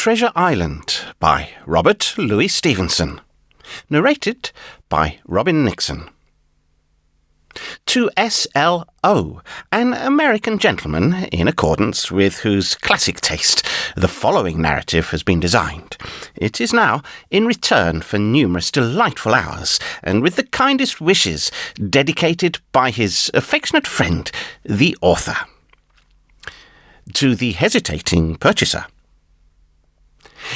Treasure Island by Robert Louis Stevenson. Narrated by Robin Nixon. To S.L.O., an American gentleman in accordance with whose classic taste the following narrative has been designed. It is now in return for numerous delightful hours, and with the kindest wishes dedicated by his affectionate friend, the author. To the hesitating purchaser.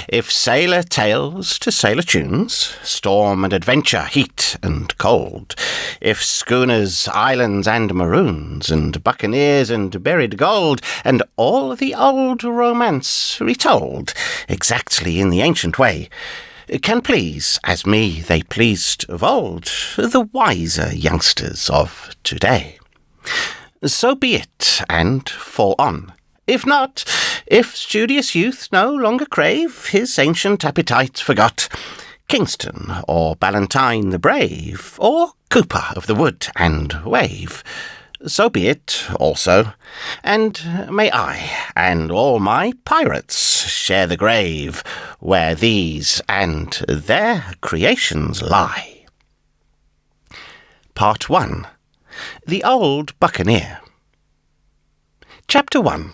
If sailor tales to sailor tunes, storm and adventure, heat and cold, if schooners, islands and maroons, and buccaneers and buried gold, and all the old romance retold, exactly in the ancient way, can please, as me they pleased of old, the wiser youngsters of today. So be it, and fall on. If not, if studious youth no longer crave, his ancient appetite forgot, Kingston, or Ballantyne the brave, or Cooper of the wood and wave, so be it also, and may I and all my pirates share the grave where these and their creations lie. Part 1. The Old Buccaneer. Chapter 1.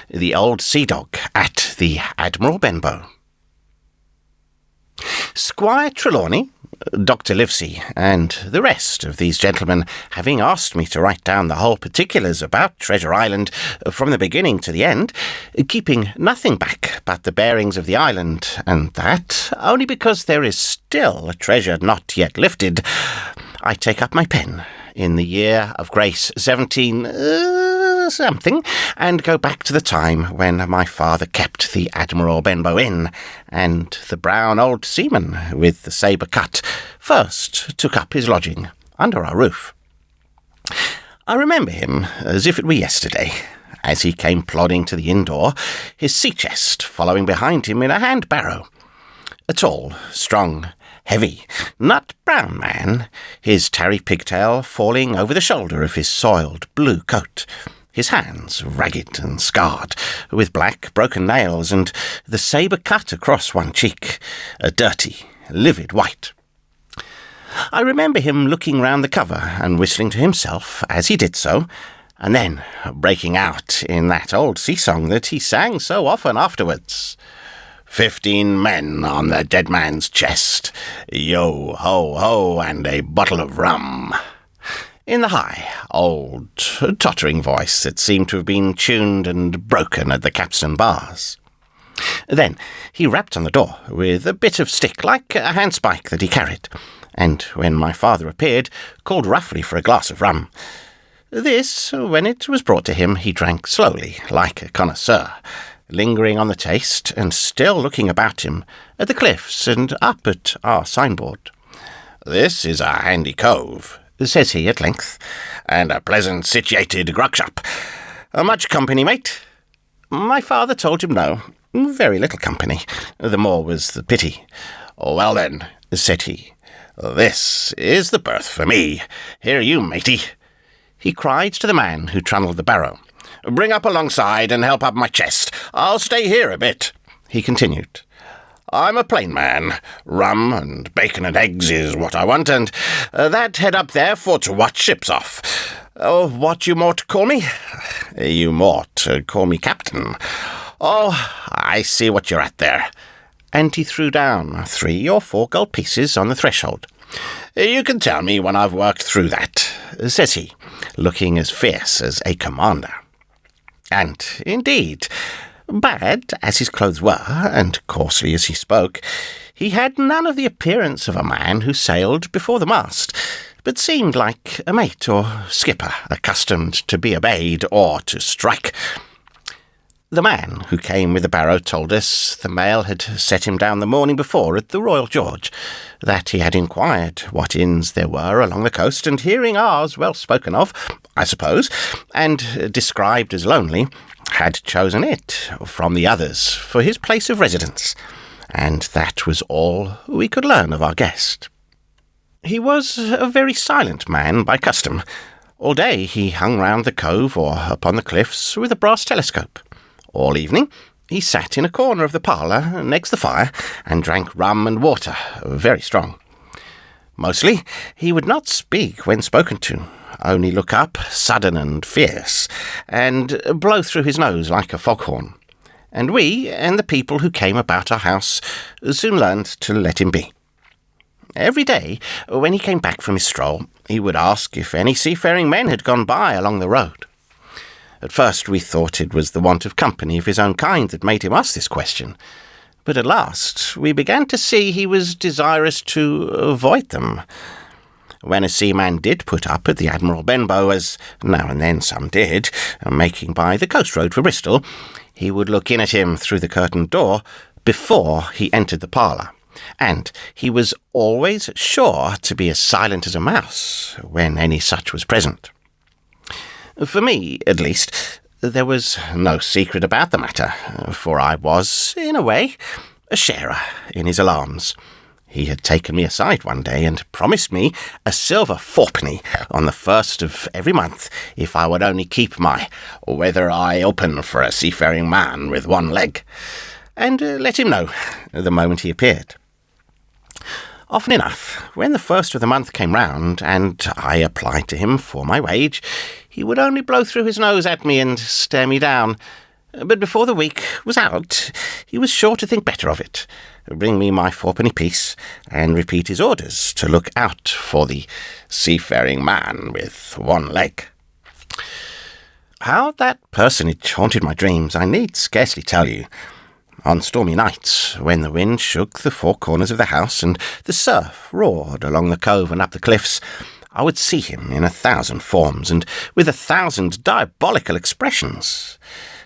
The Old Sea Dog at the Admiral Benbow. Squire Trelawney, Dr. Livesey, and the rest of these gentlemen having asked me to write down the whole particulars about Treasure Island from the beginning to the end, keeping nothing back but the bearings of the island, and that only because there is still a treasure not yet lifted, I take up my pen in the year of grace 17 and go back to the time when my father kept the Admiral Benbow Inn, and the brown old seaman with the sabre cut first took up his lodging under our roof. I remember him as if it were yesterday, as he came plodding to the inn door, his sea-chest following behind him in a hand-barrow. A tall, strong, heavy, nut-brown man, his tarry pigtail falling over the shoulder of his soiled blue coat, his hands ragged and scarred, with black broken nails, and the sabre cut across one cheek, a dirty, livid white. I remember him looking round the cover and whistling to himself as he did so, and then breaking out in that old sea-song that he sang so often afterwards. 15 men on the dead man's chest, yo, ho, ho, and a bottle of rum, in the high, old, tottering voice that seemed to have been tuned and broken at the capstan bars. Then he rapped on the door with a bit of stick like a handspike that he carried, and when my father appeared, called roughly for a glass of rum. This, when it was brought to him, he drank slowly, like a connoisseur, lingering on the taste, and still looking about him, at the cliffs and up at our signboard. "This is a handy cove," says he at length, "and a pleasant situated grog-shop. Much company, mate?" My father told him no, very little company, the more was the pity. "Well then," said he, "this is the berth for me. Here you, matey," he cried to the man who trundled the barrow. "Bring up alongside and help up my chest. I'll stay here a bit," he continued. "I'm a plain man. Rum and bacon and eggs is what I want, and that head up there for to watch ships off. What you mought call me?" "You mought call me Captain." "Oh, I see what you're at there." And he threw down 3 or 4 gold pieces on the threshold. "You can tell me when I've worked through that," says he, looking as fierce as a commander. And, indeed, bad as his clothes were, and coarsely as he spoke, he had none of the appearance of a man who sailed before the mast, but seemed like a mate or skipper accustomed to be obeyed or to strike. The man who came with the barrow told us the mail had set him down the morning before at the Royal George, that he had inquired what inns there were along the coast, and hearing ours well spoken of, I suppose, and described as lonely, had chosen it from the others for his place of residence, and that was all we could learn of our guest. He was a very silent man by custom. All day he hung round the cove or upon the cliffs with a brass telescope. All evening He sat in a corner of the parlour next the fire and drank rum and water, very strong. Mostly, he would not speak when spoken to, only look up, sudden and fierce, and blow through his nose like a foghorn. And we, and the people who came about our house, soon learned to let him be. Every day, when he came back from his stroll, he would ask if any seafaring men had gone by along the road. At first we thought it was the want of company of his own kind that made him ask this question, but at last we began to see he was desirous to avoid them. When a seaman did put up at the Admiral Benbow, as now and then some did, making by the coast road for Bristol, he would look in at him through the curtained door before he entered the parlour, and he was always sure to be as silent as a mouse when any such was present. For me, at least, there was no secret about the matter, for I was, in a way, a sharer in his alarms. He had taken me aside one day and promised me a silver fourpenny on the 1st of every month if I would only keep my weather eye open for a seafaring man with one leg, and let him know the moment he appeared. Often enough, when the 1st of the month came round, and I applied to him for my wage, he would only blow through his nose at me and stare me down. But before the week was out, he was sure to think better of it, bring me my fourpenny piece, and repeat his orders to look out for the seafaring man with one leg. How that personage haunted my dreams I need scarcely tell you. On stormy nights, when the wind shook the four corners of the house and the surf roared along the cove and up the cliffs, I would see him in 1,000 forms and with 1,000 diabolical expressions.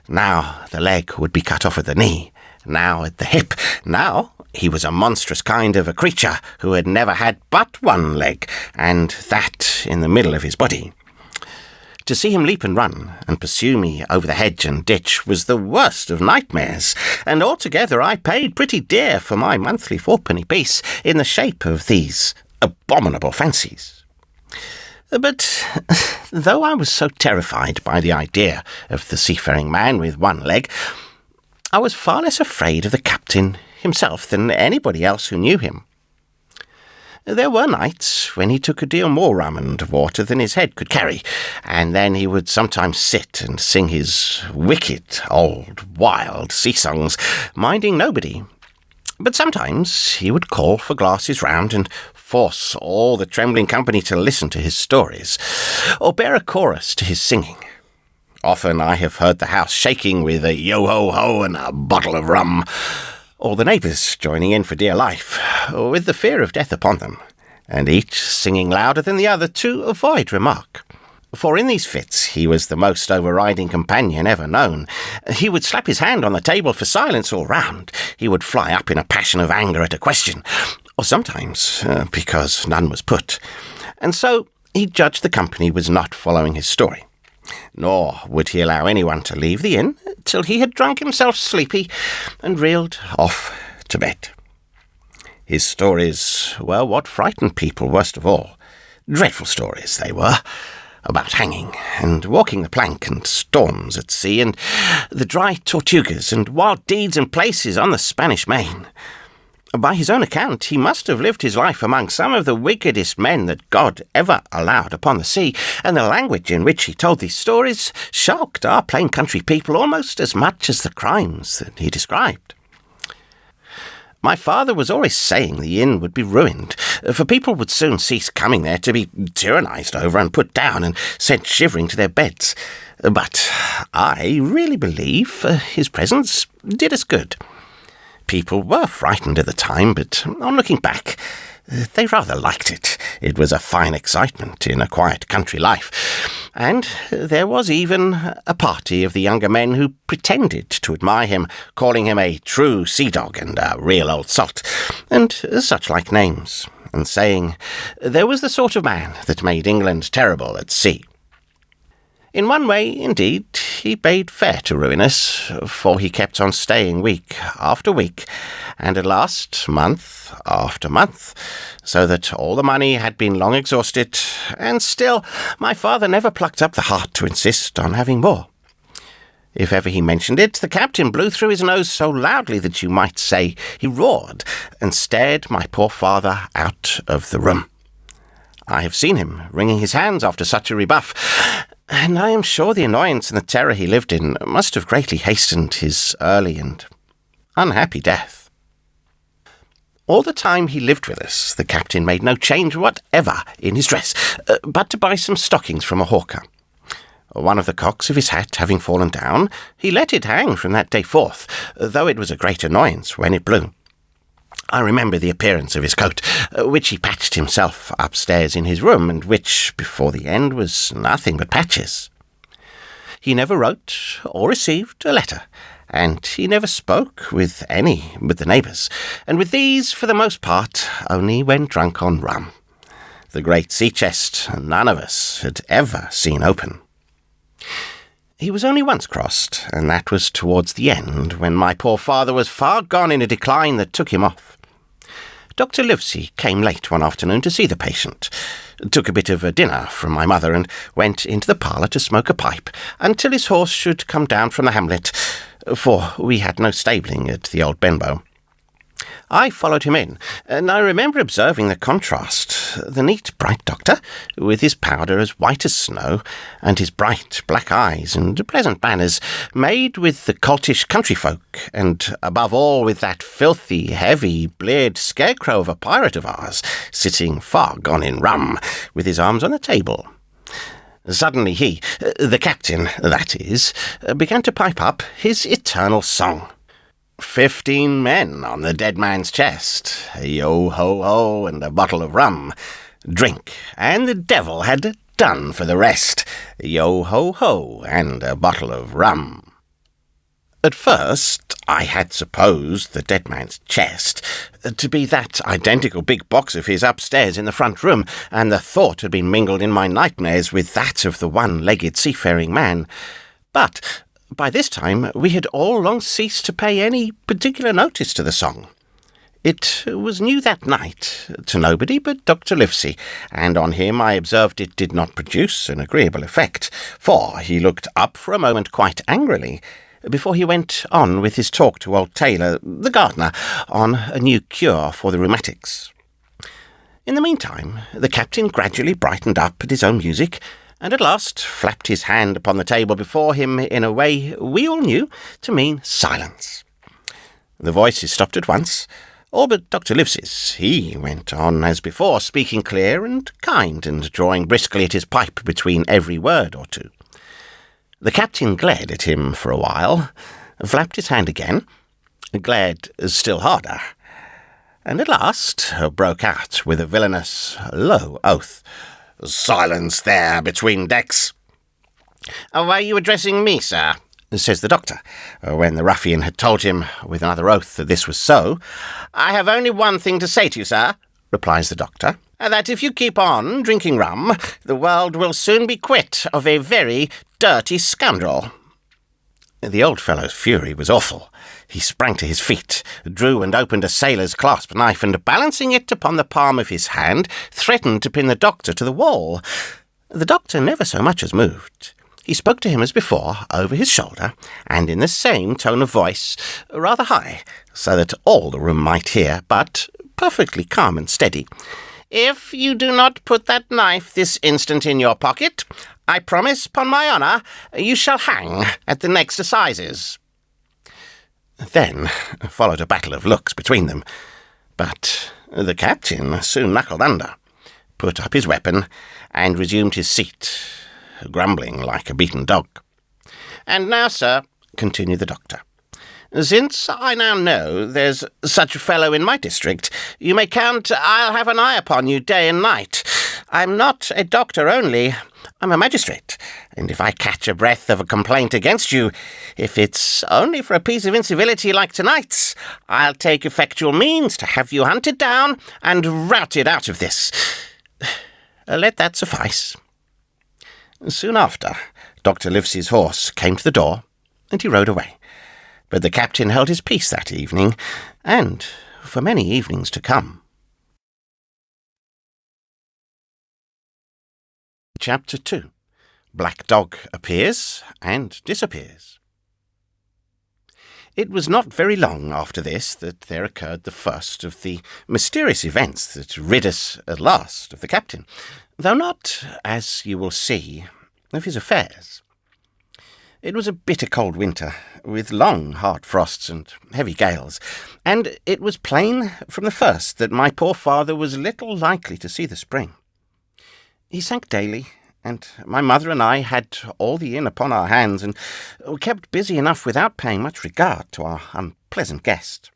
Now the leg would be cut off at the knee, now at the hip. Now he was a monstrous kind of a creature who had never had but one leg, and that in the middle of his body. To see him leap and run and pursue me over the hedge and ditch was the worst of nightmares, and altogether I paid pretty dear for my monthly fourpenny piece in the shape of these abominable fancies. But though I was so terrified by the idea of the seafaring man with one leg, I was far less afraid of the captain himself than anybody else who knew him. There were nights when he took a deal more rum and water than his head could carry, and then he would sometimes sit and sing his wicked, old, wild sea-songs, minding nobody. But sometimes he would call for glasses round and force all the trembling company to listen to his stories, or bear a chorus to his singing. Often I have heard the house shaking with a yo-ho-ho and a bottle of rum, all the neighbours joining in for dear life, with the fear of death upon them, and each singing louder than the other to avoid remark. For in these fits he was the most overriding companion ever known. He would slap his hand on the table for silence all round. He would fly up in a passion of anger at a question, or sometimes because none was put. And so he judged the company was not following his story. Nor would he allow anyone to leave the inn till he had drunk himself sleepy and reeled off to bed. His stories were what frightened people worst of all. Dreadful stories they were, about hanging and walking the plank and storms at sea and the dry Tortugas and wild deeds and places on the Spanish Main. By his own account, he must have lived his life among some of the wickedest men that God ever allowed upon the sea, and the language in which he told these stories shocked our plain country people almost as much as the crimes that he described. My father was always saying the inn would be ruined, for people would soon cease coming there to be tyrannized over and put down and sent shivering to their beds. But I really believe his presence did us good. People were frightened at the time, but on looking back, they rather liked it. It was a fine excitement in a quiet country life, and there was even a party of the younger men who pretended to admire him, calling him a true sea-dog and a real old salt, and such like names, and saying there was the sort of man that made England terrible at sea. In one way, indeed, he bade fair to ruin us, for he kept on staying week after week, and at last month after month, so that all the money had been long exhausted, and still my father never plucked up the heart to insist on having more. If ever he mentioned it, the captain blew through his nose so loudly that you might say he roared, and stared my poor father out of the room. I have seen him wringing his hands after such a rebuff, and I am sure the annoyance and the terror he lived in must have greatly hastened his early and unhappy death. All the time he lived with us, the captain made no change whatever in his dress, but to buy some stockings from a hawker. One of the cocks of his hat having fallen down, he let it hang from that day forth, though it was a great annoyance when it blew. I remember the appearance of his coat, which he patched himself upstairs in his room, and which, before the end, was nothing but patches. He never wrote or received a letter, and he never spoke with any but the neighbours, and with these, for the most part, only when drunk on rum. The great sea-chest none of us had ever seen open. He was only once crossed, and that was towards the end, when my poor father was far gone in a decline that took him off. Dr. Livesey came late one afternoon to see the patient, took a bit of a dinner from my mother, and went into the parlour to smoke a pipe until his horse should come down from the hamlet, for we had no stabling at the old Benbow. I followed him in, and I remember observing the contrast. The neat, bright doctor, with his powder as white as snow, and his bright black eyes and pleasant manners, made with the coltish country folk, and above all with that filthy, heavy, bleared scarecrow of a pirate of ours, sitting far gone in rum, with his arms on the table. Suddenly he, the captain, that is, began to pipe up his eternal song. 15 men on the dead man's chest, yo-ho-ho and a bottle of rum. Drink, and the devil had done for the rest, yo-ho-ho and a bottle of rum. At first, I had supposed the dead man's chest to be that identical big box of his upstairs in the front room, and the thought had been mingled in my nightmares with that of the one-legged seafaring man. But by this time we had all long ceased to pay any particular notice to the song. It was new that night to nobody but Dr. Livesey, and on him I observed it did not produce an agreeable effect, for he looked up for a moment quite angrily, before he went on with his talk to old Taylor, the gardener, on a new cure for the rheumatics. In the meantime, the captain gradually brightened up at his own music, and at last flapped his hand upon the table before him in a way we all knew to mean silence. The voices stopped at once, all but Dr. Livesey's. He went on as before, speaking clear and kind, and drawing briskly at his pipe between every word or two. The captain glared at him for a while, flapped his hand again, glared still harder, and at last broke out with a villainous, low oath. "Silence there between decks." "Why are you addressing me, sir?" says the doctor, when the ruffian had told him, with another oath, that this was so. "I have only one thing to say to you, sir," replies the doctor, "that if you keep on drinking rum, the world will soon be quit of a very dirty scoundrel." The old fellow's fury was awful. He sprang to his feet, drew and opened a sailor's clasp knife, and balancing it upon the palm of his hand, threatened to pin the doctor to the wall. The doctor never so much as moved. He spoke to him as before, over his shoulder, and in the same tone of voice, rather high, so that all the room might hear, but perfectly calm and steady. "If you do not put that knife this instant in your pocket, I promise, upon my honour, you shall hang at the next assizes." Then followed a battle of looks between them, but the captain soon knuckled under, put up his weapon, and resumed his seat, grumbling like a beaten dog. "And now, sir," continued the doctor, "since I now know there's such a fellow in my district, you may count I'll have an eye upon you day and night. I'm not a doctor only, I'm a magistrate, and if I catch a breath of a complaint against you, if it's only for a piece of incivility like tonight's, I'll take effectual means to have you hunted down and routed out of this. Let that suffice." Soon after, Dr. Livesey's horse came to the door, and he rode away. But the captain held his peace that evening, and for many evenings to come. Chapter 2. Black Dog appears and disappears. It was not very long after this that there occurred the first of the mysterious events that rid us at last of the captain, though not, as you will see, of his affairs. It was a bitter cold winter, with long hard frosts and heavy gales, and it was plain from the first that my poor father was little likely to see the spring. He sank daily, and my mother and I had all the inn upon our hands, and were kept busy enough without paying much regard to our unpleasant guest.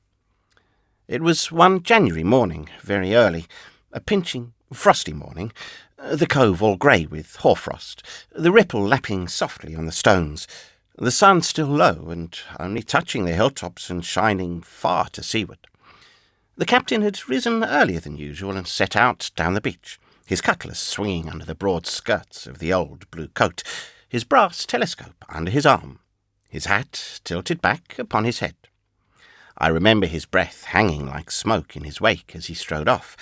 It was one January morning, very early, a pinching, frosty morning, the cove all grey with hoarfrost, the ripple lapping softly on the stones, the sun still low and only touching the hilltops and shining far to seaward. The captain had risen earlier than usual and set out down the beach, his cutlass swinging under the broad skirts of the old blue coat, his brass telescope under his arm, his hat tilted back upon his head. I remember his breath hanging like smoke in his wake as he strode off,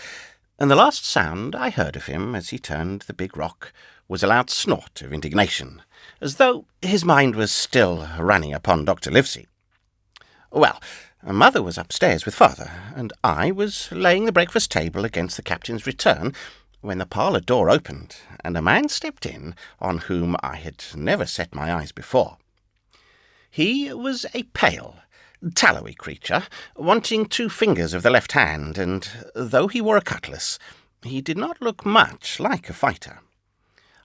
and the last sound I heard of him as he turned the big rock was a loud snort of indignation, as though his mind was still running upon Dr. Livesey. Well, Mother was upstairs with Father, and I was laying the breakfast table against the captain's return, when the parlour door opened, and a man stepped in on whom I had never set my eyes before. He was a pale, tallowy creature, wanting 2 fingers of the left hand, and though he wore a cutlass, he did not look much like a fighter.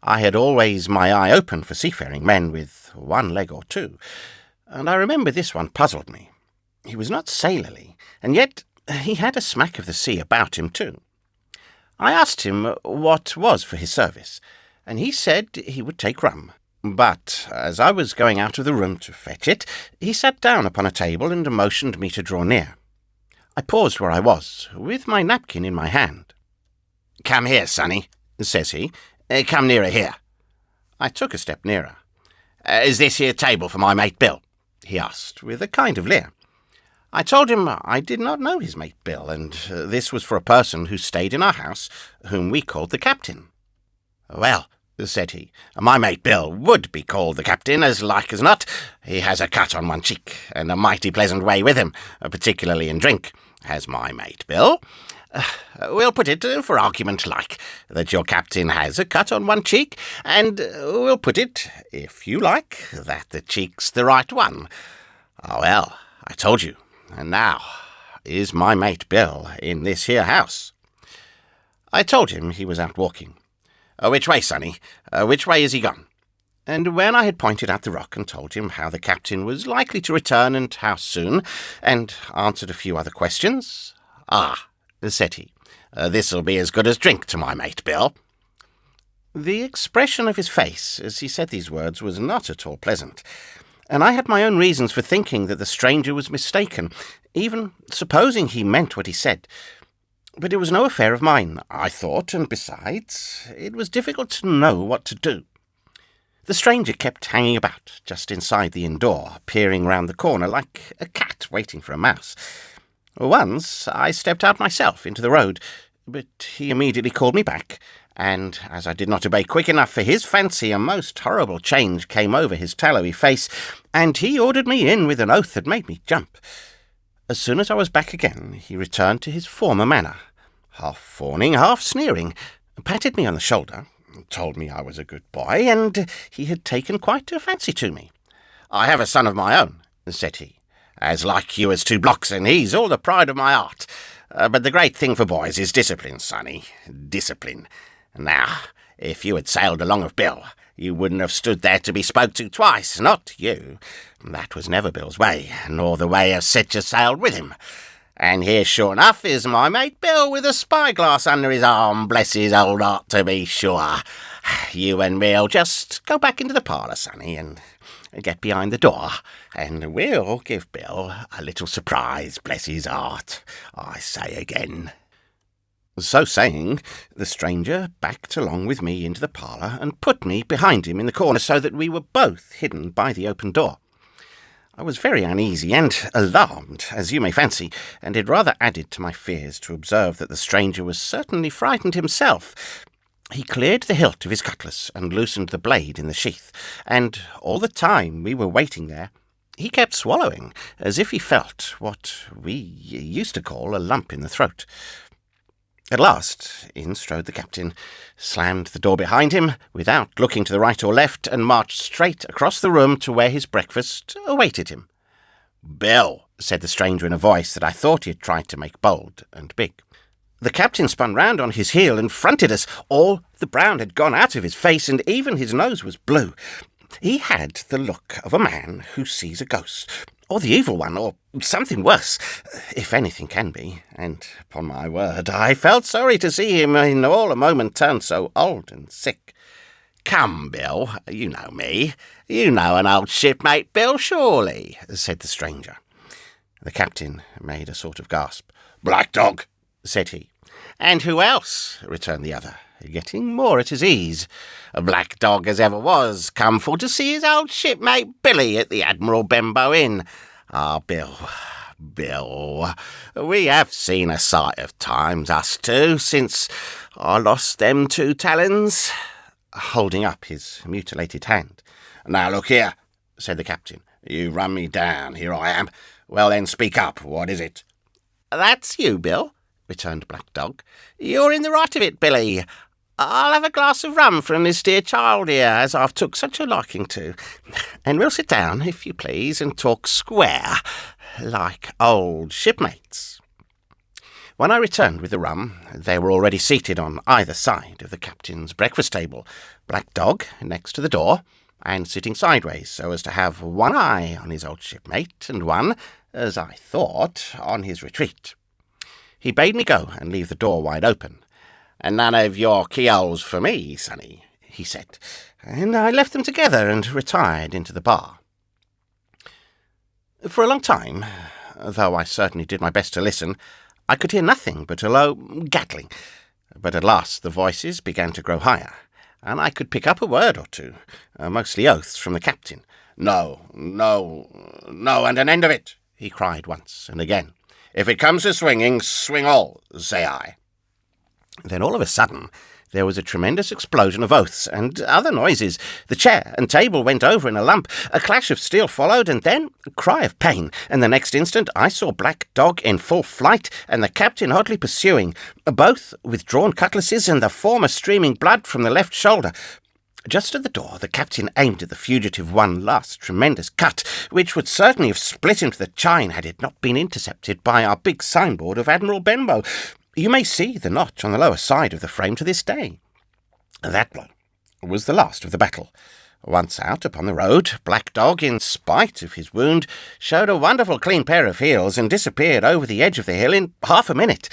I had always my eye open for seafaring men with 1 leg or 2, and I remember this one puzzled me. He was not sailorly, and yet he had a smack of the sea about him too. I asked him what was for his service, and he said he would take rum. But as I was going out of the room to fetch it, he sat down upon a table and motioned me to draw near. I paused where I was, with my napkin in my hand. "Come here, sonny," says he. "Come nearer here." I took a step nearer. "Is this here table for my mate Bill?" he asked, with a kind of leer. I told him I did not know his mate Bill, and this was for a person who stayed in our house, whom we called the captain. "Well," said he, "my mate Bill would be called the captain, as like as not. He has a cut on one cheek, and a mighty pleasant way with him, particularly in drink, has my mate Bill. We'll put it, for argument like, that your captain has a cut on one cheek, and we'll put it, if you like, that the cheek's the right one. Well, I told you. And now, is my mate Bill in this here house?" I told him he was out walking. "Which way, sonny? Which way is he gone?" And when I had pointed out the rock and told him how the captain was likely to return and how soon, and answered a few other questions, "Ah," said he, "this'll be as good as drink to my mate Bill." The expression of his face as he said these words was not at all pleasant, and I had my own reasons for thinking that the stranger was mistaken, even supposing he meant what he said. But it was no affair of mine, I thought, and besides, it was difficult to know what to do. The stranger kept hanging about just inside the inn door, peering round the corner like a cat waiting for a mouse. Once I stepped out myself into the road, but he immediately called me back, and as I did not obey quick enough for his fancy, a most horrible change came over his tallowy face, and he ordered me in with an oath that made me jump. As soon as I was back again, he returned to his former manner, half fawning, half sneering, patted me on the shoulder, told me I was a good boy, and he had taken quite a fancy to me. "I have a son of my own," said he, "as like you as 2 blocks, and he's all the pride of my heart. But the great thing for boys is discipline, sonny, discipline. Now, if you had sailed along of Bill, you wouldn't have stood there to be spoke to twice, not you. That was never Bill's way, nor the way of such as sailed with him. And here, sure enough, is my mate Bill with a spyglass under his arm, bless his old heart, to be sure. You and me'll just go back into the parlour, sonny, and get behind the door, and we'll give Bill a little surprise, bless his heart, I say again." So saying, the stranger backed along with me into the parlour and put me behind him in the corner so that we were both hidden by the open door. I was very uneasy and alarmed, as you may fancy, and it rather added to my fears to observe that the stranger was certainly frightened himself. He cleared the hilt of his cutlass and loosened the blade in the sheath, and all the time we were waiting there, He kept swallowing, as if he felt what we used to call a lump in the throat. At last, in strode the captain, slammed the door behind him, without looking to the right or left, and marched straight across the room to where his breakfast awaited him. "Bill," said the stranger in a voice that I thought he had tried to make bold and big. The captain spun round on his heel and fronted us. All the brown had gone out of his face, and even his nose was blue. He had the look of a man who sees a ghost, or the evil one, or something worse, if anything can be, and, upon my word, I felt sorry to see him in all a moment turn so old and sick. "Come, Bill, you know me. You know an old shipmate, Bill, surely," said the stranger. The captain made a sort of gasp. "Black Dog," said he. "And who else?" returned the other, getting more at his ease. "A Black Dog as ever was, come for to see his old shipmate Billy at the Admiral Benbow Inn. Ah, Bill, we have seen a sight of times, us two, since I lost them 2 talons," holding up his mutilated hand. "Now look here," said the captain. "You run me down, here I am. Well then, speak up, what is it?" "That's you, Bill," returned Black Dog. "You're in the right of it, Billy. I'll have a glass of rum from this dear child here, as I've took such a liking to, and we'll sit down, if you please, and talk square, like old shipmates." When I returned with the rum, they were already seated on either side of the captain's breakfast table, Black Dog next to the door, and sitting sideways so as to have one eye on his old shipmate, and one, as I thought, on his retreat. He bade me go and leave the door wide open. "And none of your keyholes for me, sonny," he said, and I left them together and retired into the bar. For a long time, though I certainly did my best to listen, I could hear nothing but a low gaggling, but at last the voices began to grow higher, and I could pick up a word or two, mostly oaths from the captain. No, and an end of it," he cried once and again. "If it comes to swinging, swing all, say I." Then all of a sudden there was a tremendous explosion of oaths and other noises. The chair and table went over in a lump. A clash of steel followed, and then a cry of pain. And the next instant I saw Black Dog in full flight, and the captain hotly pursuing, both with drawn cutlasses, and the former streaming blood from the left shoulder. Just at the door, the captain aimed at the fugitive one last tremendous cut, which would certainly have split into the chine had it not been intercepted by our big signboard of Admiral Benbow. You may see the notch on the lower side of the frame to this day. That blow was the last of the battle. Once out upon the road, Black Dog, in spite of his wound, showed a wonderful clean pair of heels and disappeared over the edge of the hill in half a minute.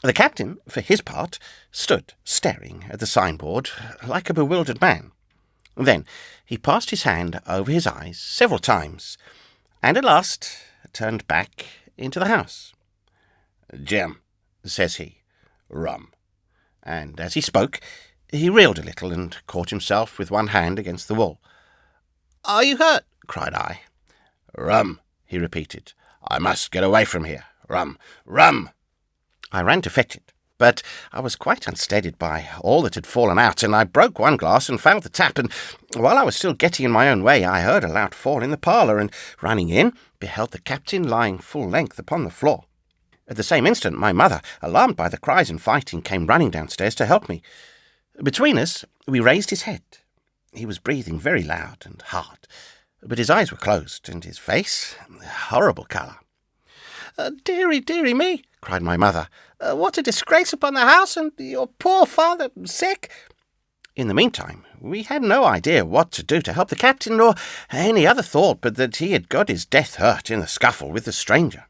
The captain, for his part, stood staring at the signboard like a bewildered man. Then he passed his hand over his eyes several times, and at last turned back into the house. "Jim," says he, "rum." And as he spoke, he reeled a little and caught himself with one hand against the wall. "Are you hurt?" cried I. "Rum," he repeated. "I must get away from here. Rum, rum." I ran to fetch it, but I was quite unsteadied by all that had fallen out, and I broke one glass and fouled the tap, and while I was still getting in my own way, I heard a loud fall in the parlour, and running in, beheld the captain lying full length upon the floor. At the same instant, my mother, alarmed by the cries and fighting, came running downstairs to help me. Between us, we raised his head. He was breathing very loud and hard, but his eyes were closed, and his face a horrible colour. "Dearie, dearie me," cried my mother. "What a disgrace upon the house, and your poor father sick." In the meantime, we had no idea what to do to help the captain, nor any other thought but that he had got his death hurt in the scuffle with the stranger.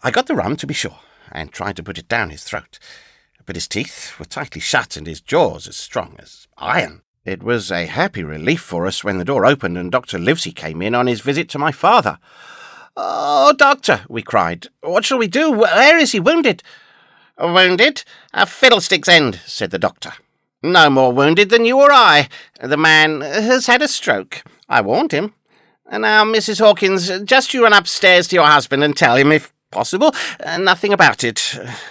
I got the rum, to be sure, and tried to put it down his throat, but his teeth were tightly shut and his jaws as strong as iron. It was a happy relief for us when the door opened and Dr. Livesey came in on his visit to my father. "Oh, doctor," we cried, "what shall we do? Where is he wounded?" "Wounded? A fiddlestick's end," said the doctor. "No more wounded than you or I. The man has had a stroke. I warned him. And now, Mrs. Hawkins, just you run upstairs to your husband and tell him, if possible, nothing about it.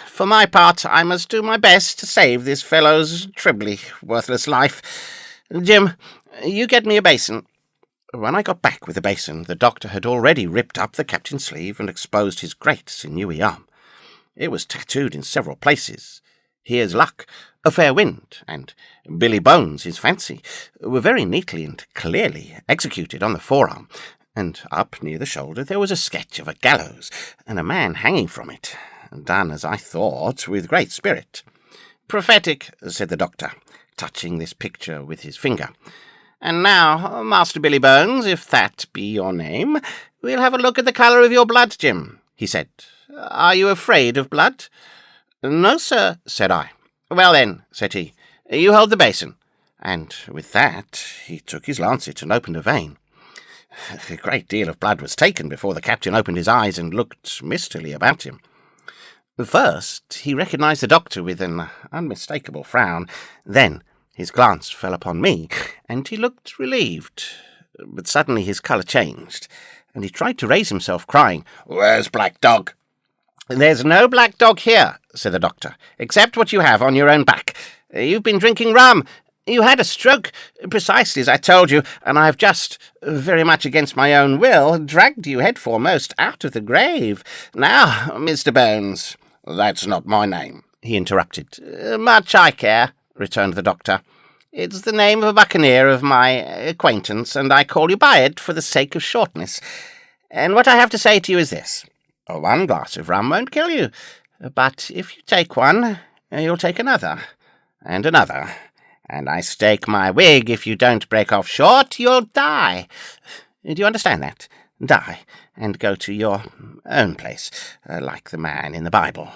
For my part, I must do my best to save this fellow's trebly worthless life. Jim, you get me a basin." When I got back with the basin, the doctor had already ripped up the captain's sleeve and exposed his great sinewy arm. It was tattooed in several places. "Here's luck," "a fair wind," and "Billy Bones, his fancy," were very neatly and clearly executed on the forearm, and up near the shoulder there was a sketch of a gallows and a man hanging from it, done, as I thought, with great spirit. "Prophetic," said the doctor, touching this picture with his finger. "And now, Master Billy Bones, if that be your name, we'll have a look at the colour of your blood, Jim," he said. "Are you afraid of blood?" "No, sir," said I. "Well then," said he, "you hold the basin." And with that he took his lancet and opened a vein. A great deal of blood was taken before the captain opened his eyes and looked mistily about him. First he recognised the doctor with an unmistakable frown. Then his glance fell upon me, and he looked relieved. But suddenly his colour changed, and he tried to raise himself, crying, "Where's Black Dog?" "There's no black dog here," said the doctor, "except what you have on your own back. You've been drinking rum. You had a stroke, precisely as I told you, and I have just, very much against my own will, dragged you head foremost out of the grave. Now, Mr. Bones—" "That's not my name," he interrupted. "Much I care," returned the doctor. "It's the name of a buccaneer of my acquaintance, and I call you by it for the sake of shortness. And what I have to say to you is this. One glass of rum won't kill you, but if you take one, you'll take another, and another, and I stake my wig if you don't break off short, you'll die. Do you understand that? Die, and go to your own place, like the man in the Bible.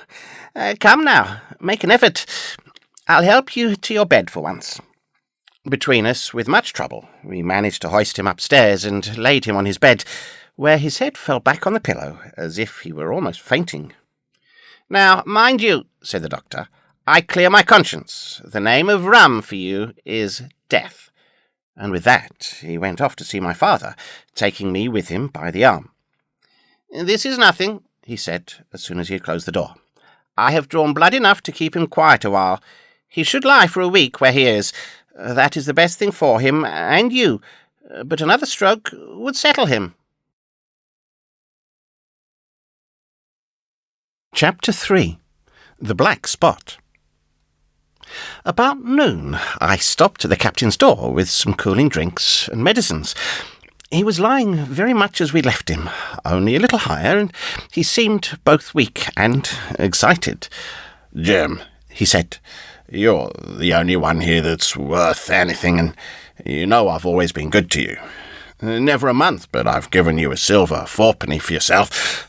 Come now, make an effort. I'll help you to your bed for once." Between us, with much trouble, we managed to hoist him upstairs and laid him on his bed, where his head fell back on the pillow, as if he were almost fainting. "Now, mind you," said the doctor, "I clear my conscience. The name of rum for you is death." And with that he went off to see my father, taking me with him by the arm. "This is nothing," he said, as soon as he had closed the door. "I have drawn blood enough to keep him quiet a while. He should lie for a week where he is. That is the best thing for him and you, but another stroke would settle him." Chapter 3. The Black Spot. About noon I stopped at the captain's door with some cooling drinks and medicines. He was lying very much as we left him, only a little higher, and he seemed both weak and excited. "Jim," he said, "you're the only one here that's worth anything, and you know I've always been good to you. Never a month but I've given you a silver fourpenny for yourself.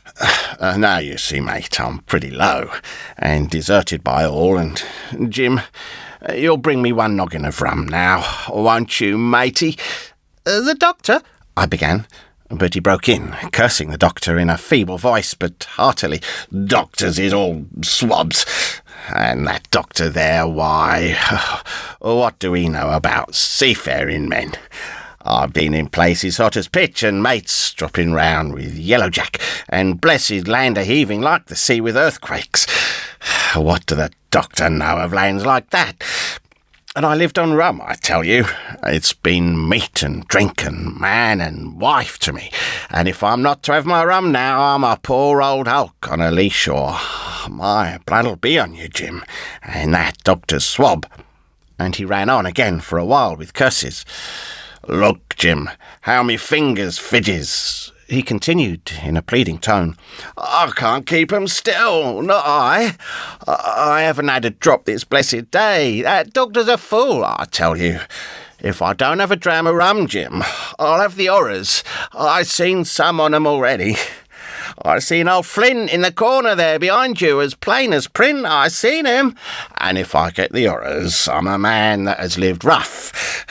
Now you see, mate, I'm pretty low, and deserted by all, and, Jim, you'll bring me one noggin of rum now, won't you, matey?" "The doctor—" I began, but he broke in, cursing the doctor in a feeble voice, but heartily. "Doctors is all swabs, and that doctor there, why, what do he know about seafaring men? I've been in places hot as pitch, and mates dropping round with yellow jack, and blessed land a-heaving like the sea with earthquakes. What do the doctor know of lands like that? And I lived on rum, I tell you. It's been meat and drink and man and wife to me, and if I'm not to have my rum now, I'm a poor old hulk on a lee shore. My blood'll be on you, Jim, and that doctor's swab." And he ran on again for a while with curses. "Look, Jim, how me fingers fidges," he continued in a pleading tone. "I can't keep 'em still, not I. I haven't had a drop this blessed day. That doctor's a fool, I tell you. If I don't have a dram of rum, Jim, I'll have the horrors. I've seen some on 'em already. I seen old Flint in the corner there behind you, as plain as print. I seen him. And if I get the horrors, I'm a man that has lived rough.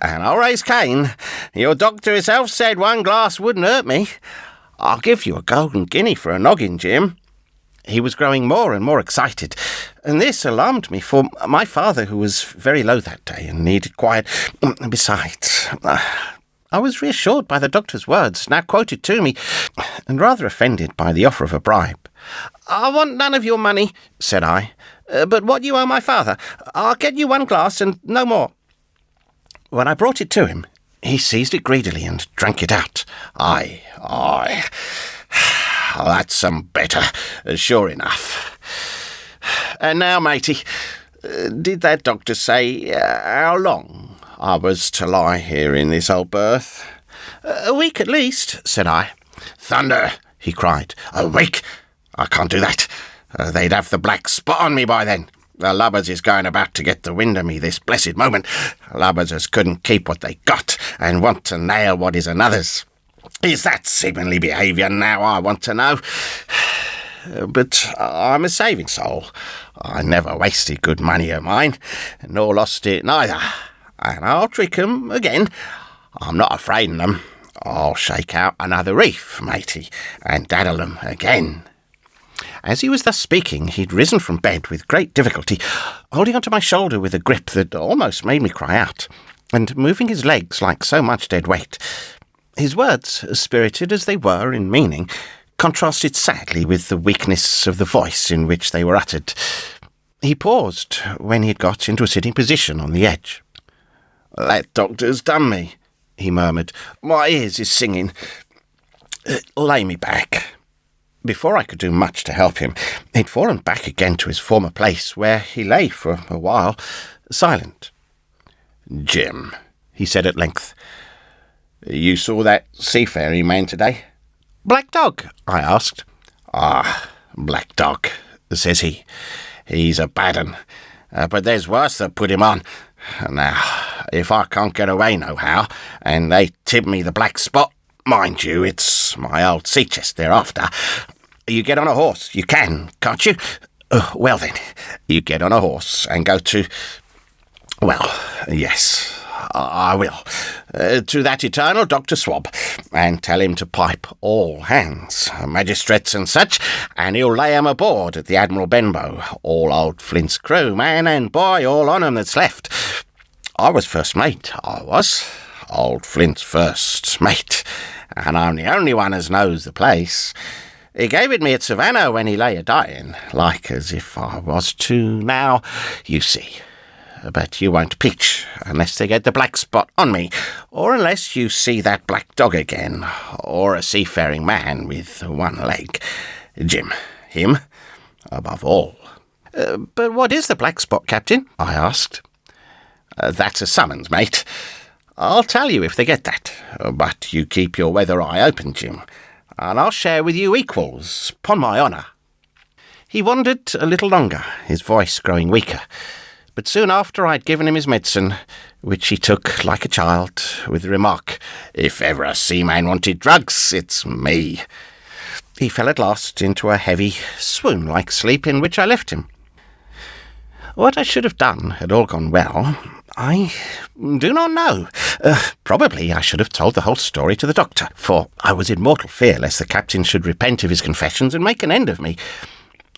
And I'll raise Cain. Your doctor himself said one glass wouldn't hurt me. I'll give you a golden guinea for a noggin, Jim." He was growing more and more excited, and this alarmed me, for my father, who was very low that day and needed quiet. Besides, I was reassured by the doctor's words, now quoted to me, and rather offended by the offer of a bribe. "I want none of your money," said I, "but what you owe my father. I'll get you one glass and no more." When I brought it to him, He seized it greedily and drank it out. Aye. That's some better, sure enough. And now, matey, did that doctor say how long I was to lie here in this old berth? A week at least, said I. Thunder, he cried. A week? I can't do that. They'd have the black spot on me by then. The lubbers is going about to get the wind of me this blessed moment. Lubbers as couldn't keep what they got and want to nail what is another's. Is that seemingly behaviour now, I want to know? But I'm a saving soul. I never wasted good money of mine, nor lost it neither. And I'll trick 'em again. I'm not afraid of 'em. I'll shake out another reef, matey, and daddle 'em again. As he was thus speaking, he'd risen from bed with great difficulty, holding onto my shoulder with a grip that almost made me cry out, and moving his legs like so much dead weight. His words, spirited as they were in meaning, contrasted sadly with the weakness of the voice in which they were uttered. He paused when he had got into a sitting position on the edge. "That doctor's done me," he murmured. "My ears is singing. Lay me back." Before I could do much to help him, he'd fallen back again to his former place, where he lay for a while, silent. "Jim," he said at length, "you saw that seafaring man today?" "Black dog?" I asked. "Ah, black dog," says he. "He's a bad un, but there's worse that put him on. Now, if I can't get away nohow, and they tip me the black spot, mind you, it's my old sea chest they're after. You get on a horse, you can't you? Well then, you get on a horse and go to... Well, yes, I will. To that eternal Dr. Swab, and tell him to pipe all hands, magistrates and such, and he'll lay 'em aboard at the Admiral Benbow, all old Flint's crew, man and boy, all on 'em that's left. I was first mate, I was. Old Flint's first mate, and I'm the only one as knows the place. He gave it me at Savannah when he lay a-dying, like as if I was to now, you see. But you won't pitch unless they get the black spot on me, or unless you see that black dog again, or a seafaring man with one leg. Jim, him, above all." But what is the black spot, Captain?" I asked. "That's a summons, mate. I'll tell you if they get that, but you keep your weather eye open, Jim, and I'll share with you equals, 'pon my honour." He wondered a little longer, his voice growing weaker, but soon after I'd given him his medicine, which he took like a child, with the remark, "If ever a seaman wanted drugs, it's me." He fell at last into a heavy, swoon-like sleep in which I left him. What I should have done had all gone well, I do not know. Probably I should have told the whole story to the doctor, for I was in mortal fear lest the captain should repent of his confessions and make an end of me.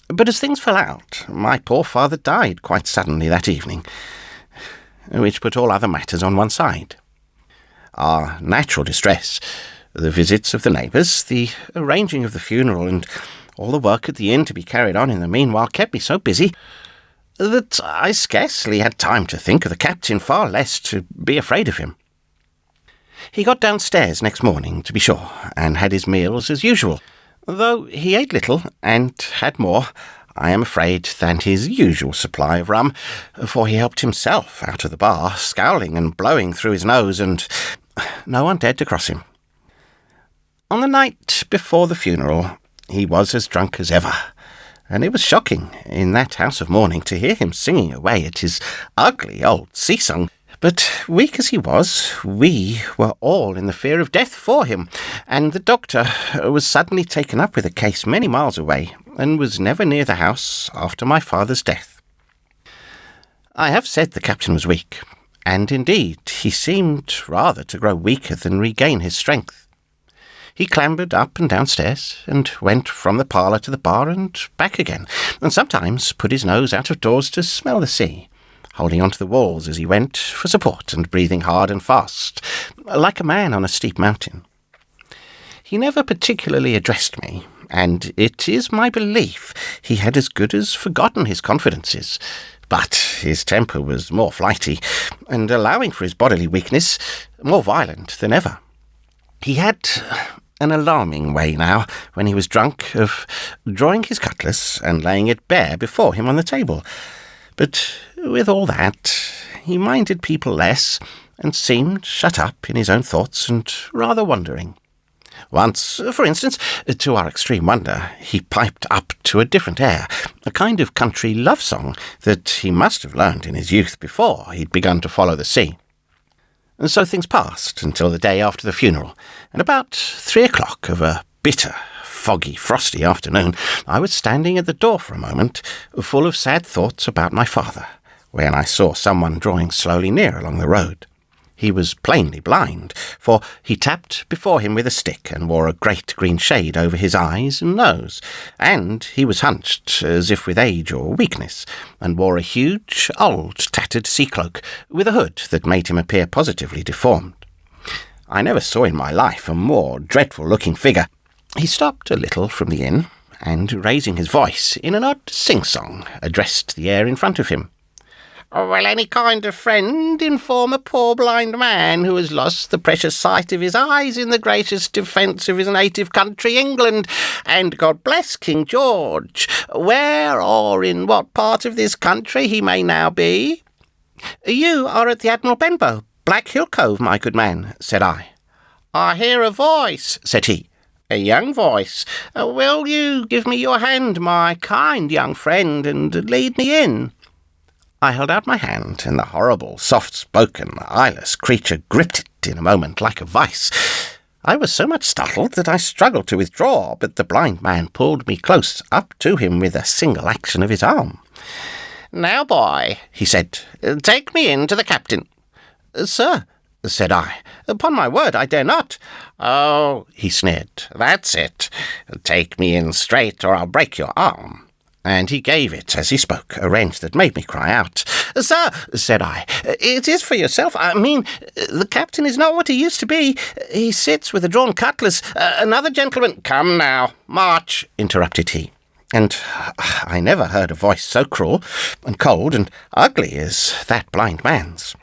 But as things fell out, my poor father died quite suddenly that evening, which put all other matters on one side. Our natural distress, the visits of the neighbours, the arranging of the funeral, and all the work at the inn to be carried on in the meanwhile kept me so busy that I scarcely had time to think of the captain, far less to be afraid of him. He got downstairs next morning, to be sure, and had his meals as usual, though he ate little, and had more, I am afraid, than his usual supply of rum, for he helped himself out of the bar, scowling and blowing through his nose, and no one dared to cross him. On the night before the funeral, he was as drunk as ever, and it was shocking, in that house of mourning, to hear him singing away at his ugly old sea-song. But weak as he was, we were all in the fear of death for him, and the doctor was suddenly taken up with a case many miles away, and was never near the house after my father's death. I have said the captain was weak, and indeed he seemed rather to grow weaker than regain his strength. He clambered up and downstairs, and went from the parlour to the bar and back again, and sometimes put his nose out of doors to smell the sea, holding on to the walls as he went for support, and breathing hard and fast, like a man on a steep mountain. He never particularly addressed me, and it is my belief he had as good as forgotten his confidences, But his temper was more flighty, and, allowing for his bodily weakness, more violent than ever. He had an alarming way now, when he was drunk, of drawing his cutlass and laying it bare before him on the table. But with all that, he minded people less, and seemed shut up in his own thoughts and rather wandering. Once, for instance, to our extreme wonder, he piped up to a different air, a kind of country love song that he must have learned in his youth before he'd begun to follow the sea. And so things passed until the day after the funeral, and about 3 o'clock of a bitter, foggy, frosty afternoon, I was standing at the door for a moment, full of sad thoughts about my father, when I saw someone drawing slowly near along the road. He was plainly blind, for he tapped before him with a stick and wore a great green shade over his eyes and nose, and he was hunched as if with age or weakness, and wore a huge, old, tattered sea-cloak with a hood that made him appear positively deformed. I never saw in my life a more dreadful-looking figure. He stopped a little from the inn, and, raising his voice in an odd sing-song, addressed the air in front of him. "Will any kind of friend inform a poor blind man who has lost the precious sight of his eyes in the greatest defence of his native country, England, and God bless King George, where or in what part of this country he may now be?" "You are at the Admiral Benbow, Black Hill Cove, my good man," said I. "I hear a voice," said he. "A young voice. Will you give me your hand, my kind young friend, and lead me in?" I held out my hand, and the horrible, soft-spoken, eyeless creature gripped it in a moment like a vice. I was so much startled that I struggled to withdraw, but the blind man pulled me close up to him with a single action of his arm. "Now, boy," he said, "take me in to the captain." "Sir," said I, "upon my word I dare not." "Oh," he sneered, "that's it. Take me in straight, or I'll break your arm." And he gave it, as he spoke, a wrench that made me cry out. "Sir," said I, "it is for yourself. I mean, the captain is not what he used to be. He sits with a drawn cutlass. Another gentleman—" "Come now, march," interrupted he. And I never heard a voice so cruel and cold and ugly as that blind man's.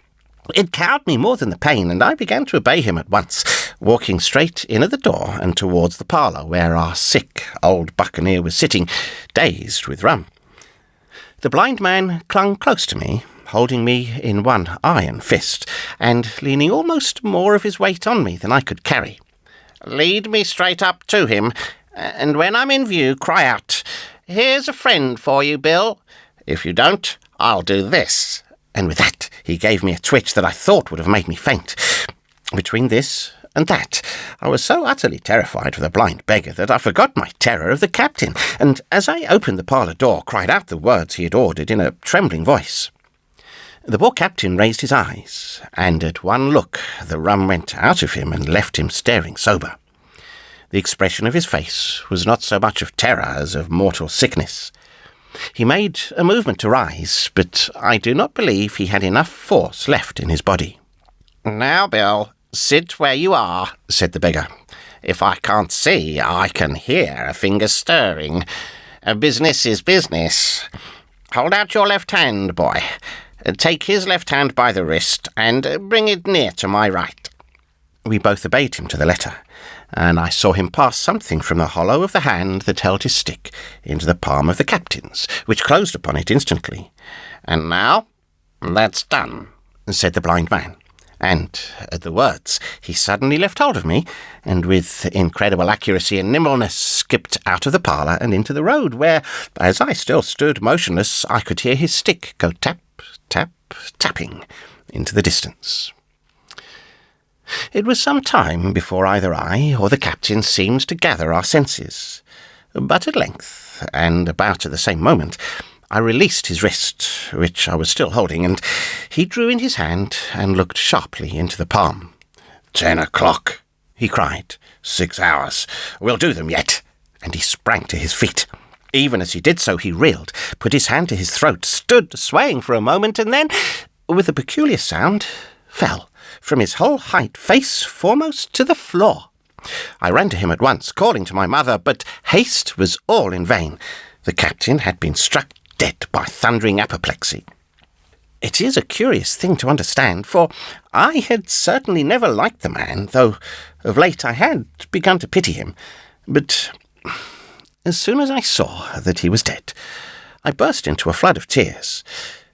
It cowed me more than the pain, and I began to obey him at once, walking straight in at the door and towards the parlour where our sick old buccaneer was sitting, dazed with rum. The blind man clung close to me, holding me in one iron fist, and leaning almost more of his weight on me than I could carry. "Lead me straight up to him, and when I'm in view, cry out, 'Here's a friend for you, Bill.' If you don't, I'll do this." And with that, he gave me a twitch that I thought would have made me faint. Between this and that, I was so utterly terrified for the blind beggar that I forgot my terror of the captain, and as I opened the parlour door, cried out the words he had ordered in a trembling voice. The poor captain raised his eyes, and at one look the rum went out of him and left him staring sober. The expression of his face was not so much of terror as of mortal sickness. He made a movement to rise, but I do not believe he had enough force left in his body. "Now, Bill, sit where you are," said the beggar. "If I can't see, I can hear a finger stirring. Business is business. Hold out your left hand, boy. Take his left hand by the wrist, and bring it near to my right." We both obeyed him to the letter, and I saw him pass something from the hollow of the hand that held his stick into the palm of the captain's, which closed upon it instantly. "And now, that's done," said the blind man. And at the words, he suddenly left hold of me, and with incredible accuracy and nimbleness skipped out of the parlour and into the road, where, as I still stood motionless, I could hear his stick go tap, tap, tapping into the distance. It was some time before either I or the captain seemed to gather our senses, but at length, and about at the same moment, I released his wrist, which I was still holding, and he drew in his hand and looked sharply into the palm. 10 o'clock, he cried. 6 hours. We'll do them yet. And he sprang to his feet. Even as he did so, he reeled, put his hand to his throat, stood swaying for a moment, and then, with a peculiar sound, fell from his whole height face foremost to the floor. I ran to him at once, calling to my mother, but haste was all in vain. The captain had been struck dead by thundering apoplexy. It is a curious thing to understand, for I had certainly never liked the man, though of late I had begun to pity him. But as soon as I saw that he was dead, I burst into a flood of tears.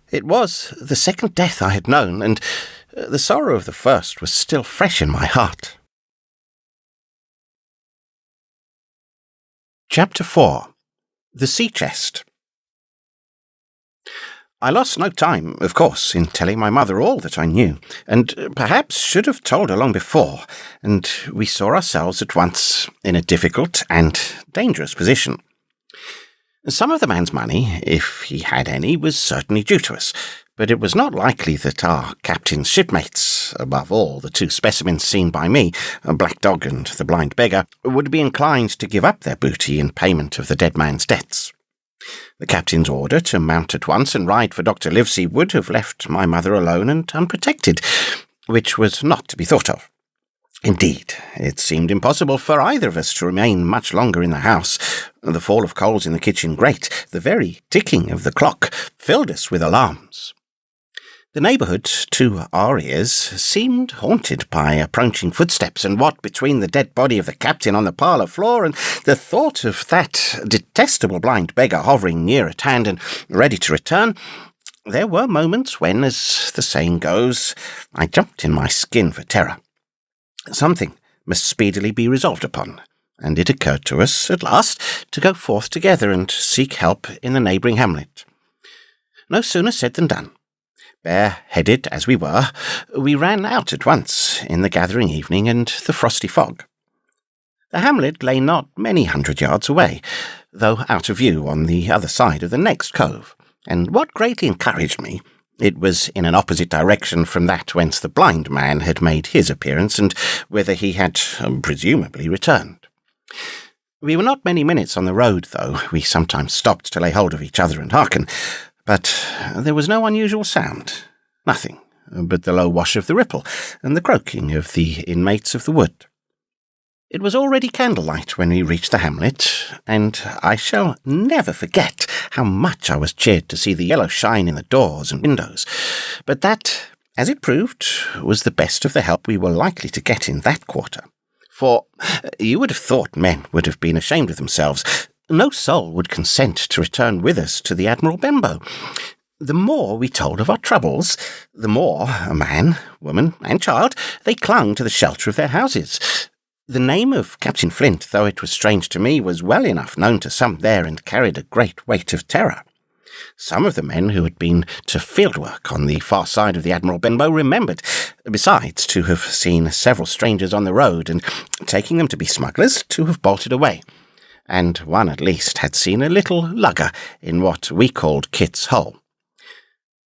It was the second death I had known, and the sorrow of the first was still fresh in my heart. Chapter 4. The Sea Chest. I lost no time, of course, in telling my mother all that I knew, and perhaps should have told her long before, and we saw ourselves at once in a difficult and dangerous position. Some of the man's money, if he had any, was certainly due to us, but it was not likely that our captain's shipmates, above all the two specimens seen by me, Black Dog and the Blind Beggar, would be inclined to give up their booty in payment of the dead man's debts. The captain's order to mount at once and ride for Dr. Livesey would have left my mother alone and unprotected, which was not to be thought of. Indeed, it seemed impossible for either of us to remain much longer in the house. The fall of coals in the kitchen grate, the very ticking of the clock, filled us with alarms. The neighbourhood, to our ears, seemed haunted by approaching footsteps, and what between the dead body of the captain on the parlour floor and the thought of that detestable blind beggar hovering near at hand and ready to return, there were moments when, as the saying goes, I jumped in my skin for terror. Something must speedily be resolved upon, and it occurred to us, at last, to go forth together and seek help in the neighbouring hamlet. No sooner said than done. Bare-headed as we were, we ran out at once in the gathering evening and the frosty fog. The hamlet lay not many 100 yards away, though out of view on the other side of the next cove, and what greatly encouraged me, it was in an opposite direction from that whence the blind man had made his appearance, and whither he had presumably returned. We were not many minutes on the road, though we sometimes stopped to lay hold of each other and hearken. But there was no unusual sound, nothing but the low wash of the ripple and the croaking of the inmates of the wood. It was already candlelight when we reached the hamlet, and I shall never forget how much I was cheered to see the yellow shine in the doors and windows, but that, as it proved, was the best of the help we were likely to get in that quarter. For you would have thought men would have been ashamed of themselves. No soul would consent to return with us to the Admiral Benbow. The more we told of our troubles, the more, man, woman, and child, they clung to the shelter of their houses. The name of Captain Flint, though it was strange to me, was well enough known to some there and carried a great weight of terror. Some of the men who had been to field work on the far side of the Admiral Benbow remembered, besides, to have seen several strangers on the road, and, taking them to be smugglers, to have bolted away. And one at least had seen a little lugger in what we called Kit's Hole.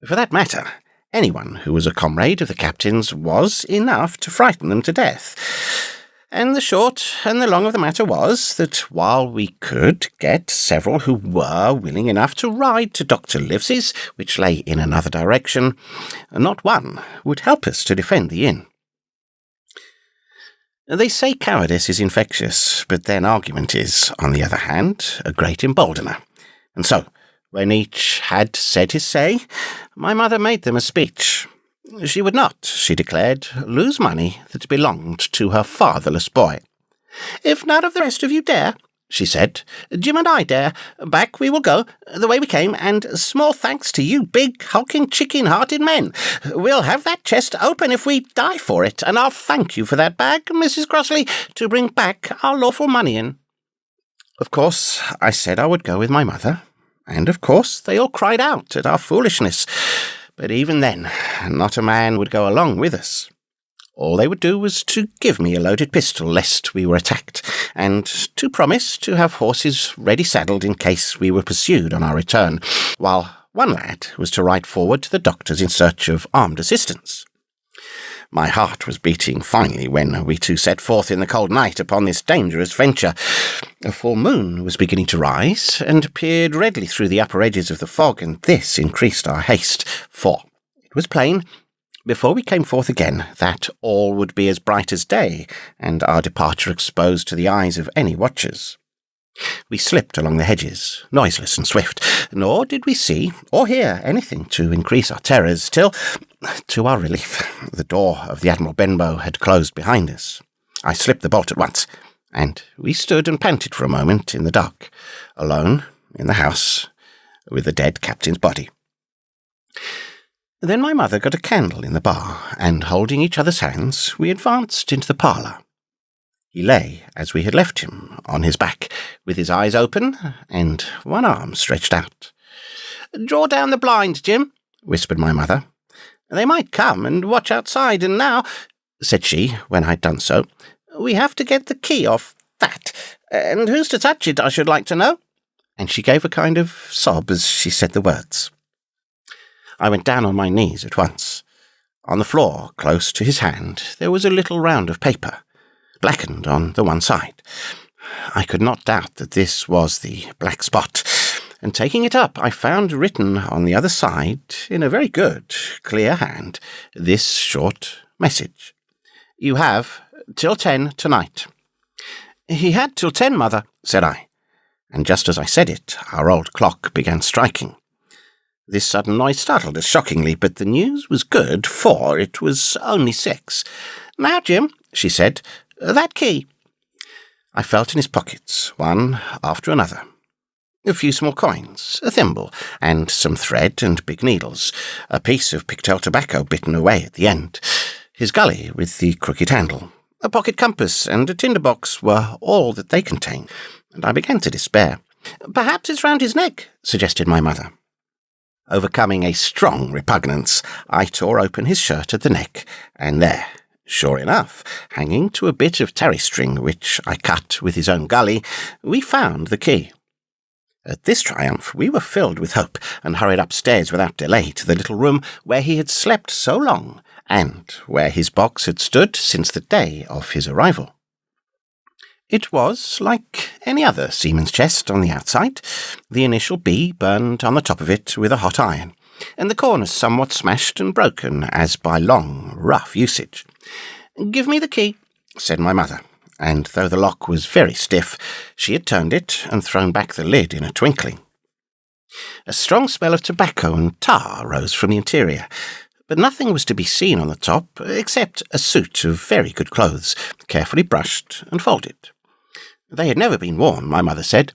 For that matter, anyone who was a comrade of the captain's was enough to frighten them to death. And the short and the long of the matter was that while we could get several who were willing enough to ride to Dr. Livesey's, which lay in another direction, not one would help us to defend the inn. They say cowardice is infectious, but then argument is, on the other hand, a great emboldener. And so, when each had said his say, my mother made them a speech. She would not, she declared, lose money that belonged to her fatherless boy. "If none of the rest of you dare," she said, "Jim and I dare. Back we will go, the way we came, and small thanks to you big, hulking, chicken-hearted men. We'll have that chest open if we die for it, and I'll thank you for that bag, Mrs. Crossley, to bring back our lawful money in." Of course, I said I would go with my mother, and of course they all cried out at our foolishness. But even then, not a man would go along with us. All they would do was to give me a loaded pistol lest we were attacked, and to promise to have horses ready saddled in case we were pursued on our return, while one lad was to ride forward to the doctor's in search of armed assistance. My heart was beating finely when we two set forth in the cold night upon this dangerous venture. A full moon was beginning to rise, and peered redly through the upper edges of the fog, and this increased our haste, for it was plain, before we came forth again, that all would be as bright as day, and our departure exposed to the eyes of any watchers. We slipped along the hedges, noiseless and swift, nor did we see or hear anything to increase our terrors till, to our relief, the door of the Admiral Benbow had closed behind us. I slipped the bolt at once, and we stood and panted for a moment in the dark, alone in the house, with the dead captain's body. Then my mother got a candle in the bar, and holding each other's hands, we advanced into the parlour. He lay, as we had left him, on his back, with his eyes open and one arm stretched out. "Draw down the blind, Jim," whispered my mother. "They might come and watch outside, and now," said she, when I'd done so, "we have to get the key off that. And who's to touch it, I should like to know?" And she gave a kind of sob as she said the words. I went down on my knees at once. On the floor, close to his hand, there was a little round of paper, blackened on the one side. I could not doubt that this was the black spot, and taking it up, I found written on the other side, in a very good, clear hand, this short message: "You have till 10 tonight." "He had till 10, Mother," said I, and just as I said it, our old clock began striking. This sudden noise startled us shockingly, but the news was good, for it was only 6. "Now, Jim," she said, "that key." I felt in his pockets, one after another. A few small coins, a thimble, and some thread and big needles, a piece of pigtail tobacco bitten away at the end, his gully with the crooked handle, a pocket compass, and a tinder-box were all that they contained, and I began to despair. "Perhaps it's round his neck," suggested my mother. Overcoming a strong repugnance, I tore open his shirt at the neck, and there, sure enough, hanging to a bit of tarry string which I cut with his own gully, we found the key. At this triumph we were filled with hope, and hurried upstairs without delay to the little room where he had slept so long, and where his box had stood since the day of his arrival. It was like any other seaman's chest on the outside, the initial B burned on the top of it with a hot iron, and the corners somewhat smashed and broken as by long, rough usage. "Give me the key," said my mother, and though the lock was very stiff, she had turned it and thrown back the lid in a twinkling. A strong smell of tobacco and tar rose from the interior, but nothing was to be seen on the top except a suit of very good clothes, carefully brushed and folded. They had never been worn, my mother said.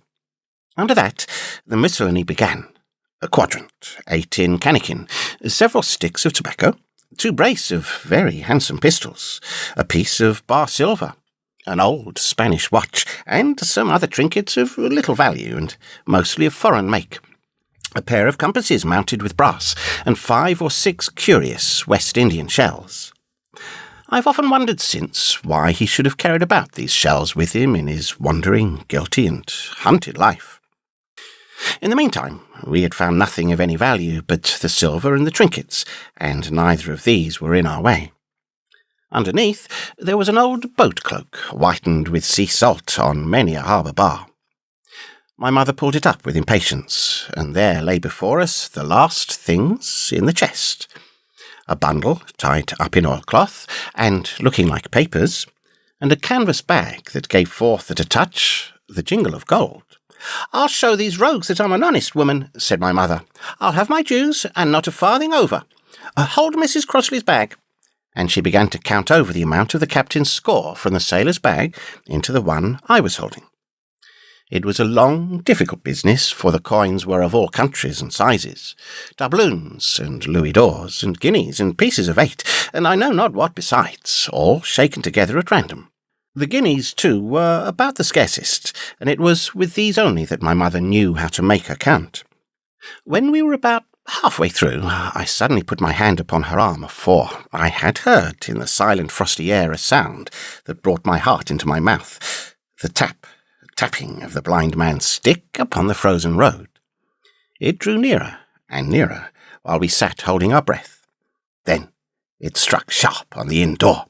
Under that, the miscellany began. A quadrant, a tin cannikin, several sticks of tobacco, 2 brace of very handsome pistols, a piece of bar silver, an old Spanish watch, and some other trinkets of little value and mostly of foreign make, a pair of compasses mounted with brass, and 5 or 6 curious West Indian shells. I've often wondered since why he should have carried about these shells with him in his wandering, guilty, and hunted life. In the meantime, we had found nothing of any value but the silver and the trinkets, and neither of these were in our way. Underneath, there was an old boat cloak, whitened with sea salt on many a harbour bar. My mother pulled it up with impatience, and there lay before us the last things in the chest. A bundle tied up in oilcloth, and looking like papers, and a canvas bag that gave forth at a touch the jingle of gold. "I'll show these rogues that I'm an honest woman," said my mother. "I'll have my dues, and not a farthing over. Hold Mrs. Crossley's bag." And she began to count over the amount of the captain's score from the sailor's bag into the one I was holding. It was a long, difficult business, for the coins were of all countries and sizes, doubloons and louis d'ors and guineas and pieces of 8, and I know not what besides, all shaken together at random. The guineas, too, were about the scarcest, and it was with these only that my mother knew how to make her count. When we were about halfway through, I suddenly put my hand upon her arm, for I had heard in the silent frosty air a sound that brought my heart into my mouth, the tapping of the blind man's stick upon the frozen road. It drew nearer and nearer, while we sat holding our breath. Then it struck sharp on the inn door,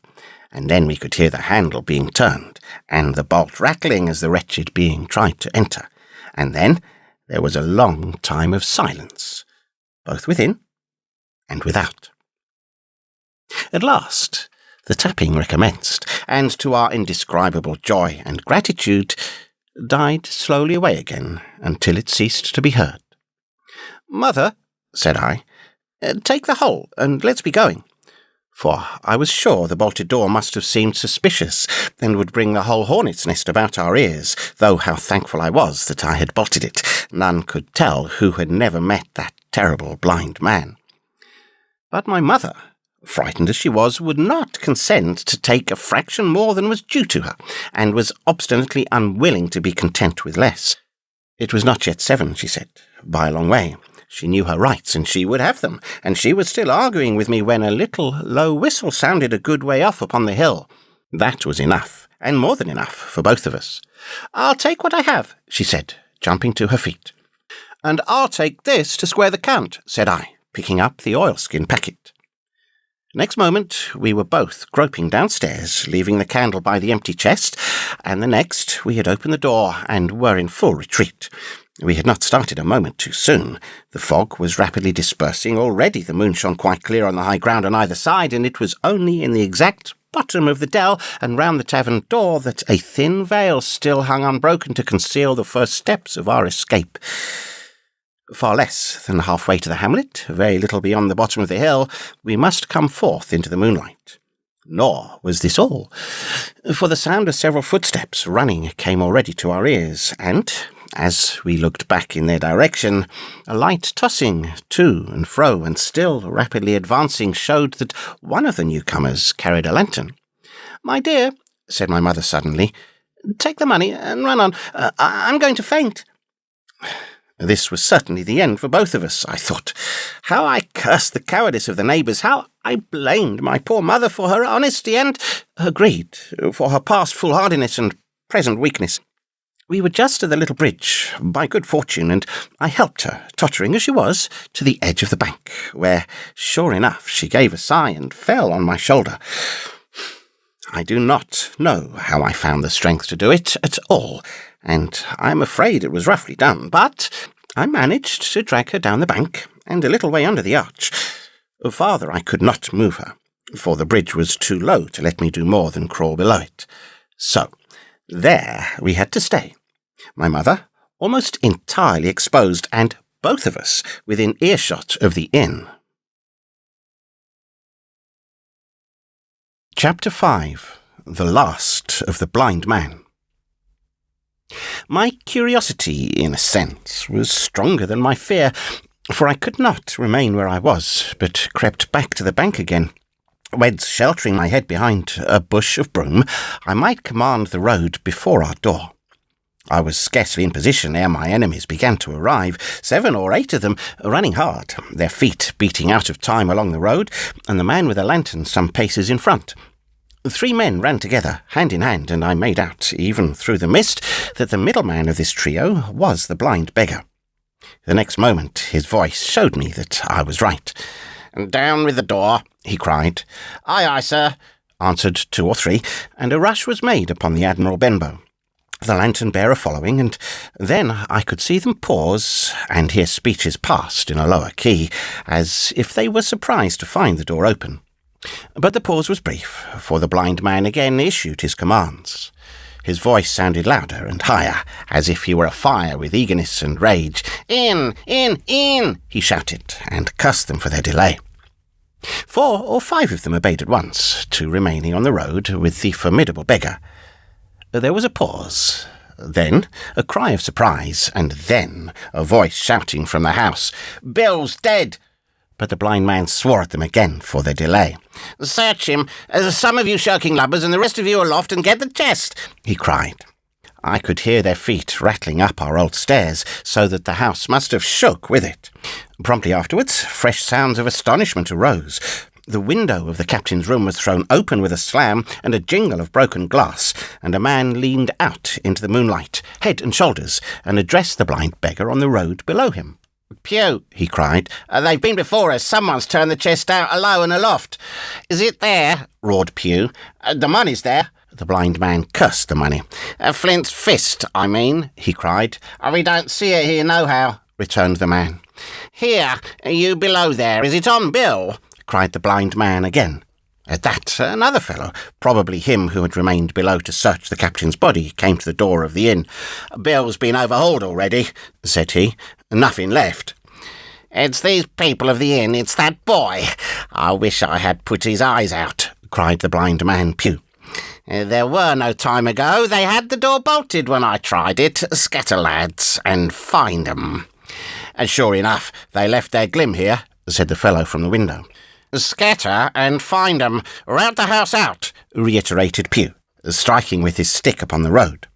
and then we could hear the handle being turned, and the bolt rattling as the wretched being tried to enter, and then there was a long time of silence, both within and without. At last the tapping recommenced, and to our indescribable joy and gratitude, died slowly away again until it ceased to be heard. "Mother," said I, "take the hole, and let's be going." For I was sure the bolted door must have seemed suspicious, and would bring the whole hornet's nest about our ears, though how thankful I was that I had bolted it. None could tell who had never met that terrible blind man. But my mother, frightened as she was, would not consent to take a fraction more than was due to her, and was obstinately unwilling to be content with less. It was not yet 7, she said, by a long way. She knew her rights, and she would have them, and she was still arguing with me when a little low whistle sounded a good way off upon the hill. That was enough, and more than enough, for both of us. "I'll take what I have," she said, jumping to her feet. "And I'll take this to square the count," said I, picking up the oilskin packet. Next moment we were both groping downstairs, leaving the candle by the empty chest, and the next we had opened the door and were in full retreat. We had not started a moment too soon. The fog was rapidly dispersing. Already the moon shone quite clear on the high ground on either side, and it was only in the exact bottom of the dell and round the tavern door that a thin veil still hung unbroken to conceal the first steps of our escape. Far less than halfway to the hamlet, very little beyond the bottom of the hill, we must come forth into the moonlight. Nor was this all, for the sound of several footsteps running came already to our ears, and, as we looked back in their direction, a light tossing to and fro and still rapidly advancing showed that one of the newcomers carried a lantern. "My dear," said my mother suddenly, "take the money and run on. I'm going to faint." This was certainly the end for both of us, I thought. How I cursed the cowardice of the neighbours, how I blamed my poor mother for her honesty and her greed, for her past foolhardiness and present weakness. We were just at the little bridge, by good fortune, and I helped her, tottering as she was, to the edge of the bank, where, sure enough, she gave a sigh and fell on my shoulder. I do not know how I found the strength to do it at all, and I am afraid it was roughly done, but I managed to drag her down the bank and a little way under the arch. Farther I could not move her, for the bridge was too low to let me do more than crawl below it. So there we had to stay, my mother almost entirely exposed, and both of us within earshot of the inn. Chapter 5. The Last of the Blind Man. My curiosity, in a sense, was stronger than my fear, for I could not remain where I was, but crept back to the bank again, whence, sheltering my head behind a bush of broom, I might command the road before our door. I was scarcely in position ere my enemies began to arrive, 7 or 8 of them, running hard, their feet beating out of time along the road, and the man with a lantern some paces in front. 3 men ran together, hand in hand, and I made out, even through the mist, that the middleman of this trio was the blind beggar. The next moment his voice showed me that I was right. "Down with the door," he cried. "Aye, aye, sir," answered 2 or 3, and a rush was made upon the Admiral Benbow, the lantern-bearer following, and then I could see them pause and hear speeches passed in a lower key, as if they were surprised to find the door open. But the pause was brief, for the blind man again issued his commands. His voice sounded louder and higher, as if he were afire with eagerness and rage. "In, in, in!" he shouted, and cursed them for their delay. 4 or 5 of them obeyed at once, 2 remaining on the road with the formidable beggar. There was a pause, then a cry of surprise, and then a voice shouting from the house, "Bill's dead!" But the blind man swore at them again for their delay. "Search him, some of you shirking lubbers, and the rest of you aloft, and get the chest," he cried. I could hear their feet rattling up our old stairs, so that the house must have shook with it. Promptly afterwards, fresh sounds of astonishment arose. The window of the captain's room was thrown open with a slam and a jingle of broken glass, and a man leaned out into the moonlight, head and shoulders, and addressed the blind beggar on the road below him. "Pew," he cried, "they've been before us. Someone's turned the chest out alow and aloft." "Is it there?" roared Pew. "The money's there." The blind man cursed the money. "Flint's fist, I mean," he cried. "We don't see it here nohow," returned the man. "Here, you below there, is it on Bill?" cried the blind man again. At that, another fellow, probably him who had remained below to search the captain's body, came to the door of the inn. "Bill's been overhauled already," said he. "Nothing left." "It's these people of the inn, it's that boy. I wish I had put his eyes out," cried the blind man Pew. "There were no time ago. They had the door bolted when I tried it. Scatter, lads, and find 'em." And sure enough, they left their glim here, said the fellow from the window. "Scatter and find 'em. Rout the house out," reiterated Pew, striking with his stick upon the road.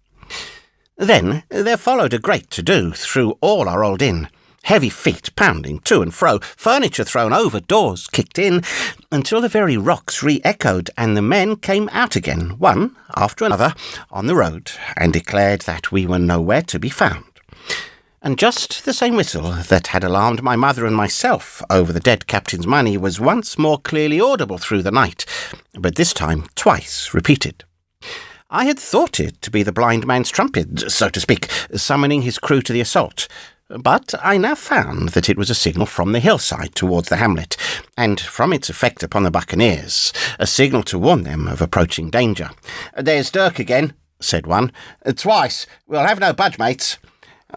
Then there followed a great to-do through all our old inn. Heavy feet pounding to and fro, furniture thrown over, doors kicked in, until the very rocks re-echoed, and the men came out again, one after another, on the road, and declared that we were nowhere to be found. And just the same whistle that had alarmed my mother and myself over the dead captain's money was once more clearly audible through the night, but this time twice repeated. I had thought it to be the blind man's trumpet, so to speak, summoning his crew to the assault, but I now found that it was a signal from the hillside towards the hamlet, and from its effect upon the buccaneers, a signal to warn them of approaching danger. "There's Dirk again," said one. "Twice. We'll have no budge, mates."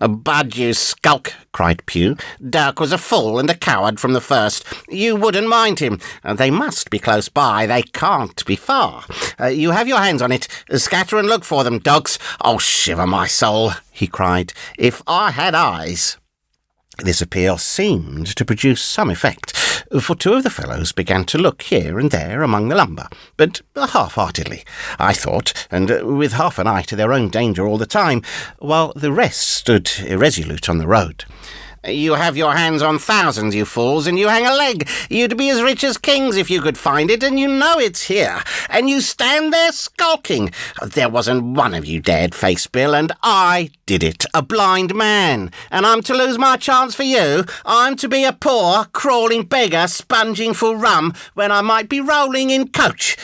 "Budge, you skulk," cried Pew. "Dirk was a fool and a coward from the first. You wouldn't mind him. They must be close by. They can't be far. You have your hands on it. Scatter and look for them, dogs. Oh, shiver my soul," he cried. "If I had eyes." This appeal seemed to produce some effect, for two of the fellows began to look here and there among the lumber, but half-heartedly, I thought, and with half an eye to their own danger all the time, while the rest stood irresolute on the road. "You have your hands on thousands, you fools, and you hang a leg. You'd be as rich as kings if you could find it, and you know it's here, and you stand there skulking. There wasn't one of you dared face Bill, and I did it, a blind man, and I'm to lose my chance for you. I'm to be a poor, crawling beggar sponging for rum when I might be rolling in coach.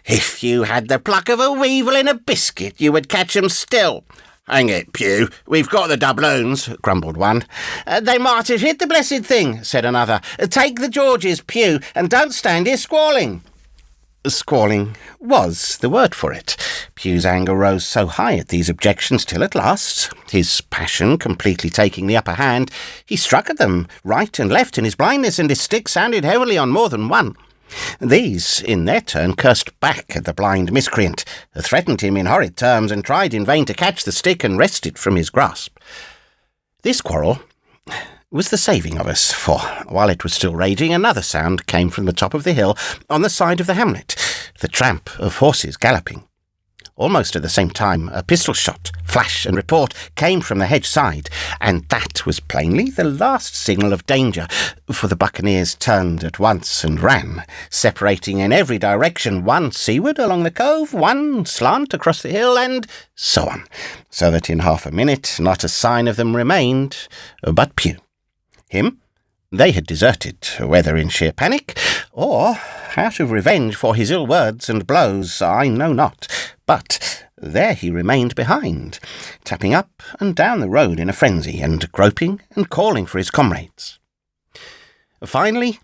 If you had the pluck of a weevil in a biscuit, you would catch 'em still." "Hang it, Pew, we've got the doubloons," grumbled one. "They might have hit the blessed thing," said another. "Take the Georges, Pew, and don't stand here squalling." Squalling was the word for it. Pew's anger rose so high at these objections till at last, his passion completely taking the upper hand, he struck at them right and left in his blindness, and his stick sounded heavily on more than one. These, in their turn, cursed back at the blind miscreant, threatened him in horrid terms, and tried in vain to catch the stick and wrest it from his grasp. This quarrel was the saving of us, for while it was still raging, another sound came from the top of the hill on the side of the hamlet, the tramp of horses galloping. Almost at the same time, a pistol shot, flash and report came from the hedge side, and that was plainly the last signal of danger, for the buccaneers turned at once and ran, separating in every direction, one seaward along the cove, one slant across the hill, and so on, so that in half a minute not a sign of them remained but Pew. Him they had deserted, whether in sheer panic, or out of revenge for his ill words and blows, I know not, but there he remained behind, tapping up and down the road in a frenzy, and groping and calling for his comrades. Finally,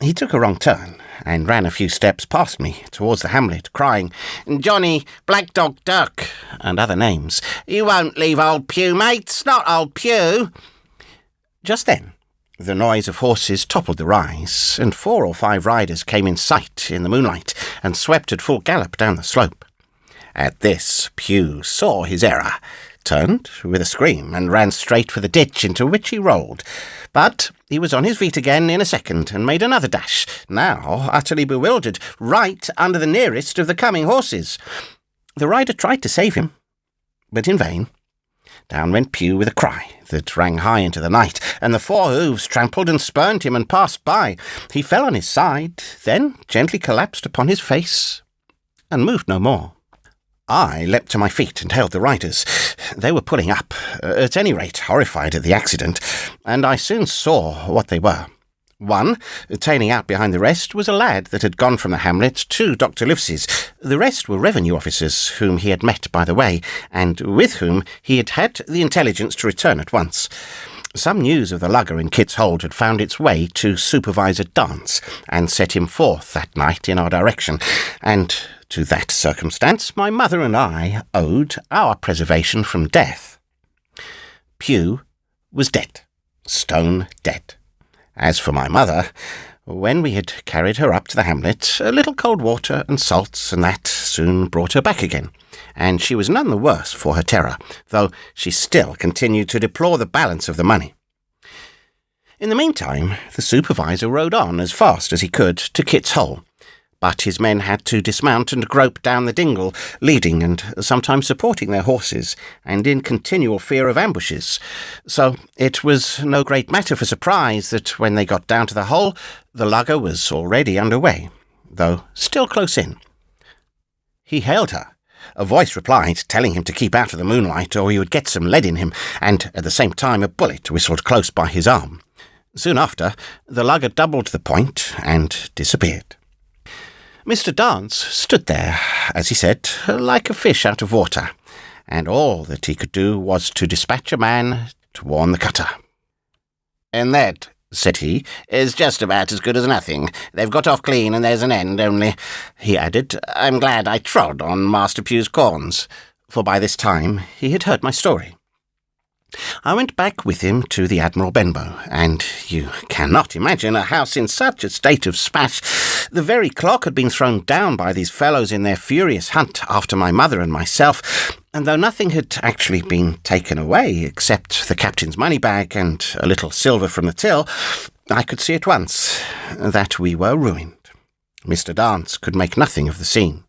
he took a wrong turn, and ran a few steps past me towards the hamlet, crying, "Johnny, Black Dog Dirk," and other names. "You won't leave old Pew, mates, not old Pew." Just then, the noise of horses toppled the rise, and 4 or 5 riders came in sight in the moonlight, and swept at full gallop down the slope. At this, Pew saw his error, turned with a scream, and ran straight for the ditch, into which he rolled. But he was on his feet again in a second, and made another dash, now utterly bewildered, right under the nearest of the coming horses. The rider tried to save him, but in vain. Down went Pew with a cry that rang high into the night, and the 4 hooves trampled and spurned him and passed by. He fell on his side, then gently collapsed upon his face, and moved no more. I leapt to my feet and hailed the riders. They were pulling up, at any rate horrified at the accident, and I soon saw what they were. One, tailing out behind the rest, was a lad that had gone from the hamlet to Dr. Livesey's. The rest were revenue officers whom he had met by the way, and with whom he had had the intelligence to return at once. Some news of the lugger in Kit's Hold had found its way to Supervisor Dance and set him forth that night in our direction, and to that circumstance my mother and I owed our preservation from death. Pew was dead, stone dead. As for my mother, when we had carried her up to the hamlet, a little cold water and salts and that soon brought her back again, and she was none the worse for her terror, though she still continued to deplore the balance of the money. In the meantime, the supervisor rode on as fast as he could to Kit's Hole, but his men had to dismount and grope down the dingle, leading and sometimes supporting their horses, and in continual fear of ambushes. So it was no great matter for surprise that when they got down to the hole, the lugger was already under way, though still close in. He hailed her. A voice replied, telling him to keep out of the moonlight or he would get some lead in him, and at the same time a bullet whistled close by his arm. Soon after, the lugger doubled the point and disappeared. Mr. Dance stood there, as he said, like a fish out of water, and all that he could do was to dispatch a man to warn the cutter. "And that," said he, "is just about as good as nothing. They've got off clean and there's an end, only," he added, "I'm glad I trod on Master Pew's corns," for by this time he had heard my story. I went back with him to the Admiral Benbow, and you cannot imagine a house in such a state of smash. The very clock had been thrown down by these fellows in their furious hunt after my mother and myself, and though nothing had actually been taken away except the captain's money bag and a little silver from the till, I could see at once that we were ruined. Mr. Dance could make nothing of the scene.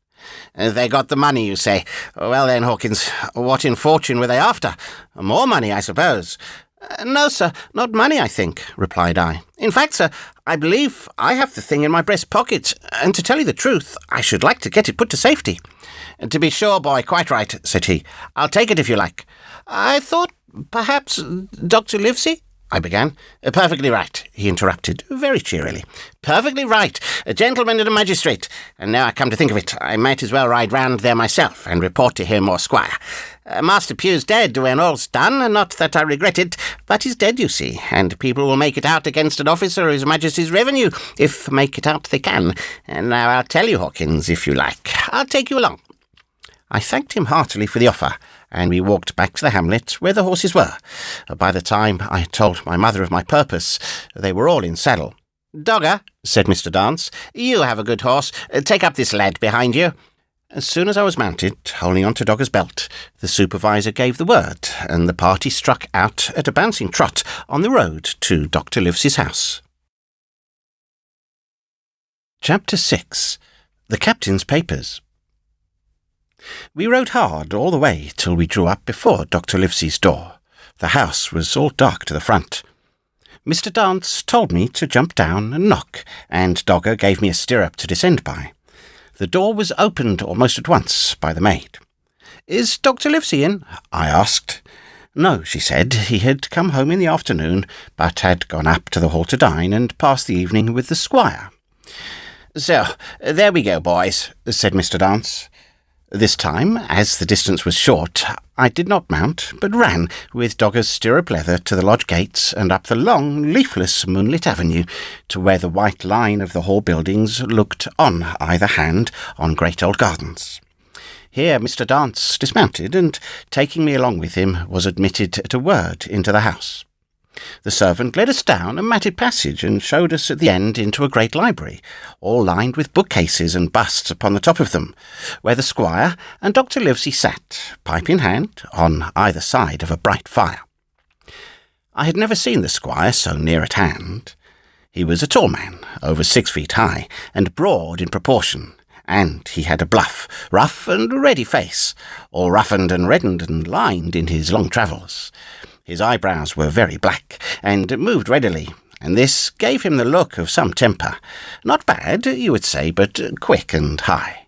"They got the money, you say? Well then, Hawkins, what in fortune were they after? More money, I suppose." "No, sir, not money, I think," replied I. "In fact, sir, I believe I have the thing in my breast pocket, and to tell you the truth, I should like to get it put to safety." "To be sure, boy, quite right," said he. "I'll take it if you like." "I thought, perhaps, Dr. Livesey—" I began. "Perfectly right," he interrupted, very cheerily. "Perfectly right. A gentleman and a magistrate. And now I come to think of it, I might as well ride round there myself and report to him or Squire. Master Pew's dead when all's done, and not that I regret it, but he's dead, you see, and people will make it out against an officer of His Majesty's revenue, if make it out they can. And now I'll tell you, Hawkins, if you like. I'll take you along." I thanked him heartily for the offer, and we walked back to the hamlet where the horses were. By the time I had told my mother of my purpose, they were all in saddle. "Dogger," said Mr. Dance, "you have a good horse. Take up this lad behind you." As soon as I was mounted, holding on to Dogger's belt, the supervisor gave the word, and the party struck out at a bouncing trot on the road to Dr. Livesey's house. Chapter 6. The Captain's Papers. We rode hard all the way till we drew up before Dr. Livesey's door. The house was all dark to the front. Mr. Dance told me to jump down and knock, and Dogger gave me a stirrup to descend by. The door was opened almost at once by the maid. "Is Dr. Livesey in?" I asked. No, she said. He had come home in the afternoon, but had gone up to the hall to dine and pass the evening with the squire. "So, there we go, boys," said Mr. Dance. This time, as the distance was short, I did not mount, but ran with Dogger's stirrup leather to the lodge gates and up the long, leafless, moonlit avenue to where the white line of the hall buildings looked on either hand on great old gardens. Here Mr. Dance dismounted, and, taking me along with him, was admitted at a word into the house. The servant led us down a matted passage and showed us at the end into a great library, all lined with bookcases and busts upon the top of them, where the squire and Dr. Livesey sat, pipe in hand, on either side of a bright fire. I had never seen the squire so near at hand. He was a tall man, over 6 feet high, and broad in proportion, and he had a bluff, rough and ready face, all roughened and reddened and lined in his long travels. His eyebrows were very black, and moved readily, and this gave him the look of some temper. Not bad, you would say, but quick and high.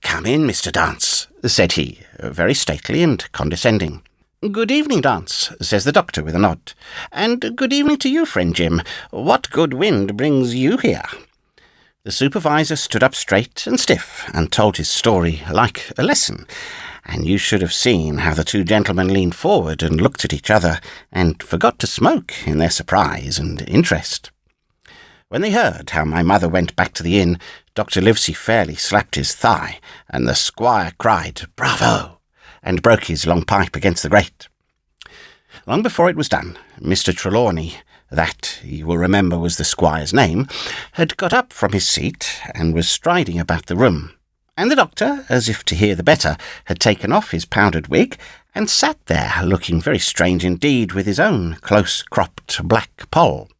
"Come in, Mr. Dance," said he, very stately and condescending. "Good evening, Dance," says the doctor with a nod. "And good evening to you, friend Jim. What good wind brings you here?" The supervisor stood up straight and stiff, and told his story like a lesson, and you should have seen how the two gentlemen leaned forward and looked at each other, and forgot to smoke in their surprise and interest. When they heard how my mother went back to the inn, Dr. Livesey fairly slapped his thigh, and the squire cried, "Bravo!" and broke his long pipe against the grate. Long before it was done, Mr. Trelawney, that, you will remember, was the squire's name, had got up from his seat and was striding about the room, and the doctor, as if to hear the better, had taken off his powdered wig and sat there looking very strange indeed with his own close-cropped black poll.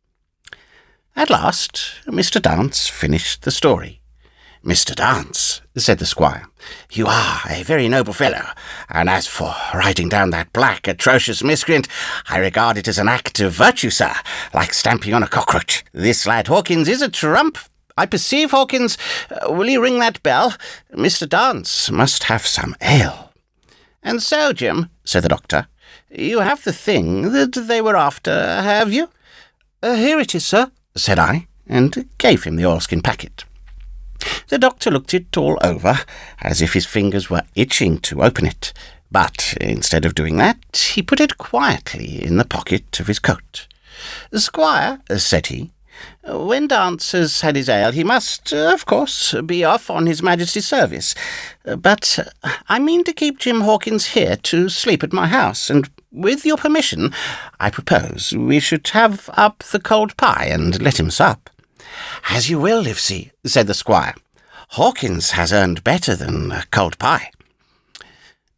At last, Mr. Dance finished the story. "Mr. Dance," said the squire, "you are a very noble fellow, and as for writing down that black, atrocious miscreant, I regard it as an act of virtue, sir, like stamping on a cockroach. This lad Hawkins is a trump. I perceive, Hawkins. Will you ring that bell? Mr. Dance must have some ale." "And so, Jim," said the doctor, "you have the thing that they were after, have you?" "Here it is, sir," said I, and gave him the oilskin packet. The doctor looked it all over, as if his fingers were itching to open it, but instead of doing that, he put it quietly in the pocket of his coat. "Squire," said he, "when Dance has had his ale, he must, of course, be off on his Majesty's service. But I mean to keep Jim Hawkins here to sleep at my house, and with your permission, I propose we should have up the cold pie and let him sup." "As you will, Livesey," said the squire. "Hawkins has earned better than cold pie."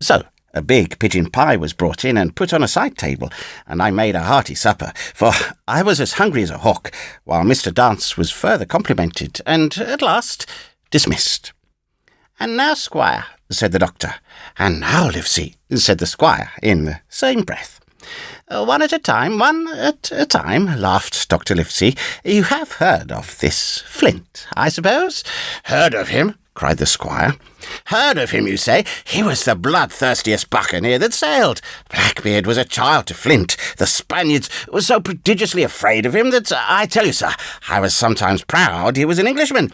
So a big pigeon pie was brought in and put on a side table, and I made a hearty supper, for I was as hungry as a hawk, while Mr. Dance was further complimented, and at last dismissed. "And now, squire," said the doctor. "And now, Livesey," said the squire, in the same breath. One at a time, laughed Dr. Livesey. "You have heard of this Flint, I suppose?" "Heard of him?" cried the squire. "Heard of him, you say? He was the bloodthirstiest buccaneer that sailed. Blackbeard was a child to Flint. The Spaniards were so prodigiously afraid of him that, I tell you, sir, I was sometimes proud he was an Englishman.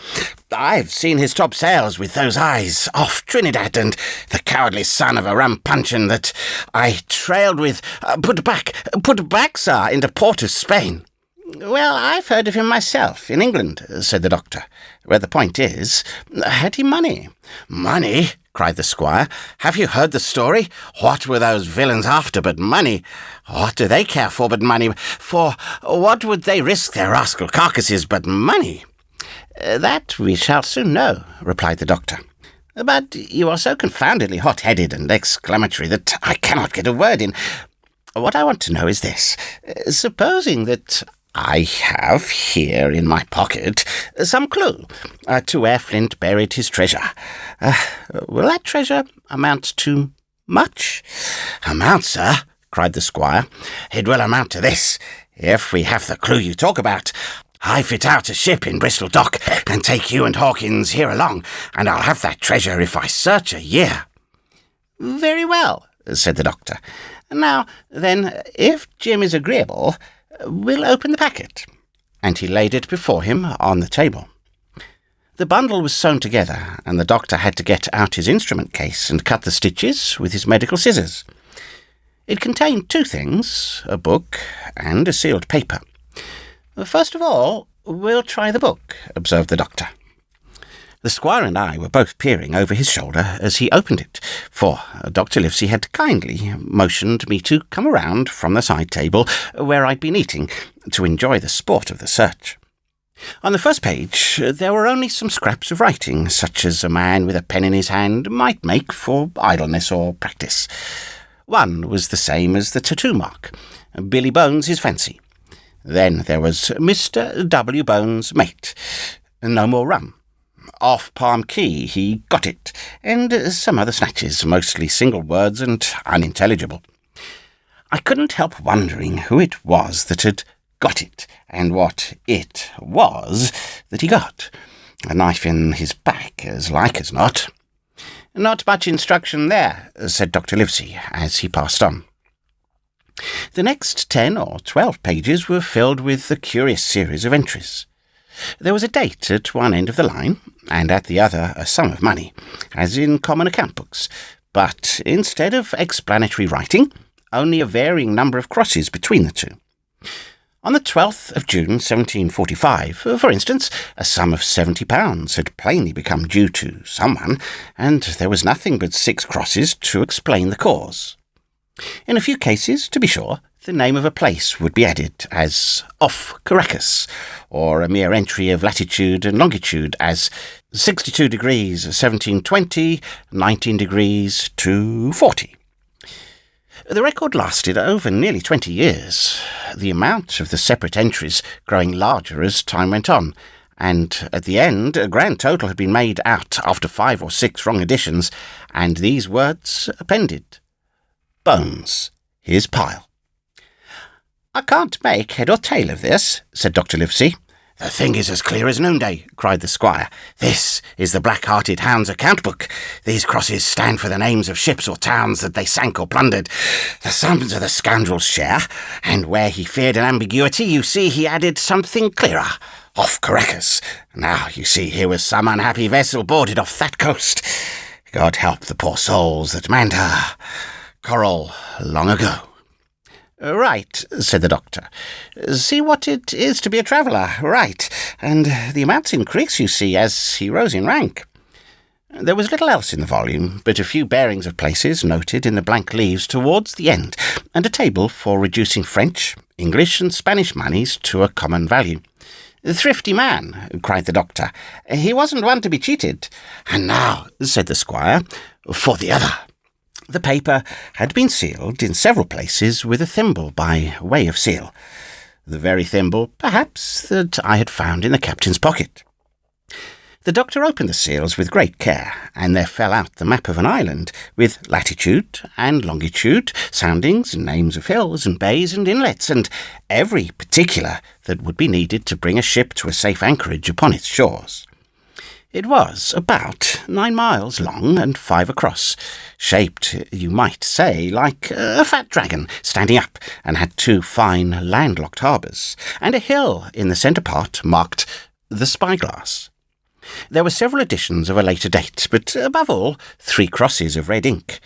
I've seen his top sails with those eyes off Trinidad, and the cowardly son of a rum puncheon that I trailed with put back, sir, into port of Spain." "Well, I've heard of him myself, in England," said the doctor. "Where the point is, had he money?" "Money?" cried the squire. "Have you heard the story? What were those villains after but money? What do they care for but money? For what would they risk their rascal carcasses but money?" "That we shall soon know," replied the doctor. "But you are so confoundedly hot-headed and exclamatory that I cannot get a word in. What I want to know is this. Supposing that I have here in my pocket some clue to where Flint buried his treasure. Will that treasure amount to much?" "Amount, sir?" cried the squire. "It will amount to this. If we have the clue you talk about, I fit out a ship in Bristol Dock and take you and Hawkins here along, and I'll have that treasure if I search a year." "Very well," said the doctor. "Now, then, if Jim is agreeable, we'll open the packet." And he laid it before him on the table. The bundle was sewn together, and the doctor had to get out his instrument case and cut the stitches with his medical scissors. It contained two things, a book and a sealed paper. "First of all, we'll try the book," observed the doctor. The squire and I were both peering over his shoulder as he opened it, for Dr. Livesey had kindly motioned me to come around from the side table where I'd been eating to enjoy the sport of the search. On the first page there were only some scraps of writing, such as a man with a pen in his hand might make for idleness or practice. One was the same as the tattoo mark, Billy Bones his fancy. Then there was Mr. W. Bones, mate. No more rum. Off Palm Key he got it, and some other snatches, mostly single words and unintelligible. I couldn't help wondering who it was that had got it, and what it was that he got. A knife in his back, as like as not. "Not much instruction there," said Dr. Livesey, as he passed on. The next 10 or 12 pages were filled with a curious series of entries. There was a date at one end of the line, and at the other a sum of money, as in common account books, but instead of explanatory writing, only a varying number of crosses between the two. On the 12th of June 1745, for instance, a sum of £70 had plainly become due to someone, and there was nothing but 6 crosses to explain the cause. In a few cases, to be sure, the name of a place would be added, as off Caracas, or a mere entry of latitude and longitude, as 62 degrees 1720, 19 degrees 240. The record lasted over nearly 20 years, the amount of the separate entries growing larger as time went on, and at the end a grand total had been made out after 5 or 6 wrong additions, and these words appended. Bones, his pile. "I can't make head or tail of this," said Dr. Livesey. "The thing is as clear as noonday," cried the squire. "This is the Black-Hearted Hound's account book. These crosses stand for the names of ships or towns that they sank or plundered. The sums are the scoundrel's share, and where he feared an ambiguity, you see he added something clearer. Off Caracas. Now, you see, here was some unhappy vessel boarded off that coast. God help the poor souls that manned her. Coral, long ago." "Right," said the doctor. "See what it is to be a traveller, right, and the amounts increase, you see, as he rose in rank." There was little else in the volume but a few bearings of places noted in the blank leaves towards the end, and a table for reducing French, English, and Spanish moneys to a common value. "Thrifty man," cried the doctor. "He wasn't one to be cheated." "And now," said the squire, "for the other." The paper had been sealed in several places with a thimble by way of seal. The very thimble, perhaps, that I had found in the captain's pocket. The doctor opened the seals with great care, and there fell out the map of an island, with latitude and longitude, soundings and names of hills and bays and inlets, and every particular that would be needed to bring a ship to a safe anchorage upon its shores. It was about 9 miles long and 5 across, shaped, you might say, like a fat dragon standing up, and had 2 fine landlocked harbours, and a hill in the centre part marked the Spyglass. There were several additions of a later date, but above all 3 crosses of red ink,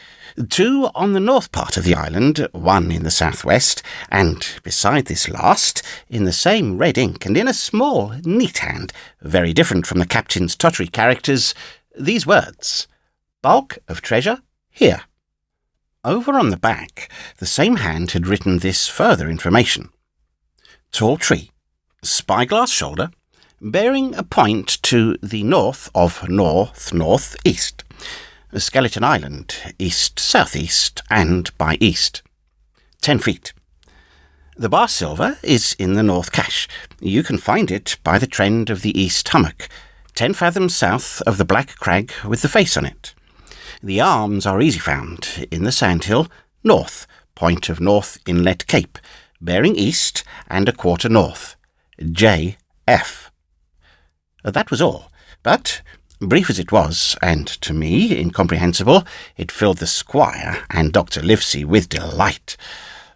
2 on the north part of the island, 1 in the southwest, and beside this last, in the same red ink and in a small, neat hand, very different from the captain's tottery characters, these words: "Bulk of treasure, here." Over on the back, the same hand had written this further information: "Tall tree, spyglass shoulder, bearing a point to the north of north-north-east. Skeleton Island, east-southeast, and by east. 10 feet. The bar silver is in the North Cache. You can find it by the trend of the east hummock, 10 fathoms south of the black crag with the face on it. The arms are easy found in the sandhill, north, point of North Inlet Cape, bearing east and a quarter north. J.F." That was all, but brief as it was, and to me incomprehensible, it filled the squire and Dr. Livesey with delight.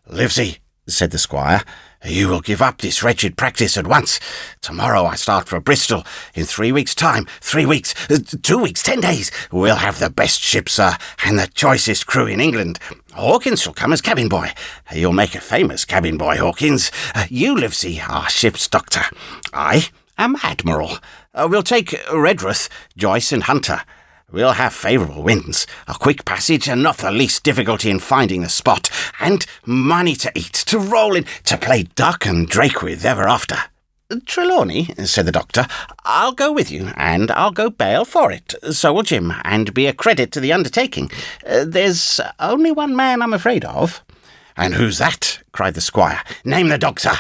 "Livesey," said the squire, "you will give up this wretched practice at once. Tomorrow I start for Bristol. In 3 weeks' time, 2 weeks, 10 days, we'll have the best ship, sir, and the choicest crew in England. Hawkins shall come as cabin boy. You'll make a famous cabin boy, Hawkins. You, Livesey, are ship's doctor. I am admiral. We'll take Redruth, Joyce, and Hunter. We'll have favourable winds, a quick passage, and not the least difficulty in finding the spot, and money to eat, to roll in, to play duck and drake with ever after." "Trelawney," said the doctor, "I'll go with you, and I'll go bail for it. So will Jim, and be a credit to the undertaking. There's only one man I'm afraid of." "And who's that?" cried the squire. "Name the dog, sir."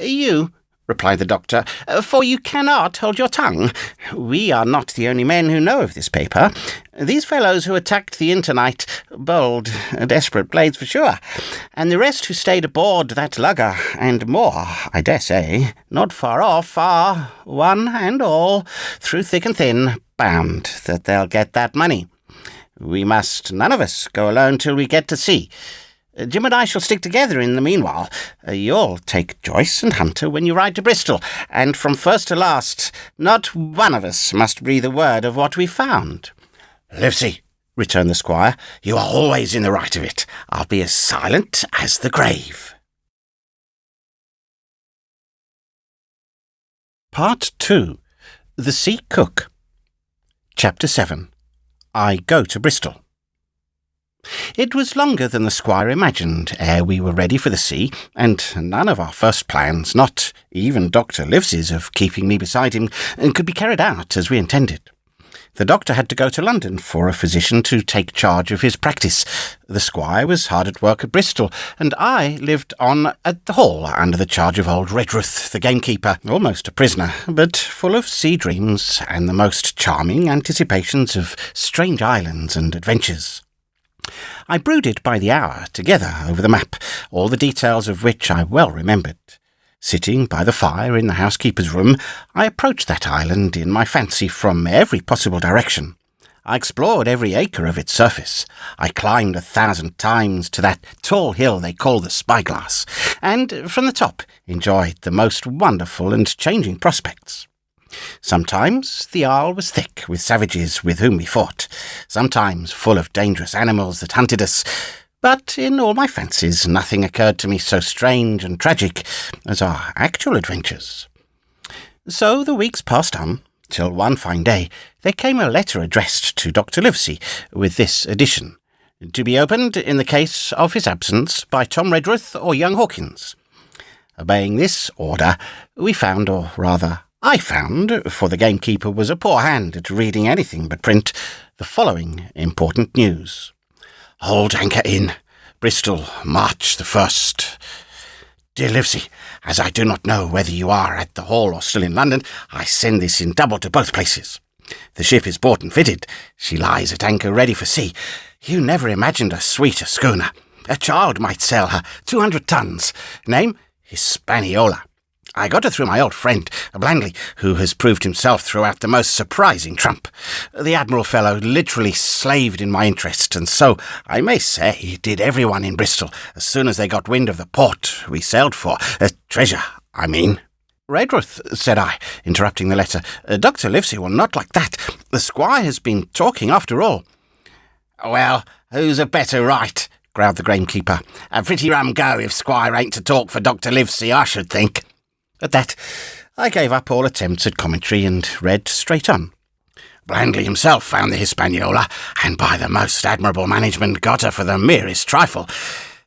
"You," replied the doctor, "for you cannot hold your tongue. We are not the only men who know of this paper. These fellows who attacked the inn tonight, bold, desperate blades for sure, and the rest who stayed aboard that lugger, and more, I dare say, not far off, are, one and all, through thick and thin, bound that they'll get that money. We must none of us go alone till we get to sea. Jim and I shall stick together in the meanwhile. You'll take Joyce and Hunter when you ride to Bristol, and from first to last, not one of us must breathe a word of what we found." "Livesey," returned the squire. "You are always in the right of it. I'll be as silent as the grave." Part 2. The Sea Cook. Chapter 7. I Go to Bristol. It was longer than the squire imagined ere we were ready for the sea, and none of our first plans, not even Dr. Livesey's of keeping me beside him, could be carried out as we intended. The doctor had to go to London for a physician to take charge of his practice. The squire was hard at work at Bristol, and I lived on at the Hall under the charge of old Redruth, the gamekeeper, almost a prisoner, but full of sea dreams and the most charming anticipations of strange islands and adventures. I brooded by the hour together over the map, all the details of which I well remembered. Sitting by the fire in the housekeeper's room, I approached that island in my fancy from every possible direction. I explored every acre of its surface. I climbed 1,000 times to that tall hill they call the Spyglass, and from the top enjoyed the most wonderful and changing prospects. Sometimes the isle was thick with savages with whom we fought, sometimes full of dangerous animals that hunted us, but in all my fancies nothing occurred to me so strange and tragic as our actual adventures. So the weeks passed on, till one fine day there came a letter addressed to Dr. Livesey, with this addition: to be opened in the case of his absence by Tom Redruth or young Hawkins. Obeying this order, we found, or rather I found, for the gamekeeper was a poor hand at reading anything but print, the following important news. Hold anchor in Bristol, March the 1st. Dear Livesey, as I do not know whether you are at the Hall or still in London, I send this in double to both places. The ship is bought and fitted. She lies at anchor ready for sea. You never imagined a sweeter schooner. A child might sail her, 200 tons. Name, Hispaniola. I got her through my old friend, Blandley, who has proved himself throughout the most surprising trump. The Admiral fellow literally slaved in my interest, and so, I may say, did everyone in Bristol, as soon as they got wind of the port we sailed for. Treasure, I mean. Redruth, said I, interrupting the letter, Dr. Livesey will not like that. The squire has been talking after all. Well, who's a better right? Growled the gamekeeper. A pretty rum go if squire ain't to talk for Dr. Livesey, I should think. At that, I gave up all attempts at commentary and read straight on. Blandley himself found the Hispaniola, and by the most admirable management got her for the merest trifle.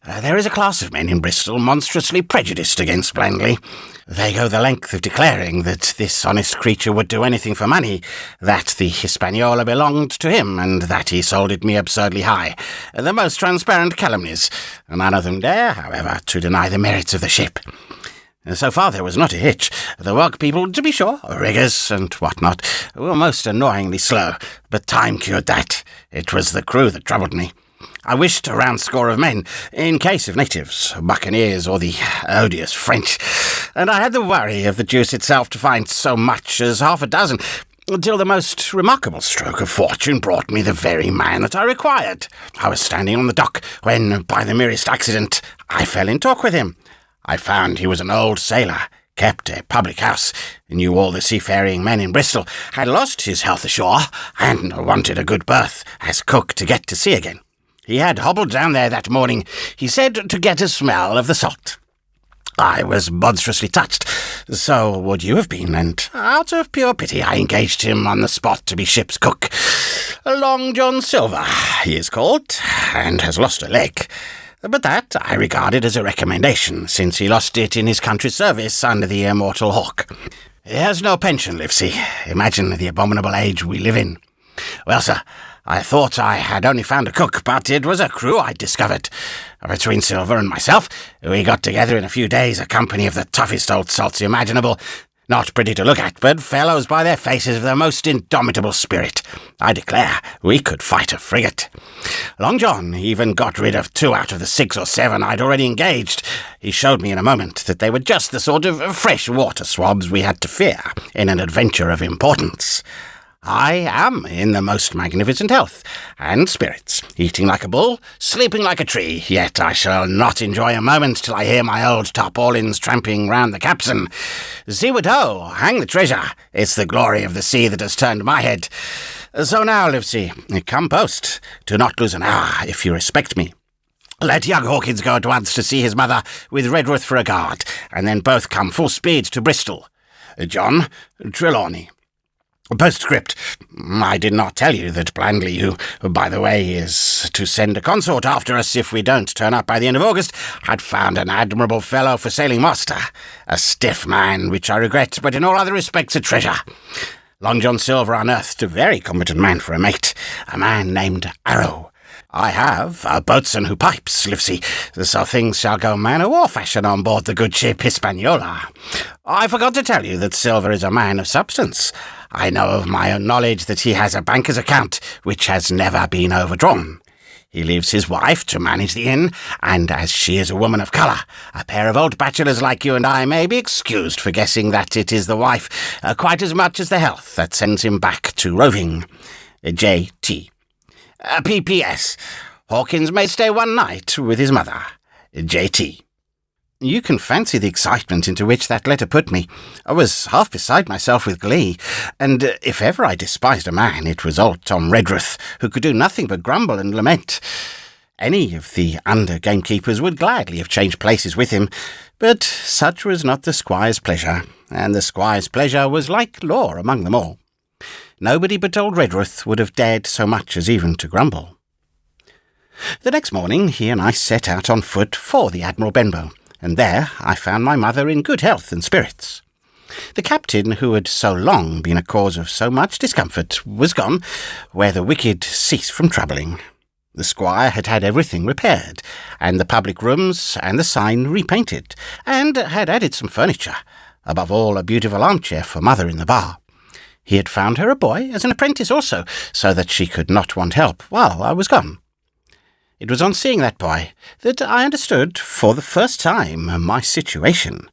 There is a class of men in Bristol monstrously prejudiced against Blandley. They go the length of declaring that this honest creature would do anything for money, that the Hispaniola belonged to him, and that he sold it me absurdly high. The most transparent calumnies. None of them dare, however, to deny the merits of the ship. So far there was not a hitch. The work people, to be sure, riggers and what not, were most annoyingly slow, but time cured that. It was the crew that troubled me. I wished a round score of men, in case of natives, buccaneers, or the odious French, and I had the worry of the deuce itself to find so much as half a dozen, until the most remarkable stroke of fortune brought me the very man that I required. I was standing on the dock, when, by the merest accident, I fell in talk with him. I found he was an old sailor, kept a public house, knew all the seafaring men in Bristol, had lost his health ashore, and wanted a good berth as cook to get to sea again. He had hobbled down there that morning, he said, to get a smell of the salt. I was monstrously touched, so would you have been, and out of pure pity I engaged him on the spot to be ship's cook. Long John Silver, he is called, and has lost a leg. But that I regarded as a recommendation, since he lost it in his country's service under the immortal Hawk. He has no pension, Livesey. Imagine the abominable age we live in. Well, sir, I thought I had only found a cook, but it was a crew I'd discovered. Between Silver and myself, we got together in a few days a company of the toughest old salts imaginable. Not pretty to look at, but fellows by their faces of the most indomitable spirit. I declare, we could fight a frigate. Long John even got rid of 2 out of the 6 or 7 I'd already engaged. He showed me in a moment that they were just the sort of fresh water swabs we had to fear in an adventure of importance. I am in the most magnificent health and spirits, eating like a bull, sleeping like a tree, yet I shall not enjoy a moment till I hear my old tarpaulins tramping round the capstan. Seaward ho, hang the treasure, it's the glory of the sea that has turned my head. So now, Livesey, come post. Do not lose an hour, if you respect me. Let young Hawkins go at once to see his mother, with Redruth for a guard, and then both come full speed to Bristol. John Trelawney. Postscript. I did not tell you that Blandley, who, by the way, is to send a consort after us if we don't turn up by the end of August, had found an admirable fellow for sailing master. A stiff man, which I regret, but in all other respects a treasure. Long John Silver unearthed a very competent man for a mate, a man named Arrow. I have a boatswain who pipes, Livesey, so things shall go man-o'-war fashion on board the good ship Hispaniola. I forgot to tell you that Silver is a man of substance. I know of my own knowledge that he has a banker's account which has never been overdrawn. He leaves his wife to manage the inn, and as she is a woman of colour, a pair of old bachelors like you and I may be excused for guessing that it is the wife, quite as much as the health, that sends him back to roving. J.T. P.P.S. Hawkins may stay one night with his mother. J.T. You can fancy the excitement into which that letter put me. I was half beside myself with glee, and if ever I despised a man, it was old Tom Redruth, who could do nothing but grumble and lament. Any of the under gamekeepers would gladly have changed places with him, but such was not the squire's pleasure, and the squire's pleasure was like law among them all. Nobody but old Redruth would have dared so much as even to grumble. The next morning he and I set out on foot for the Admiral Benbow, and there I found my mother in good health and spirits. The captain, who had so long been a cause of so much discomfort, was gone, where the wicked cease from troubling. The squire had had everything repaired, and the public rooms and the sign repainted, and had added some furniture, above all a beautiful armchair for mother in the bar. He had found her a boy as an apprentice also, so that she could not want help while I was gone. It was on seeing that boy that I understood, for the first time, my situation.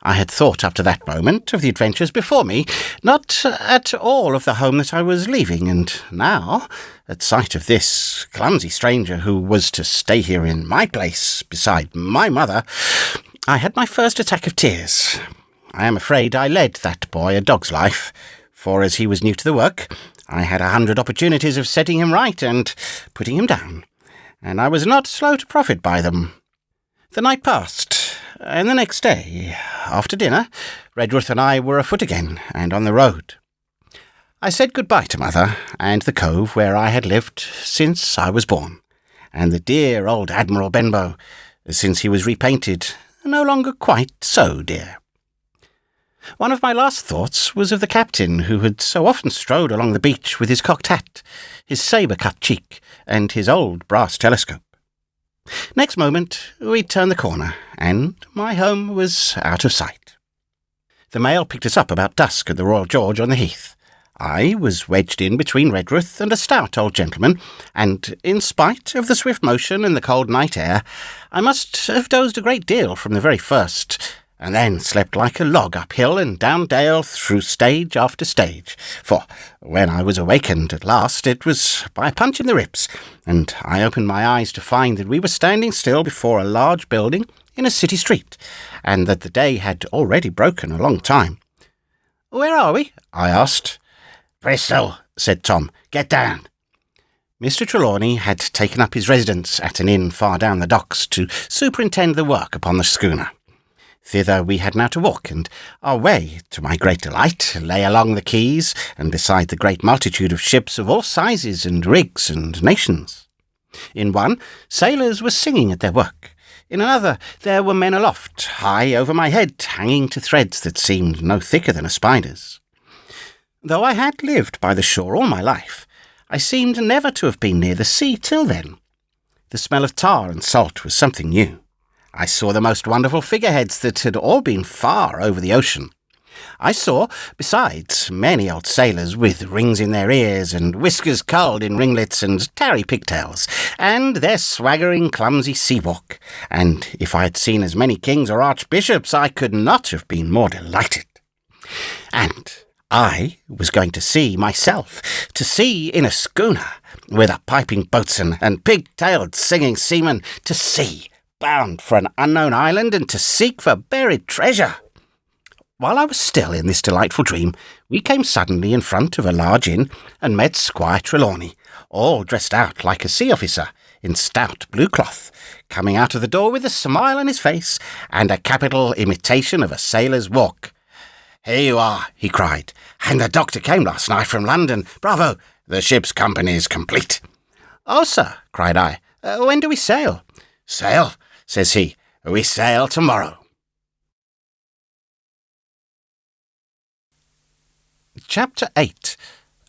I had thought up to that moment of the adventures before me, not at all of the home that I was leaving, and now, at sight of this clumsy stranger who was to stay here in my place beside my mother, I had my first attack of tears. I am afraid I led that boy a dog's life, for as he was new to the work, I had 100 opportunities of setting him right and putting him down, and I was not slow to profit by them. The night passed, and the next day, after dinner, Redruth and I were afoot again, and on the road. I said good-bye to mother, and the cove where I had lived since I was born, and the dear old Admiral Benbow, since he was repainted, no longer quite so dear. One of my last thoughts was of the captain who had so often strode along the beach with his cocked hat, his sabre-cut cheek, and his old brass telescope. Next moment we turned the corner, and my home was out of sight. The mail picked us up about dusk at the Royal George on the Heath. I was wedged in between Redruth and a stout old gentleman, and in spite of the swift motion and the cold night air, I must have dozed a great deal from the very first, and then slept like a log up hill and down dale through stage after stage, for when I was awakened at last it was by a punch in the ribs, and I opened my eyes to find that we were standing still before a large building in a city street, and that the day had already broken a long time. "Where are we?" I asked. "Bristol," said Tom. "Get down." Mr. Trelawney had taken up his residence at an inn far down the docks to superintend the work upon the schooner. Thither we had now to walk, and our way, to my great delight, lay along the quays and beside the great multitude of ships of all sizes and rigs and nations. In one, sailors were singing at their work. In another, there were men aloft, high over my head, hanging to threads that seemed no thicker than a spider's. Though I had lived by the shore all my life, I seemed never to have been near the sea till then. The smell of tar and salt was something new. I saw the most wonderful figureheads that had all been far over the ocean. I saw, besides, many old sailors with rings in their ears and whiskers curled in ringlets and tarry pigtails, and their swaggering, clumsy sea-walk, and if I had seen as many kings or archbishops, I could not have been more delighted. And I was going to sea myself, to sea in a schooner, with a piping boatswain and pig-tailed singing seamen, to sea, bound for an unknown island and to seek for buried treasure. While I was still in this delightful dream, we came suddenly in front of a large inn and met Squire Trelawney, all dressed out like a sea officer, in stout blue cloth, coming out of the door with a smile on his face and a capital imitation of a sailor's walk. "Here you are," he cried, "and the doctor came last night from London. Bravo! The ship's company is complete." "Oh, sir," cried I, "when do we sail?" "Sail?" says he. "We sail tomorrow." Chapter 8.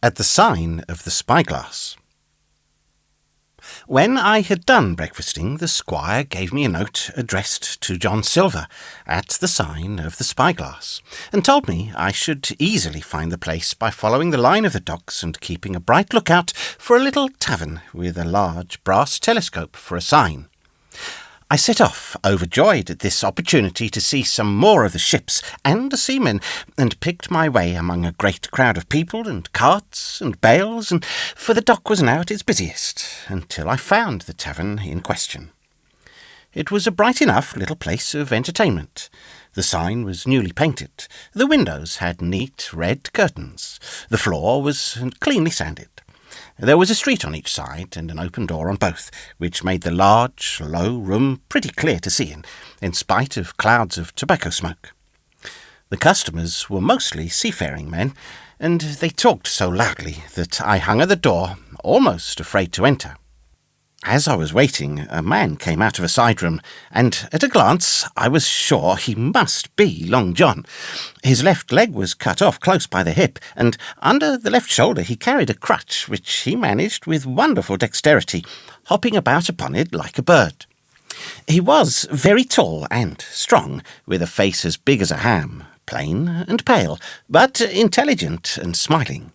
At the Sign of the Spyglass. When I had done breakfasting, the squire gave me a note addressed to John Silver, at the Sign of the Spyglass, and told me I should easily find the place by following the line of the docks and keeping a bright lookout for a little tavern with a large brass telescope for a sign. I set off, overjoyed at this opportunity to see some more of the ships and the seamen, and picked my way among a great crowd of people and carts and bales, and for the dock was now at its busiest, until I found the tavern in question. It was a bright enough little place of entertainment. The sign was newly painted. The windows had neat red curtains. The floor was cleanly sanded. There was a street on each side and an open door on both, which made the large, low room pretty clear to see in spite of clouds of tobacco smoke. The customers were mostly seafaring men, and they talked so loudly that I hung at the door, almost afraid to enter. As I was waiting, a man came out of a side room, and at a glance I was sure he must be Long John. His left leg was cut off close by the hip, and under the left shoulder he carried a crutch, which he managed with wonderful dexterity, hopping about upon it like a bird. He was very tall and strong, with a face as big as a ham, plain and pale, but intelligent and smiling.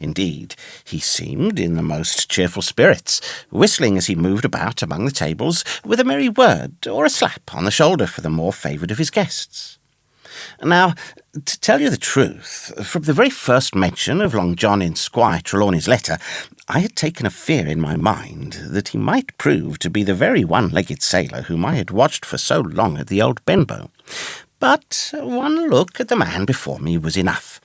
Indeed, he seemed in the most cheerful spirits, whistling as he moved about among the tables, with a merry word or a slap on the shoulder for the more favoured of his guests. Now, to tell you the truth, from the very first mention of Long John in Squire Trelawney's letter, I had taken a fear in my mind that he might prove to be the very one-legged sailor whom I had watched for so long at the old Benbow. But one look at the man before me was enough.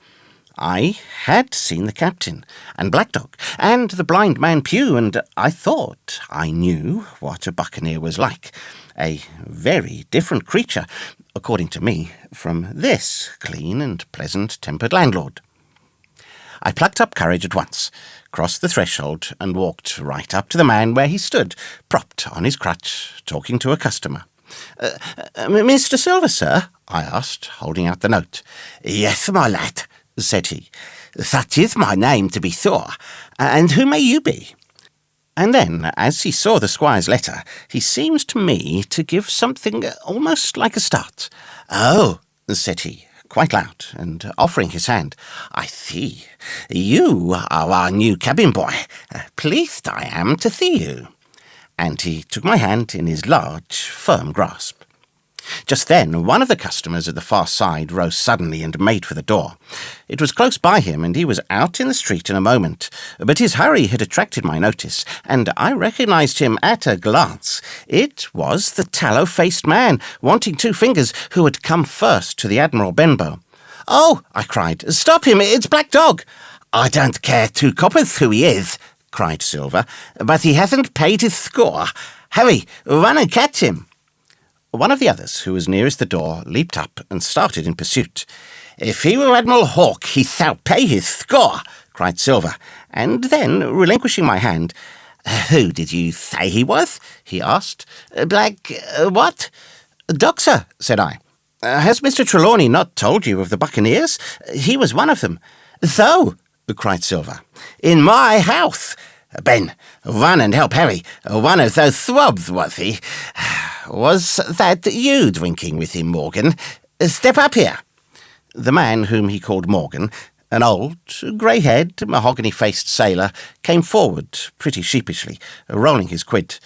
I had seen the captain, and Black Dog, and the blind man Pew, and I thought I knew what a buccaneer was like. A very different creature, according to me, from this clean and pleasant-tempered landlord. I plucked up courage at once, crossed the threshold, and walked right up to the man where he stood, propped on his crutch, talking to a customer. "Mr. Silver, sir?" I asked, holding out the note. "Yes, my lad," said he. "That is my name, to be sure. And who may you be?" And then, as he saw the squire's letter, he seems to me to give something almost like a start. "Oh," said he, quite loud, and offering his hand. "I see. You are our new cabin boy. Pleased I am to see you." And he took my hand in his large, firm grasp. Just then, one of the customers at the far side rose suddenly and made for the door. It was close by him, and he was out in the street in a moment, but his hurry had attracted my notice, and I recognised him at a glance. It was the tallow-faced man, wanting 2 fingers, who had come first to the Admiral Benbow. "Oh," I cried, "stop him, it's Black Dog." "I don't care 2 coppers who he is," cried Silver, "but he hasn't paid his score. Hurry, run and catch him." One of the others, who was nearest the door, leaped up and started in pursuit. "If he were Admiral Hawke, he shall pay his score," cried Silver, and then, relinquishing my hand, "Who did you say he was?" he asked. What?" "Doctor," said I. "Has Mr. Trelawney not told you of the buccaneers? He was one of them." "So," cried Silver, "in my house. Ben, run and help Harry. One of those swabs, was he? Was that you drinking with him, Morgan? Step up here." The man whom he called Morgan, an old, grey-haired, mahogany-faced sailor, came forward pretty sheepishly, rolling his quid.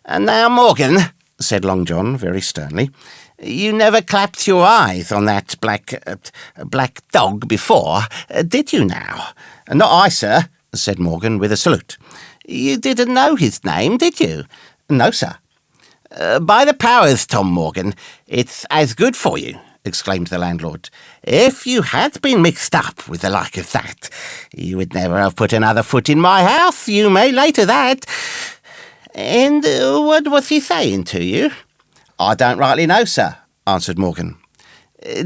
"Now, Morgan," said Long John very sternly, "you never clapped your eyes on that black dog before, did you now?" "Not I, sir," said Morgan with a salute. "You didn't know his name, did you?" "No, sir." "By the powers, Tom Morgan, it's as good for you. exclaimed the landlord. "If you had been mixed up with the like of that, you would never have put another foot in my house, you may later that. And what was he saying to you?" "I don't rightly know, sir," answered Morgan.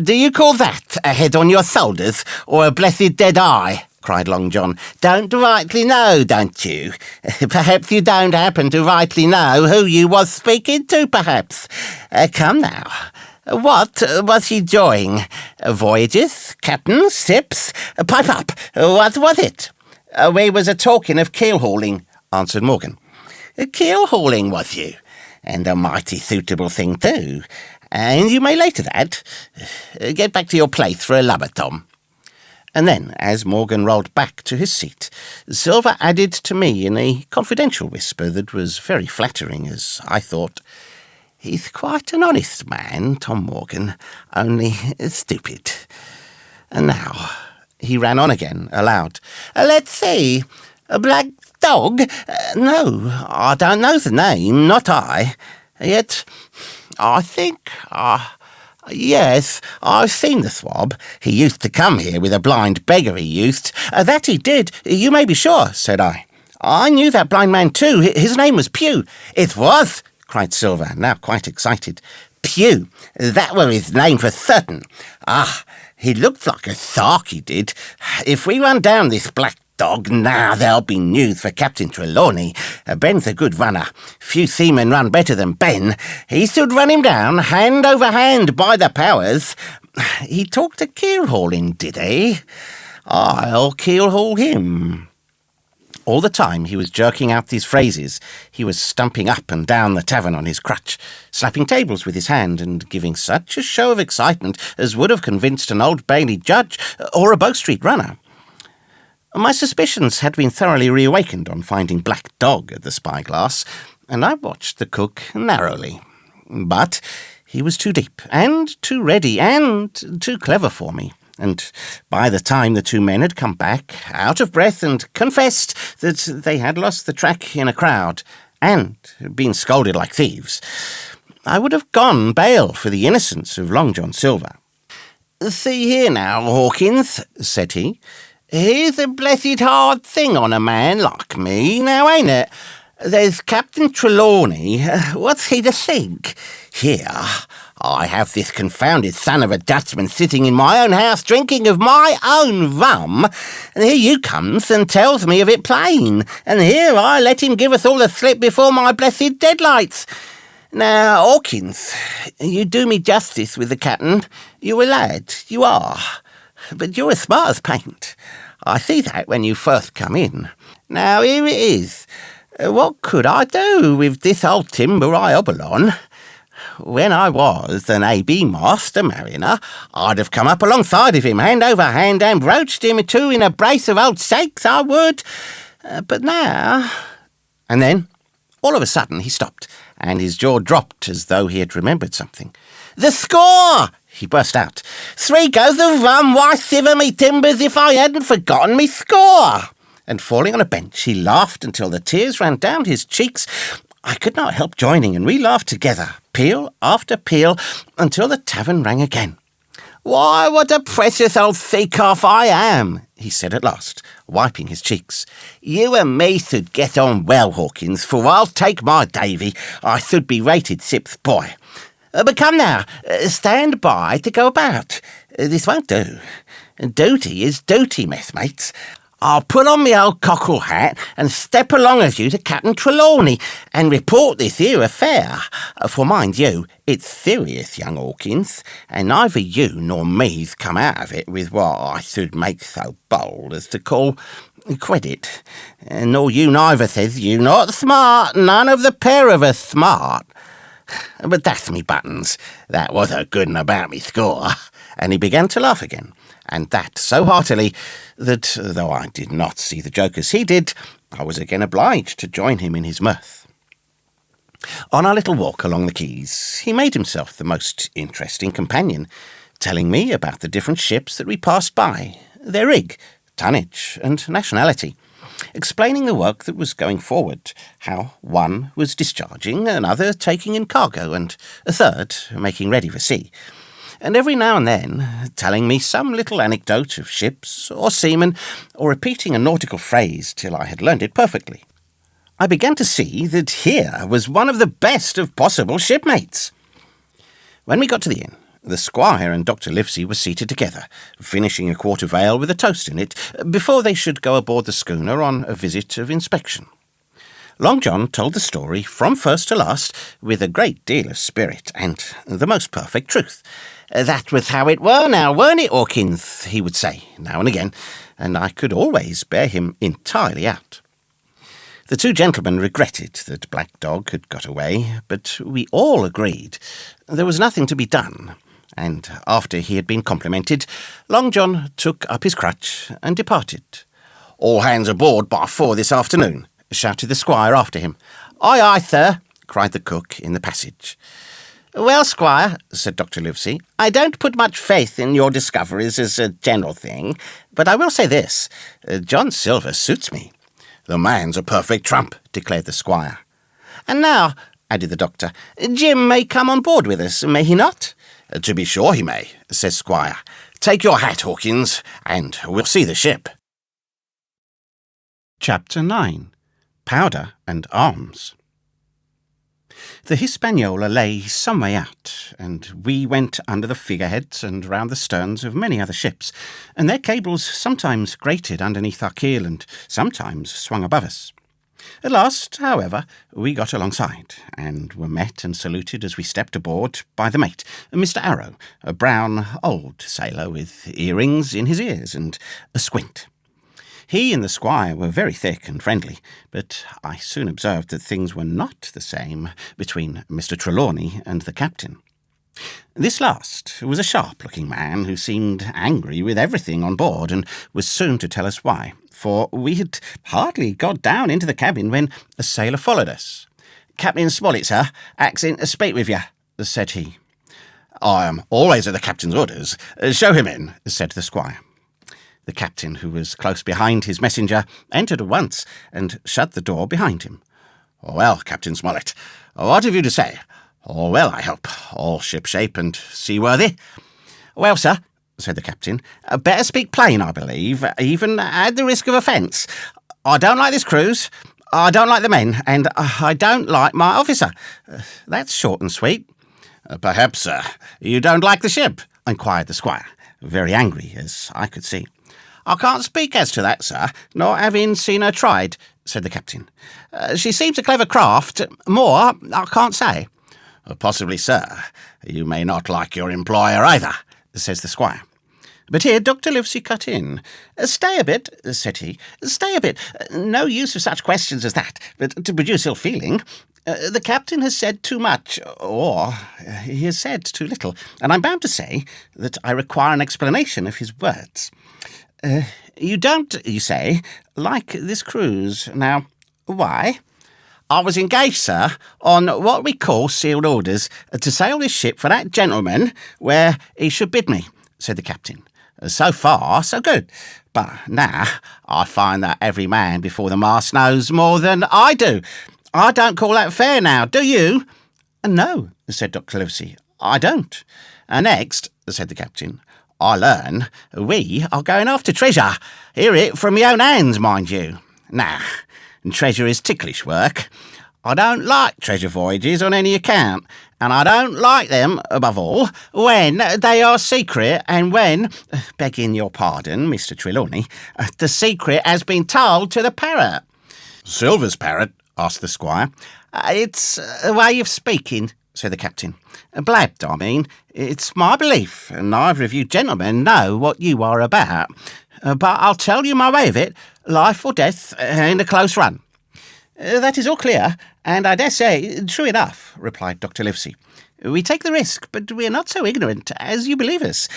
"Do you call that a head on your shoulders, or a blessed dead eye?" cried Long John. "Don't rightly know, don't you? Perhaps you don't happen to rightly know who you was speaking to, perhaps. Come now, what was he enjoying? Voyages, captains, ships? Pipe up, what was it?" "We was a-talking of keel-hauling," answered Morgan. "Keel-hauling, was you? And a mighty suitable thing too. And you may later that. Get back to your place for a lubber, Tom." And then, as Morgan rolled back to his seat, Silver added to me in a confidential whisper that was very flattering, as I thought, "He's quite an honest man, Tom Morgan, only stupid. And now," he ran on again, aloud, "let's see, a black dog? No, I don't know the name, not I. Yet, I think, yes, I've seen the swab. He used to come here with a blind beggar, he used." "That he did, you may be sure," said I. "I knew that blind man too. His name was Pew." "It was?" cried Silver, now quite excited. "Pew, that were his name for certain. He looked like a sark, he did. If we run down this black dog, now there'll be news for Captain Trelawney. Ben's a good runner. Few seamen run better than Ben. He should run him down, hand over hand, by the powers. He talked of keel-hauling, did he? I'll keel-haul him." All the time he was jerking out these phrases, he was stumping up and down the tavern on his crutch, slapping tables with his hand, and giving such a show of excitement as would have convinced an Old Bailey judge or a Bow Street runner. My suspicions had been thoroughly reawakened on finding Black Dog at the spyglass, and I watched the cook narrowly. But he was too deep, and too ready, and too clever for me. And by the time the two men had come back, out of breath, and confessed that they had lost the track in a crowd, and been scolded like thieves, I would have gone bail for the innocence of Long John Silver. "See here now, Hawkins," said he. "Here's a blessed hard thing on a man like me, now ain't it? There's Captain Trelawney. What's he to think? Here, I have this confounded son of a Dutchman sitting in my own house drinking of my own rum, and here you comes and tells me of it plain, and here I let him give us all the slip before my blessed deadlights. Now, Hawkins, you do me justice with the captain. You're a lad, you are. But you're as smart as paint. I see that when you first come in. Now, here it is. What could I do with this old timber I hobble on? When I was an A.B. master mariner, I'd have come up alongside of him, hand over hand, and broached him too in a brace of old shakes, I would. But now..." And then, all of a sudden, he stopped, and his jaw dropped as though he had remembered something. "The score!" he burst out. "3 goes of rum, why shiver me timbers if I hadn't forgotten me score!" And falling on a bench, he laughed until the tears ran down his cheeks. I could not help joining, and we laughed together, peal after peal, until the tavern rang again. "Why, what a precious old sea-calf I am," he said at last, wiping his cheeks. "You and me should get on well, Hawkins, for I'll take my Davy. I should be rated ship's boy. But come now, stand by to go about. This won't do. Duty is duty, messmates. I'll put on my old cockerel hat and step along with you to Captain Trelawney and report this here affair. For mind you, it's serious, young Hawkins, and neither you nor me's come out of it with what I should make so bold as to call credit. Nor you neither, says you, not smart, none of the pair of us smart. But that's me buttons. That was a good un about me score." And he began to laugh again, and that so heartily that, though I did not see the joke as he did, I was again obliged to join him in his mirth. On our little walk along the quays, he made himself the most interesting companion, telling me about the different ships that we passed by, their rig, tonnage, and nationality, explaining the work that was going forward, how one was discharging, another taking in cargo, and a third making ready for sea. and every now and then telling me some little anecdote of ships or seamen, or repeating a nautical phrase till I had learned it perfectly. I began to see that here was one of the best of possible shipmates. When we got to the inn, the squire and Dr. Livesey were seated together, finishing a quart of ale with a toast in it, before they should go aboard the schooner on a visit of inspection. Long John told the story from first to last with a great deal of spirit and the most perfect truth. "That was how it were now, weren't it, Hawkins?" he would say, now and again, and I could always bear him entirely out. The two gentlemen regretted that Black Dog had got away, but we all agreed there was nothing to be done, and after he had been complimented, Long John took up his crutch and departed. "All hands aboard by 4 this afternoon," shouted the squire after him. "Aye, aye, sir," cried the cook in the passage. "Well, squire," said Dr. Livesey, "I don't put much faith in your discoveries as a general thing, but I will say this, John Silver suits me." "The man's a perfect trump," declared the squire. "And now," added the doctor, "Jim may come on board with us, may he not?" "To be sure he may," says Squire. "Take your hat, Hawkins, and we'll see the ship." Chapter 9. Powder and Arms. The Hispaniola lay some way out, and we went under the figureheads and round the sterns of many other ships, and their cables sometimes grated underneath our keel and sometimes swung above us. At last, however, we got alongside, and were met and saluted as we stepped aboard by the mate, Mr. Arrow, a brown old sailor with earrings in his ears and a squint. He and the squire were very thick and friendly, but I soon observed that things were not the same between Mr. Trelawney and the captain. This last was a sharp-looking man who seemed angry with everything on board, and was soon to tell us why, for we had hardly got down into the cabin when a sailor followed us. "Captain Smollett, sir, axing to speak with you," said he. "I am always at the captain's orders. Show him in," said the squire. The captain, who was close behind his messenger, entered at once, and shut the door behind him. "Well, Captain Smollett, what have you to say? All well, I hope. All shipshape and seaworthy?" "Well, sir," said the captain, "better speak plain, I believe, even at the risk of offence. I don't like this cruise, I don't like the men, and I don't like my officer. That's short and sweet." "Perhaps, sir, you don't like the ship?" inquired the squire, very angry, as I could see. "I can't speak as to that, sir, not having seen her tried," said the captain. "She seems a clever craft. More, I can't say." "Possibly, sir, you may not like your employer either," says the squire. But here Dr. Livesey cut in. "Stay a bit," said he. "Stay a bit. No use of such questions as that, but to produce ill feeling. The captain has said too much, or he has said too little, and I'm bound to say that I require an explanation of his words. You don't, you say, like this cruise. Now, why?" "I was engaged, sir, on what we call sealed orders, to sail this ship for that gentleman where he should bid me," said the captain. "So far, so good. But now I find that every man before the mast knows more than I do. I don't call that fair now, do you?" "No," said Dr. Livesey, "I don't." "And next," said the captain, "I learn we are going after treasure. Hear it from my own hands, mind you. Now, treasure is ticklish work. I don't like treasure voyages on any account, and I don't like them, above all, when they are secret, and when, begging your pardon, Mr. Trelawney, the secret has been told to the parrot." "Silver's parrot?" asked the squire. "It's a way of speaking," said the captain. "Blabbed, I mean. It's my belief, and neither of you gentlemen know what you are about. But I'll tell you my way of it, life or death, in a close run." "That is all clear, and I dare say true enough," replied Dr. Livesey. "We take the risk, but we are not so ignorant as you believe us.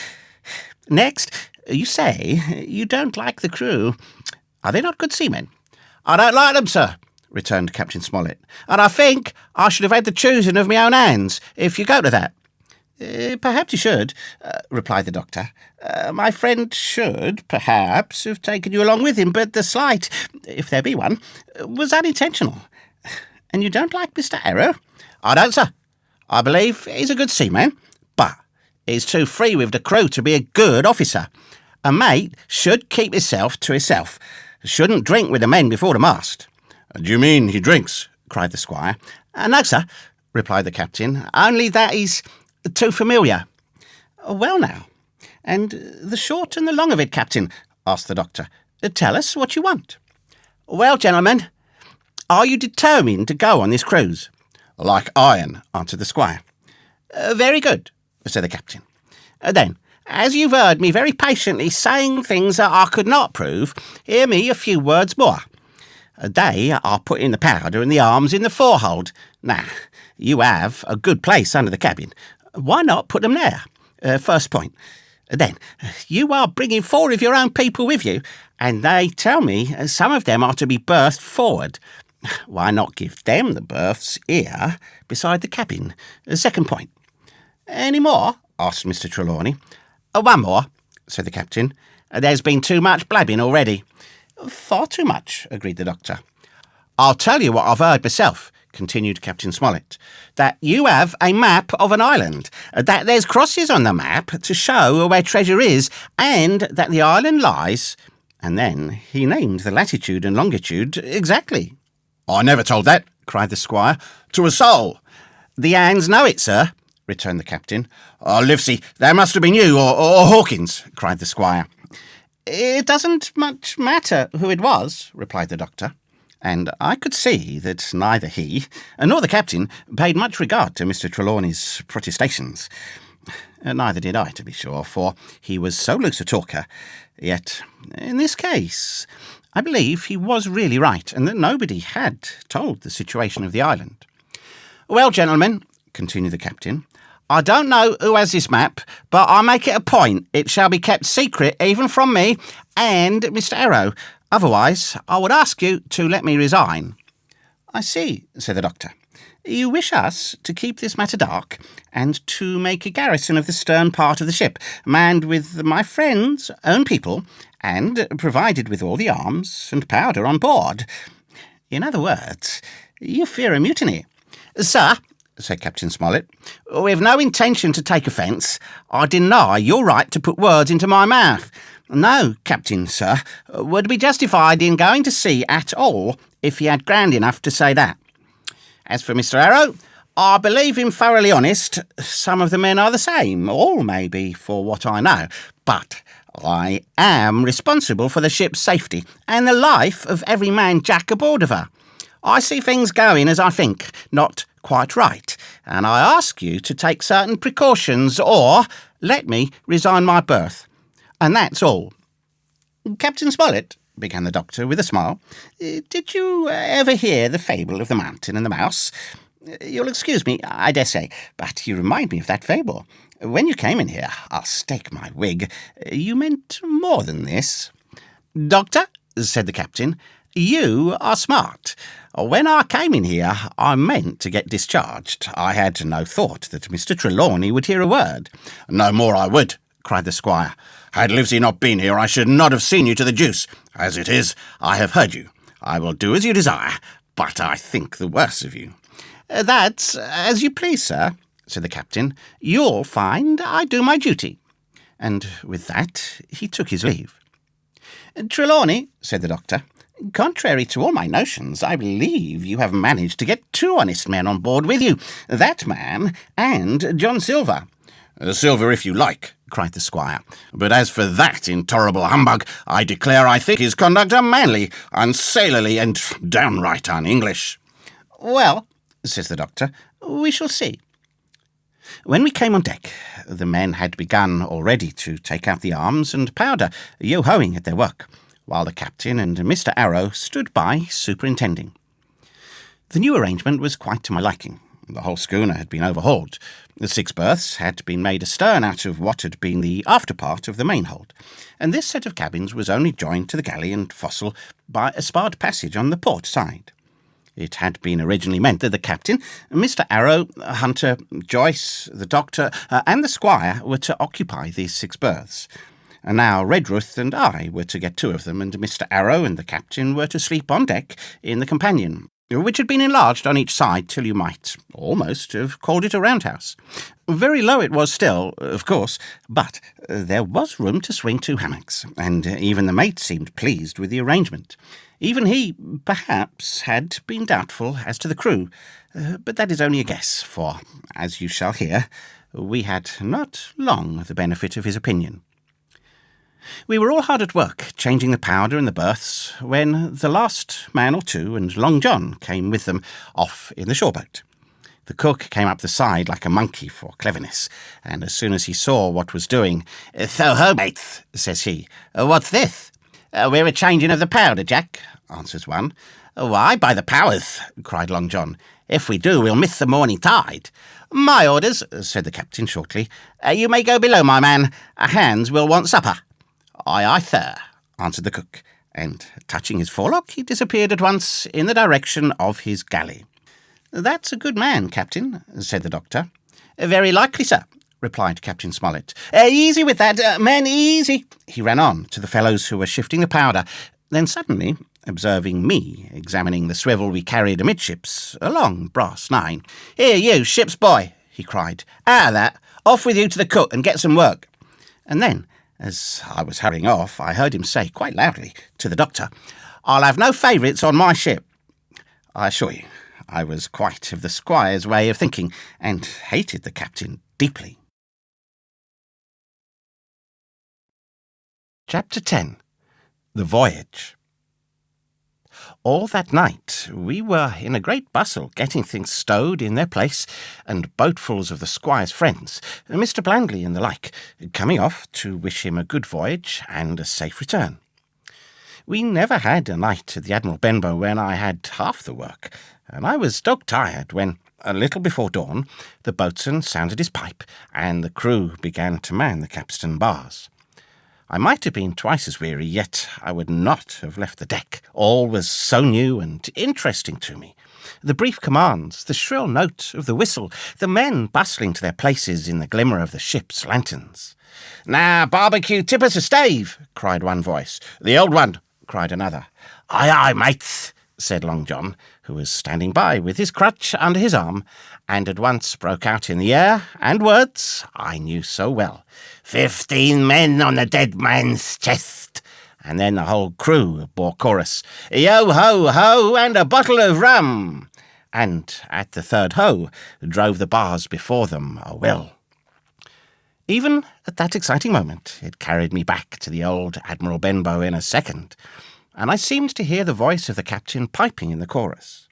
Next, you say you don't like the crew. Are they not good seamen?" "I don't like them, sir," returned Captain Smollett, "and I think I should have had the choosing of my own hands, if you go to that." "Perhaps you should," replied the doctor. "My friend should, perhaps, have taken you along with him, but the slight, if there be one, was unintentional. And you don't like Mr. Arrow?" "I don't, sir. I believe he's a good seaman, but is too free with the crew to be a good officer. A mate should keep himself to himself. Shouldn't drink with the men before the mast." "Do you mean he drinks?" cried the squire. "No, sir," replied the captain, "only that he's too familiar." "Well now, and the short and the long of it, Captain," asked the doctor. "Tell us what you want." "Well, gentlemen, are you determined to go on this cruise?" "Like iron," answered the squire. "Very good," said the captain. "Then, as you've heard me very patiently saying things that I could not prove, hear me a few words more. They are putting the powder and the arms in the forehold. Now, you have a good place under the cabin. Why not put them there? First point. Then, you are bringing 4 of your own people with you, and they tell me some of them are to be berthed forward. Why not give them the berths here beside the cabin? Second point. Any more?" asked Mr. Trelawney. "One more," said the captain. "There's been too much blabbing already." "Far too much," agreed the doctor. "I'll tell you what I've heard myself," continued Captain Smollett, "that you have a map of an island, that there's crosses on the map to show where treasure is, and that the island lies—" and then he named the latitude and longitude exactly. "I never told that," cried the squire, "to a soul." "The hands know it, sir," returned the captain. "Oh, Livesey, that must have been you, or Hawkins," cried the squire. "It doesn't much matter who it was," replied the doctor, and I could see that neither he nor the captain paid much regard to Mr. Trelawney's protestations. Neither did I, to be sure, for he was so loose a talker. Yet, in this case, I believe he was really right, and that nobody had told the situation of the island. "Well, gentlemen," continued the captain, "I don't know who has this map, but I make it a point it shall be kept secret even from me and Mr. Arrow. Otherwise, I would ask you to let me resign." "I see," said the doctor. "You wish us to keep this matter dark, and to make a garrison of the stern part of the ship, manned with my friend's own people, and provided with all the arms and powder on board. In other words, you fear a mutiny." "Sir," said Captain Smollett, "with no intention to take offence, I deny your right to put words into my mouth. No captain, sir, would be justified in going to sea at all if he had ground enough to say that. As for Mr. Arrow, I believe him thoroughly honest. Some of the men are the same, all maybe, for what I know. But I am responsible for the ship's safety and the life of every man jack aboard of her. I see things going as I think, not quite right, and I ask you to take certain precautions or let me resign my berth. And that's all." "Captain Smollett," began the doctor with a smile, "did you ever hear the fable of the mountain and the mouse? You'll excuse me, I dare say, but you remind me of that fable. When you came in here, I'll stake my wig, you meant more than this." "Doctor," said the captain, "you are smart. When I came in here, I meant to get discharged. I had no thought that Mr. Trelawney would hear a word." "No more I would," cried the squire. "Had Livesey not been here, I should not have seen you to the deuce. As it is, I have heard you. I will do as you desire, but I think the worse of you." "That's as you please, sir," said the captain. "You'll find I do my duty." And with that he took his leave. "Trelawney," said the doctor, "contrary to all my notions, I believe you have managed to get 2 honest men on board with you, that man and John Silver." "Silver, if you like," cried the squire. "But as for that intolerable humbug, I declare I think his conduct unmanly, unsailorly, and downright un-English." "Well," says the doctor, "we shall see." When we came on deck, the men had begun already to take out the arms and powder, yo-hoing at their work, while the captain and Mr. Arrow stood by superintending. The new arrangement was quite to my liking. The whole schooner had been overhauled. The 6 berths had been made astern out of what had been the after part of the main-hold, and this set of cabins was only joined to the galley and forecastle by a sparred passage on the port side. It had been originally meant that the captain, Mr. Arrow, Hunter, Joyce, the doctor, and the squire were to occupy these 6 berths. And now Redruth and I were to get 2 of them, and Mr. Arrow and the captain were to sleep on deck in the companion. which had been enlarged on each side till you might almost have called it a roundhouse. Very low it was still, of course, but there was room to swing 2 hammocks, and even the mate seemed pleased with the arrangement. Even he, perhaps, had been doubtful as to the crew, but that is only a guess, for, as you shall hear, we had not long the benefit of his opinion. We were all hard at work, changing the powder in the berths, when the last man or two and Long John came with them off in the shore boat. The cook came up the side like a monkey for cleverness, and as soon as he saw what was doing, "So ho, mates," says he. "What's this?" "We're a changing of the powder, Jack," answers one. "Why, by the powers," cried Long John. "If we do, we'll miss the morning tide." "My orders," said the captain shortly. "You may go below, my man. Hands will want supper." "Aye, aye, sir," answered the cook, and touching his forelock, he disappeared at once in the direction of his galley. "That's a good man, Captain," said the doctor. "Very likely, sir," replied Captain Smollett. "Easy with that, men, easy." He ran on to the fellows who were shifting the powder. Then suddenly, observing me examining the swivel we carried amidships, a long brass 9, "Here, you, ship's boy," he cried. "Out of that, off with you to the cook and get some work." And then, as I was hurrying off, I heard him say quite loudly to the doctor, "I'll have no favourites on my ship." I assure you, I was quite of the squire's way of thinking, and hated the captain deeply. Chapter 10. The Voyage. All that night we were in a great bustle getting things stowed in their place, and boatfuls of the squire's friends, Mr. Blandley and the like, coming off to wish him a good voyage and a safe return. We never had a night at the Admiral Benbow when I had half the work, and I was dog-tired when, a little before dawn, the boatswain sounded his pipe, and the crew began to man the capstan bars. I might have been twice as weary, yet I would not have left the deck. All was so new and interesting to me. The brief commands, the shrill note of the whistle, the men bustling to their places in the glimmer of the ship's lanterns. "Now, barbecue tip us a stave," cried one voice. "The old one," cried another. "Aye, aye, mates," said Long John, who was standing by with his crutch under his arm, and at once broke out in the air and words I knew so well. 15 men on the dead man's chest." And then the whole crew bore chorus, "Yo ho ho, and a bottle of rum," and at the third ho drove the bars before them a will. Even at that exciting moment it carried me back to the old Admiral Benbow in a second, and I seemed to hear the voice of the captain piping in the chorus.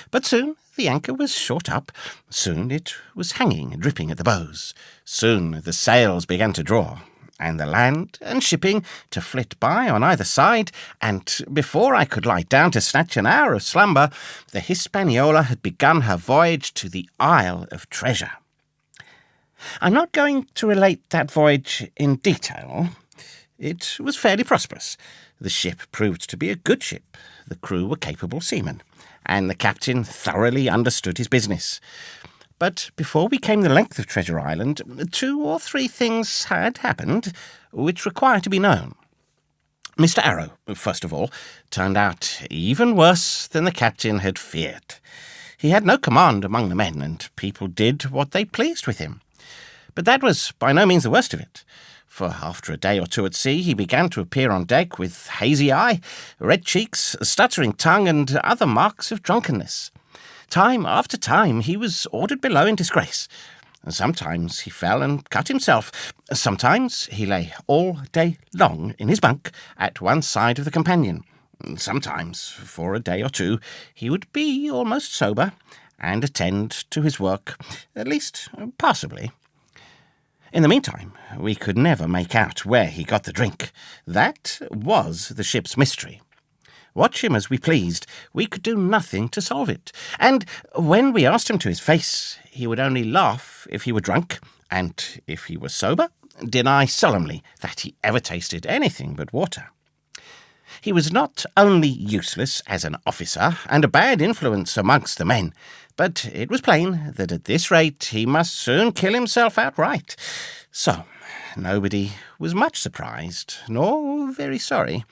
But soon the anchor was short up, soon it was hanging dripping at the bows, soon the sails began to draw, and the land and shipping to flit by on either side, and before I could lie down to snatch an hour of slumber, the Hispaniola had begun her voyage to the Isle of Treasure. I'm not going to relate that voyage in detail. It was fairly prosperous. The ship proved to be a good ship, the crew were capable seamen, and the captain thoroughly understood his business. But before we came the length of Treasure Island, 2 or 3 things had happened which require to be known. Mr. Arrow, first of all, turned out even worse than the captain had feared. He had no command among the men, and people did what they pleased with him. But that was by no means the worst of it, for after a day or 2 at sea he began to appear on deck with hazy eye, red cheeks, stuttering tongue, and other marks of drunkenness. Time after time he was ordered below in disgrace. Sometimes he fell and cut himself. Sometimes he lay all day long in his bunk at one side of the companion. Sometimes, for a day or 2, he would be almost sober and attend to his work, at least passably. In the meantime, we could never make out where he got the drink. That was the ship's mystery. Watch him as we pleased, we could do nothing to solve it. And when we asked him to his face, he would only laugh if he were drunk, and if he were sober, deny solemnly that he ever tasted anything but water. He was not only useless as an officer and a bad influence amongst the men, but it was plain that at this rate he must soon kill himself outright. So nobody was much surprised, nor very sorry,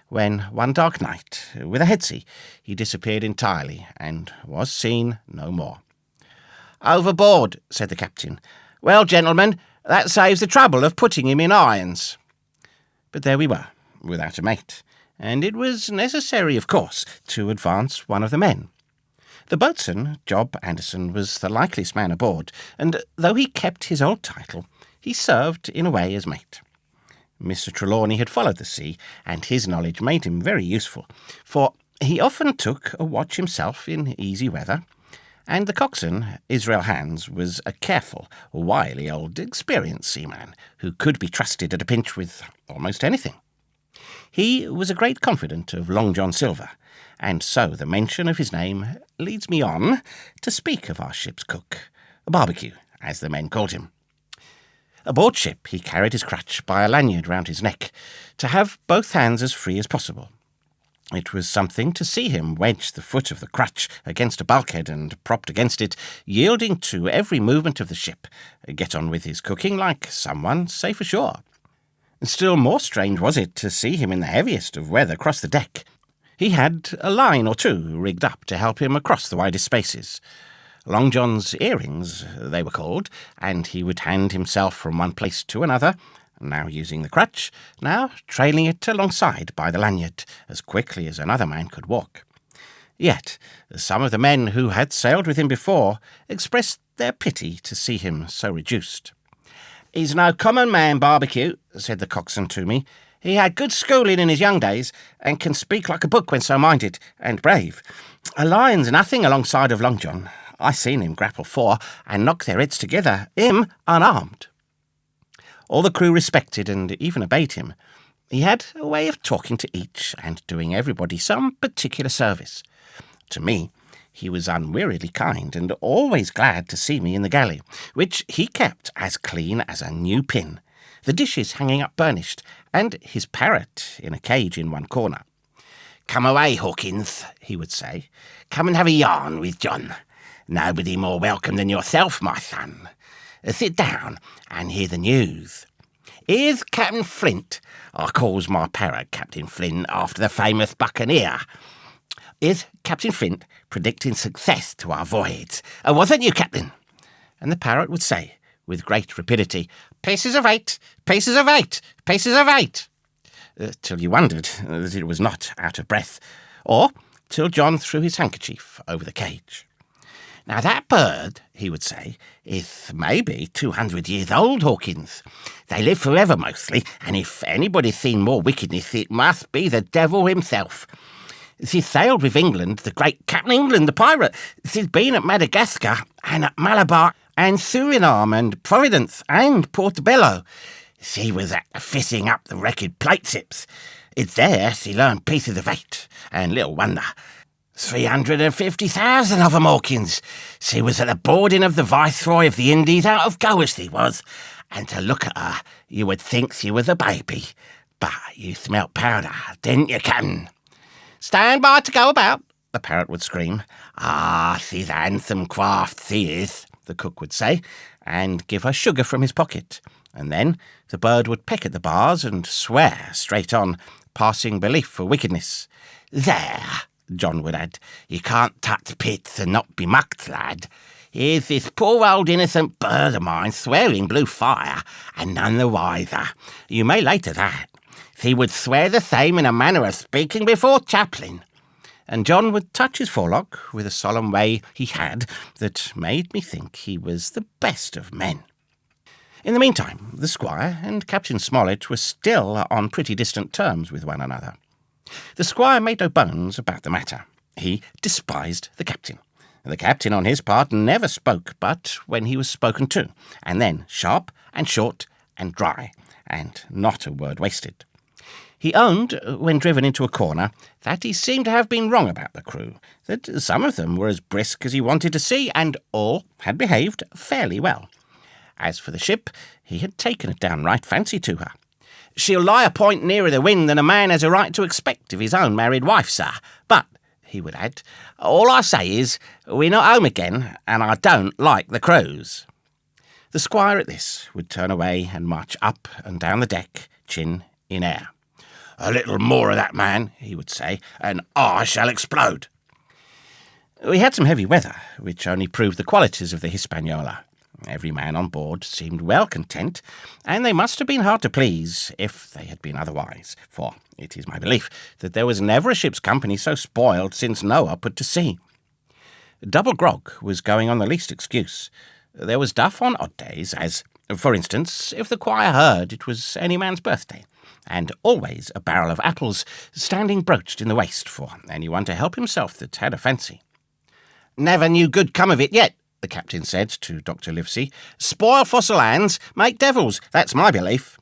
when one dark night, with a headsea, he disappeared entirely and was seen no more. "Overboard," said the captain. "Well, gentlemen, that saves the trouble of putting him in irons." But there we were, without a mate, and it was necessary, of course, to advance one of the men. The boatswain, Job Anderson, was the likeliest man aboard, and though he kept his old title, he served in a way as mate. Mr. Trelawney had followed the sea, and his knowledge made him very useful, for he often took a watch himself in easy weather, and the coxswain, Israel Hands, was a careful, wily old experienced seaman who could be trusted at a pinch with almost anything. He was a great confidant of Long John Silver, and so the mention of his name leads me on to speak of our ship's cook, Barbecue, as the men called him. Aboard ship he carried his crutch by a lanyard round his neck, to have both hands as free as possible. It was something to see him wedge the foot of the crutch against a bulkhead and, propped against it, yielding to every movement of the ship, get on with his cooking like someone safe ashore. Still more strange was it to see him in the heaviest of weather cross the deck. He had a line or two rigged up to help him across the widest spaces. Long John's earrings, they were called, and he would hand himself from one place to another, now using the crutch, now trailing it alongside by the lanyard, as quickly as another man could walk. Yet some of the men who had sailed with him before expressed their pity to see him so reduced. "He's no common man, Barbecue," said the coxswain to me. "He had good schooling in his young days, and can speak like a book when so minded, and brave. A lion's nothing alongside of Long John. I seen him grapple 4 and knock their heads together, him unarmed." All the crew respected and even obeyed him. He had a way of talking to each and doing everybody some particular service. To me, he was unweariedly kind and always glad to see me in the galley, which he kept as clean as a new pin, the dishes hanging up burnished, and his parrot in a cage in one corner. "Come away, Hawkins," he would say. "Come and have a yarn with John. Nobody more welcome than yourself, my son. Sit down and hear the news. Here's Captain Flint. I calls my parrot Captain Flint after the famous buccaneer. Here's Captain Flint predicting success to our voyage. Wasn't you, Captain?" And the parrot would say, with great rapidity, "Pieces of 8, pieces of 8, pieces of 8, till you wondered that it was not out of breath, or till John threw his handkerchief over the cage. "Now that bird," he would say, "is maybe 200 years old, Hawkins. They live forever mostly, and if anybody's seen more wickedness, it must be the devil himself. She's sailed with England, the great Captain England, the pirate. She's been at Madagascar, and at Malabar, and Suriname, and Providence, and Portobello. She was at the fishing up the wrecked plate ships. It's there she learned pieces of 8, and little wonder. 350,000 of 'em, Hawkins. She was at the boarding of the Viceroy of the Indies out of Goa, she was, and to look at her, you would think she was a baby. But you smelt powder, didn't you, Captain?" "Stand by to go about," the parrot would scream. "Ah, she's a handsome craft, she is," the cook would say, and give her sugar from his pocket. And then the bird would peck at the bars and swear straight on, passing belief for wickedness. "There," John would add, "you can't touch pits and not be mucked, lad. Here's this poor old innocent bird of mine swearing blue fire, and none the wiser. You may lay to that. He would swear the same in a manner of speaking before Chaplain." And John would touch his forelock with a solemn way he had that made me think he was the best of men. In the meantime, the squire and Captain Smollett were still on pretty distant terms with one another. The squire made no bones about the matter. He despised the captain. The captain, on his part, never spoke but when he was spoken to, and then sharp and short and dry, and not a word wasted. He owned, when driven into a corner, that he seemed to have been wrong about the crew, that some of them were as brisk as he wanted to see, and all had behaved fairly well. As for the ship, he had taken a downright fancy to her. "She'll lie a point nearer the wind than a man has a right to expect of his own married wife, sir. But," he would add, "all I say is, we're not home again, and I don't like the cruise." The squire at this would turn away and march up and down the deck, chin in air. "A little more of that, man," he would say, "and I shall explode." We had some heavy weather, which only proved the qualities of the Hispaniola. Every man on board seemed well content, and they must have been hard to please if they had been otherwise, for it is my belief that there was never a ship's company so spoiled since Noah put to sea. Double grog was going on the least excuse. There was duff on odd days, as, for instance, if the choir heard it was any man's birthday, and always a barrel of apples standing broached in the waist for anyone to help himself that had a fancy. "Never knew good come of it yet," the captain said to Dr. Livesey. "Spoil fossil hands, make devils, that's my belief."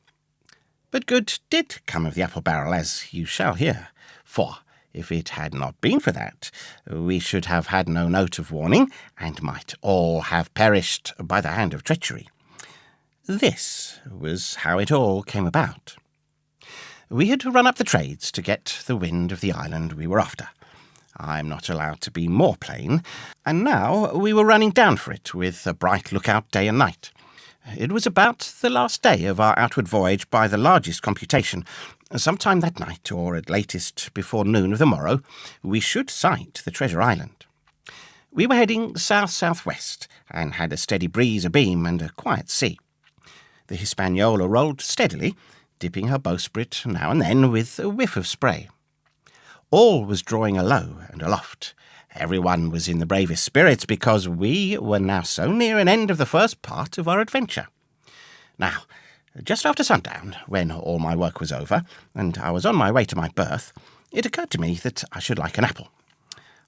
But good did come of the apple barrel, as you shall hear, for if it had not been for that, we should have had no note of warning, and might all have perished by the hand of treachery. This was how it all came about. We had run up the trades to get the wind of the island we were after. I'm not allowed to be more plain, and now we were running down for it with a bright lookout day and night. It was about the last day of our outward voyage by the largest computation. Sometime that night, or at latest before noon of the morrow, we should sight the treasure island. We were heading south-southwest, and had a steady breeze abeam and a quiet sea. The Hispaniola rolled steadily, dipping her bowsprit now and then with a whiff of spray. All was drawing alow and aloft. Everyone was in the bravest spirits because we were now so near an end of the first part of our adventure. Now, just after sundown, when all my work was over, and I was on my way to my berth, it occurred to me that I should like an apple.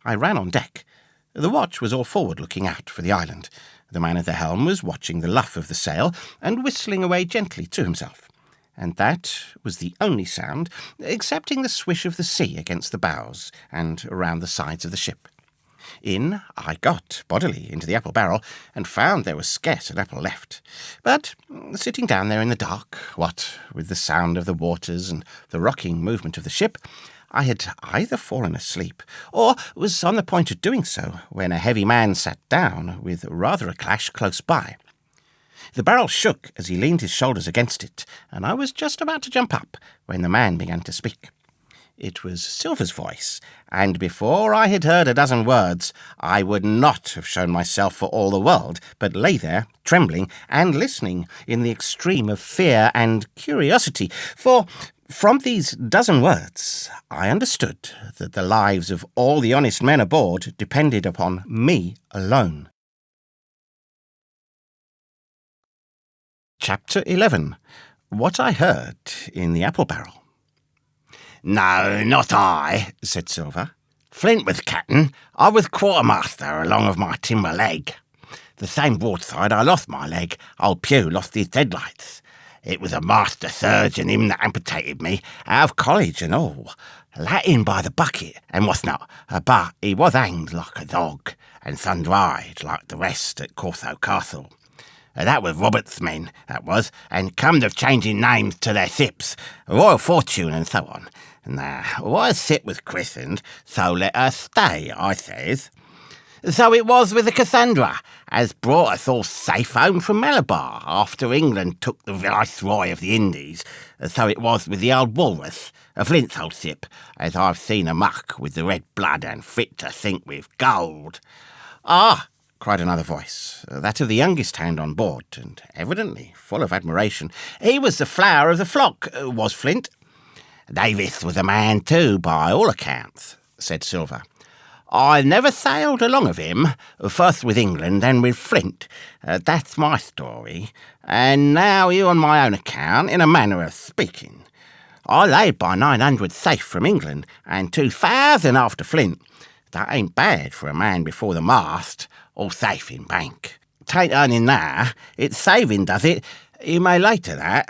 I ran on deck. The watch was all forward looking out for the island. The man at the helm was watching the luff of the sail and whistling away gently to himself. And that was the only sound, excepting the swish of the sea against the bows and around the sides of the ship. In I got bodily into the apple barrel, and found there was scarce an apple left. But, sitting down there in the dark, what with the sound of the waters and the rocking movement of the ship, I had either fallen asleep, or was on the point of doing so, when a heavy man sat down with rather a clash close by. The barrel shook as he leaned his shoulders against it, and I was just about to jump up when the man began to speak. It was Silver's voice, and before I had heard a dozen words, I would not have shown myself for all the world, but lay there, trembling and listening in the extreme of fear and curiosity, for from these dozen words I understood that the lives of all the honest men aboard depended upon me alone. Chapter 11. What I Heard in the Apple Barrel. "No, not I," said Silver. "Flint was captain. I was quartermaster along of my timber leg. The same broadside I lost my leg, old Pugh lost his headlights. It was a master surgeon, him that amputated me, out of college and all. Latin by the bucket, and what's not, but he was hanged like a dog, and sun-dried like the rest at Corso Castle. That was Robert's men, that was, and come of changing names to their ships, Royal Fortune and so on. Now, what a ship was christened, so let her stay, I says. So it was with the Cassandra, as brought us all safe home from Malabar after England took the Viceroy of the Indies. So it was with the old Walrus, a Flint's old ship, as I've seen amuck with the red blood and fit to sink with gold." "Ah!" cried another voice, that of the youngest hand on board, and evidently full of admiration. "He was the flower of the flock, was Flint." "Davis was a man too, by all accounts," said Silver. "I never sailed along of him, first with England, then with Flint. That's my story. And now you on my own account, in a manner of speaking. I laid by 900 safe from England, and 2,000 after Flint. That ain't bad for a man before the mast, all safe in bank. 'Tain't earning now, it's saving, does it? You may later that.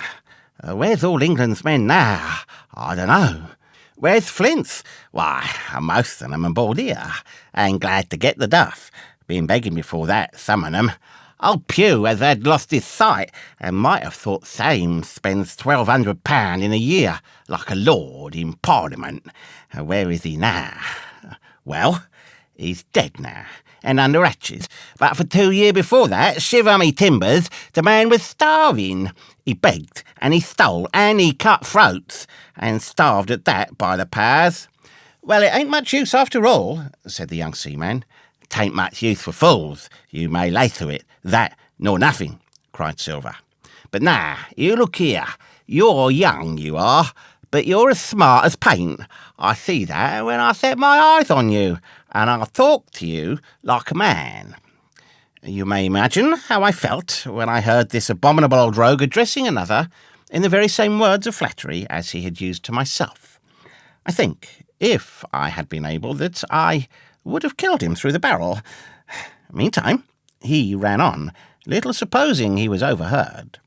Where's all England's men now? I dunno. Where's Flint's? Why, most of them aboard here, and glad to get the duff. Been begging before that, some of them. Old Pugh has had lost his sight, and might have thought same spends £1,200 in a year, like a lord in Parliament. Where is he now? Well, he's dead now, and under hatches. But for 2 years before that, shiver me timbers, the man was starving. He begged, and he stole, and he cut throats, and starved at that, by the powers. Well, it ain't much use after all, said the young seaman. "'Tain't much use for fools, you may lay to it. That nor nothing," cried Silver. "But now, you look here. You're young, you are, but you're as smart as paint. I see that when I set my eyes on you, and I'll talk to you like a man." You may imagine how I felt when I heard this abominable old rogue addressing another in the very same words of flattery as he had used to myself. I think, if I had been able, that I would have killed him through the barrel. Meantime, he ran on, little supposing he was overheard.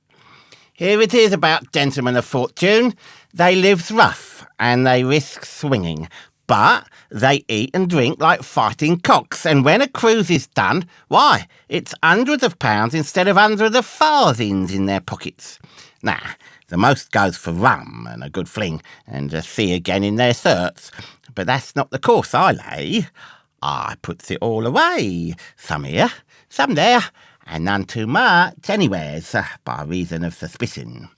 "Here it is about gentlemen of fortune. They lives rough, and they risk swinging, but they eat and drink like fighting cocks, and when a cruise is done, why, it's hundreds of pounds instead of hundreds of farthings in their pockets. Now, the most goes for rum and a good fling, and the sea again in their shirts, but that's not the course I lay. I puts it all away, some here, some there, and none too much anywheres, by reason of suspicion.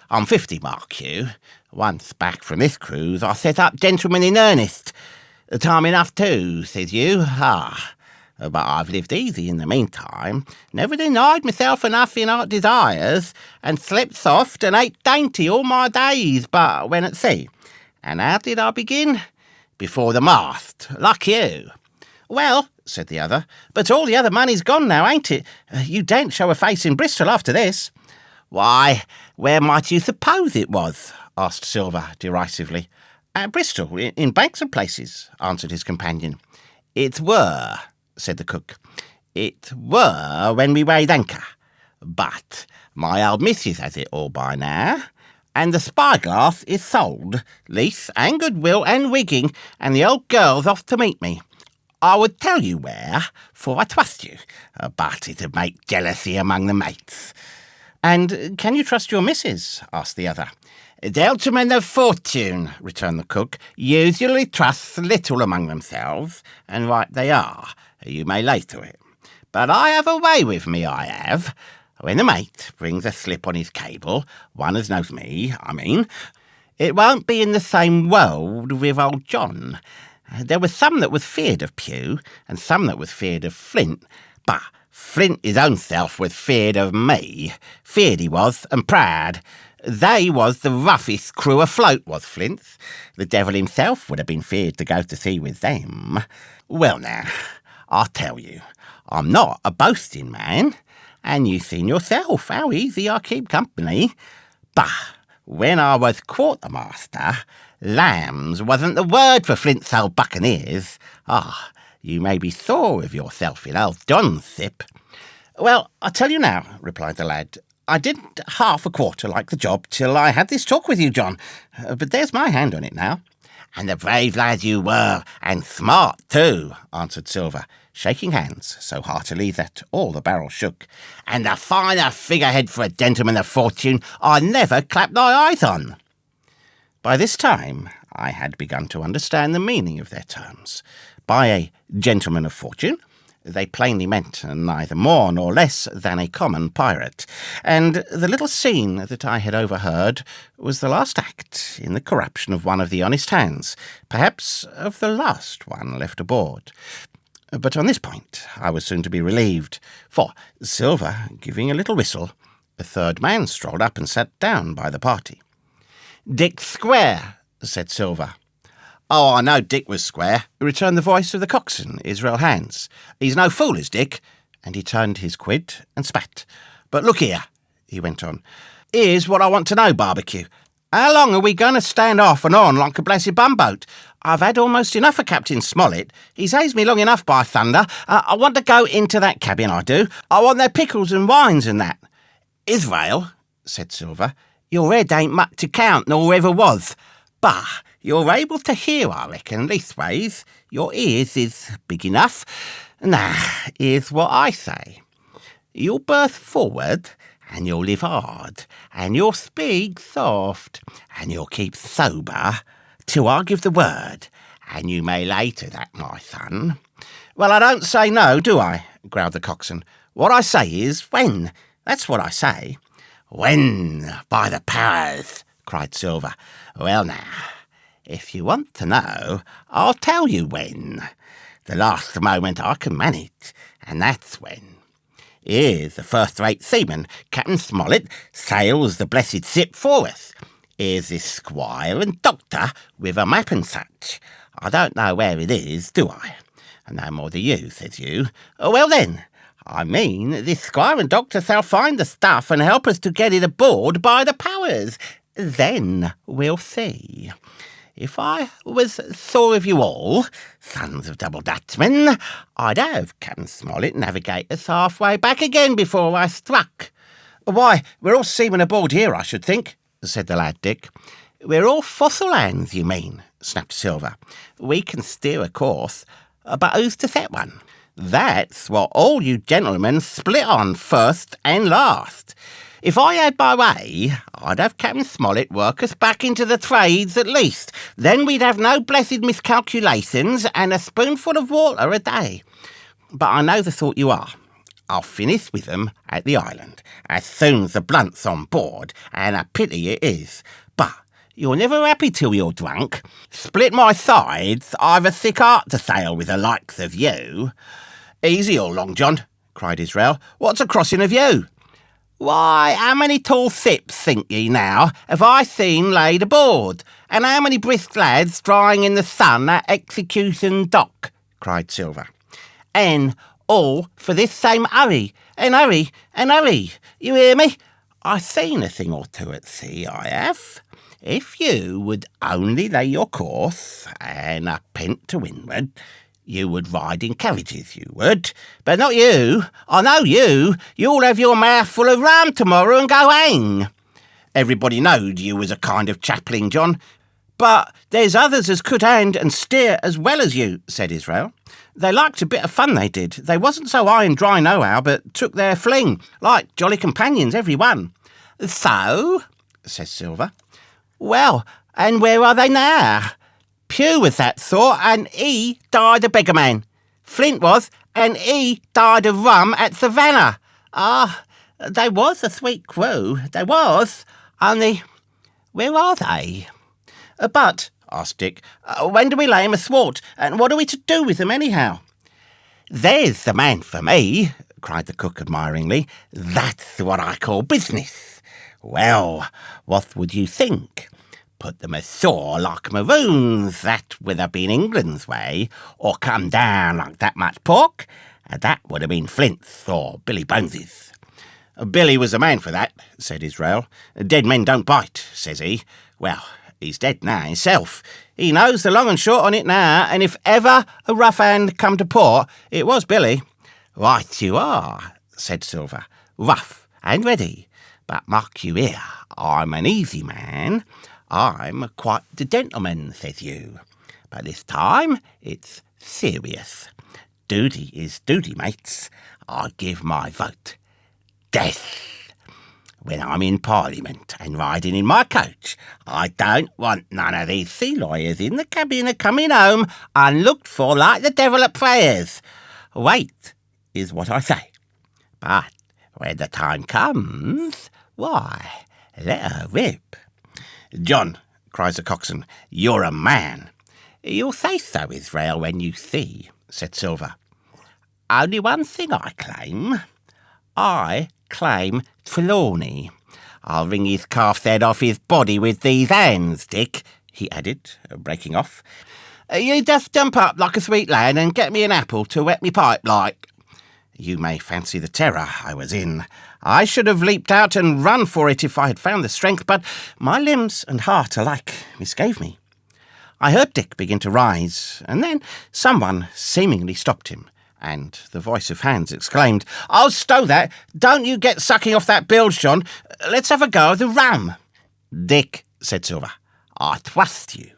I'm 50, mark you. Once back from this cruise, I set up gentlemen in earnest. Time enough too, says you. But I've lived easy in the meantime, never denied myself enough in our desires, and slept soft and ate dainty all my days, but when at sea. And how did I begin? Before the mast, like you." "Well," said the other, "but all the other money's gone now, ain't it? You daren't show a face in Bristol after this." "Why, where might you suppose it was?" asked Silver derisively. "At Bristol, in banks and places," answered his companion. "It were," said the cook. "It were when we weighed anchor. But my old missus has it all by now, and the spyglass is sold, lease and goodwill and wigging, and the old girl's off to meet me. I would tell you where, for I trust you, but it'd make jealousy among the mates." "And can you trust your missus?" asked the other. "Gentlemen of fortune," returned the cook, "usually trust little among themselves, and right they are, you may lay to it. But I have a way with me, I have. When the mate brings a slip on his cable, one as knows me, I mean, it won't be in the same world with old John. There was some that was feared of Pew, and some that was feared of Flint, but Flint his own self was feared of me. Feared he was, and proud. They was the roughest crew afloat, was Flint's. The devil himself would have been feared to go to sea with them. Well now, I'll tell you, I'm not a boasting man, and you've seen yourself how easy I keep company. But when I was quartermaster, lambs wasn't the word for Flint's old buccaneers. You may be sure of yourself in old John's sip." "Well, I'll tell you now," replied the lad. "I didn't half a quarter like the job till I had this talk with you, John. But there's my hand on it now." "And a brave lad you were, and smart too," answered Silver, shaking hands so heartily that all the barrel shook. "And a finer figurehead for a gentleman of fortune I never clapped my eyes on." By this time I had begun to understand the meaning of their terms. By a gentleman of fortune, they plainly meant neither more nor less than a common pirate, and the little scene that I had overheard was the last act in the corruption of one of the honest hands, perhaps of the last one left aboard. But on this point I was soon to be relieved, for, Silver giving a little whistle, a third man strolled up and sat down by the party. "Dick Square," said Silver. "Oh, I know Dick was square," returned the voice of the coxswain, Israel Hands. "He's no fool, is Dick," and he turned his quid and spat. "But look here," he went on, "here's what I want to know, Barbecue. How long are we going to stand off and on like a blessed bumboat? I've had almost enough of Captain Smollett. He's hazed me long enough, by thunder. I want to go into that cabin, I do. I want their pickles and wines and that." "Israel," said Silver, "your head ain't much to count, nor ever was. But you're able to hear, I reckon, leastways. Your ears is big enough. Now, here's what I say. You'll berth forward, and you'll live hard, and you'll speak soft, and you'll keep sober, till I give the word, and you may later that, my son." "Well, I don't say no, do I?" growled the coxswain. "What I say is when. That's what I say." "When, by the powers!" cried Silver. "Well now, if you want to know, I'll tell you when. The last moment I can manage, and that's when. Here's the first-rate seaman, Captain Smollett, sails the blessed ship for us. Here's this squire and doctor with a map and such. I don't know where it is, do I? No more do you, says you. Well then, I mean, this squire and doctor shall find the stuff and help us to get it aboard by the powers. Then we'll see. If I was sure of you all, sons of double Dutchmen, I'd have Captain Smollett navigate us halfway back again before I struck." "Why, we're all seamen aboard here, I should think," said the lad Dick. "We're all fossil hands, you mean?" snapped Silver. "We can steer a course, but who's to set one? That's what all you gentlemen split on first and last. If I had my way, I'd have Captain Smollett work us back into the trades at least. Then we'd have no blessed miscalculations and a spoonful of water a day. But I know the sort you are. I'll finish with them at the island, as soon as the blunt's on board, and a pity it is. But you're never happy till you're drunk. Split my sides, I've a sick heart to sail with the likes of you." "Easy all Long John," cried Israel. "What's a crossing of you?" "Why, how many tall ships, think ye now, have I seen laid aboard? And how many brisk lads drying in the sun at Execution Dock?" cried Silver. "And all for this same hurry, and hurry, and hurry. You hear me? I've seen a thing or two at sea, I have. If you would only lay your course, and a pent to windward, you would ride in carriages, you would. But not you. I know you. You'll have your mouth full of rum tomorrow and go hang." "Everybody knowed you was a kind of chaplain, John." "But there's others as could hand and steer as well as you," said Israel. "They liked a bit of fun, they did. They wasn't so high and dry nohow, but took their fling, like jolly companions, every one." "So?" says Silver. "Well, and where are they now? Pugh was that sort, and he died a beggar man. Flint was, and he died of rum at Savannah. Ah, they was a sweet crew, they was. Only, where are they?" "But," asked Dick, "when do we lay 'em athwart, and what are we to do with them anyhow?" "There's the man for me," cried the cook admiringly. "That's what I call business. Well, what would you think? Put them ashore like maroons, that would have been England's way, or come down like that much pork, that would have been Flint's or Billy Bones's." "Billy was the man for that," said Israel. "Dead men don't bite," says he. Well, he's dead now himself. He knows the long and short on it now, and if ever a rough hand come to port, it was Billy." "Right you are," said Silver. "Rough and ready. But mark you here, I'm an easy man. I'm quite the gentleman, says you. But this time it's serious. Duty is duty, mates. I give my vote. Death. When I'm in Parliament and riding in my coach, I don't want none of these sea lawyers in the cabin a coming home unlooked for like the devil at prayers. Wait is what I say. But when the time comes, why, let her rip." "John," cries the coxswain, "you're a man." "You'll say so, Israel, when you see," said Silver. "Only one thing I claim. I claim Trelawney. I'll wring his calf's head off his body with these hands, Dick," he added, breaking off. "You just jump up like a sweet lad and get me an apple to wet me pipe like." You may fancy the terror I was in. I should have leaped out and run for it if I had found the strength, but my limbs and heart alike misgave me. I heard Dick begin to rise, and then someone seemingly stopped him, and the voice of Hans exclaimed, "Oh, stow that! Don't you get sucking off that bilge, John. Let's have a go of the rum." "Dick," said Silver, "I trust you.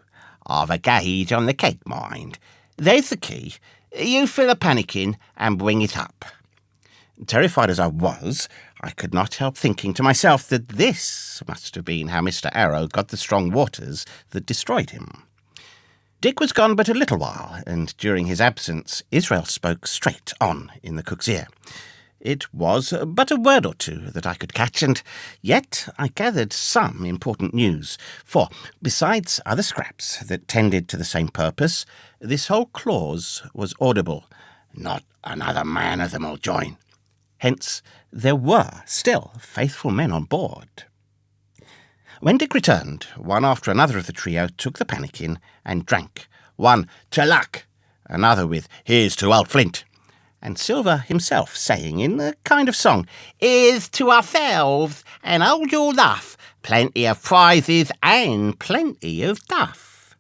I've a gauge on the keg, mind. There's the key. You fill a pannikin and bring it up." Terrified as I was, I could not help thinking to myself that this must have been how Mr. Arrow got the strong waters that destroyed him. Dick was gone but a little while, and during his absence Israel spoke straight on in the cook's ear. It was but a word or two that I could catch, and yet I gathered some important news, for, besides other scraps that tended to the same purpose, this whole clause was audible. "Not another man of them will join." Hence, there were still faithful men on board. When Dick returned, one after another of the trio took the pannikin and drank, one "to luck," another with "here's to old Flint," and Silver himself saying in a kind of song, "Here's to ourselves, and hold your luff, plenty of prizes and plenty of duff."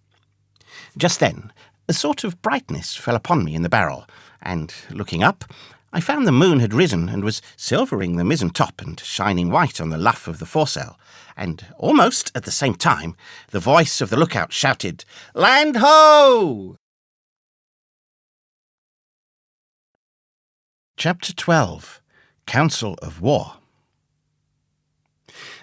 Just then, a sort of brightness fell upon me in the barrel, and, looking up, I found the moon had risen and was silvering the mizzen top and shining white on the luff of the foresail, and almost at the same time the voice of the lookout shouted, "Land ho!" Chapter 12. Council of War.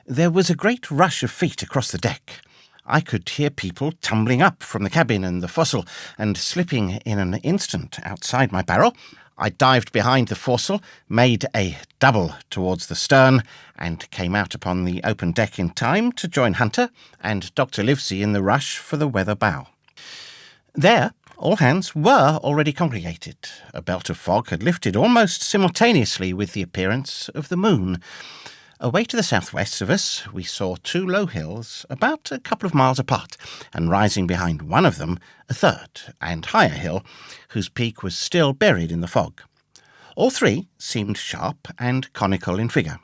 There was a great rush of feet across the deck. I could hear people tumbling up from the cabin and the forecastle, and slipping in an instant outside my barrel, I dived behind the foresail, made a double towards the stern, and came out upon the open deck in time to join Hunter and Dr. Livesey in the rush for the weather bow. There, all hands were already congregated. A belt of fog had lifted almost simultaneously with the appearance of the moon. Away to the southwest of us we saw two low hills, about a couple of miles apart, and rising behind one of them a third and higher hill, whose peak was still buried in the fog. All three seemed sharp and conical in figure.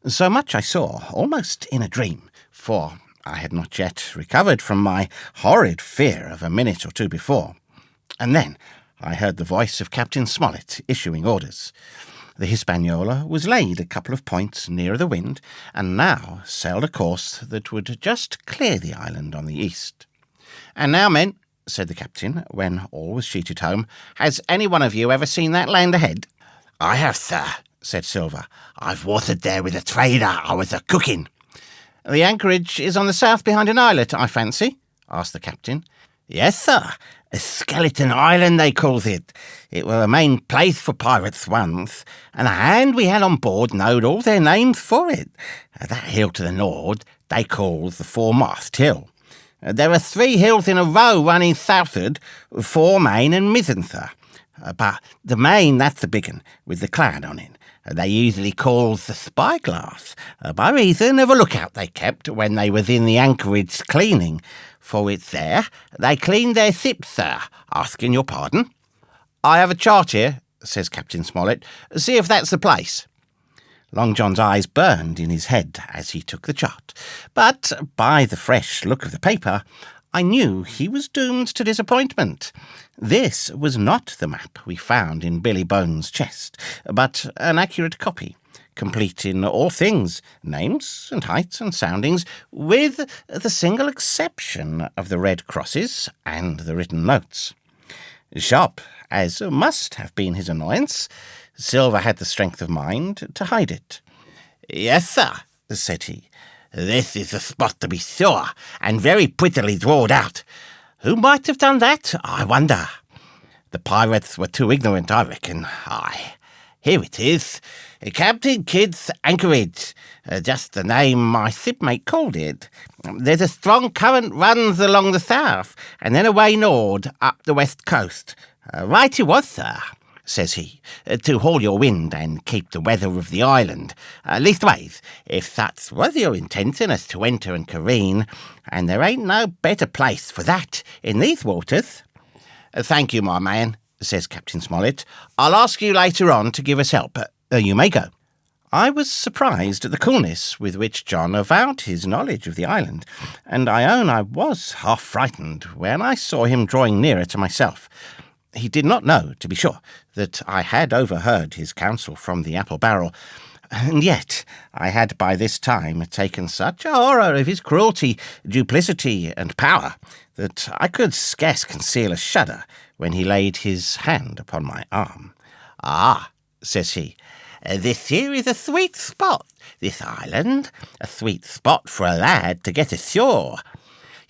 So much I saw, almost in a dream, for I had not yet recovered from my horrid fear of a minute or two before. And then I heard the voice of Captain Smollett issuing orders. The Hispaniola was laid a couple of points nearer the wind, and now sailed a course that would just clear the island on the east. "And now, men," said the captain, when all was sheeted home, "has any one of you ever seen that land ahead?" "I have, sir," said Silver. "I've watered there with a trader I was a-cooking." "The anchorage is on the south behind an islet, I fancy?" asked the captain. "Yes, sir. A skeleton island, they calls it. It were a main place for pirates once, and the hand we had on board knowed all their names for it. That hill to the north they calls the Foremast Hill. There are 3 hills in a row running southward, foremain and mizzen, sir. But the main, that's the big un, with the cloud on it. They usually calls the spyglass, by reason of a lookout they kept when they was in the anchorage cleaning. For it's there they cleaned their ships, sir, asking your pardon." "I have a chart here," says Captain Smollett. "See if that's the place." Long John's eyes burned in his head as he took the chart, but by the fresh look of the paper, I knew he was doomed to disappointment. This was not the map we found in Billy Bones' chest, but an accurate copy, complete in all things, names and heights and soundings, with the single exception of the red crosses and the written notes. Sharp, as must have been his annoyance, Silver had the strength of mind to hide it. "Yes, sir," said he. "This is the spot to be sure, and very prettily drawed out. Who might have done that, I wonder? The pirates were too ignorant, I reckon. Aye, here it is. Captain Kidd's Anchorage, just the name my shipmate called it. There's a strong current runs along the south, and then away north up the west coast. Right you was, sir," says he, "to haul your wind and keep the weather of the island. Leastways, if such was your intention as to enter and careen, and there ain't no better place for that in these waters." "Thank you, my man," says Captain Smollett. "I'll ask you later on to give us help. You may go." I was surprised at the coolness with which John avowed his knowledge of the island, and I own I was half frightened when I saw him drawing nearer to myself. He did not know, to be sure, that I had overheard his counsel from the apple barrel, and yet I had by this time taken such a horror of his cruelty, duplicity, and power, that I could scarce conceal a shudder when he laid his hand upon my arm. "Ah," says he, "this here is a sweet spot, this island, a sweet spot for a lad to get ashore.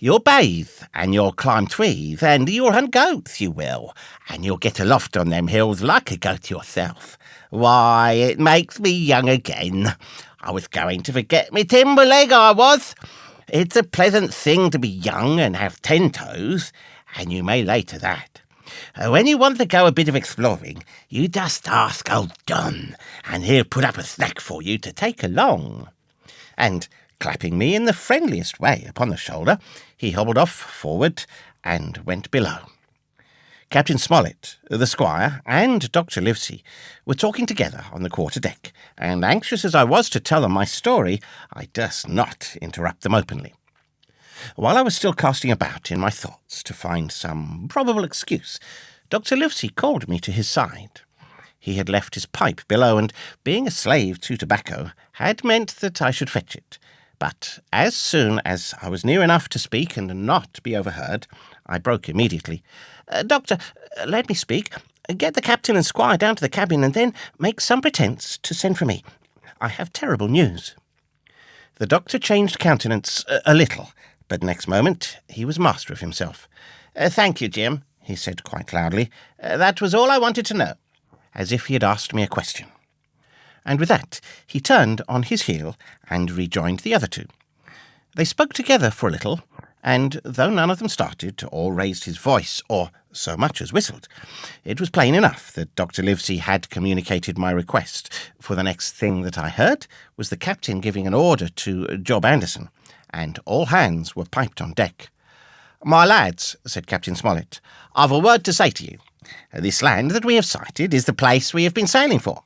You'll bathe, and you'll climb trees, and you'll hunt goats, you will, and you'll get aloft on them hills like a goat yourself. Why, it makes me young again. I was going to forget me timber leg, I was. It's a pleasant thing to be young and have 10 toes, and you may lay to that. When you want to go a bit of exploring, you just ask old John, and he'll put up a snack for you to take along. And, clapping me in the friendliest way upon the shoulder, he hobbled off forward and went below. Captain Smollett, the squire, and Dr. Livesey were talking together on the quarter-deck, and anxious as I was to tell them my story, I durst not interrupt them openly. While I was still casting about in my thoughts to find some probable excuse, Dr. Livesey called me to his side. He had left his pipe below, and, being a slave to tobacco, had meant that I should fetch it. But as soon as I was near enough to speak and not be overheard, I broke immediately. Doctor, let me speak. Get the captain and squire down to the cabin, and then make some pretence to send for me. I have terrible news. The doctor changed countenance a little, but next moment he was master of himself. Thank you, Jim, he said quite loudly. That was all I wanted to know, as if he had asked me a question. And with that, he turned on his heel and rejoined the other two. They spoke together for a little, and though none of them started or raised his voice or so much as whistled, it was plain enough that Dr. Livesey had communicated my request, for the next thing that I heard was the captain giving an order to Job Anderson, and all hands were piped on deck. "My lads," said Captain Smollett, "I've a word to say to you. This land that we have sighted is the place we have been sailing for.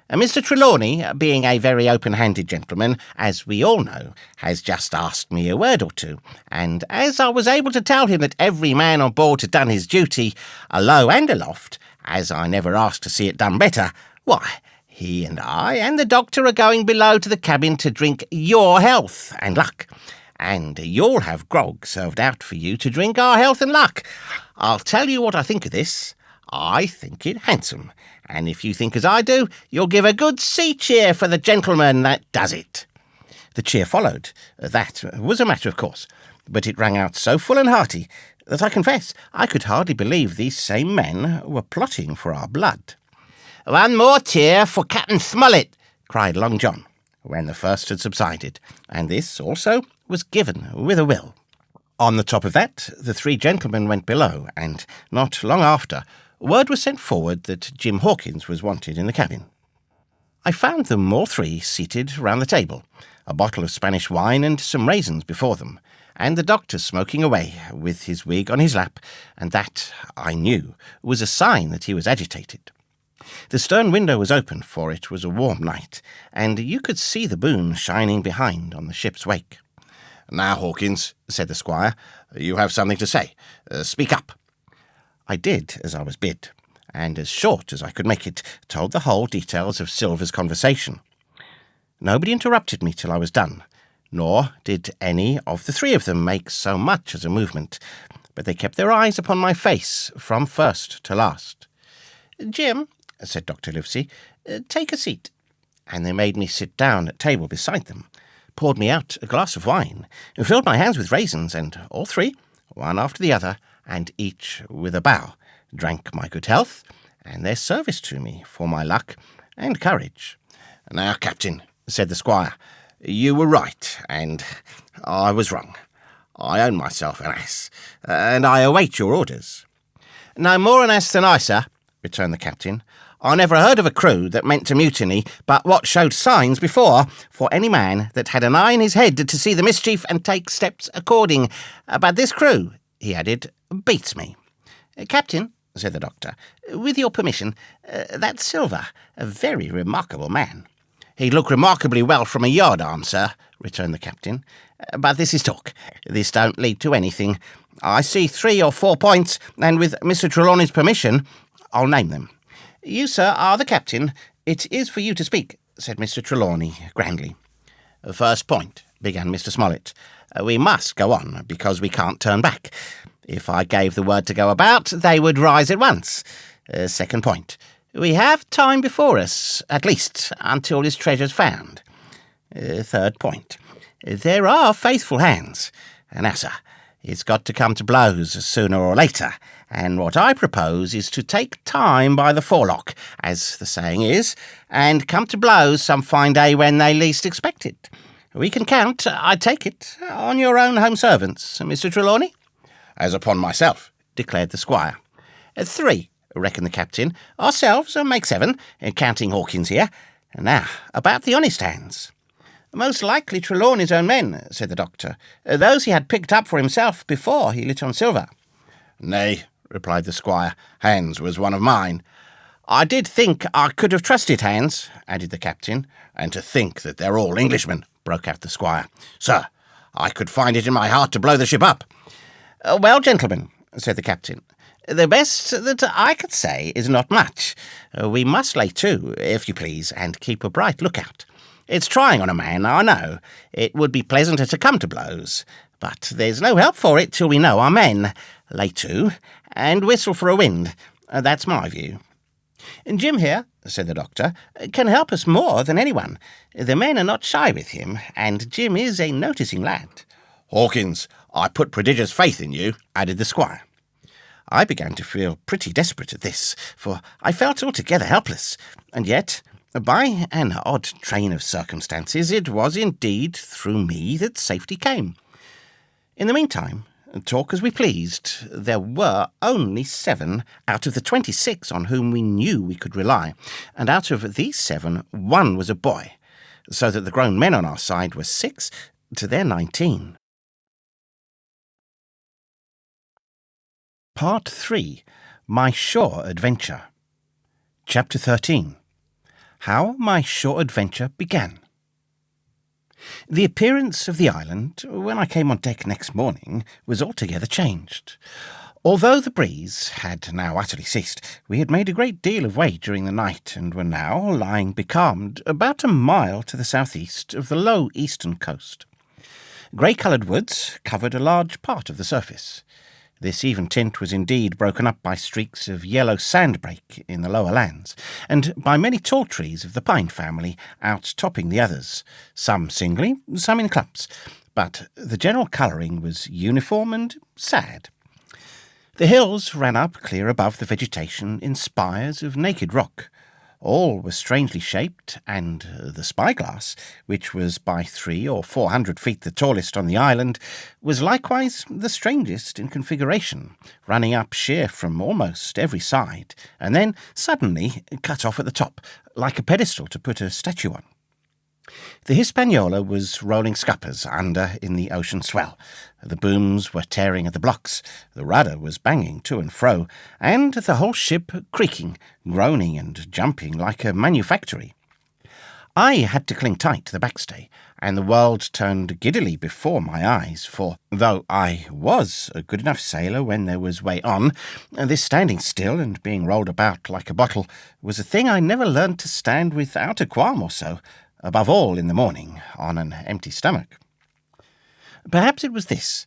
Mr. Trelawney, being a very open-handed gentleman, as we all know, has just asked me a word or two, and as I was able to tell him that every man on board had done his duty, alow and aloft, as I never asked to see it done better, why, he and I and the doctor are going below to the cabin to drink your health and luck, and you'll have grog served out for you to drink our health and luck. I'll tell you what I think of this. I think it handsome, and if you think as I do, you'll give a good sea cheer for the gentleman that does it." The cheer followed. That was a matter of course, but it rang out so full and hearty that I confess I could hardly believe these same men were plotting for our blood. "One more cheer for Captain Smollett," cried Long John, when the first had subsided, and this also was given with a will. On the top of that, the three gentlemen went below, and not long after, word was sent forward that Jim Hawkins was wanted in the cabin. I found them all three seated round the table, a bottle of Spanish wine and some raisins before them, and the doctor smoking away with his wig on his lap, and that, I knew, was a sign that he was agitated. The stern window was open, for it was a warm night, and you could see the moon shining behind on the ship's wake. "Now, Hawkins," said the squire, "you have something to say. Speak up." I did as I was bid, and as short as I could make it, told the whole details of Silver's conversation. Nobody interrupted me till I was done, nor did any of the three of them make so much as a movement, but they kept their eyes upon my face from first to last. "Jim," said Dr. Livesey, "take a seat." And they made me sit down at table beside them, poured me out a glass of wine, filled my hands with raisins, and all three, one after the other, and each with a bow, drank my good health, and their service to me for my luck and courage. "Now, Captain," said the squire, "you were right, and I was wrong. I own myself an ass, and I await your orders." "No more an ass than I, sir," returned the captain. "I never heard of a crew that meant to mutiny, but what showed signs before, for any man that had an eye in his head to see the mischief and take steps according. But this crew," he added, "beats me." "Captain," said the doctor, "with your permission, that's Silver, a very remarkable man." "He'd look remarkably well from a yardarm, sir," returned the captain. "But this is talk. This don't lead to anything. I see 3 or 4 points, and with Mr. Trelawney's permission, I'll name them." "You, sir, are the captain. It is for you to speak," said Mr. Trelawney grandly. "First point," began Mr. Smollett. "We must go on, because we can't turn back. If I gave the word to go about, they would rise at once. Second point, we have time before us, at least, until this treasure's found. Third point, there are faithful hands. Now, sir, It's got to come to blows sooner or later, and what I propose is to take time by the forelock, as the saying is, and come to blows some fine day when they least expect it. We can count, I take it, on your own home servants, Mr. Trelawney?" "As upon myself," declared the squire. "3, reckoned the captain. "Ourselves make 7, counting Hawkins here. Now, about the honest hands." "Most likely Trelawney's own men," said the doctor. "Those he had picked up for himself before he lit on silver." "Nay," replied the squire, "Hans was one of mine." "I did think I could have trusted Hans," added the captain. "And to think that they're all Englishmen," broke out the squire. "Sir, I could find it in my heart to blow the ship up." "Well, gentlemen," said the captain, "the best that I could say is not much. We must lay to, if you please, and keep a bright lookout. It's trying on a man, I know. It would be pleasanter to come to blows, but there's no help for it till we know our men. Lay to, and whistle for a wind. That's my view." "Jim here," said the doctor, "can help us more than anyone. The men are not shy with him, and Jim is a noticing lad." "Hawkins, I put prodigious faith in you," added the squire. I began to feel pretty desperate at this, for I felt altogether helpless, and yet, by an odd train of circumstances, it was indeed through me that safety came. In the meantime, talk as we pleased, there were only 7 out of the 26 on whom we knew we could rely, and out of these 7, 1 was a boy, so that the grown men on our side were 6 to their 19. Part 3. My Shore Adventure. Chapter 13. How my shore adventure began. The appearance of the island, when I came on deck next morning, was altogether changed. Although the breeze had now utterly ceased, we had made a great deal of way during the night, and were now lying becalmed about a mile to the southeast of the low eastern coast. Grey-coloured woods covered a large part of the surface. This even tint was indeed broken up by streaks of yellow sandbrake in the lower lands, and by many tall trees of the pine family outtopping the others, some singly, some in clumps, but the general colouring was uniform and sad. The hills ran up clear above the vegetation in spires of naked rock. All were strangely shaped, and the spyglass, which was by 300 or 400 feet the tallest on the island, was likewise the strangest in configuration, running up sheer from almost every side, and then suddenly cut off at the top, like a pedestal to put a statue on. The Hispaniola was rolling scuppers under in the ocean swell. The booms were tearing at the blocks, the rudder was banging to and fro, and the whole ship creaking, groaning and jumping like a manufactory. I had to cling tight to the backstay, and the world turned giddily before my eyes, for though I was a good enough sailor when there was way on, this standing still and being rolled about like a bottle was a thing I never learned to stand without a qualm or so, above all in the morning, on an empty stomach. Perhaps it was this.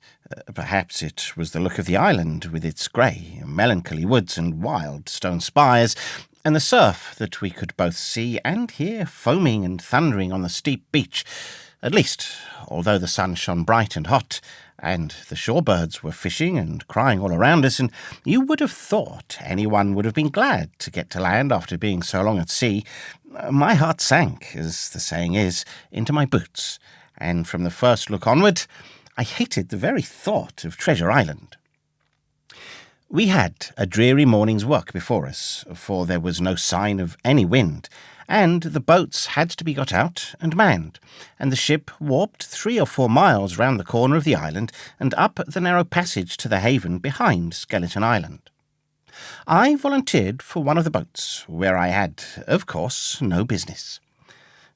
Perhaps it was the look of the island, with its grey, melancholy woods and wild stone spires, and the surf that we could both see and hear foaming and thundering on the steep beach. At least, although the sun shone bright and hot, and the shore birds were fishing and crying all around us, and you would have thought anyone would have been glad to get to land after being so long at sea, my heart sank, as the saying is, into my boots, and from the first look onward, I hated the very thought of Treasure Island. We had a dreary morning's work before us, for there was no sign of any wind, and the boats had to be got out and manned, and the ship warped 3 or 4 miles round the corner of the island and up the narrow passage to the haven behind Skeleton Island. I volunteered for one of the boats, where I had, of course, no business.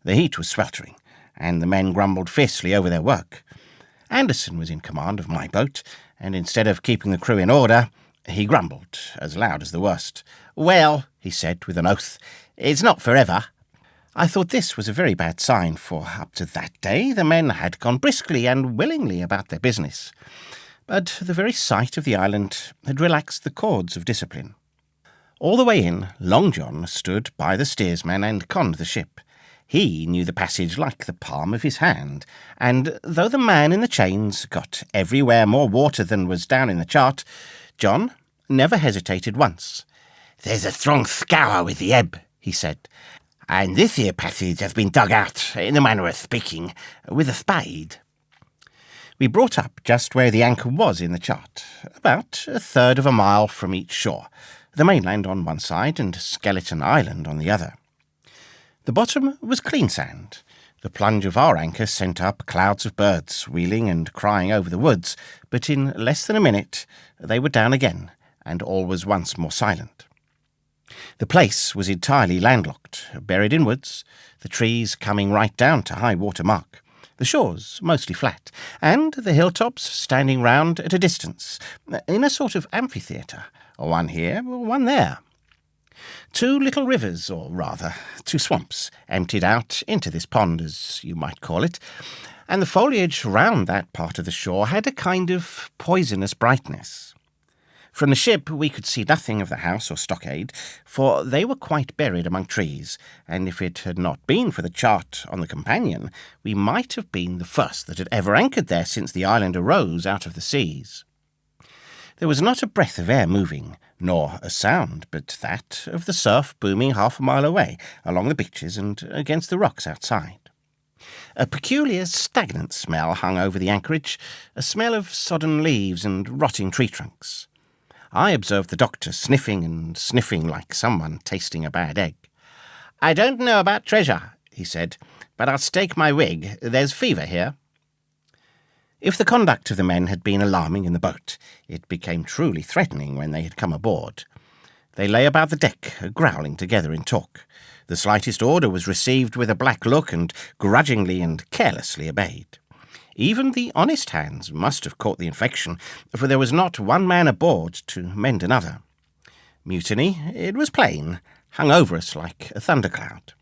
The heat was sweltering, and the men grumbled fiercely over their work. Anderson was in command of my boat, and instead of keeping the crew in order, he grumbled, as loud as the worst. "Well," he said with an oath, "it's not forever." I thought this was a very bad sign, for up to that day the men had gone briskly and willingly about their business. But the very sight of the island had relaxed the cords of discipline. All the way in, Long John stood by the steersman and conned the ship. He knew the passage like the palm of his hand, and though the man in the chains got everywhere more water than was down in the chart, John never hesitated once. "There's a strong scour with the ebb," he said, "and this here passage has been dug out, in the manner of speaking, with a spade." We brought up just where the anchor was in the chart, about a third of a mile from each shore, the mainland on one side and Skeleton Island on the other. The bottom was clean sand. The plunge of our anchor sent up clouds of birds, wheeling and crying over the woods, but in less than a minute they were down again, and all was once more silent. The place was entirely landlocked, buried in woods, the trees coming right down to high water mark, the shores mostly flat, and the hilltops standing round at a distance, in a sort of amphitheatre, one here, one there. 2 little rivers, or rather 2 swamps, emptied out into this pond, as you might call it, and the foliage round that part of the shore had a kind of poisonous brightness. From the ship we could see nothing of the house or stockade, for they were quite buried among trees, and if it had not been for the chart on the companion, we might have been the first that had ever anchored there since the island arose out of the seas. There was not a breath of air moving, nor a sound but that of the surf booming half a mile away, along the beaches and against the rocks outside. A peculiar stagnant smell hung over the anchorage, a smell of sodden leaves and rotting tree trunks. I observed the doctor sniffing and sniffing like someone tasting a bad egg. "I don't know about treasure," he said, "but I'll stake my wig there's fever here." If the conduct of the men had been alarming in the boat, it became truly threatening when they had come aboard. They lay about the deck, growling together in talk. The slightest order was received with a black look and grudgingly and carelessly obeyed. Even the honest hands must have caught the infection, for there was not one man aboard to mend another. Mutiny, it was plain, hung over us like a thundercloud.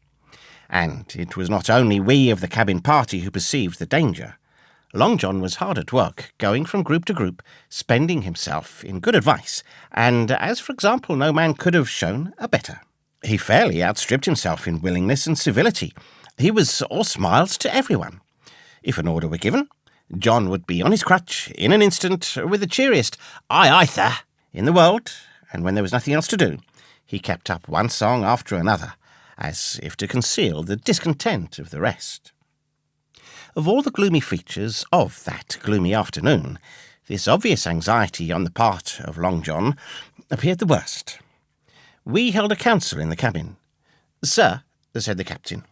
And it was not only we of the cabin party who perceived the danger. Long John was hard at work, going from group to group, spending himself in good advice, and as, for example, no man could have shown a better. He fairly outstripped himself in willingness and civility. He was all smiles to everyone. If an order were given, John would be on his crutch in an instant with the cheeriest "Aye, aye, sir" in the world, and when there was nothing else to do, he kept up one song after another, as if to conceal the discontent of the rest. Of all the gloomy features of that gloomy afternoon, this obvious anxiety on the part of Long John appeared the worst. We held a council in the cabin. "Sir," said the captain,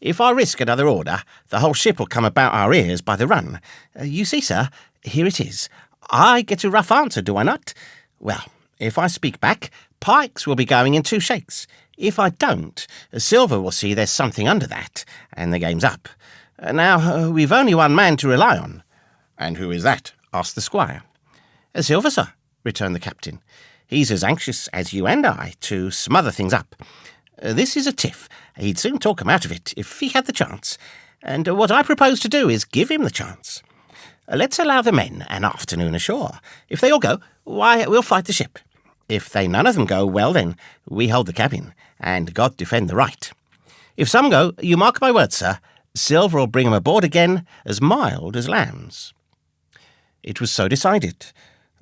"if I risk another order, the whole ship will come about our ears by the run. You see, sir, here it is. I get a rough answer, do I not? Well, if I speak back, Pikes will be going in 2 shakes. If I don't, Silver will see there's something under that, and the game's up. Now, we've only one man to rely on." "And who is that?" asked the squire. "Silver, sir," returned the captain. "He's as anxious as you and I to smother things up. This is a tiff. He'd soon talk him out of it if he had the chance. And what I propose to do is give him the chance. Let's allow the men an afternoon ashore. If they all go, why, we'll fight the ship. If they none of them go, well then, we hold the cabin, and God defend the right. If some go, you mark my words, sir, Silver will bring 'em aboard again, as mild as lambs." It was so decided.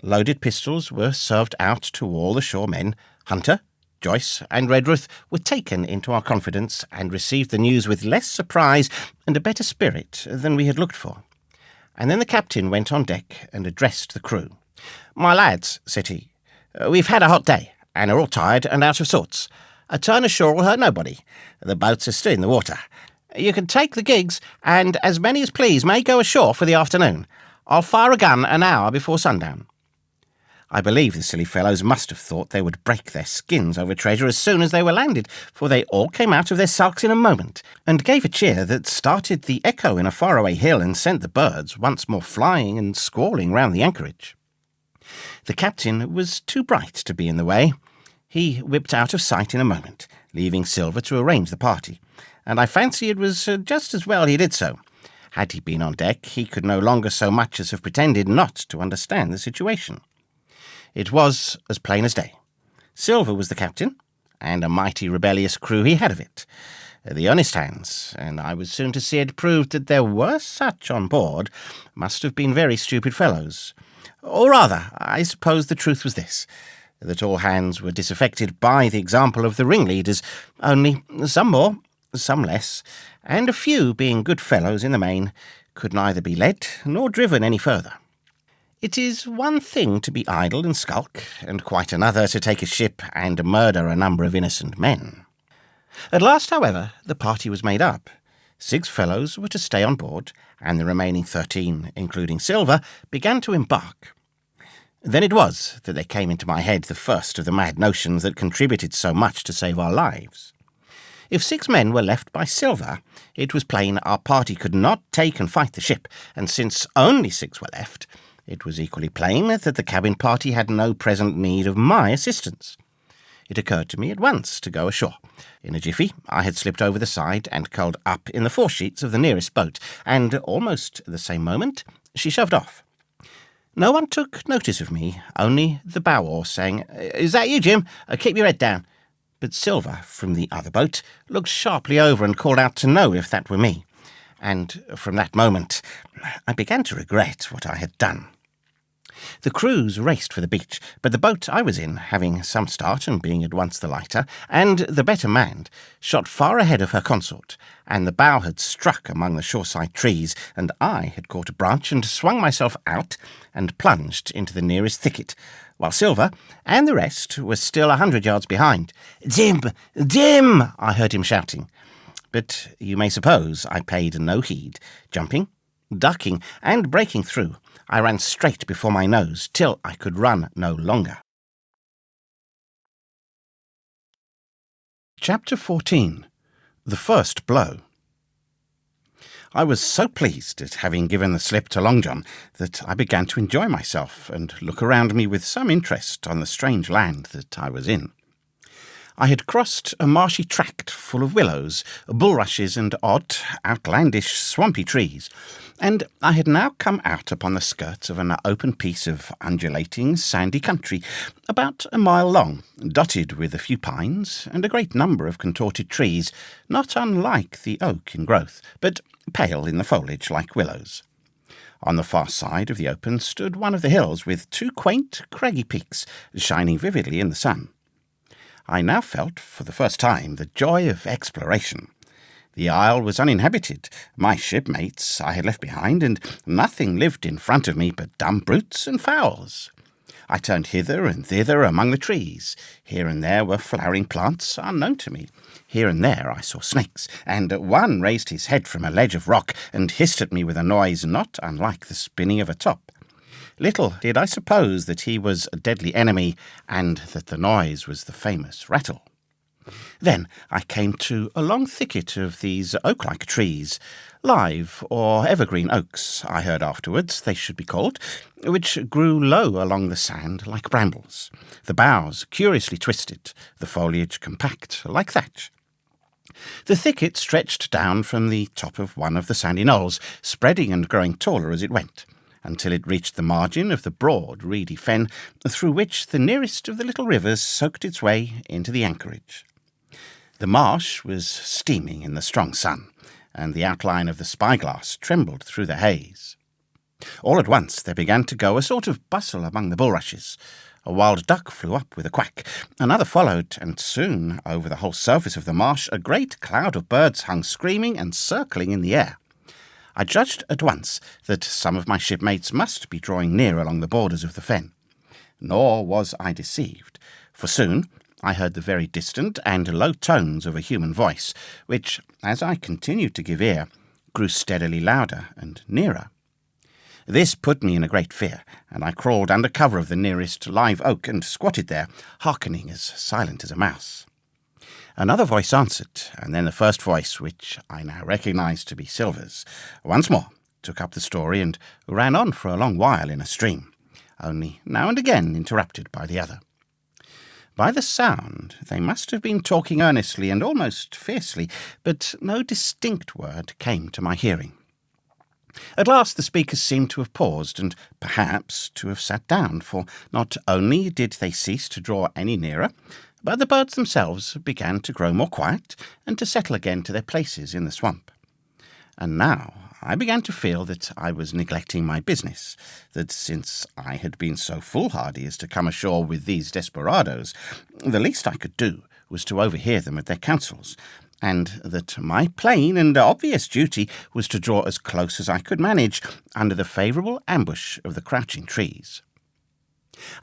Loaded pistols were served out to all the shore men. Hunter, Joyce, and Redruth were taken into our confidence and received the news with less surprise and a better spirit than we had looked for. And then the captain went on deck and addressed the crew. "My lads," said he, "we've had a hot day, and are all tired and out of sorts. A turn ashore will hurt nobody. The boats are still in the water. You can take the gigs, and as many as please may go ashore for the afternoon. I'll fire a gun an hour before sundown." I believe the silly fellows must have thought they would break their skins over treasure as soon as they were landed, for they all came out of their sulks in a moment, and gave a cheer that started the echo in a faraway hill and sent the birds once more flying and squalling round the anchorage. The captain was too bright to be in the way. He whipped out of sight in a moment, leaving Silver to arrange the party, and I fancy it was just as well he did so. Had he been on deck, he could no longer so much as have pretended not to understand the situation. It was as plain as day. Silver was the captain, and a mighty rebellious crew he had of it. The honest hands, and I was soon to see it proved that there were such on board, must have been very stupid fellows. Or rather, I suppose the truth was this, that all hands were disaffected by the example of the ringleaders, only some more, some less, and a few, being good fellows in the main, could neither be led nor driven any further. It is one thing to be idle and skulk, and quite another to take a ship and murder a number of innocent men. At last, however, the party was made up. 6 fellows were to stay on board, and the remaining 13, including Silver, began to embark. Then it was that there came into my head the first of the mad notions that contributed so much to save our lives. If 6 men were left by Silver, it was plain our party could not take and fight the ship, and since only 6 were left, it was equally plain that the cabin party had no present need of my assistance. It occurred to me at once to go ashore. In a jiffy, I had slipped over the side and curled up in the foresheets of the nearest boat, and almost at the same moment she shoved off. No one took notice of me, only the bow oar saying, "Is that you, Jim? Keep your head down." But Silver, from the other boat, looked sharply over and called out to know if that were me. And from that moment, I began to regret what I had done. The crews raced for the beach, but the boat I was in, having some start and being at once the lighter, and the better manned, shot far ahead of her consort, and the bow had struck among the shoreside trees, and I had caught a branch and swung myself out and plunged into the nearest thicket, while Silver and the rest were still 100 yards behind. "Jim! Jim!" I heard him shouting. But you may suppose I paid no heed. Jumping, ducking, and breaking through, I ran straight before my nose till I could run no longer. Chapter 14. The First Blow. I was so pleased at having given the slip to Long John that I began to enjoy myself and look around me with some interest on the strange land that I was in. I had crossed a marshy tract full of willows, bulrushes, and odd, outlandish, swampy trees, and I had now come out upon the skirts of an open piece of undulating, sandy country, about a mile long, dotted with a few pines and a great number of contorted trees, not unlike the oak in growth, but pale in the foliage like willows. On the far side of the open stood one of the hills with 2 quaint, craggy peaks, shining vividly in the sun. I now felt, for the first time, the joy of exploration. The isle was uninhabited. My shipmates I had left behind, and nothing lived in front of me but dumb brutes and fowls. I turned hither and thither among the trees. Here and there were flowering plants unknown to me. Here and there I saw snakes, and one raised his head from a ledge of rock and hissed at me with a noise not unlike the spinning of a top. Little did I suppose that he was a deadly enemy, and that the noise was the famous rattle. Then I came to a long thicket of these oak-like trees, live or evergreen oaks, I heard afterwards they should be called, which grew low along the sand like brambles, the boughs curiously twisted, the foliage compact like thatch. The thicket stretched down from the top of one of the sandy knolls, spreading and growing taller as it went, until it reached the margin of the broad, reedy fen, through which the nearest of the little rivers soaked its way into the anchorage. The marsh was steaming in the strong sun, and the outline of the spyglass trembled through the haze. All at once there began to go a sort of bustle among the bulrushes. A wild duck flew up with a quack, another followed, and soon, over the whole surface of the marsh, a great cloud of birds hung screaming and circling in the air. I judged at once that some of my shipmates must be drawing near along the borders of the fen. Nor was I deceived, for soon I heard the very distant and low tones of a human voice, which, as I continued to give ear, grew steadily louder and nearer. This put me in a great fear, and I crawled under cover of the nearest live oak and squatted there, hearkening as silent as a mouse. Another voice answered, and then the first voice, which I now recognised to be Silver's, once more took up the story and ran on for a long while in a stream, only now and again interrupted by the other. By the sound, they must have been talking earnestly and almost fiercely, but no distinct word came to my hearing. At last the speakers seemed to have paused, and perhaps to have sat down, for not only did they cease to draw any nearer, but the birds themselves began to grow more quiet and to settle again to their places in the swamp. And now I began to feel that I was neglecting my business, that since I had been so foolhardy as to come ashore with these desperadoes, the least I could do was to overhear them at their councils, and that my plain and obvious duty was to draw as close as I could manage under the favourable ambush of the crouching trees.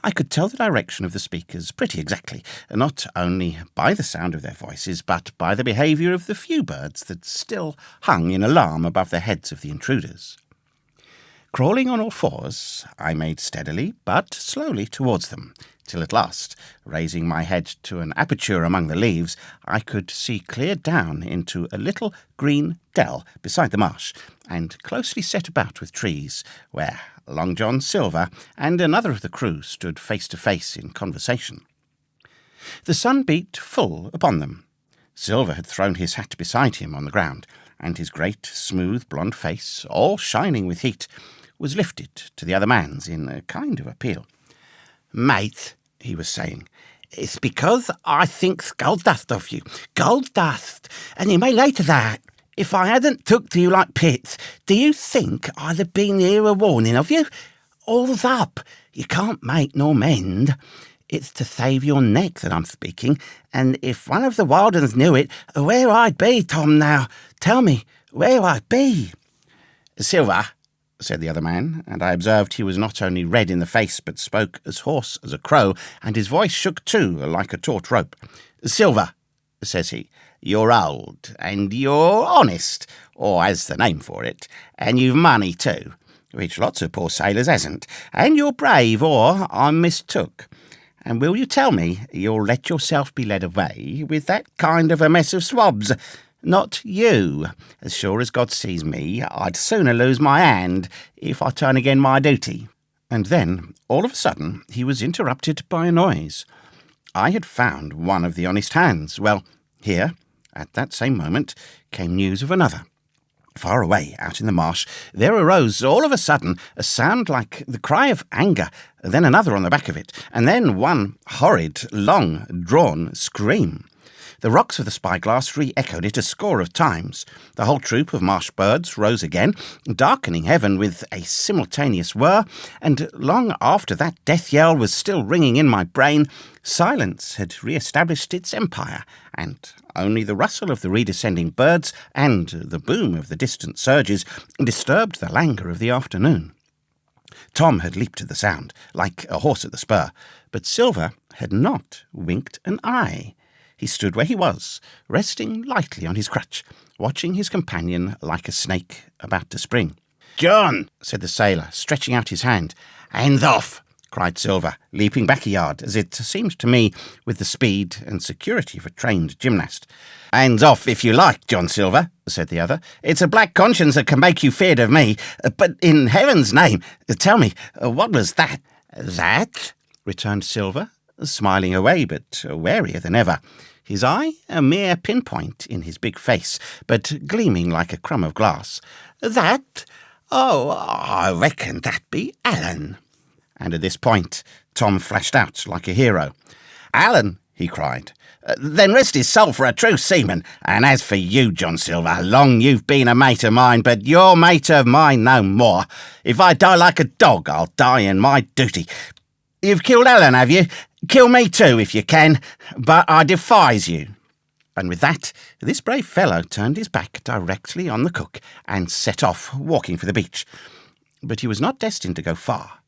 I could tell the direction of the speakers pretty exactly, not only by the sound of their voices, but by the behaviour of the few birds that still hung in alarm above the heads of the intruders. Crawling on all fours, I made steadily but slowly towards them, till at last, raising my head to an aperture among the leaves, I could see clear down into a little green dell beside the marsh, and closely set about with trees, where Long John Silver and another of the crew stood face to face in conversation. The sun beat full upon them. Silver had thrown his hat beside him on the ground, and his great, smooth, blonde face, all shining with heat, was lifted to the other man's in a kind of appeal. "Mate," he was saying, "it's because I think's gold dust of you. Gold dust, and you may later that. If I hadn't took to you like pits, do you think I'd have been here a warning of you? All's up. You can't make nor mend. It's to save your neck that I'm speaking, and if one of the wild uns knew it, where I'd be, Tom, now? Tell me, where I'd be?" "Silver," said the other man, and I observed he was not only red in the face, but spoke as hoarse as a crow, and his voice shook too, like a taut rope. "Silver," says he, "you're old, and you're honest, or has the name for it, and you've money too, which lots of poor sailors hasn't, and you're brave, or I'm mistook. And will you tell me you'll let yourself be led away with that kind of a mess of swabs? Not you. As sure as God sees me, I'd sooner lose my hand if I turn again my duty." And then, all of a sudden, he was interrupted by a noise. I had found one of the honest hands. Well, here, at that same moment, came news of another. Far away, out in the marsh, there arose all of a sudden a sound like the cry of anger, then another on the back of it, and then one horrid, long-drawn scream. The rocks of the spyglass re-echoed it a score of times. The whole troop of marsh birds rose again, darkening heaven with a simultaneous whir, and long after that death yell was still ringing in my brain, silence had re-established its empire, and only the rustle of the redescending birds and the boom of the distant surges disturbed the languor of the afternoon. Tom had leaped to the sound, like a horse at the spur, but Silver had not winked an eye. He stood where he was, resting lightly on his crutch, watching his companion like a snake about to spring. "John," said the sailor, stretching out his hand. "Hands off," cried Silver, leaping back a yard, as it seemed to me, with the speed and security of a trained gymnast. "Hands off, if you like, John Silver," said the other. "It's a black conscience that can make you feared of me. But in heaven's name, tell me, what was that?" "That?" returned Silver, smiling away, but warier than ever. His eye a mere pinpoint in his big face, but gleaming like a crumb of glass. "That? Oh, I reckon that be Alan." And at this point, Tom flashed out like a hero. "Alan," he cried. "Then rest his soul for a true seaman. And as for you, John Silver, long you've been a mate of mine, but you're mate of mine no more. If I die like a dog, I'll die in my duty. You've killed Alan, have you? Kill me too, if you can, but I defies you." And with that, this brave fellow turned his back directly on the cook and set off, walking for the beach. But he was not destined to go far.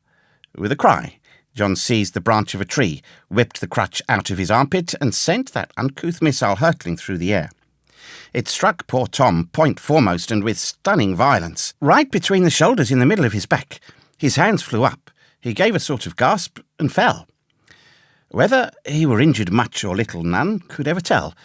With a cry, John seized the branch of a tree, whipped the crutch out of his armpit, and sent that uncouth missile hurtling through the air. It struck poor Tom point foremost and with stunning violence, right between the shoulders in the middle of his back. His hands flew up. He gave a sort of gasp and fell. Whether he were injured much or little, none could ever tell.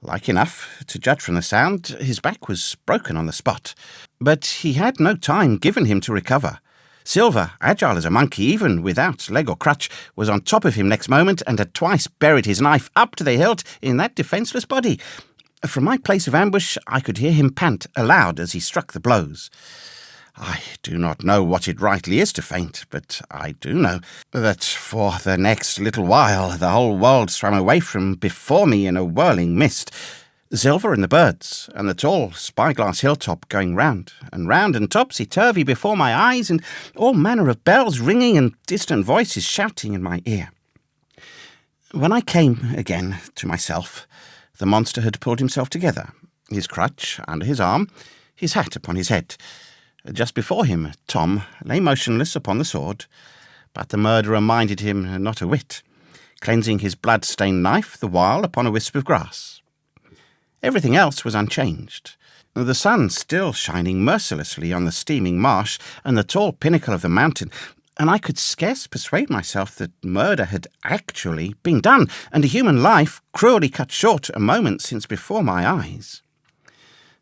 Like enough, to judge from the sound, his back was broken on the spot. But he had no time given him to recover. Silver, agile as a monkey, even without leg or crutch, was on top of him next moment and had twice buried his knife up to the hilt in that defenceless body. From my place of ambush, I could hear him pant aloud as he struck the blows. I do not know what it rightly is to faint, but I do know that for the next little while the whole world swam away from before me in a whirling mist, Silver and the birds, and the tall spyglass hilltop going round and topsy-turvy before my eyes, and all manner of bells ringing and distant voices shouting in my ear. When I came again to myself, the monster had pulled himself together, his crutch under his arm, his hat upon his head. Just before him, Tom lay motionless upon the sword, but the murderer minded him not a whit, cleansing his blood-stained knife the while upon a wisp of grass. Everything else was unchanged, the sun still shining mercilessly on the steaming marsh and the tall pinnacle of the mountain, and I could scarce persuade myself that murder had actually been done, and a human life cruelly cut short a moment since before my eyes.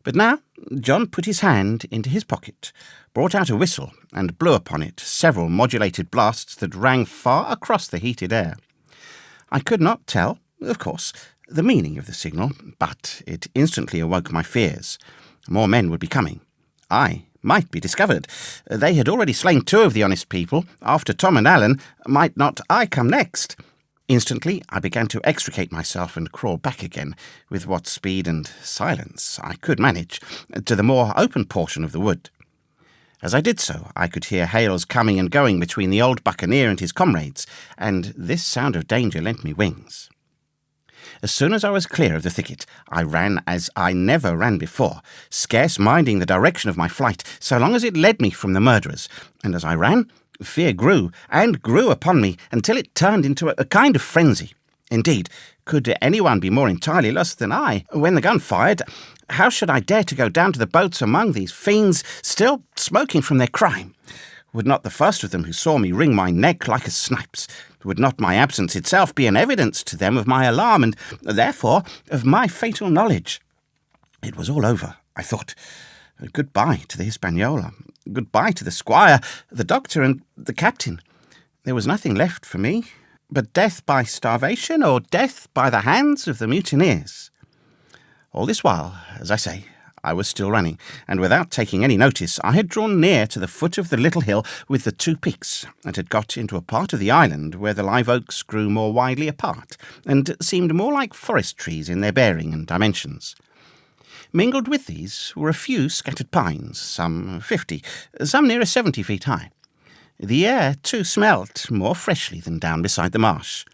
But now John put his hand into his pocket, brought out a whistle, and blew upon it several modulated blasts that rang far across the heated air. I could not tell, of course, the meaning of the signal, but it instantly awoke my fears. More men would be coming. I might be discovered. They had already slain 2 of the honest people. After Tom and Alan, might not I come next? Instantly I began to extricate myself and crawl back again, with what speed and silence I could manage, to the more open portion of the wood. As I did so, I could hear hails coming and going between the old buccaneer and his comrades, and this sound of danger lent me wings. As soon as I was clear of the thicket, I ran as I never ran before, scarce minding the direction of my flight, so long as it led me from the murderers, and as I ran, fear grew and grew upon me until it turned into a kind of frenzy. Indeed, could anyone be more entirely lost than I? When the gun fired, how should I dare to go down to the boats among these fiends still smoking from their crime? Would not the first of them who saw me wring my neck like a snipe's? Would not my absence itself be an evidence to them of my alarm, and therefore of my fatal knowledge? It was all over, I thought. Goodbye to the Hispaniola. Goodbye to the squire, the doctor, and the captain. There was nothing left for me but death by starvation or death by the hands of the mutineers. All this while, as I say, I was still running, and without taking any notice, I had drawn near to the foot of the little hill with the 2 peaks, and had got into a part of the island where the live oaks grew more widely apart, and seemed more like forest trees in their bearing and dimensions. Mingled with these were a few scattered pines, some 50, some nearer 70 feet high. The air, too, smelt more freshly than down beside the marsh,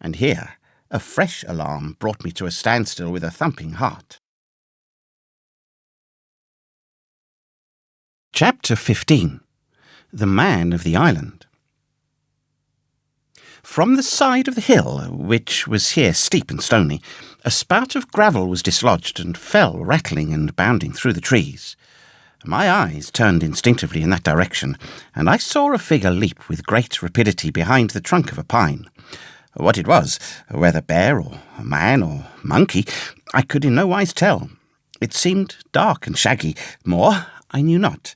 and here a fresh alarm brought me to a standstill with a thumping heart. Chapter 15. The Man of the Island. From the side of the hill, which was here steep and stony, a spout of gravel was dislodged and fell rattling and bounding through the trees. My eyes turned instinctively in that direction, and I saw a figure leap with great rapidity behind the trunk of a pine. What it was, whether bear or man or monkey, I could in no wise tell. It seemed dark and shaggy. More I knew not,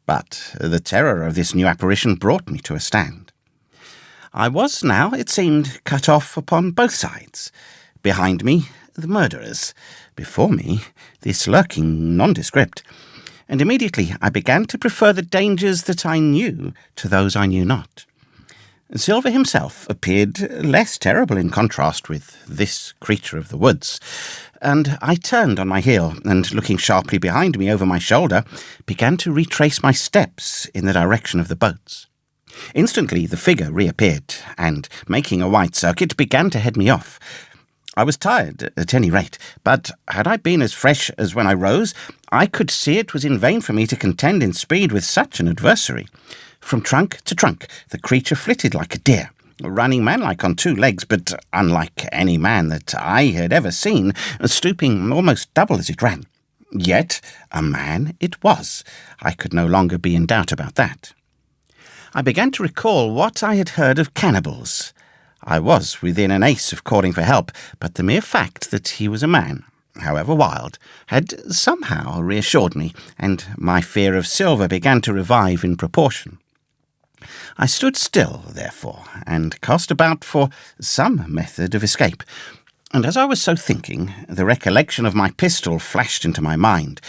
but the terror of this new apparition brought me to a stand. I was now, it seemed, cut off upon both sides. Behind me, the murderers. Before me, this lurking nondescript. And immediately I began to prefer the dangers that I knew to those I knew not. Silver himself appeared less terrible in contrast with this creature of the woods, and I turned on my heel, and looking sharply behind me over my shoulder, began to retrace my steps in the direction of the boats. Instantly the figure reappeared, and, making a wide circuit, began to head me off. I was tired, at any rate, but had I been as fresh as when I rose, I could see it was in vain for me to contend in speed with such an adversary. From trunk to trunk, the creature flitted like a deer, running manlike on 2 legs, but unlike any man that I had ever seen, stooping almost double as it ran. Yet a man it was. I could no longer be in doubt about that. I began to recall what I had heard of cannibals. I was within an ace of calling for help, but the mere fact that he was a man, however wild, had somehow reassured me, and my fear of Silver began to revive in proportion. I stood still, therefore, and cast about for some method of escape, and as I was so thinking, the recollection of my pistol flashed into my mind.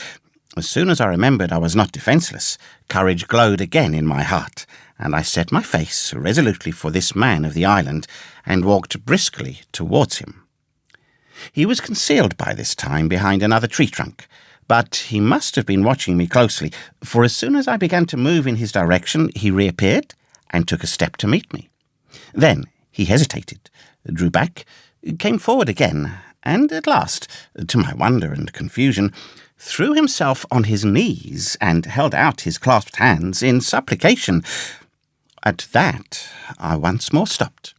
As soon as I remembered I was not defenceless, courage glowed again in my heart, and I set my face resolutely for this man of the island, and walked briskly towards him. He was concealed by this time behind another tree trunk, but he must have been watching me closely, for as soon as I began to move in his direction, he reappeared and took a step to meet me. Then he hesitated, drew back, came forward again, and at last, to my wonder and confusion, threw himself on his knees and held out his clasped hands in supplication. At that, I once more stopped.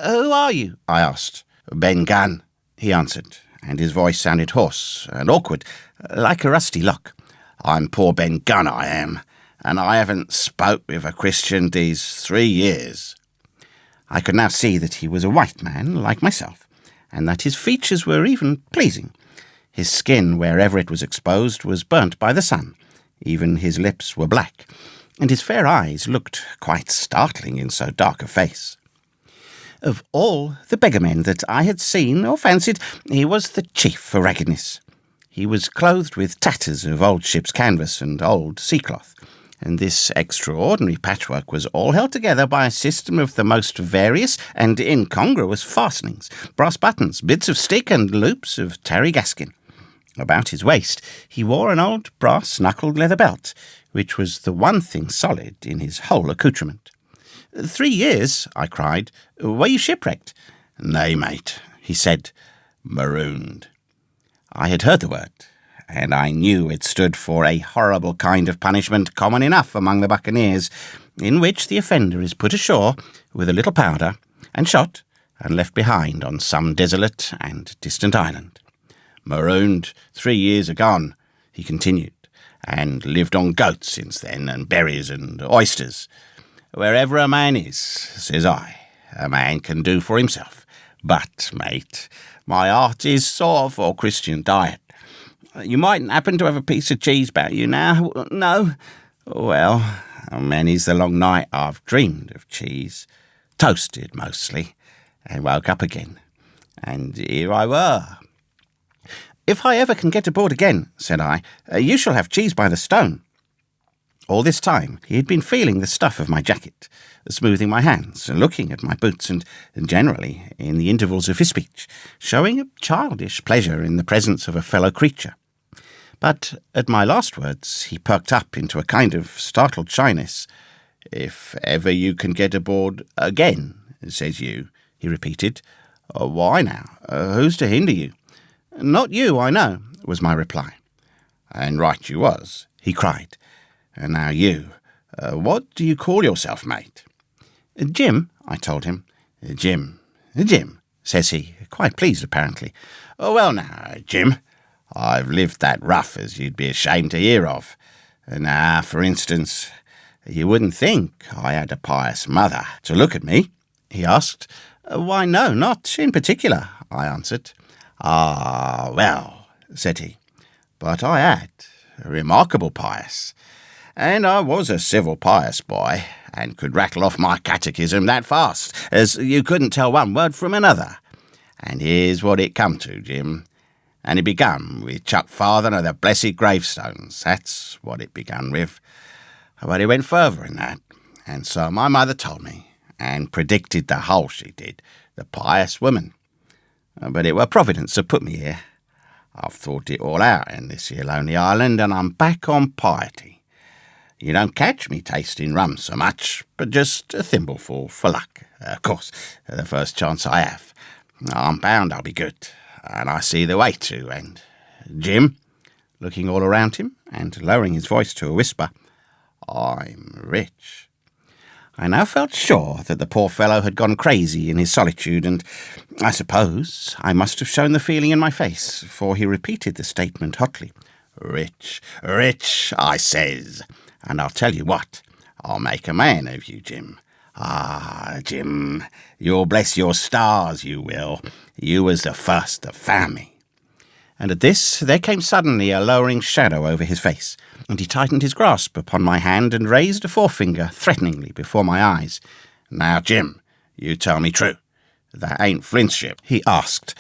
"Who are you?" I asked. "Ben Gunn," he answered, and his voice sounded hoarse and awkward, like a rusty lock. "I'm poor Ben Gunn, I am, and I haven't spoke with a Christian these 3 years." I could now see that he was a white man, like myself, and that his features were even pleasing. His skin, wherever it was exposed, was burnt by the sun. Even his lips were black, and his fair eyes looked quite startling in so dark a face. Of all the beggarmen that I had seen or fancied, he was the chief for raggedness. He was clothed with tatters of old ship's canvas and old sea-cloth, and this extraordinary patchwork was all held together by a system of the most various and incongruous fastenings, brass buttons, bits of stick, and loops of tarry gaskin. About his waist he wore an old brass-knuckled leather belt, which was the one thing solid in his whole accoutrement. 3 years, I cried. Were you shipwrecked? "Nay, mate," he said, "marooned." I had heard the word, and I knew it stood for a horrible kind of punishment common enough among the buccaneers, in which the offender is put ashore with a little powder and shot and left behind on some desolate and distant island. "Marooned 3 years agone," he continued, "and lived on goats since then, and berries and oysters. Wherever a man is, says I, a man can do for himself. But, mate, my heart is sore for Christian diet. You mightn't happen to have a piece of cheese about you now, no? Well, many's the long night I've dreamed of cheese, toasted mostly, and woke up again, and here I were." "If I ever can get aboard again," said I, "you shall have cheese by the stone." All this time he had been feeling the stuff of my jacket, smoothing my hands, looking at my boots, and generally, in the intervals of his speech, showing a childish pleasure in the presence of a fellow creature. But at my last words he perked up into a kind of startled shyness. "If ever you can get aboard again, says you," he repeated. "Why now? Who's to hinder you?" "Not you, I know," was my reply. "And right you was," he cried. "And now you, what do you call yourself, mate?" "Jim," I told him. Jim, says he, quite pleased apparently. "Well now, Jim, I've lived that rough as you'd be ashamed to hear of. Now, for instance, you wouldn't think I had a pious mother to look at me?" he asked. "Why, no, not in particular," I answered. "Ah, well," said he, "but I had, remarkable pious. And I was a civil pious boy, and could rattle off my catechism that fast, as you couldn't tell one word from another. And here's what it come to, Jim. And it begun with Chuck Father of the Blessed Gravestones. That's what it begun with. But it went further than that. And so my mother told me, and predicted the whole, she did, the pious woman. But it were Providence that put me here. I've thought it all out in this here lonely island, and I'm back on piety. You don't catch me tasting rum so much, but just a thimbleful for luck. Of course, the first chance I have. I'm bound I'll be good, and I see the way to, and Jim," looking all around him, and lowering his voice to a whisper, "I'm rich." I now felt sure that the poor fellow had gone crazy in his solitude, and I suppose I must have shown the feeling in my face, for he repeated the statement hotly. "Rich, rich, I says. And I'll tell you what, I'll make a man of you, Jim. Ah, Jim, you'll bless your stars, you will. You was the first that found me." And at this there came suddenly a lowering shadow over his face, and he tightened his grasp upon my hand and raised a forefinger threateningly before my eyes. "Now, Jim, you tell me true. That ain't Flint's ship?" he asked,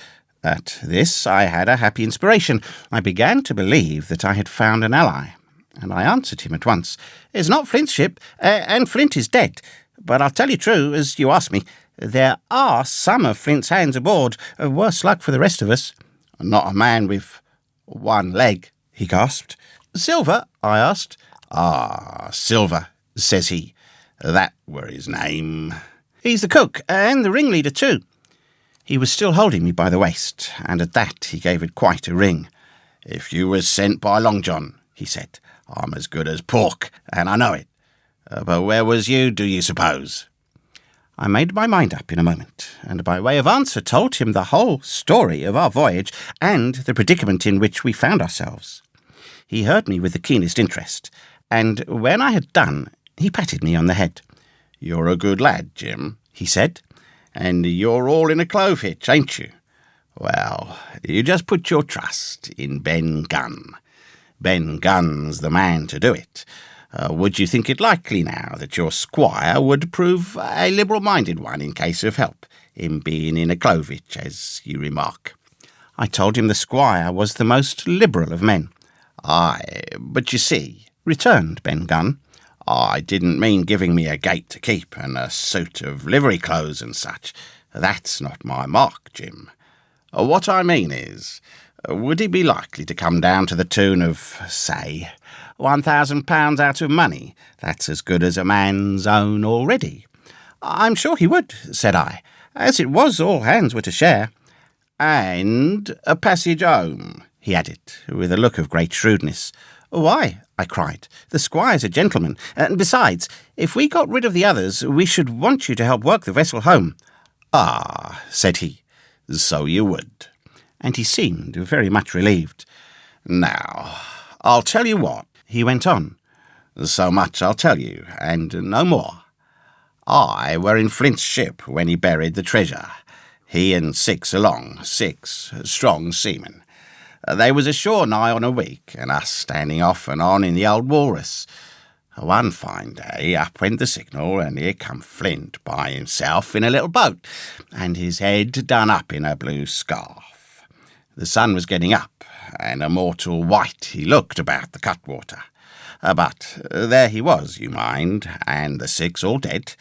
At this I had a happy inspiration. I began to believe that I had found an ally, and I answered him at once. "It's not Flint's ship, and Flint is dead. But I'll tell you true, as you asked me, there are some of Flint's hands aboard. Worse luck for the rest of us." "Not a man with one leg," he gasped. "Silver?" I asked. "Ah, Silver," says he. "That were his name." "He's the cook, and the ringleader too." He was still holding me by the waist, and at that he gave it quite a wring. "If you was sent by Long John," he said, "I'm as good as pork, and I know it. But where was you, do you suppose?" I made my mind up in a moment, and by way of answer told him the whole story of our voyage and the predicament in which we found ourselves. He heard me with the keenest interest, and when I had done, he patted me on the head. "You're a good lad, Jim," he said, "and you're all in a clove hitch, ain't you? Well, you just put your trust in Ben Gunn. Ben Gunn's the man to do it. Would you think it likely now that your squire would prove a liberal-minded one in case of help, in being in a clove hitch, as you remark?" I told him the squire was the most liberal of men. "Aye, but you see," returned Ben Gunn, "I didn't mean giving me a gate to keep and a suit of livery clothes and such. That's not my mark, Jim. What I mean is, would he be likely to come down to the tune of, say, £1,000 out of money? That's as good as a man's own already." "I'm sure he would," said I, "as it was all hands were to share." "And a passage home," he added, with a look of great shrewdness. "Why?" I cried. "The squire's a gentleman, and besides, if we got rid of the others, we should want you to help work the vessel home." "Ah," said he, "so you would." And he seemed very much relieved. "Now, I'll tell you what," he went on. "So much I'll tell you, and no more. I were in Flint's ship when he buried the treasure. He and 6 strong seamen. They was ashore nigh on a week, and us standing off and on in the old walrus. One fine day up went the signal, and here come Flint by himself in a little boat, and his head done up in a blue scarf. The sun was getting up, and a mortal white he looked about the cutwater. But there he was, you mind, and the 6 all dead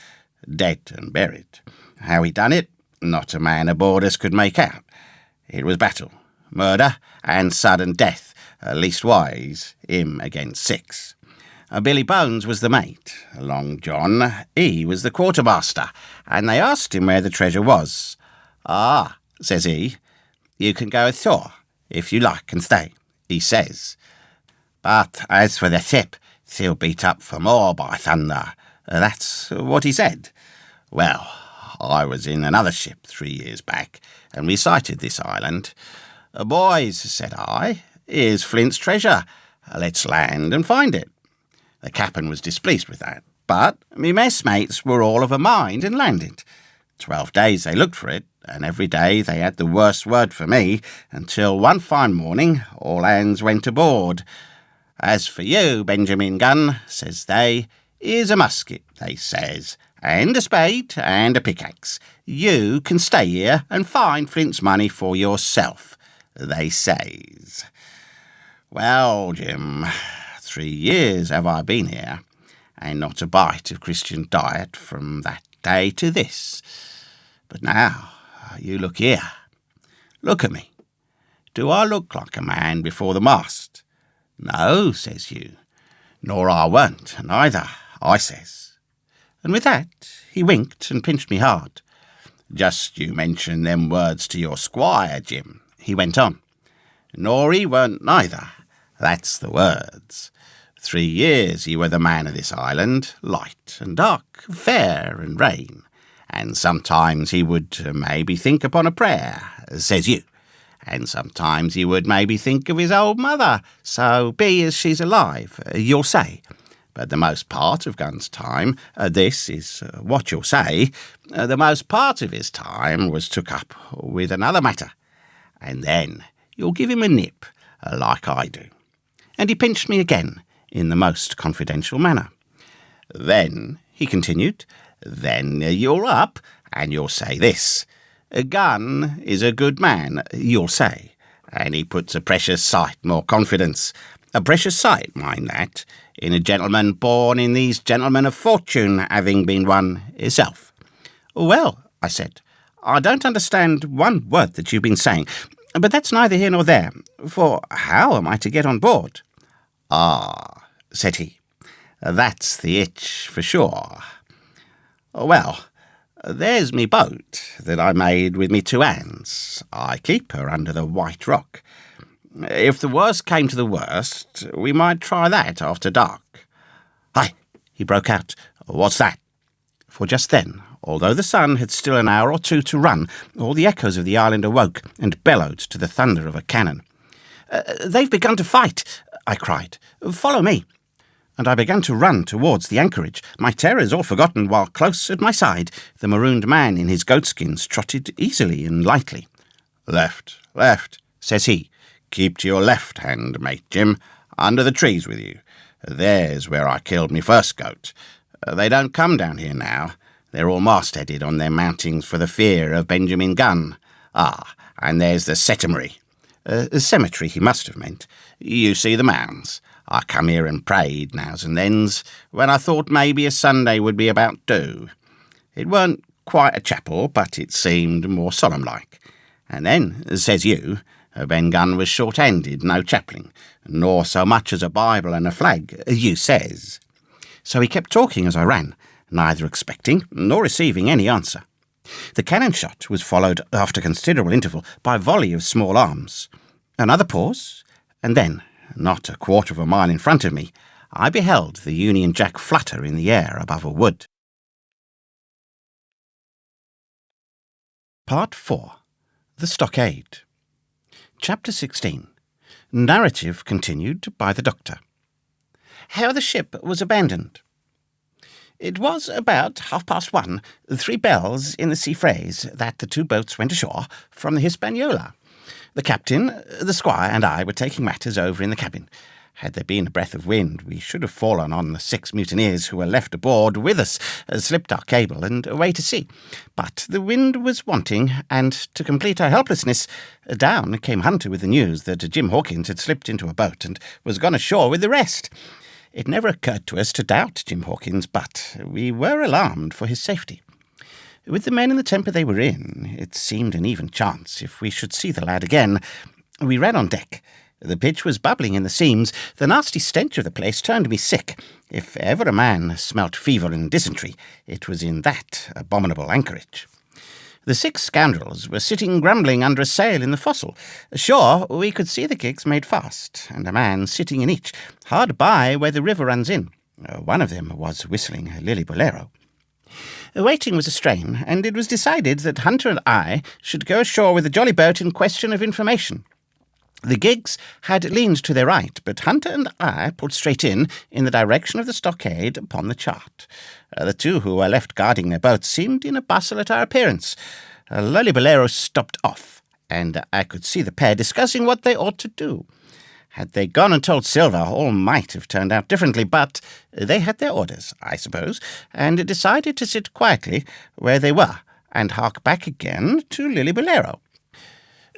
and buried. How he done it, not a man aboard us could make out. It was battle, murder, and sudden death, leastwise, him against 6. Billy Bones was the mate. Long John, he was the quartermaster, and they asked him where the treasure was. "Ah," says he, "you can go ashore, if you like, and stay," he says. "But as for the ship, she'll beat up for more, by thunder." That's what he said. Well, I was in another ship 3 years back, and we sighted this island. "Boys," said I, "here's Flint's treasure. Let's land and find it." The captain was displeased with that, but me messmates were all of a mind and landed. 12 days they looked for it, and every day they had the worst word for me, until one fine morning all hands went aboard. "As for you, Benjamin Gunn," says they, "here's a musket," they says, "and a spade and a pickaxe. You can stay here and find Flint's money for yourself," they says. Well, Jim, 3 years have I been here, and not a bite of Christian diet from that day to this. But now, you look here. Look at me. Do I look like a man before the mast? "No," says you. "Nor I weren't, neither," I says. And with that, he winked and pinched me hard. "Just you mention them words to your squire, Jim," he went on. "Nor he weren't neither. That's the words. 3 years he were the man of this island, light and dark, fair and rain. And sometimes he would maybe think upon a prayer, says you. And sometimes he would maybe think of his old mother, so be as she's alive, you'll say. But the most part of Gunn's time, this is what you'll say, the most part of his time was took up with another matter. And then you'll give him a nip, like I do." And he pinched me again, in the most confidential manner. "Then," he continued, "then you're up, and you'll say this. A gun is a good man, you'll say, and he puts a precious sight more confidence. A precious sight, mind that, in a gentleman born in these gentlemen of fortune, having been one himself. Well, I said, I don't understand one word that you've been saying, but that's neither here nor there, for how am I to get on board? Ah, said he, that's the itch for sure. Well, there's me boat that I made with me 2 hands. I keep her under the White Rock. If the worst came to the worst, we might try that after dark. Hi, he broke out. What's that? For just then, although the sun had still an hour or 2 to run, all the echoes of the island awoke and bellowed to the thunder of a cannon. They've begun to fight, I cried. Follow me. And I began to run towards the anchorage, my terrors all forgotten, while close at my side the marooned man in his goatskins trotted easily and lightly. Left, left, says he. Keep to your left hand, mate Jim, under the trees with you. There's where I killed me first goat. They don't come down here now. They're all mast-headed on their mountings for the fear of Benjamin Gunn. Ah, and there's the cemetery. Cemetery he must have meant. You see the mounds. I come here and prayed nows and thens, when I thought maybe a Sunday would be about due. It weren't quite a chapel, but it seemed more solemn-like. And then, says you, Ben Gunn was short-handed, no chaplain, nor so much as a Bible and a flag, you says. So he kept talking as I ran, neither expecting nor receiving any answer. The cannon shot was followed, after considerable interval, by a volley of small arms. Another pause, and then, not a quarter of a mile in front of me, I beheld the Union Jack flutter in the air above a wood. Part 4. The Stockade. Chapter 16. Narrative continued by the Doctor. How the ship was abandoned. It was about 1:30, 3 bells in the sea phrase, that the 2 boats went ashore from the Hispaniola. The captain, the squire, and I were taking matters over in the cabin. Had there been a breath of wind, we should have fallen on the 6 mutineers who were left aboard with us, slipped our cable, and away to sea. But the wind was wanting, and to complete our helplessness, down came Hunter with the news that Jim Hawkins had slipped into a boat and was gone ashore with the rest. It never occurred to us to doubt Jim Hawkins, but we were alarmed for his safety. With the men in the temper they were in, it seemed an even chance if we should see the lad again. We ran on deck. The pitch was bubbling in the seams. The nasty stench of the place turned me sick. If ever a man smelt fever and dysentery, it was in that abominable anchorage. The 6 scoundrels were sitting grumbling under a sail in the forecastle. Ashore, we could see the gigs made fast, and a man sitting in each, hard by where the river runs in. One of them was whistling a Lily Bolero. Waiting was a strain, and it was decided that Hunter and I should go ashore with the jolly boat in question of information. The gigs had leaned to their right, but Hunter and I pulled straight in the direction of the stockade upon the chart. The 2 who were left guarding their boats seemed in a bustle at our appearance. Lily Bolero stopped off, and I could see the pair discussing what they ought to do. Had they gone and told Silver, all might have turned out differently, but they had their orders, I suppose, and decided to sit quietly where they were and hark back again to Lily Bolero.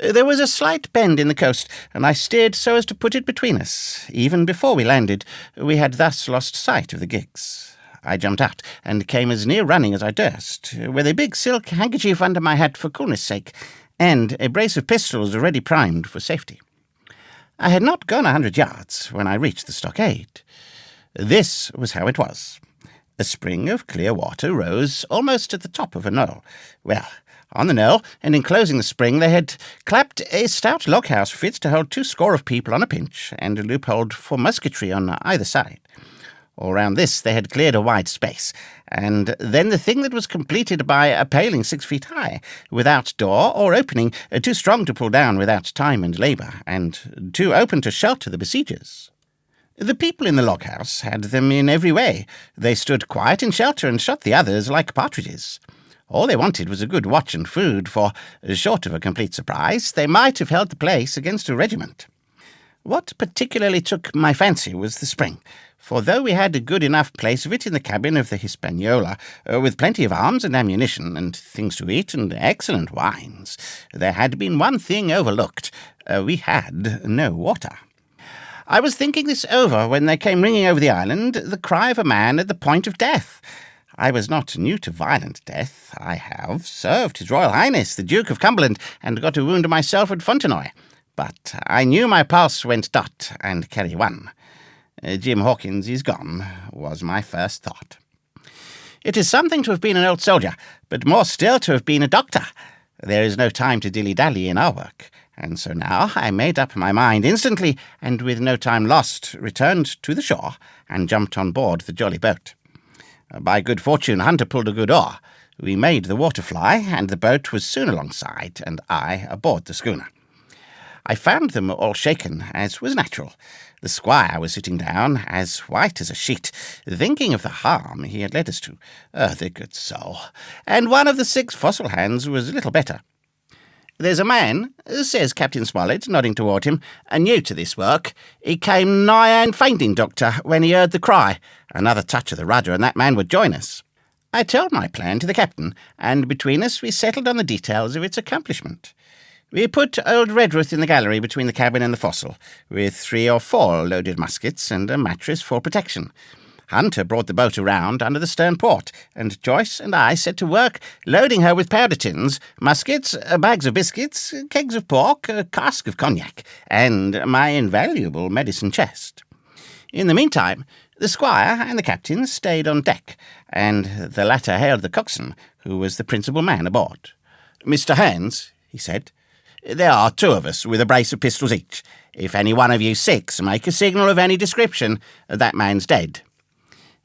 There was a slight bend in the coast, and I steered so as to put it between us. Even before we landed, we had thus lost sight of the gigs. I jumped out, and came as near running as I durst, with a big silk handkerchief under my hat for coolness' sake, and a brace of pistols ready primed for safety. I had not gone 100 yards when I reached the stockade. This was how it was. A spring of clear water rose almost at the top of a knoll. Well, on the knoll, and enclosing the spring, they had clapped a stout log-house fit to hold 200 of people on a pinch, and a loophole for musketry on either side. All round this they had cleared a wide space, and then the thing that was completed by a paling 6 feet high, without door or opening, too strong to pull down without time and labour, and too open to shelter the besiegers. The people in the log-house had them in every way. They stood quiet in shelter and shot the others like partridges. All they wanted was a good watch and food, for, short of a complete surprise, they might have held the place against a regiment. What particularly took my fancy was the spring, for though we had a good enough place of it in the cabin of the Hispaniola, with plenty of arms and ammunition, and things to eat, and excellent wines, there had been one thing overlooked. We had no water. I was thinking this over when there came ringing over the island the cry of a man at the point of death. I was not new to violent death. I have served His Royal Highness the Duke of Cumberland, and got a wound myself at Fontenoy. But I knew my pulse went dot, and carry one. Jim Hawkins is gone, was my first thought. It is something to have been an old soldier, but more still to have been a doctor. There is no time to dilly-dally in our work, and so now I made up my mind instantly, and with no time lost, returned to the shore, and jumped on board the jolly boat. By good fortune, Hunter pulled a good oar. We made the water fly, and the boat was soon alongside, and I aboard the schooner. I found them all shaken, as was natural. The squire was sitting down, as white as a sheet, thinking of the harm he had led us to. The good soul. And one of the 6 fossil hands was little better. "There's a man," says Captain Smollett, nodding toward him, "new to this work. He came nigh and fainting, Doctor, when he heard the cry. Another touch of the rudder, and that man would join us." I told my plan to the captain, and between us we settled on the details of its accomplishment. We put old Redruth in the gallery between the cabin and the forecastle, with 3 or 4 loaded muskets and a mattress for protection. Hunter brought the boat around under the stern port, and Joyce and I set to work loading her with powder tins, muskets, bags of biscuits, kegs of pork, a cask of cognac, and my invaluable medicine chest. In the meantime, the squire and the captain stayed on deck, and the latter hailed the coxswain, who was the principal man aboard. "Mr. Hands," he said, "there are 2 of us with a brace of pistols each. If any one of you 6 make a signal of any description, that man's dead."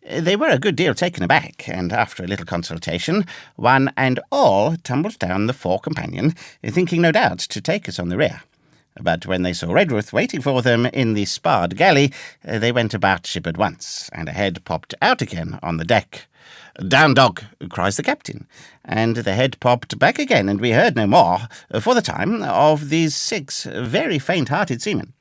They were a good deal taken aback, and after a little consultation, one and all tumbled down the fore companion, thinking no doubt to take us on the rear. But when they saw Redruth waiting for them in the sparred galley, they went about ship at once, and a head popped out again on the deck. "Down, dog!" cries the captain, and the head popped back again, and we heard no more, for the time, of these 6 very faint-hearted seamen.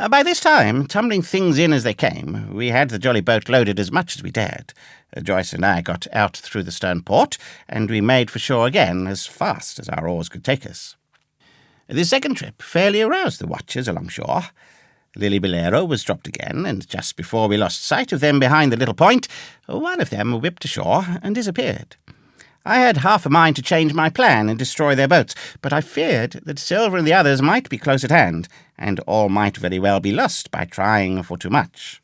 By this time, tumbling things in as they came, we had the jolly boat loaded as much as we dared. Joyce and I got out through the stern port, and we made for shore again as fast as our oars could take us. The second trip fairly aroused the watchers along shore. Lily Bolero was dropped again, and just before we lost sight of them behind the little point, one of them whipped ashore and disappeared. I had half a mind to change my plan and destroy their boats, but I feared that Silver and the others might be close at hand, and all might very well be lost by trying for too much.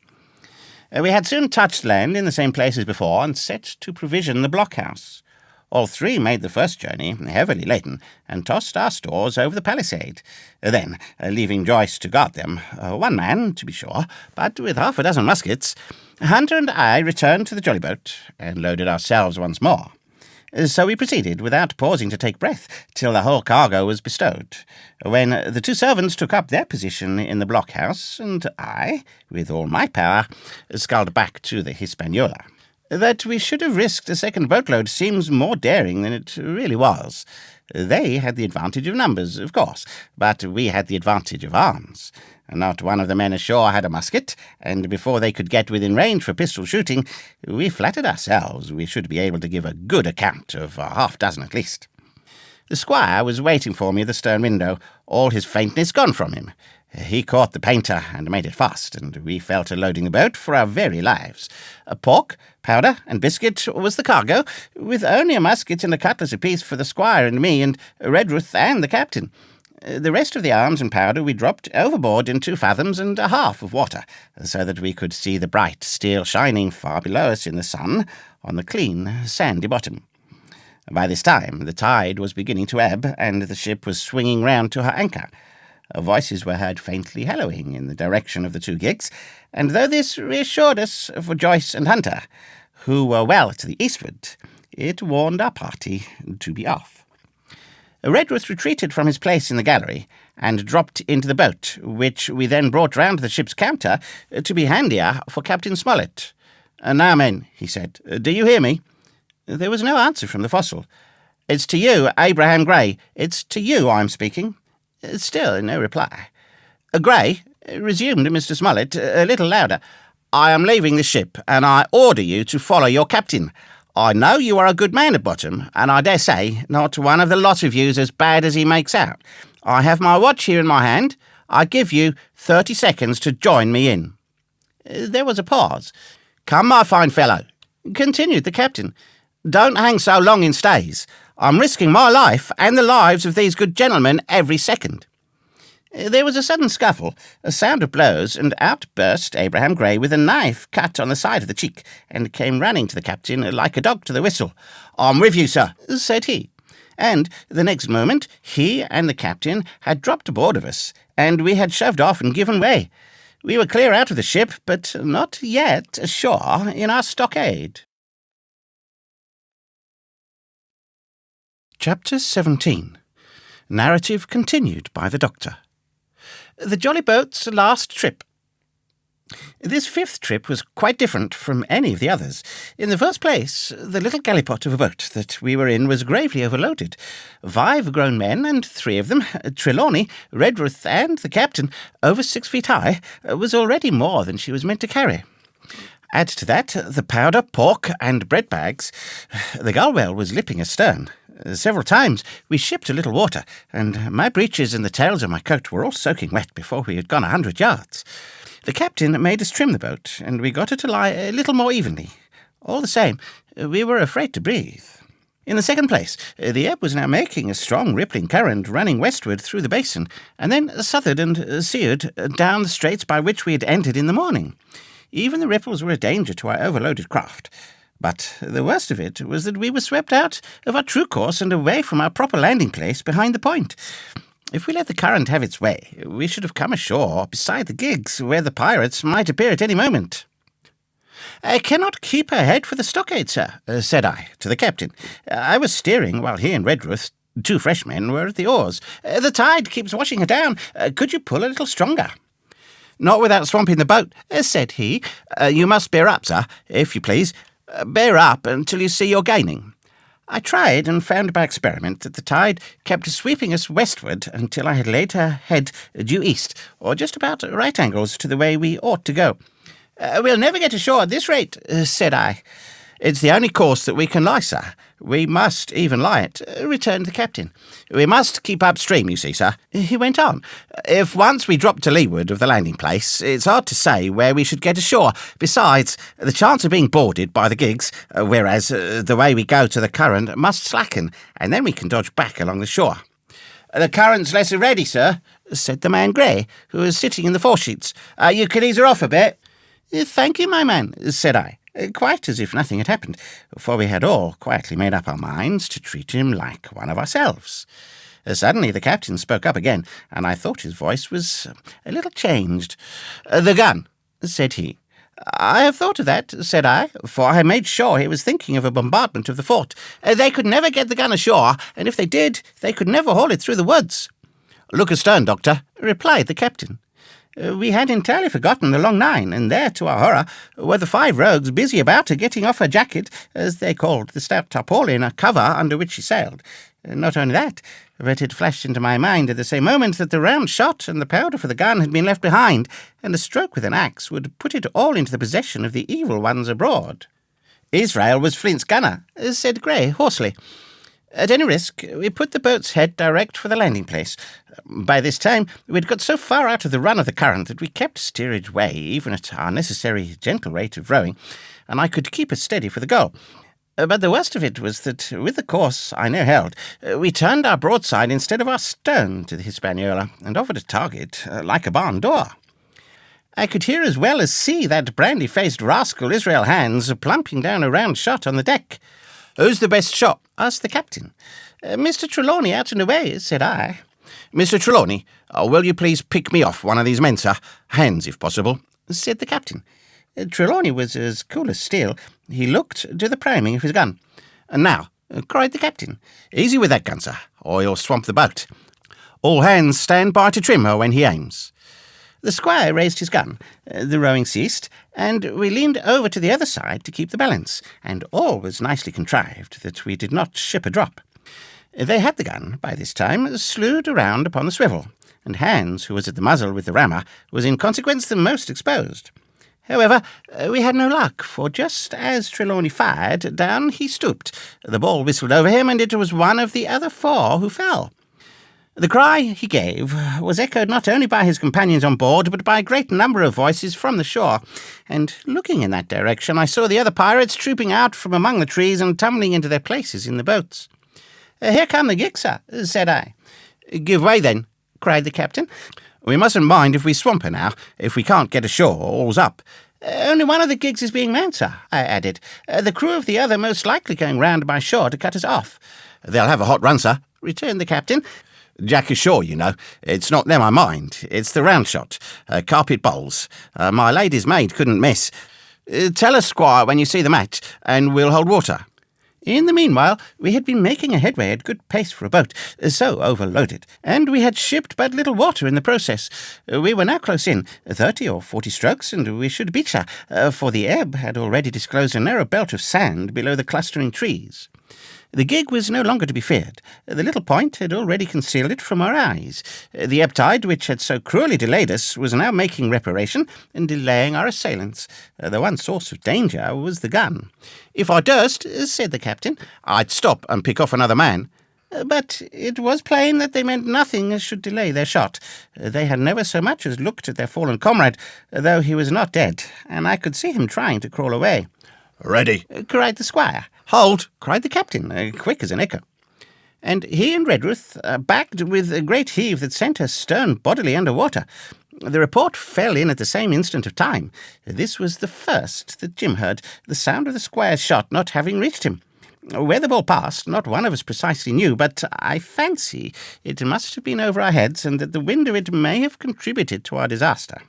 We had soon touched land in the same place as before, and set to provision the blockhouse. All 3 made the first journey, heavily laden, and tossed our stores over the palisade. Then, leaving Joyce to guard them, 1 man, to be sure, but with half a dozen muskets, Hunter and I returned to the jolly boat, and loaded ourselves once more. So we proceeded, without pausing to take breath, till the whole cargo was bestowed, when the 2 servants took up their position in the blockhouse, and I, with all my power, sculled back to the Hispaniola. That we should have risked a second boatload seems more daring than it really was. They had the advantage of numbers, of course, but we had the advantage of arms. Not one of the men ashore had a musket, and before they could get within range for pistol shooting, we flattered ourselves we should be able to give a good account of a half-dozen at least. The squire was waiting for me at the stern window, all his faintness gone from him. He caught the painter and made it fast, and we fell to loading the boat for our very lives. Pork, powder, and biscuit was the cargo, with only a musket and a cutlass apiece for the squire and me, and Redruth and the captain. The rest of the arms and powder we dropped overboard in 2 fathoms and a half of water, so that we could see the bright steel shining far below us in the sun on the clean, sandy bottom. By this time the tide was beginning to ebb, and the ship was swinging round to her anchor. Voices were heard faintly hallooing in the direction of the 2 gigs, and though this reassured us for Joyce and Hunter, who were well to the eastward, it warned our party to be off. Redruth retreated from his place in the gallery, and dropped into the boat, which we then brought round the ship's counter to be handier for Captain Smollett. "Now, men," he said, "do you hear me?" There was no answer from the forecastle. "It's to you, Abraham Gray. It's to you I'm speaking." Still no reply. "Gray," resumed Mr. Smollett, a little louder, I am leaving the ship, and I order you to follow your captain. I know you are a good man at bottom, and I dare say not one of the lot of you's as bad as he makes out. I have my watch here in my hand. I give you 30 seconds to join me in." There was a pause. "Come, my fine fellow," continued the captain. "Don't hang so long in stays. I'm risking my life and the lives of these good gentlemen every second." There was a sudden scuffle, a sound of blows, and out burst Abraham Gray with a knife cut on the side of the cheek, and came running to the captain like a dog to the whistle. "I'm with you, sir," said he. And the next moment he and the captain had dropped aboard of us, and we had shoved off and given way. We were clear out of the ship, but not yet ashore in our stockade. Chapter 17. Narrative continued by the Doctor. The Jolly Boat's last trip. This fifth trip was quite different from any of the others. In the first place, the little gallipot of a boat that we were in was gravely overloaded. 5 grown men, and 3 of them, Trelawney, Redruth, and the captain, over 6 feet high, was already more than she was meant to carry. Add to that the powder, pork, and bread bags. The Gullwell was lipping astern. Several times we shipped a little water, and my breeches and the tails of my coat were all soaking wet before we had gone 100 yards. The captain made us trim the boat, and we got her to lie a little more evenly. All the same, we were afraid to breathe. In the second place, the ebb was now making a strong rippling current running westward through the basin, and then southward and seaward down the straits by which we had entered in the morning. Even the ripples were a danger to our overloaded craft. But the worst of it was that we were swept out of our true course and away from our proper landing place behind the point. If we let the current have its way, we should have come ashore beside the gigs, where the pirates might appear at any moment. "I cannot keep her head for the stockade, sir," said I to the captain. I was steering while he and Redruth, 2 fresh men, were at the oars. "The tide keeps washing her down. Could you pull a little stronger?" "Not without swamping the boat," said he. "You must bear up, sir, if you please. Bear up until you see you're gaining." I tried, and found by experiment that the tide kept sweeping us westward until I had laid her head due east, or just about right angles to the way we ought to go. "We'll never get ashore at this rate," said I. "It's the only course that we can lie, sir. We must even lie it," returned the captain. "We must keep upstream, you see, sir," he went on. "If once we drop to leeward of the landing place, it's hard to say where we should get ashore. Besides, the chance of being boarded by the gigs, whereas the way we go to the current, must slacken, and then we can dodge back along the shore." "The current's less ready, sir," said the man Gray, who was sitting in the foresheets. "You can ease her off a bit." "Thank you, my man," said I, quite as if nothing had happened, for we had all quietly made up our minds to treat him like one of ourselves. Suddenly the captain spoke up again, and I thought his voice was a little changed. "The gun," said he. "I have thought of that," said I, for I made sure he was thinking of a bombardment of the fort. "They could never get the gun ashore, and if they did, they could never haul it through the woods." "Look astern, Doctor," replied the captain. We had entirely forgotten the long 9, and there, to our horror, were the 5 rogues busy about her getting off her jacket, as they called the stout tarpaulin, a cover under which she sailed. Not only that, but it flashed into my mind at the same moment that the round shot and the powder for the gun had been left behind, and a stroke with an axe would put it all into the possession of the evil ones abroad. "Israel was Flint's gunner," said Gray hoarsely. At any risk, we put the boat's head direct for the landing place. By this time, we had got so far out of the run of the current that we kept steerage way, even at our necessary gentle rate of rowing, and I could keep us steady for the goal. But the worst of it was that, with the course I now held, we turned our broadside instead of our stern to the Hispaniola, and offered a target like a barn door. I could hear as well as see that brandy-faced rascal Israel Hands plumping down a round shot on the deck. "Who's the best shot?" asked the captain. "Mr. Trelawney out and away," said I. "Mr. Trelawney, will you please pick me off one of these men, sir? Hands, if possible," said the captain. Trelawney was as cool as steel. He looked to the priming of his gun. "Now," cried the captain, "easy with that gun, sir, or you'll swamp the boat. All hands stand by to trim her when he aims." The squire raised his gun, the rowing ceased, and we leaned over to the other side to keep the balance, and all was nicely contrived that we did not ship a drop. They had the gun, by this time, slewed around upon the swivel, and Hans, who was at the muzzle with the rammer, was in consequence the most exposed. However, we had no luck, for just as Trelawney fired, down he stooped. The ball whistled over him, and it was one of the other 4 who fell. The cry he gave was echoed not only by his companions on board, but by a great number of voices from the shore, and looking in that direction I saw the other pirates trooping out from among the trees and tumbling into their places in the boats. "Here come the gigs, sir," said I. "Give way, then," cried the captain. "We mustn't mind if we swamp her now. If we can't get ashore, all's up." "Only one of the gigs is being manned, sir," I added. "The crew of the other most likely going round by shore to cut us off." "They'll have a hot run, sir," returned the captain. "Jack ashore, you know. It's not them I mind. It's the round shot. Carpet bowls. My lady's maid couldn't miss. Tell us, squire, when you see the match, and we'll hold water." In the meanwhile, we had been making a headway at good pace for a boat, so overloaded, and we had shipped but little water in the process. We were now close in, 30 or 40 strokes, and we should beach her, for the ebb had already disclosed a narrow belt of sand below the clustering trees. The gig was no longer to be feared. The little point had already concealed it from our eyes. The ebb tide, which had so cruelly delayed us, was now making reparation and delaying our assailants. The one source of danger was the gun. "If I durst," said the captain, "I'd stop and pick off another man." But it was plain that they meant nothing should delay their shot. They had never so much as looked at their fallen comrade, though he was not dead, and I could see him trying to crawl away. "Ready," cried the squire. "Hold," cried the captain, quick as an echo. And he and Redruth backed with a great heave that sent her stern bodily under water. The report fell in at the same instant of time. This was the first that Jim heard, the sound of the squire's shot not having reached him. Where the ball passed, not one of us precisely knew, but I fancy it must have been over our heads, and that the wind of it may have contributed to our disaster.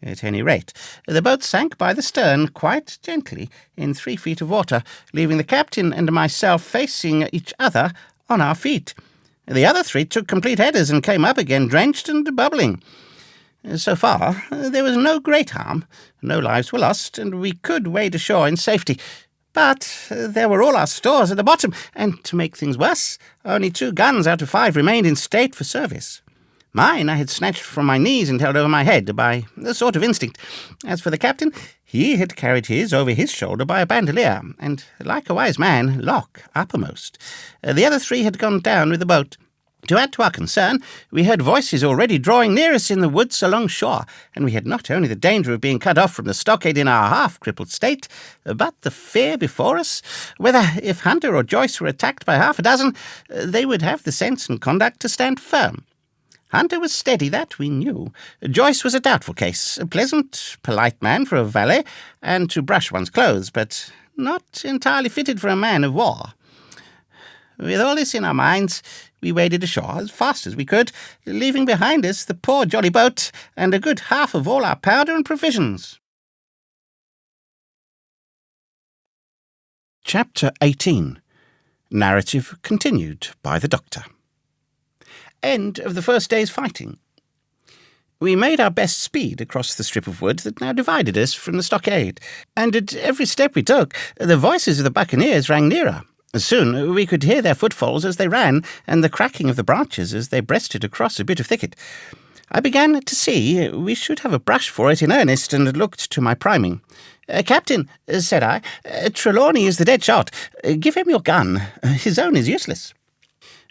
At any rate, the boat sank by the stern quite gently in 3 feet of water, leaving the captain and myself facing each other on our feet. The other 3 took complete headers and came up again drenched and bubbling. So far, there was no great harm. No lives were lost, and we could wade ashore in safety. But there were all our stores at the bottom, and to make things worse, only 2 guns out of 5 remained in state for service. Mine I had snatched from my knees and held over my head by a sort of instinct. As for the captain, he had carried his over his shoulder by a bandolier, and, like a wise man, lock uppermost. The other 3 had gone down with the boat. To add to our concern, we heard voices already drawing near us in the woods along shore, and we had not only the danger of being cut off from the stockade in our half-crippled state, but the fear before us, whether, if Hunter or Joyce were attacked by half a dozen, they would have the sense and conduct to stand firm. Hunter was steady, that we knew. Joyce was a doubtful case, a pleasant, polite man for a valet, and to brush one's clothes, but not entirely fitted for a man of war. With all this in our minds, we waded ashore as fast as we could, leaving behind us the poor jolly boat and a good half of all our powder and provisions. Chapter 18. Narrative continued by the Doctor. End of the first day's fighting. We made our best speed across the strip of wood that now divided us from the stockade, and at every step we took, the voices of the buccaneers rang nearer. Soon we could hear their footfalls as they ran, and the cracking of the branches as they breasted across a bit of thicket. I began to see we should have a brush for it in earnest, and looked to my priming. "Captain," said I, "Trelawney is the dead shot. Give him your gun. His own is useless."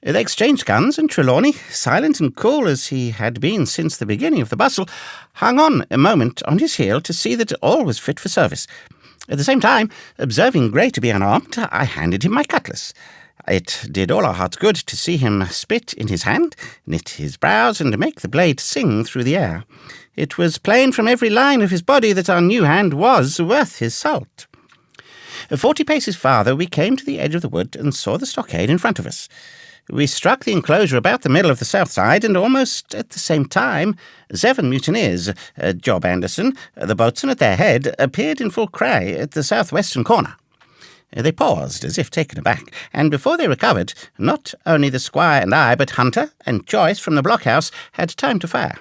They exchanged guns, and Trelawney, silent and cool as he had been since the beginning of the bustle, hung on a moment on his heel to see that all was fit for service. At the same time, observing Grey to be unarmed, I handed him my cutlass. It did all our hearts good to see him spit in his hand, knit his brows, and make the blade sing through the air. It was plain from every line of his body that our new hand was worth his salt. 40 paces farther, we came to the edge of the wood and saw the stockade in front of us. We struck the enclosure about the middle of the south side, and almost at the same time 7 mutineers, Job Anderson, the boatswain at their head, appeared in full cry at the southwestern corner. They paused, as if taken aback, and before they recovered, not only the squire and I, but Hunter and Joyce from the blockhouse had time to fire.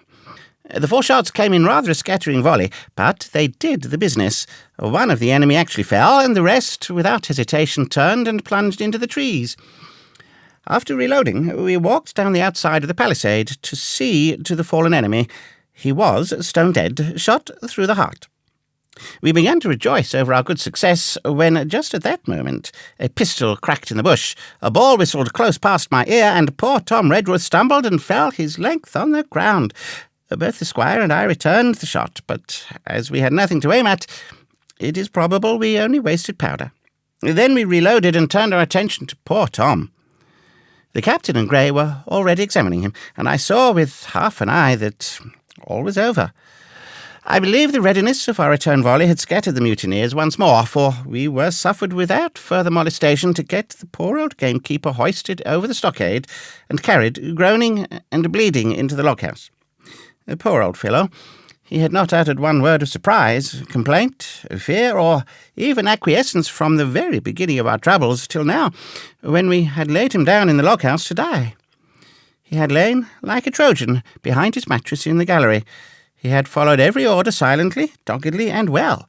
The 4 shots came in rather a scattering volley, but they did the business. One of the enemy actually fell, and the rest, without hesitation, turned and plunged into the trees. After reloading, we walked down the outside of the palisade to see to the fallen enemy. He was stone dead, shot through the heart. We began to rejoice over our good success when, just at that moment, a pistol cracked in the bush, a ball whistled close past my ear, and poor Tom Redruth stumbled and fell his length on the ground. Both the squire and I returned the shot, but as we had nothing to aim at, it is probable we only wasted powder. Then we reloaded and turned our attention to poor Tom. The captain and Gray were already examining him, and I saw with half an eye that all was over. I believe the readiness of our return volley had scattered the mutineers once more, for we were suffered without further molestation to get the poor old gamekeeper hoisted over the stockade and carried, groaning and bleeding, into the log-house. The poor old fellow, he had not uttered one word of surprise, complaint, fear, or even acquiescence from the very beginning of our troubles till now, when we had laid him down in the log-house to die. He had lain like a Trojan behind his mattress in the gallery. He had followed every order silently, doggedly, and well.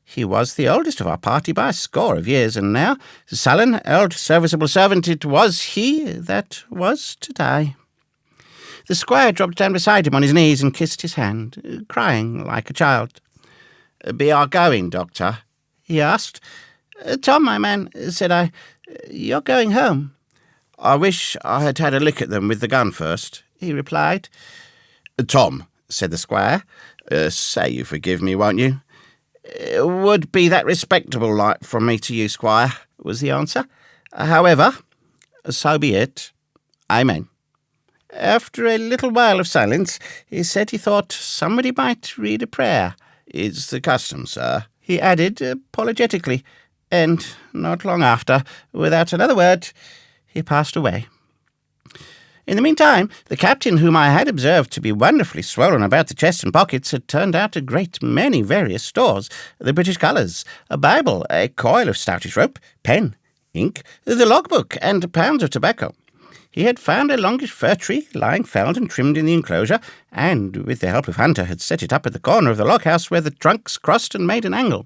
He was the oldest of our party by a score of years, and now, sullen, old, serviceable servant, it was he that was to die. The squire dropped down beside him on his knees and kissed his hand, crying like a child. "Be I going, doctor?" he asked. "Tom, my man," said I, "you're going home." "I wish I had had a lick at them with the gun first," he replied. "Tom," said the squire, "say you forgive me, won't you?" "Would be that respectable like from me to you, squire," was the answer. "However, so be it. Amen." After a little while of silence, he said he thought somebody might read a prayer. "It's the custom, sir," he added apologetically, and not long after, without another word, he passed away. In the meantime, the captain, whom I had observed to be wonderfully swollen about the chest and pockets, had turned out a great many various stores: the British colours, a Bible, a coil of stoutish rope, pen, ink, the logbook, and pounds of tobacco. He had found a longish fir tree lying felled and trimmed in the enclosure, and, with the help of Hunter, had set it up at the corner of the log-house where the trunks crossed and made an angle.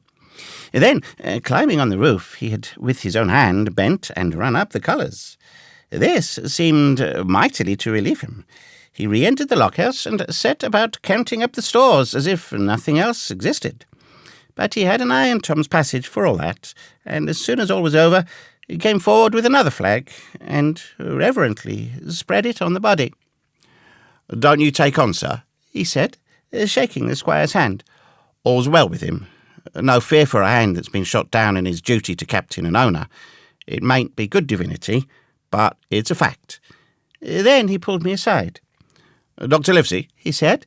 Then, climbing on the roof, he had, with his own hand, bent and run up the colours. This seemed mightily to relieve him. He re-entered the log-house and set about counting up the stores as if nothing else existed. But he had an eye on Tom's passage for all that, and as soon as all was over, he came forward with another flag, and reverently spread it on the body. "Don't you take on, sir," he said, shaking the squire's hand. "All's well with him. No fear for a hand that's been shot down in his duty to captain and owner. It mayn't be good divinity, but it's a fact." Then he pulled me aside. "Dr. Livesey," he said,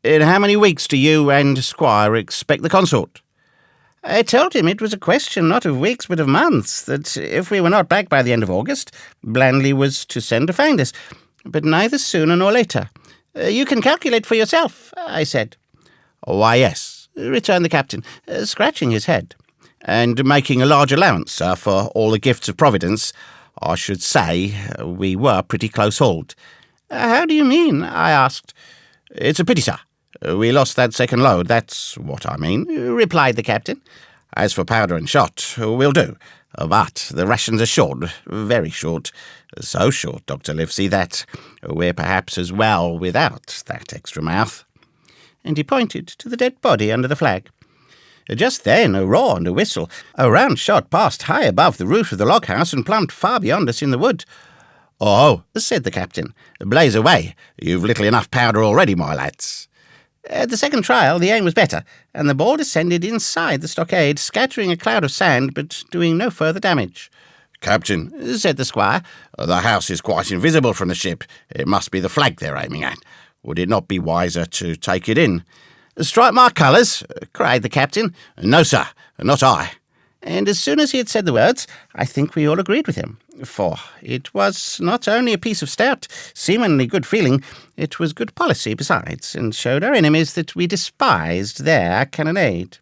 "in how many weeks do you and Squire expect the consort?" I told him it was a question not of weeks but of months, that if we were not back by the end of August, Blandley was to send to find us, but neither sooner nor later. "You can calculate for yourself," I said. "Why, yes," returned the captain, scratching his head, "and making a large allowance, sir, for all the gifts of Providence, I should say we were pretty close-hauled." "How do you mean?" I asked. "It's a pity, sir. We lost that second load, that's what I mean," replied the captain. "As for powder and shot, we'll do. But the rations are short, very short. So short, Dr. Livesey, that we're perhaps as well without that extra mouth." And he pointed to the dead body under the flag. Just then a roar and a whistle. A round shot passed high above the roof of the log-house and plumped far beyond us in the wood. "Oh," said the captain, "blaze away. You've little enough powder already, my lads." At the second trial, the aim was better, and the ball descended inside the stockade, scattering a cloud of sand, but doing no further damage. "Captain," said the squire, "the house is quite invisible from the ship. It must be the flag they're aiming at. Would it not be wiser to take it in?" "Strike my colours," cried the captain. "No, sir, not I." And as soon as he had said the words, I think we all agreed with him, for it was not only a piece of stout, seemingly good feeling, it was good policy besides, and showed our enemies that we despised their cannonade.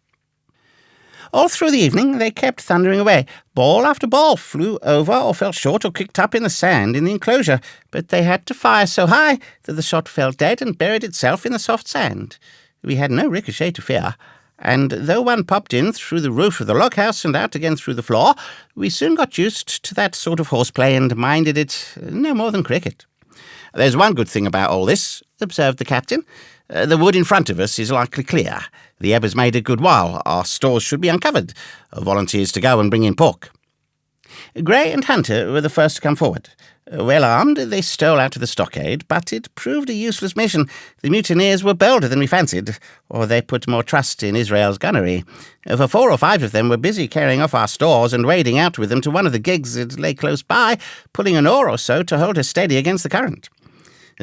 All through the evening they kept thundering away. Ball after ball flew over or fell short or kicked up in the sand in the enclosure, but they had to fire so high that the shot fell dead and buried itself in the soft sand. We had no ricochet to fear, and though one popped in through the roof of the log-house and out again through the floor, we soon got used to that sort of horseplay and minded it no more than cricket. "There's one good thing about all this," observed the captain. The wood in front of us is likely clear. The ebb has made a good while. Our stores should be uncovered. Volunteers to go and bring in pork." Gray and Hunter were the first to come forward. Well armed, they stole out to the stockade, but it proved a useless mission. The mutineers were bolder than we fancied, or they put more trust in Israel's gunnery. For 4 or 5 of them were busy carrying off our stores and wading out with them to one of the gigs that lay close by, pulling an oar or so to hold her steady against the current.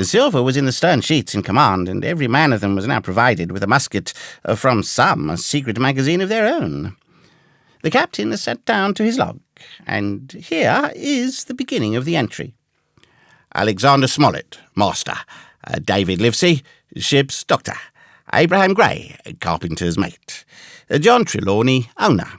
Silver was in the stern sheets in command, and every man of them was now provided with a musket from some secret magazine of their own. The captain sat down to his log, and here is the beginning of the entry. "Alexander Smollett, master. David Livesey, ship's doctor. Abraham Gray, carpenter's mate. John Trelawney, owner.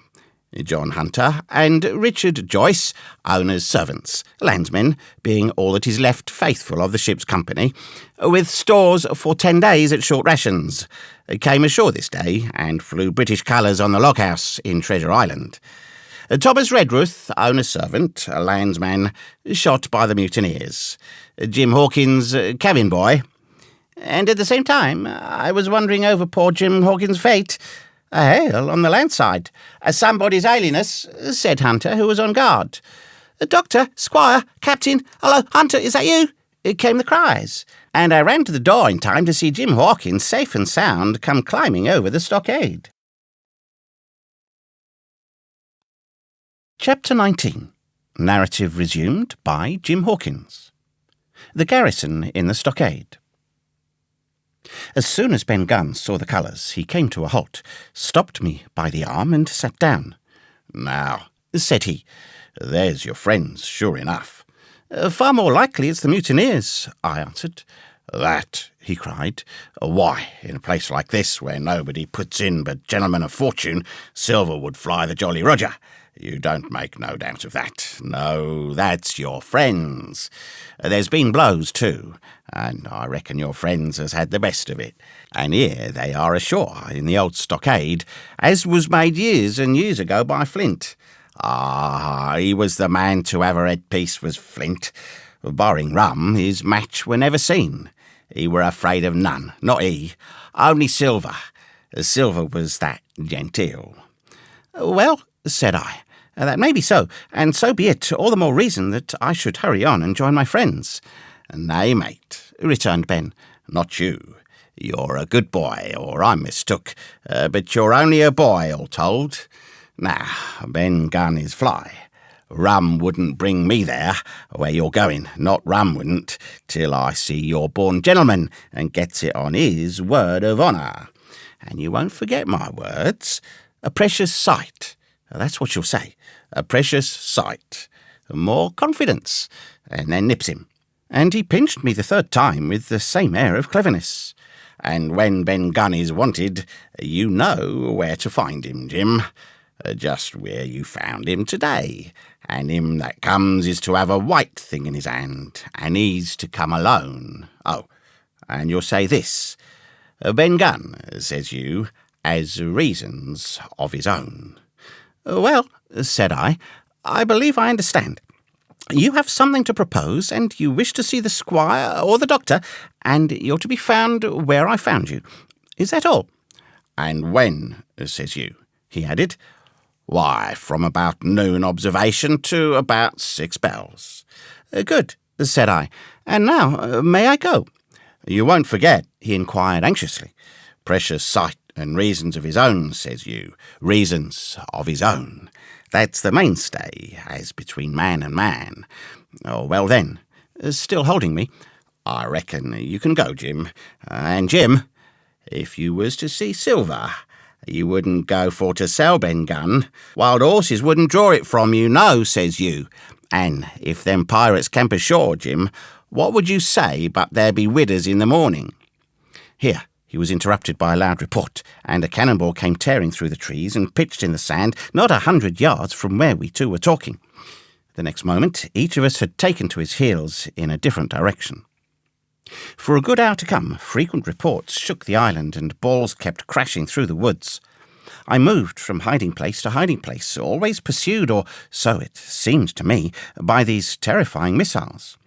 John Hunter and Richard Joyce, owner's servants, landsmen, being all that is left faithful of the ship's company, with stores for 10 days at short rations. Came ashore this day and flew British colours on the loghouse in Treasure Island. Thomas Redruth, owner's servant, a landsman, shot by the mutineers. Jim Hawkins, cabin boy. And at the same time, I was wondering over poor Jim Hawkins' fate. A hail on the land side. Somebody's ailing us," said Hunter, who was on guard. "Doctor, Squire, Captain, hello, Hunter, is that you?" came the cries, and I ran to the door in time to see Jim Hawkins, safe and sound, come climbing over the stockade. Chapter 19. Narrative resumed by Jim Hawkins. The garrison in the stockade. As soon as Ben Gunn saw the colours, he came to a halt, stopped me by the arm, and sat down. "Now," said he, "there's your friends, sure enough." "Far more likely it's the mutineers," I answered. "That," he cried. "Why, in a place like this, where nobody puts in but gentlemen of fortune, Silver would fly the Jolly Roger. You don't make no doubt of that. No, that's your friends. There's been blows, too, and I reckon your friends has had the best of it. And here they are ashore in the old stockade, as was made years and years ago by Flint. Ah, he was the man to have a headpiece, was Flint. Barring rum, his match were never seen. He were afraid of none, not he, only Silver. Silver was that genteel." "Well," said I, "that may be so, and so be it, all the more reason that I should hurry on and join my friends." "Nay, mate," returned Ben, "not you. You're a good boy, or I'm mistook, but you're only a boy, all told. Now, Ben Gunn is fly. Rum wouldn't bring me there, where you're going, not rum wouldn't, till I see you're born gentleman, and gets it on his word of honour. And you won't forget my words. A precious sight. That's what you'll say. A precious sight. More confidence." And then nips him. And he pinched me the 3rd time with the same air of cleverness. "And when Ben Gunn is wanted, you know where to find him, Jim. Just where you found him today. And him that comes is to have a white thing in his hand, and he's to come alone. Oh, and you'll say this. Ben Gunn, says you, has reasons of his own." "Well," said I believe I understand. You have something to propose, and you wish to see the squire or the doctor, and you're to be found where I found you. Is that all?" "And when, says you," he added. "Why, from about noon observation to about 6 bells. "Good," said I. "And now, may I go?" "You won't forget," he inquired anxiously. "Precious sight and reasons of his own, says you. Reasons of his own. That's the mainstay, as between man and man. Oh, well then," still holding me, "I reckon you can go, Jim. And Jim, if you was to see Silver, you wouldn't go for to sell Ben Gunn. Wild horses wouldn't draw it from you, no, says you. And if them pirates camp ashore, Jim, what would you say but there be widders in the morning?" Here he was interrupted by a loud report, and a cannonball came tearing through the trees and pitched in the sand not 100 yards from where we two were talking. The next moment each of us had taken to his heels in a different direction. For a good hour to come, frequent reports shook the island, and balls kept crashing through the woods. I moved from hiding place to hiding place, always pursued, or so it seemed to me, by these terrifying missiles.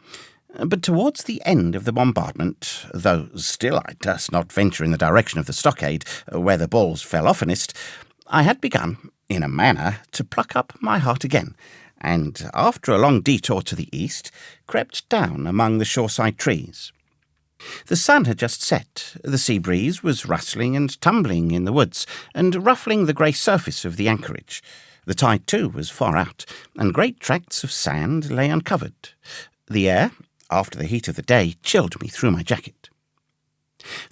But towards the end of the bombardment, though still I durst not venture in the direction of the stockade, where the balls fell oftenest, I had begun, in a manner, to pluck up my heart again, and, after a long detour to the east, crept down among the shoreside trees. The sun had just set, the sea breeze was rustling and tumbling in the woods, and ruffling the grey surface of the anchorage. The tide, too, was far out, and great tracts of sand lay uncovered. The air, after the heat of the day, chilled me through my jacket.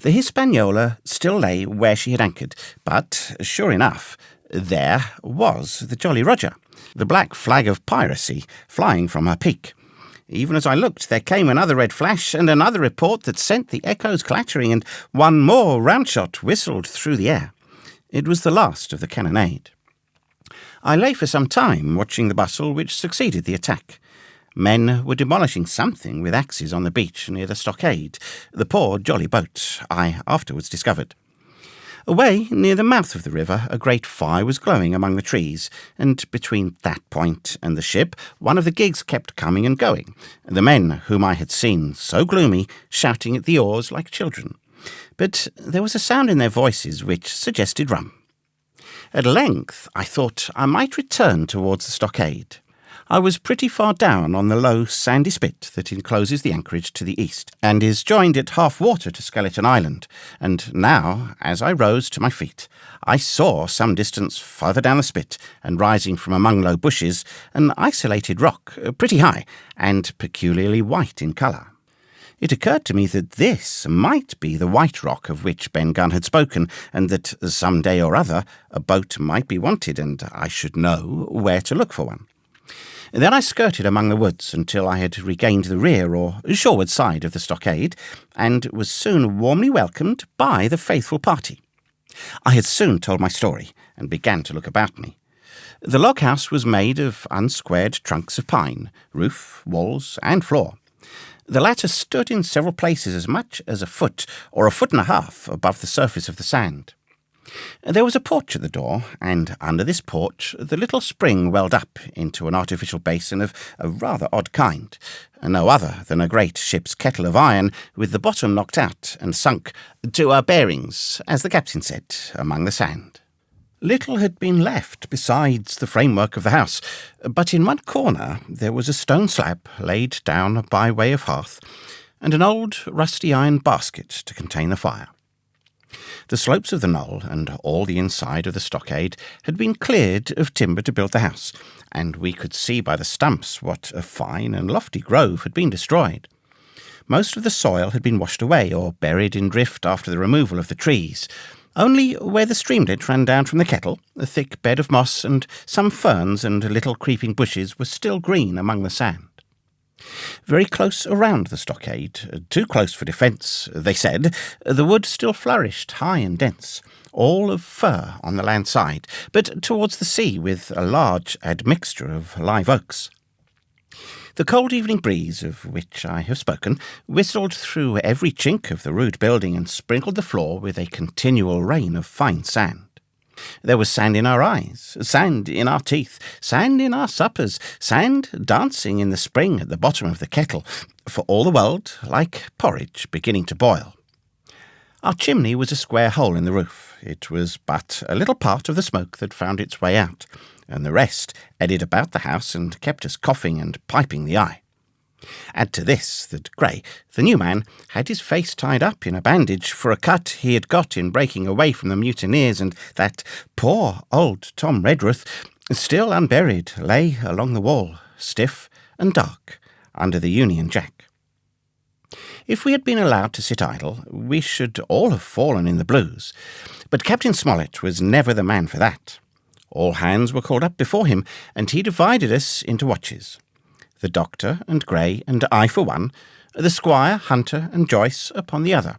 The Hispaniola still lay where she had anchored, but, sure enough, there was the Jolly Roger, the black flag of piracy, flying from her peak. Even as I looked, there came another red flash and another report that sent the echoes clattering, and one more round-shot whistled through the air. It was the last of the cannonade. I lay for some time watching the bustle which succeeded the attack. Men were demolishing something with axes on the beach near the stockade, the poor jolly boat, I afterwards discovered. Away near the mouth of the river, a great fire was glowing among the trees, and between that point and the ship, one of the gigs kept coming and going, the men whom I had seen, so gloomy, shouting at the oars like children. But there was a sound in their voices which suggested rum. At length I thought I might return towards the stockade. I was pretty far down on the low, sandy spit that encloses the anchorage to the east, and is joined at half water to Skeleton Island, and now, as I rose to my feet, I saw some distance farther down the spit, and rising from among low bushes, an isolated rock, pretty high, and peculiarly white in colour. It occurred to me that this might be the white rock of which Ben Gunn had spoken, and that some day or other a boat might be wanted, and I should know where to look for one. Then I skirted among the woods until I had regained the rear or shoreward side of the stockade, and was soon warmly welcomed by the faithful party. I had soon told my story, and began to look about me. The log house was made of unsquared trunks of pine, roof, walls, and floor. The latter stood in several places as much as a foot or a foot and a half above the surface of the sand. There was a porch at the door, and under this porch the little spring welled up into an artificial basin of a rather odd kind, no other than a great ship's kettle of iron, with the bottom knocked out and sunk to our bearings, as the captain said, among the sand. Little had been left besides the framework of the house, but in one corner there was a stone slab laid down by way of hearth, and an old rusty iron basket to contain the fire. The slopes of the knoll and all the inside of the stockade had been cleared of timber to build the house, and we could see by the stumps what a fine and lofty grove had been destroyed. Most of the soil had been washed away or buried in drift after the removal of the trees. Only where the streamlet ran down from the kettle, a thick bed of moss and some ferns and little creeping bushes were still green among the sand. Very close around the stockade, too close for defence, they said, the wood still flourished high and dense, all of fir on the land side, but towards the sea with a large admixture of live oaks. The cold evening breeze, of which I have spoken, whistled through every chink of the rude building and sprinkled the floor with a continual rain of fine sand. There was sand in our eyes, sand in our teeth, sand in our suppers, sand dancing in the spring at the bottom of the kettle, for all the world like porridge beginning to boil. Our chimney was a square hole in the roof. It was but a little part of the smoke that found its way out, and the rest eddied about the house and kept us coughing and piping the eye. Add to this that Gray, the new man, had his face tied up in a bandage for a cut he had got in breaking away from the mutineers, and that poor old Tom Redruth, still unburied, lay along the wall, stiff and dark, under the Union Jack. If we had been allowed to sit idle, we should all have fallen in the blues, but Captain Smollett was never the man for that. All hands were called up before him, and he divided us into watches. The doctor and Gray and I for one, the squire, Hunter and Joyce upon the other.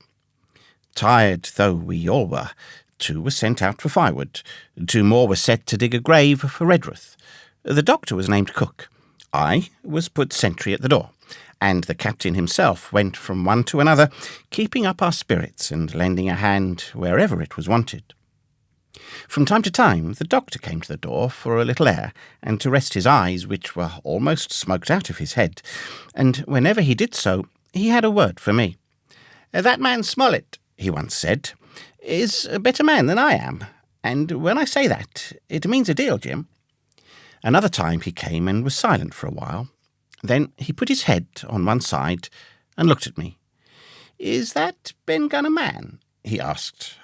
Tired though we all were, 2 were sent out for firewood, 2 more were set to dig a grave for Redruth. The doctor was named Cook. I was put sentry at the door, and the captain himself went from one to another, keeping up our spirits and lending a hand wherever it was wanted. From time to time, the doctor came to the door for a little air, and to rest his eyes, which were almost smoked out of his head, and whenever he did so, he had a word for me. "That man Smollett," he once said, "is a better man than I am, and when I say that, it means a deal, Jim." Another time he came and was silent for a while. Then he put his head on one side and looked at me. "Is that Ben Gunn a man?" he asked.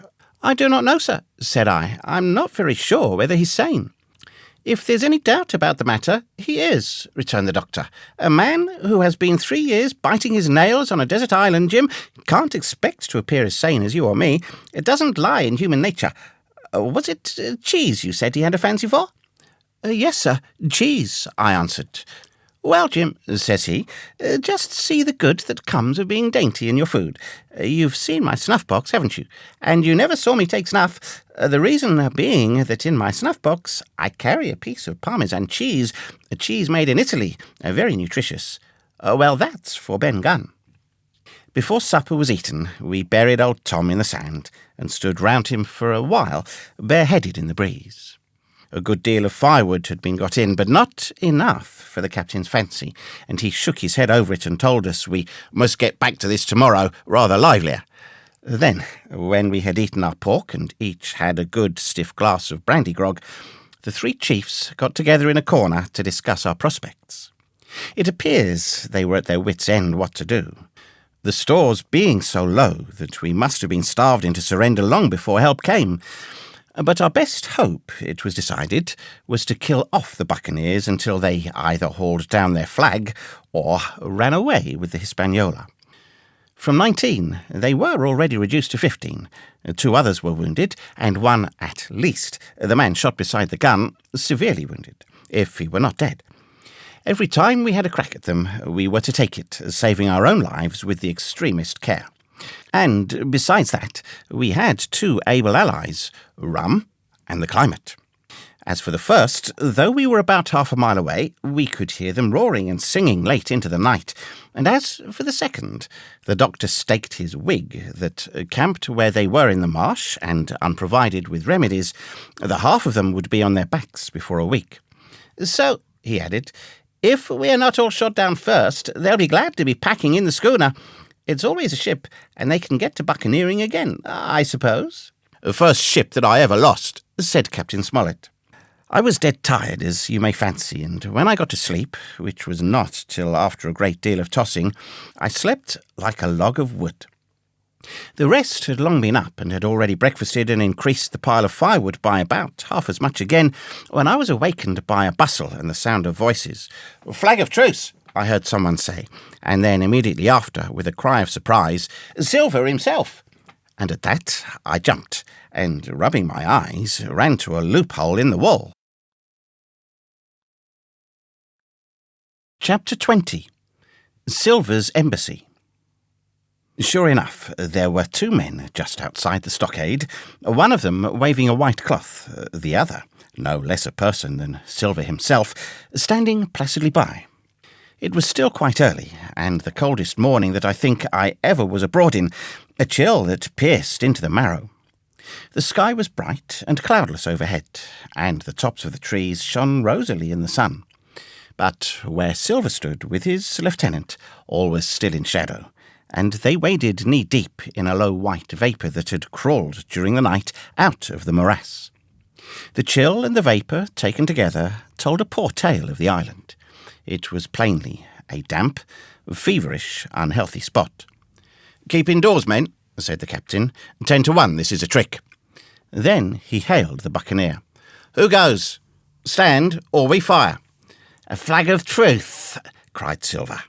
"I do not know, sir," said I. "I'm not very sure whether he's sane." "If there's any doubt about the matter, he is," returned the doctor. "A man who has been 3 years biting his nails on a desert island, Jim, can't expect to appear as sane as you or me. It doesn't lie in human nature. Was it cheese you said he had a fancy for?" "Yes, sir, cheese," I answered. "Well, Jim," says he, "just see the good that comes of being dainty in your food. You've seen my snuff-box, haven't you? And you never saw me take snuff. The reason being that in my snuff-box I carry a piece of Parmesan cheese, a cheese made in Italy, very nutritious. Well, that's for Ben Gunn." Before supper was eaten, we buried old Tom in the sand and stood round him for a while, bareheaded in the breeze. A good deal of firewood had been got in, but not enough for the captain's fancy, and he shook his head over it and told us we must get back to this tomorrow rather livelier. Then, when we had eaten our pork and each had a good stiff glass of brandy grog, the 3 chiefs got together in a corner to discuss our prospects. It appears they were at their wits' end what to do, the stores being so low that we must have been starved into surrender long before help came. But our best hope, it was decided, was to kill off the buccaneers until they either hauled down their flag or ran away with the Hispaniola. From 19, they were already reduced to 15. 2 others were wounded, and one, at least, the man shot beside the gun, severely wounded, if he were not dead. Every time we had a crack at them, we were to take it, saving our own lives with the extremest care. And, besides that, we had 2 able allies, rum and the climate. As for the first, though we were about half a mile away, we could hear them roaring and singing late into the night. And as for the second, the doctor staked his wig that, camped where they were in the marsh and unprovided with remedies, the half of them would be on their backs before a week. "So," he added, "if we are not all shot down first, they'll be glad to be packing in the schooner. It's always a ship, and they can get to buccaneering again, I suppose." "The first ship that I ever lost," said Captain Smollett. I was dead tired, as you may fancy, and when I got to sleep, which was not till after a great deal of tossing, I slept like a log of wood. The rest had long been up and had already breakfasted and increased the pile of firewood by about half as much again, when I was awakened by a bustle and the sound of voices. "Flag of truce," I heard someone say, and then immediately after, with a cry of surprise, "Silver himself!" And at that I jumped, and rubbing my eyes, ran to a loophole in the wall. Chapter 20. Silver's Embassy. Sure enough, there were 2 men just outside the stockade, one of them waving a white cloth, the other, no less a person than Silver himself, standing placidly by. It was still quite early, and the coldest morning that I think I ever was abroad in, a chill that pierced into the marrow. The sky was bright and cloudless overhead, and the tops of the trees shone rosily in the sun. But where Silver stood with his lieutenant, all was still in shadow, and they waded knee-deep in a low white vapour that had crawled during the night out of the morass. The chill and the vapour, taken together, told a poor tale of the island. It was plainly a damp, feverish, unhealthy spot. "Keep indoors, men," said the captain. 10 to 1, this is a trick." Then he hailed the buccaneer. "Who goes? Stand, or we fire." "A flag of truce," cried Silver.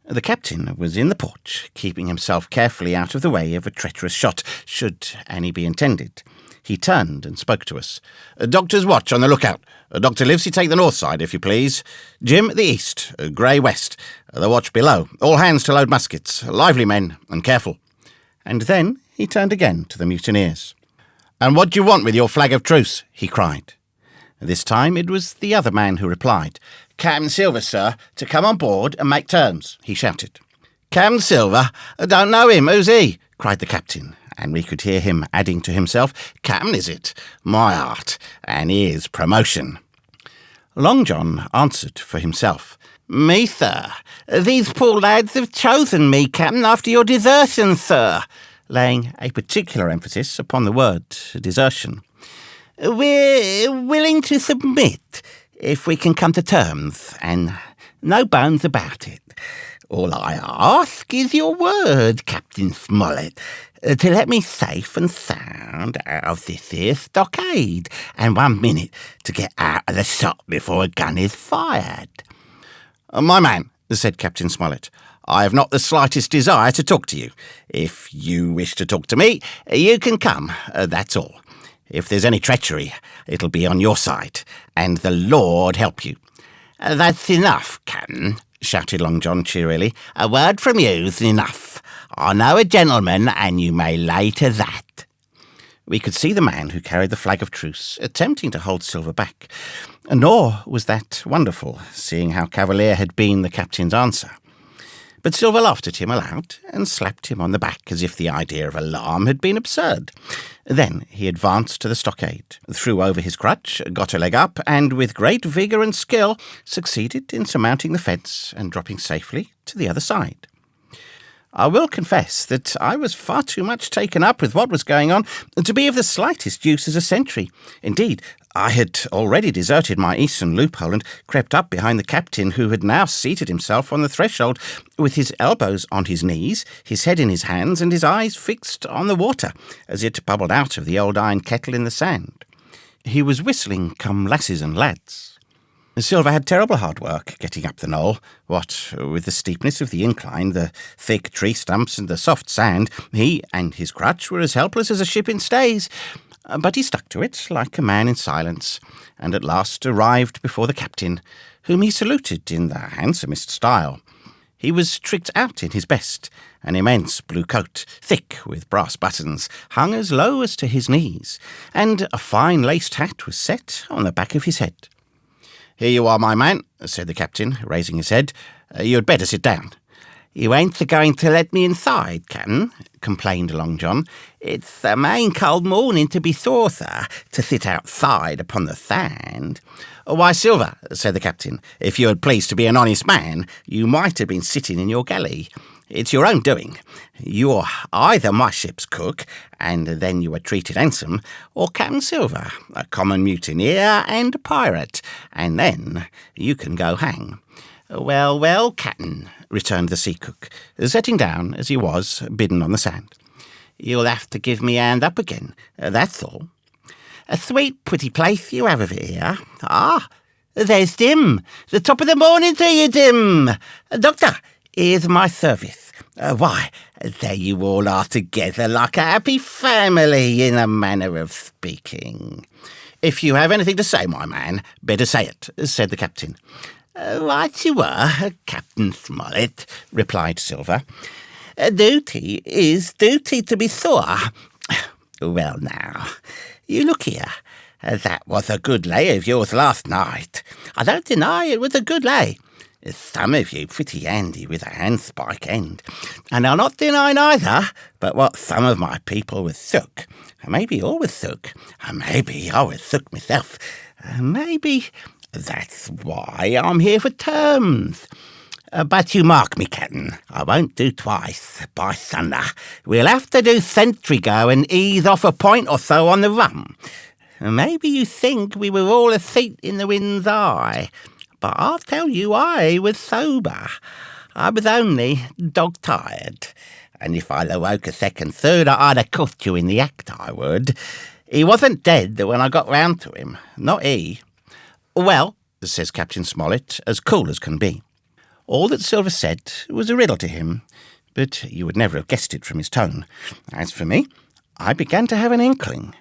The captain was in the porch, keeping himself carefully out of the way of a treacherous shot, should any be intended. He turned and spoke to us. "Doctor's watch on the lookout. Dr. Livesey, take the north side, if you please. Jim, the east. Gray, west. The watch below. All hands to load muskets. Lively, men, and careful." And then he turned again to the mutineers. "And what do you want with your flag of truce?" he cried. This time it was the other man who replied. "Captain Silver, sir, to come on board and make terms," he shouted. "Captain Silver? I don't know him. Who's he?" cried the captain, and we could hear him adding to himself, "Cap'n, is it? My art, and here's promotion." Long John answered for himself, "Me, sir. These poor lads have chosen me, Cap'n, after your desertion, sir," laying a particular emphasis upon the word desertion. "We're willing to submit if we can come to terms, and no bones about it. All I ask is your word, Captain Smollett, to let me safe and sound out of this here stockade, and 1 minute to get out of the shop before a gun is fired." "My man," said Captain Smollett, "I have not the slightest desire to talk to you. If you wish to talk to me, you can come, that's all. If there's any treachery, it'll be on your side, and the Lord help you." "That's enough, Captain," shouted Long John cheerily. "A word from you's enough. I know a gentleman, and you may lay to that." We could see the man who carried the flag of truce attempting to hold Silver back, nor was that wonderful, seeing how cavalier had been the captain's answer. But Silver laughed at him aloud and slapped him on the back as if the idea of alarm had been absurd. Then he advanced to the stockade, threw over his crutch, got a leg up, and with great vigour and skill succeeded in surmounting the fence and dropping safely to the other side. I will confess that I was far too much taken up with what was going on to be of the slightest use as a sentry. Indeed, I had already deserted my eastern loophole and crept up behind the captain, who had now seated himself on the threshold with his elbows on his knees, his head in his hands, and his eyes fixed on the water as it bubbled out of the old iron kettle in the sand. He was whistling "Come Lasses and Lads." Silver had terrible hard work getting up the knoll. What with the steepness of the incline, the thick tree stumps, and the soft sand, he and his crutch were as helpless as a ship in stays. But he stuck to it like a man in silence, and at last arrived before the captain, whom he saluted in the handsomest style. He was tricked out in his best. An immense blue coat, thick with brass buttons, hung as low as to his knees, and a fine laced hat was set on the back of his head. "Here you are, my man," said the captain, raising his head. "You had better sit down." "You ain't a-going to let me inside, Captain," complained Long John. "It's a main cold morning to be sore, sir, to sit outside upon the sand." "Why, Silver," said the captain, "if you had pleased to be an honest man, you might have been sitting in your galley. It's your own doing. You're either my ship's cook, and then you were treated handsome, or Captain Silver, a common mutineer and a pirate, and then you can go hang." "Well, well, Captain," returned the sea cook, sitting down as he was, bidden on the sand. "You'll have to give me a hand up again, that's all. A sweet, pretty place you have of it here. Ah, there's Dim. The top of the morning to you, Dim. Doctor, here's my service. Why, there you all are together like a happy family, in a manner of speaking." "If you have anything to say, my man, better say it," said the captain. "Right you are, Captain Smollett," replied Silver. "Duty is duty, to be sure. Well now, you look here. That was a good lay of yours last night. I don't deny it was a good lay. Some of you pretty handy with a handspike end. And I'll not deny neither, but what some of my people was sook. Maybe all was sook. Maybe I was sook myself. Maybe that's why I'm here for terms. But you mark me, Captain, I won't do twice, by thunder. We'll have to do sentry go and ease off a point or so on the rum. Maybe you think we were all a seat in the wind's eye, but I'll tell you I was sober. I was only dog-tired, and if I'd awoke a second sooner, I'd have caught you in the act, I would. He wasn't dead when I got round to him, not he." "Well," says Captain Smollett, as cool as can be. All that Silver said was a riddle to him, but you would never have guessed it from his tone. As for me, I began to have an inkling.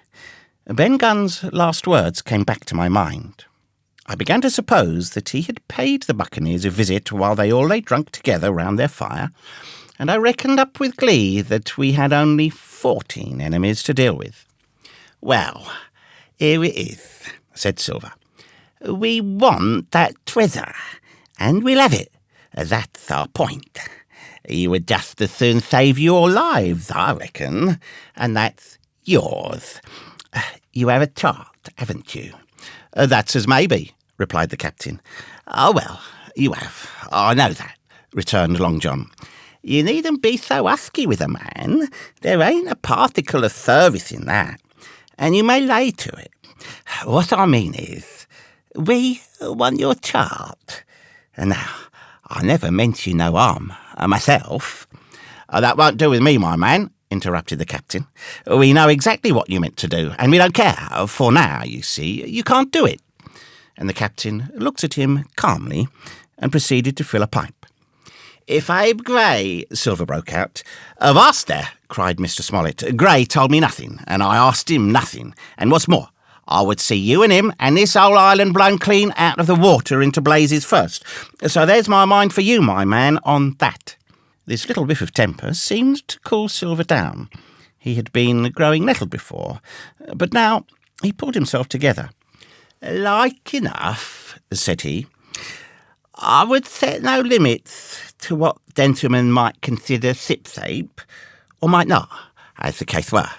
Ben Gunn's last words came back to my mind. I began to suppose that he had paid the buccaneers a visit while they all lay drunk together round their fire, and I reckoned up with glee that we had only 14 enemies to deal with. "Well, here it is," said Silver. "We want that treasure, and we'll have it. That's our point. He would just as soon save your lives, I reckon, and that's yours. You have a chart, haven't you?" "That's as may be," replied the captain. "Oh, well, you have. I know that," returned Long John. "You needn't be so husky with a man. There ain't a particle of service in that, and you may lay to it. What I mean is, we want your chart. Now, I never meant you no harm, myself." "That won't do with me, my man," interrupted the captain. "We know exactly what you meant to do, and we don't care, for now, you see, you can't do it." And the captain looked at him calmly and proceeded to fill a pipe. "If Abe Gray," Silver broke out. "Avast there," cried Mr. Smollett. "Gray told me nothing, and I asked him nothing. And what's more, I would see you and him and this whole island blown clean out of the water into blazes first. So there's my mind for you, my man, on that." This little whiff of temper seemed to cool Silver down. He had been growing nettled before, but now he pulled himself together. "Like enough," said he. "I would set no limits to what gentlemen might consider sip-sape, or might not, as the case were.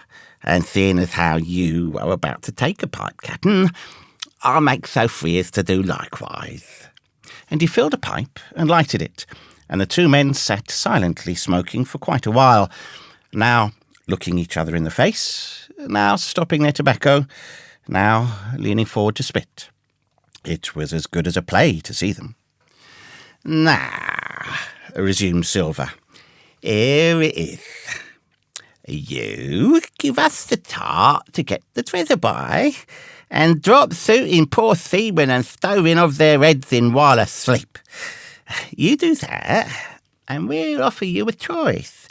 And seeing as how you are about to take a pipe, Captain, I'll make so free as to do likewise." And he filled a pipe and lighted it, and the two men sat silently smoking for quite a while, now looking each other in the face, now stopping their tobacco, now leaning forward to spit. It was as good as a play to see them. "Now," resumed Silver, "here it is. You give us the chart to get the treasure by, and drop suiting poor seamen and stowing of their heads in while asleep. You do that, and we'll offer you a choice.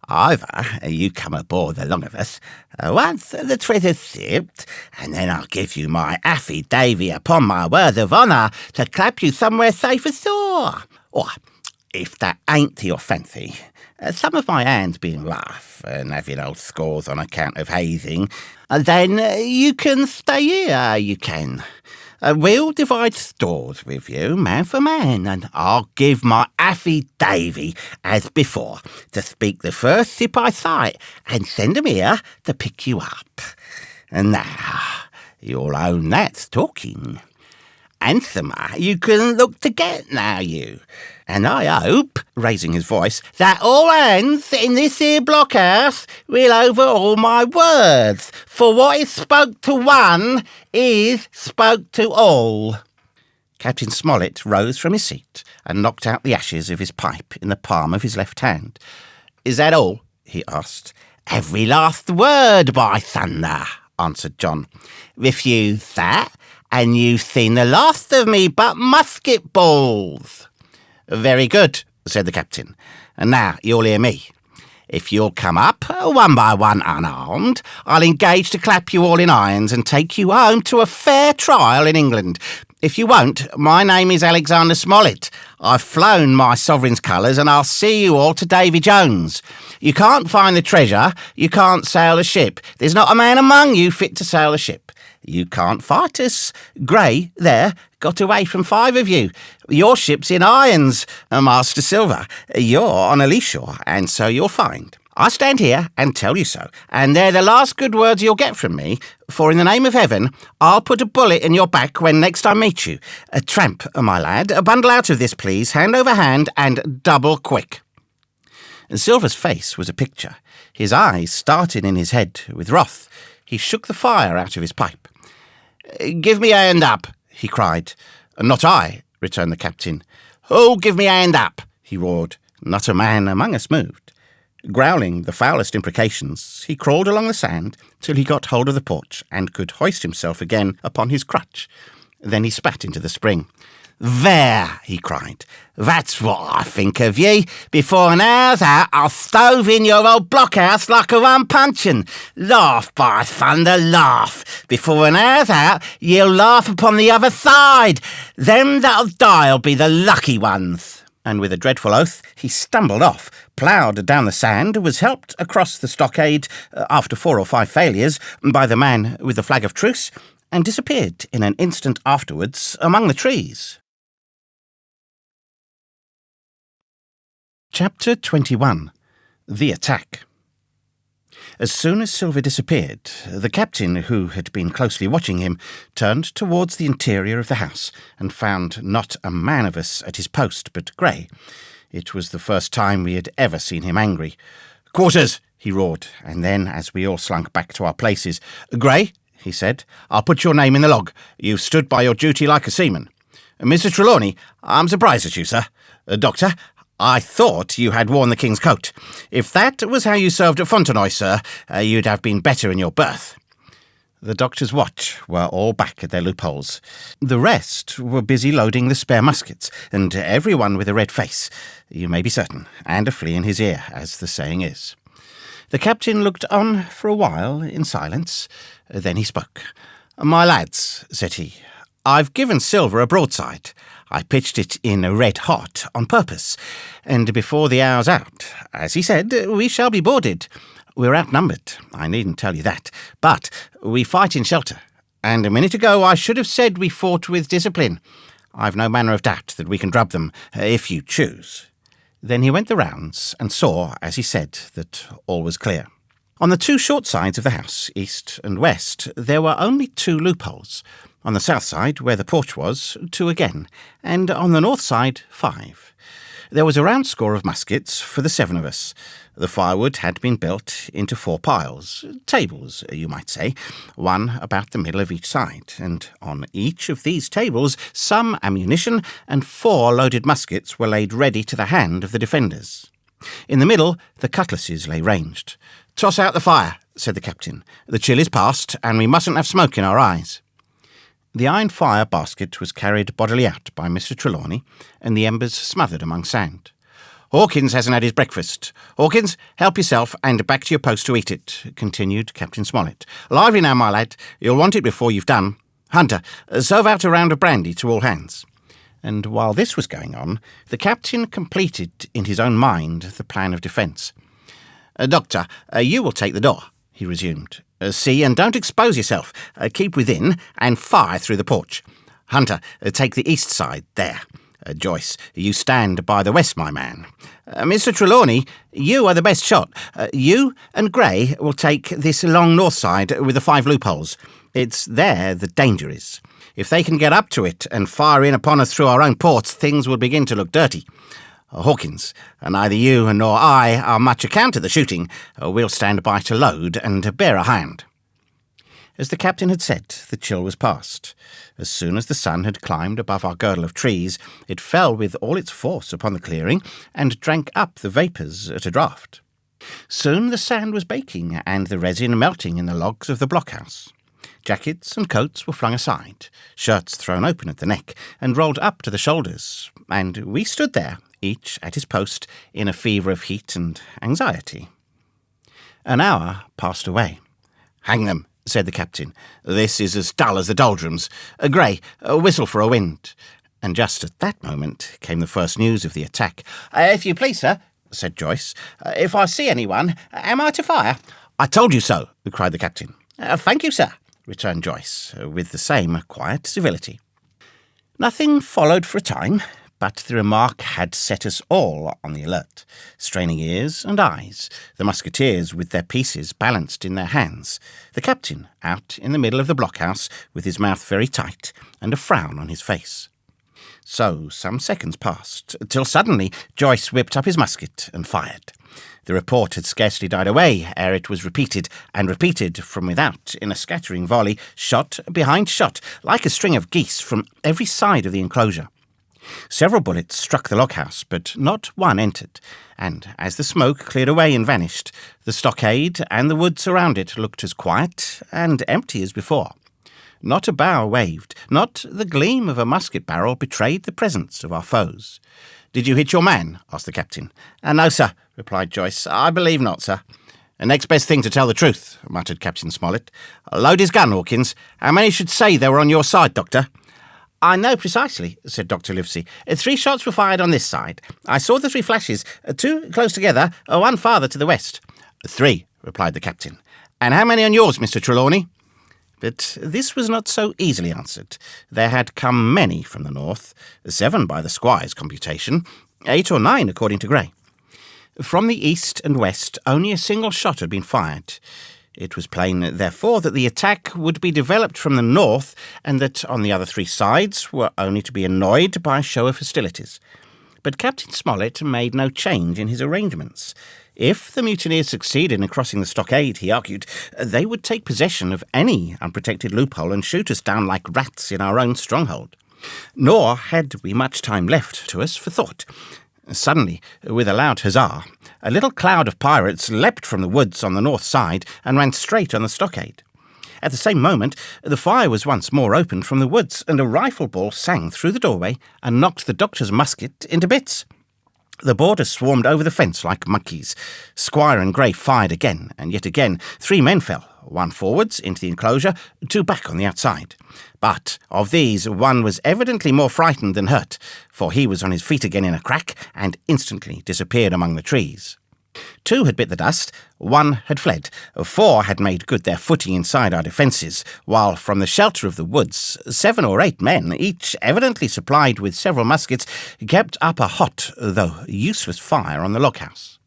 Either you come aboard along of us, once the treasure's sipped, and then I'll give you my affidavy upon my word of honour to clap you somewhere safe ashore. Or, if that ain't to your fancy, some of my hands being rough and having old scores on account of hazing, then you can stay here, you can. We'll divide stores with you, man for man, and I'll give my affidavy, as before, to speak the first sip I sight, and send 'em here to pick you up. And now, you'll own that's talking. Handsomer you can look to get now, you. And I hope," raising his voice, "that all hands in this here blockhouse will overhaul my words, for what is spoke to one is spoke to all." Captain Smollett rose from his seat and knocked out the ashes of his pipe in the palm of his left hand. "Is that all?" he asked. "Every last word, by thunder," answered John. "Refuse that, and you've seen the last of me but musket balls." "Very good," said the captain. "And now you'll hear me. If you'll come up, one by one unarmed, I'll engage to clap you all in irons and take you home to a fair trial in England. If you won't, my name is Alexander Smollett. I've flown my sovereign's colours, and I'll see you all to Davy Jones. You can't find the treasure, you can't sail a ship. There's not a man among you fit to sail a ship. You can't fight us. Gray, there, got away from 5 of you. Your ship's in irons, Master Silver. You're on a lee shore, and so you'll find. I stand here and tell you so, and they're the last good words you'll get from me, for in the name of heaven, I'll put a bullet in your back when next I meet you. Tramp, my lad, bundle out of this, please, hand over hand, and double quick." Silver's face was a picture. His eyes started in his head with wrath. He shook the fire out of his pipe. "Give me a hand up," he cried. "Not I," returned the captain. "Who'll give me a hand up?" he roared. Not a man among us moved. Growling the foulest imprecations, he crawled along the sand till he got hold of the porch and could hoist himself again upon his crutch. Then he spat into the spring. "There," he cried, "that's what I think of ye. Before an hour's out, I'll stove in your old blockhouse like a rum puncheon. Laugh, by thunder, laugh. Before an hour's out, ye'll laugh upon the other side. Them that'll die'll be the lucky ones." And with a dreadful oath, he stumbled off, ploughed down the sand, was helped across the stockade, after 4 or 5 failures, by the man with the flag of truce, and disappeared in an instant afterwards among the trees. Chapter 21. The Attack. As soon as Silver disappeared, the captain, who had been closely watching him, turned towards the interior of the house and found not a man of us at his post but Grey. It was the first time we had ever seen him angry. "Quarters!" he roared, and then, as we all slunk back to our places, "Grey," he said, "I'll put your name in the log. You've stood by your duty like a seaman. Mr. Trelawney, I'm surprised at you, sir. Doctor, I thought you had worn the King's coat. If that was how you served at Fontenoy, sir, you'd have been better in your berth." The doctor's watch were all back at their loopholes. The rest were busy loading the spare muskets, and everyone with a red face, you may be certain, and a flea in his ear, as the saying is. The captain looked on for a while in silence. Then he spoke. "My lads," said he, "I've given Silver a broadside. I pitched it in red hot on purpose, and before the hour's out, as he said, we shall be boarded. We're outnumbered, I needn't tell you that, but we fight in shelter, and a minute ago I should have said we fought with discipline. I've no manner of doubt that we can drub them, if you choose." Then he went the rounds and saw, as he said, that all was clear. On the two short sides of the house, east and west, there were only two loopholes. On the south side, where the porch was, two again, and on the north side, 5. There was a round score of muskets for the 7 of us. The firewood had been built into 4 piles, tables, you might say, one about the middle of each side, and on each of these tables some ammunition and 4 loaded muskets were laid ready to the hand of the defenders. In the middle, the cutlasses lay ranged. "Toss out the fire," said the captain. "The chill is past, and we mustn't have smoke in our eyes." The iron fire basket was carried bodily out by Mr. Trelawney, and the embers smothered among sand. "Hawkins hasn't had his breakfast. Hawkins, help yourself, and back to your post to eat it," continued Captain Smollett. "Lively now, my lad. You'll want it before you've done. Hunter, serve out a round of brandy to all hands." And while this was going on, the captain completed in his own mind the plan of defence. "Doctor, you will take the door," he resumed. "See, and don't expose yourself. Keep within, and fire through the porch. Hunter, take the east side, there. Joyce, you stand by the west, my man. Mr. Trelawney, you are the best shot. You and Grey will take this long north side with the 5 loopholes. It's there the danger is. If they can get up to it and fire in upon us through our own ports, things will begin to look dirty. Hawkins, neither you nor I are much account at the shooting. We'll stand by to load and bear a hand." As the captain had said, the chill was past. As soon as the sun had climbed above our girdle of trees, it fell with all its force upon the clearing and drank up the vapours at a draught. Soon the sand was baking and the resin melting in the logs of the blockhouse. Jackets and coats were flung aside, shirts thrown open at the neck and rolled up to the shoulders, and we stood there, each at his post, in a fever of heat and anxiety. An hour passed away. "Hang them," said the captain. "This is as dull as the doldrums. Grey, whistle for a wind." And just at that moment came the first news of the attack. "If you please, sir," said Joyce, "if I see anyone, am I to fire?" "I told you so," cried the captain. "Thank you, sir," returned Joyce, with the same quiet civility. Nothing followed for a time, but the remark had set us all on the alert, straining ears and eyes, the musketeers with their pieces balanced in their hands, the captain out in the middle of the blockhouse with his mouth very tight and a frown on his face. So some seconds passed, till suddenly Joyce whipped up his musket and fired. The report had scarcely died away ere it was repeated, and repeated from without in a scattering volley, shot behind shot, like a string of geese from every side of the enclosure. Several bullets struck the log-house, but not one entered, and as the smoke cleared away and vanished, the stockade and the woods around it looked as quiet and empty as before. Not a bough waved, not the gleam of a musket barrel betrayed the presence of our foes. "Did you hit your man?" asked the captain. "No, sir," replied Joyce. "I believe not, sir." "Next best thing to tell the truth," muttered Captain Smollett. "Load his gun, Hawkins. How many should say they were on your side, Doctor?" "I know precisely," said Dr. Livesey. 3 shots were fired on this side. I saw the 3 flashes, 2 close together, 1 farther to the west." "3," replied the captain. "And how many on yours, Mr. Trelawney?" But this was not so easily answered. There had come many from the north, 7 by the squire's computation, 8 or 9 according to Grey. From the east and west, only a single shot had been fired. It was plain, therefore, that the attack would be developed from the north, and that on the other three sides were only to be annoyed by a show of hostilities. But Captain Smollett made no change in his arrangements. If the mutineers succeeded in crossing the stockade, he argued, they would take possession of any unprotected loophole and shoot us down like rats in our own stronghold. Nor had we much time left to us for thought. Suddenly, with a loud huzzah, a little cloud of pirates leapt from the woods on the north side and ran straight on the stockade. At the same moment, the fire was once more opened from the woods, and a rifle ball sang through the doorway and knocked the doctor's musket into bits. The boarders swarmed over the fence like monkeys. Squire and Grey fired again, and yet again. 3 men fell, 1 forwards into the enclosure, 2 back on the outside. But of these, 1 was evidently more frightened than hurt, for he was on his feet again in a crack and instantly disappeared among the trees. 2 had bit the dust, 1 had fled, 4 had made good their footing inside our defences, while from the shelter of the woods 7 or 8 men, each evidently supplied with several muskets, kept up a hot, though useless fire on the log-house.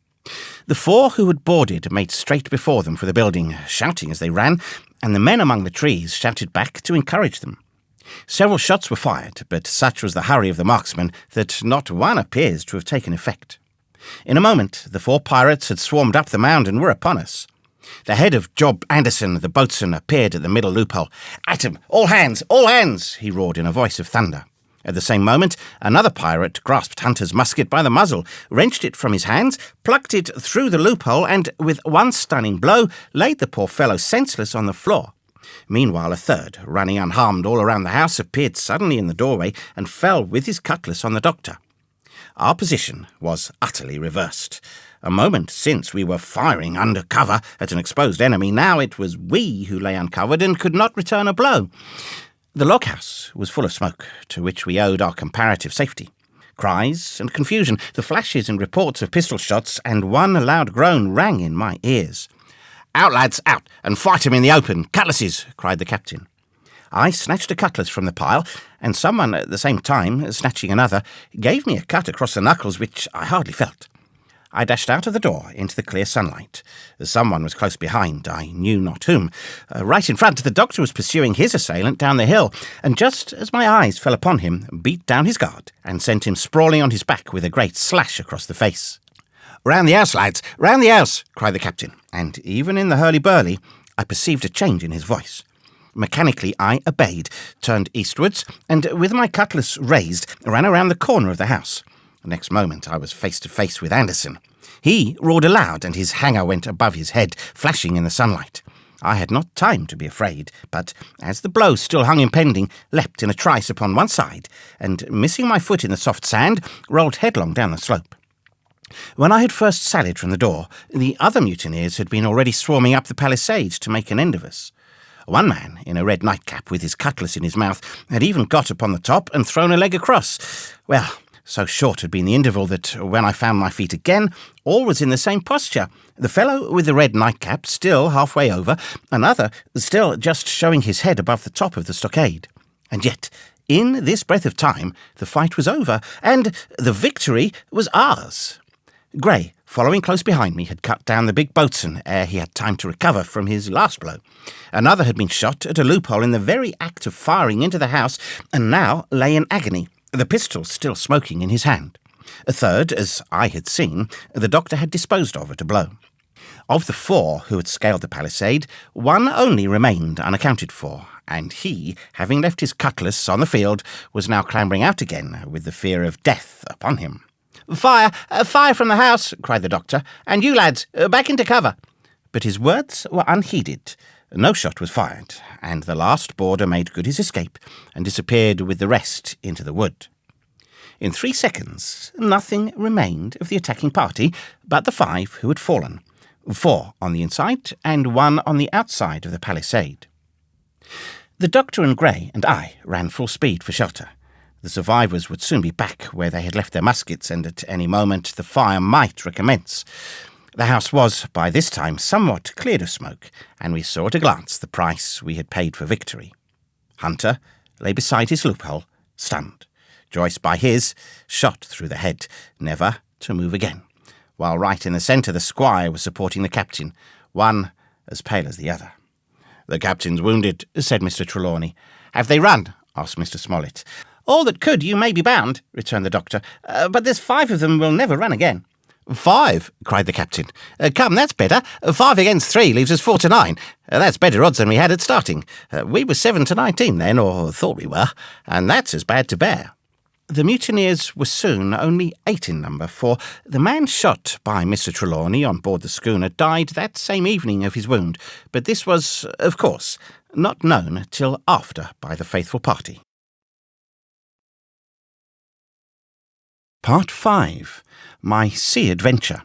The 4 who had boarded made straight before them for the building, shouting as they ran, and the men among the trees shouted back to encourage them. Several shots were fired, but such was the hurry of the marksmen that not one appears to have taken effect. In a moment, the 4 pirates had swarmed up the mound and were upon us. The head of Job Anderson, the boatswain, appeared at the middle loophole. "At 'em! All hands! All hands!" he roared in a voice of thunder. At the same moment, another pirate grasped Hunter's musket by the muzzle, wrenched it from his hands, plucked it through the loophole, and, with one stunning blow, laid the poor fellow senseless on the floor. Meanwhile, a third, running unharmed all around the house, appeared suddenly in the doorway and fell with his cutlass on the doctor. Our position was utterly reversed. A moment since we were firing under cover at an exposed enemy. Now it was we who lay uncovered and could not return a blow. The log-house was full of smoke, to which we owed our comparative safety. Cries and confusion, the flashes and reports of pistol shots, and one loud groan rang in my ears. "Out, lads, out, and fight 'em in the open! Cutlasses!" cried the captain. I snatched a cutlass from the pile, and someone at the same time, snatching another, gave me a cut across the knuckles which I hardly felt. I dashed out of the door into the clear sunlight. Someone was close behind, I knew not whom. Right in front, the doctor was pursuing his assailant down the hill, and just as my eyes fell upon him, beat down his guard, and sent him sprawling on his back with a great slash across the face. "Round the house, lads! Round the house!" cried the captain, and even in the hurly-burly, I perceived a change in his voice. Mechanically, I obeyed, turned eastwards, and with my cutlass raised, ran around the corner of the house. The next moment I was face to face with Anderson. He roared aloud, and his hanger went above his head, flashing in the sunlight. I had not time to be afraid, but, as the blow still hung impending, leapt in a trice upon one side, and, missing my foot in the soft sand, rolled headlong down the slope. When I had first sallied from the door, the other mutineers had been already swarming up the palisade to make an end of us. One man, in a red nightcap with his cutlass in his mouth, had even got upon the top and thrown a leg across. Well, so short had been the interval that, when I found my feet again, all was in the same posture. The fellow with the red nightcap still halfway over, another still just showing his head above the top of the stockade. And yet, in this breath of time, the fight was over, and the victory was ours. Grey, following close behind me, had cut down the big boatswain ere he had time to recover from his last blow. Another had been shot at a loophole in the very act of firing into the house, and now lay in agony, the pistol still smoking in his hand. A third, as I had seen, the doctor had disposed of at a blow. Of the 4 who had scaled the palisade, 1 only remained unaccounted for, and he, having left his cutlass on the field, was now clambering out again with the fear of death upon him. "Fire! Fire from the house!" cried the doctor. "And you lads, back into cover!" But his words were unheeded. No shot was fired, and the last boarder made good his escape, and disappeared with the rest into the wood. In 3 seconds, nothing remained of the attacking party but the 5 who had fallen, 4 on the inside, and 1 on the outside of the palisade. The doctor and Grey and I ran full speed for shelter. The survivors would soon be back where they had left their muskets, and at any moment the fire might recommence. The house was, by this time, somewhat cleared of smoke, and we saw at a glance the price we had paid for victory. Hunter lay beside his loophole, stunned. Joyce by his, shot through the head, never to move again, while right in the centre the squire was supporting the captain, one as pale as the other. "The captain's wounded," said Mr. Trelawney. "Have they run?" asked Mr. Smollett. "All that could, you may be bound," returned the doctor. "But there's 5 of them will never run again." "5?" cried the captain. "Come, that's better. 5 against 3 leaves us 4 to 9. That's better odds than we had at starting. We were 7 to 19 then, or thought we were, and that's as bad to bear." The mutineers were soon only 8 in number, for the man shot by Mr. Trelawney on board the schooner died that same evening of his wound, but this was, of course, not known till after by the faithful party. Part 5. My Sea Adventure.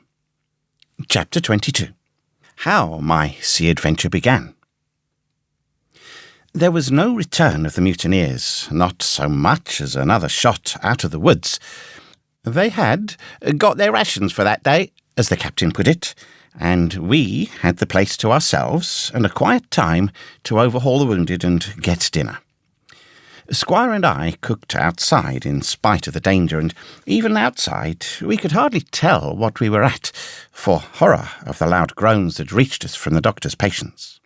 Chapter 22. How my sea adventure began. There was no return of the mutineers, not so much as another shot out of the woods. They had got their rations for that day, as the captain put it, and we had the place to ourselves and a quiet time to overhaul the wounded and get dinner. Squire and I cooked outside in spite of the danger, and even outside we could hardly tell what we were at, for horror of the loud groans that reached us from the doctor's patients.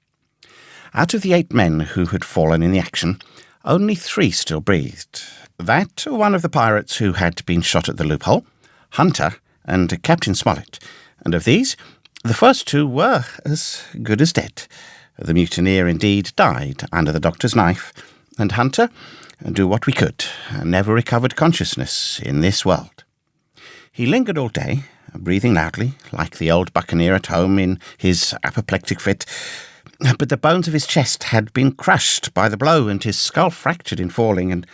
Out of the 8 men who had fallen in the action, only 3 still breathed. That one of the pirates who had been shot at the loophole, Hunter, and Captain Smollett, and of these, the first 2 were as good as dead. The mutineer indeed died under the doctor's knife, and Hunter, do what we could, never recovered consciousness in this world. He lingered all day, breathing loudly, like the old buccaneer at home in his apoplectic fit, but the bones of his chest had been crushed by the blow and his skull fractured in falling, and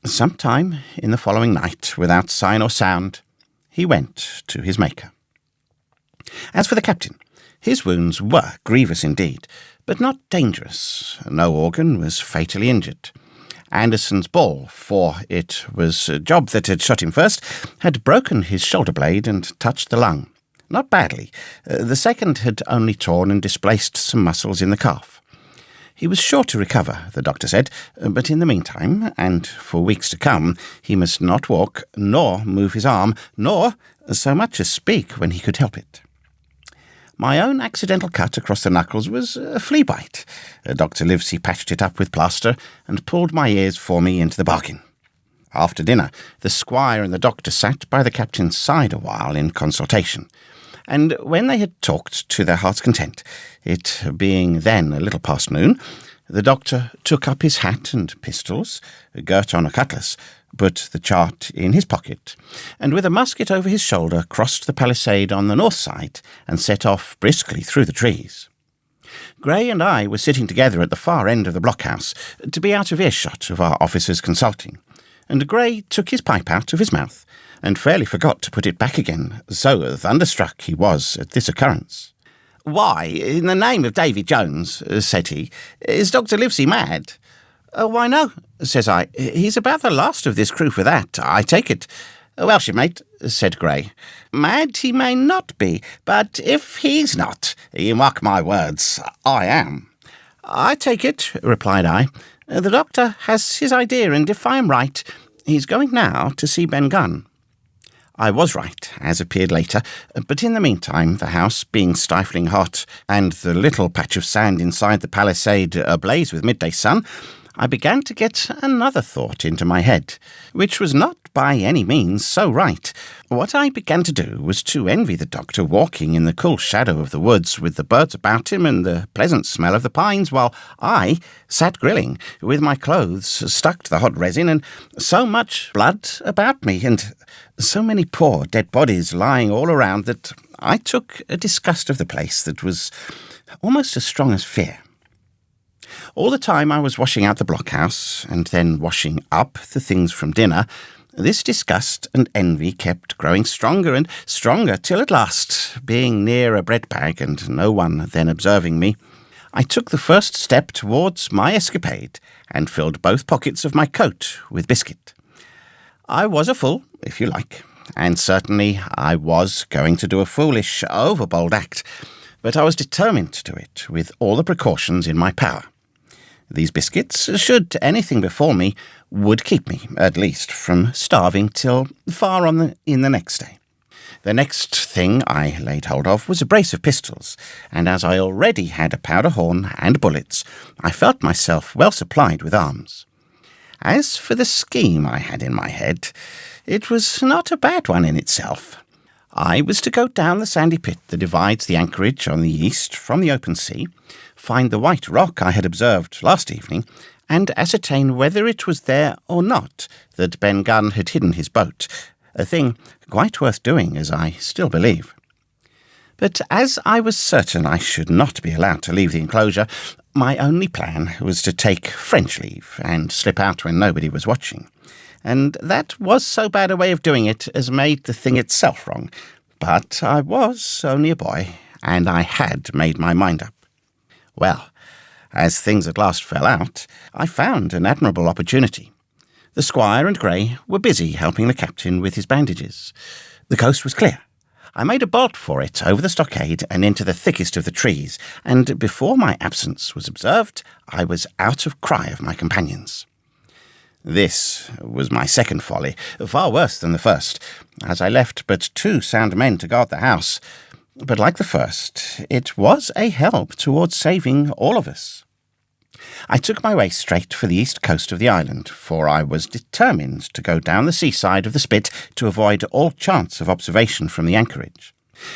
sometime in the following night, without sign or sound, he went to his Maker. As for the captain, his wounds were grievous indeed, but not dangerous. No organ was fatally injured. Anderson's ball, for it was Job that had shot him first, had broken his shoulder blade and touched the lung. Not badly. The second had only torn and displaced some muscles in the calf. He was sure to recover, the doctor said, but in the meantime, and for weeks to come, he must not walk, nor move his arm, nor so much as speak when he could help it. My own accidental cut across the knuckles was a flea bite. Dr. Livesey patched it up with plaster and pulled my ears for me into the bargain. After dinner, the squire and the doctor sat by the captain's side a while in consultation, and when they had talked to their heart's content, it being then a little past noon, the doctor took up his hat and pistols, girt on a cutlass, put the chart in his pocket, and with a musket over his shoulder crossed the palisade on the north side and set off briskly through the trees. Gray and I were sitting together at the far end of the blockhouse, to be out of earshot of our officers consulting, and Gray took his pipe out of his mouth and fairly forgot to put it back again, so thunderstruck he was at this occurrence. "Why, in the name of Davy Jones," said he, "is Dr. Livesey mad?" "Why, no," says I. "He's about the last of this crew for that, I take it." "Well, shipmate," said Gray, "mad he may not be, but if he's not, you mark my words, I am." "I take it," replied I. "The doctor has his idea, and if I am right, he's going now to see Ben Gunn." I was right, as appeared later, but in the meantime, the house being stifling hot, and the little patch of sand inside the palisade ablaze with midday sun, I began to get another thought into my head, which was not by any means so right. What I began to do was to envy the doctor walking in the cool shadow of the woods with the birds about him and the pleasant smell of the pines, while I sat grilling, with my clothes stuck to the hot resin, and so much blood about me, and so many poor dead bodies lying all around, that I took a disgust of the place that was almost as strong as fear. All the time I was washing out the blockhouse, and then washing up the things from dinner, this disgust and envy kept growing stronger and stronger, till at last, being near a bread bag, and no one then observing me, I took the first step towards my escapade, and filled both pockets of my coat with biscuit. I was a fool, if you like, and certainly I was going to do a foolish, overbold act, but I was determined to do it with all the precautions in my power. These biscuits, should anything befall me, would keep me, at least, from starving till far on in the next day. The next thing I laid hold of was a brace of pistols, and as I already had a powder horn and bullets, I felt myself well supplied with arms. As for the scheme I had in my head, it was not a bad one in itself. I was to go down the sandy pit that divides the anchorage on the east from the open sea, find the white rock I had observed last evening, and ascertain whether it was there or not that Ben Gunn had hidden his boat, a thing quite worth doing, as I still believe. But as I was certain I should not be allowed to leave the enclosure, my only plan was to take French leave and slip out when nobody was watching. And that was so bad a way of doing it as made the thing itself wrong. But I was only a boy, and I had made my mind up. Well, as things at last fell out, I found an admirable opportunity. The squire and Grey were busy helping the captain with his bandages. The coast was clear. I made a bolt for it over the stockade and into the thickest of the trees, and before my absence was observed, I was out of cry of my companions. This was my second folly, far worse than the first, as I left but 2 sound men to guard the house. But like the first, it was a help towards saving all of us. I took my way straight for the east coast of the island, for I was determined to go down the seaside of the spit to avoid all chance of observation from the anchorage.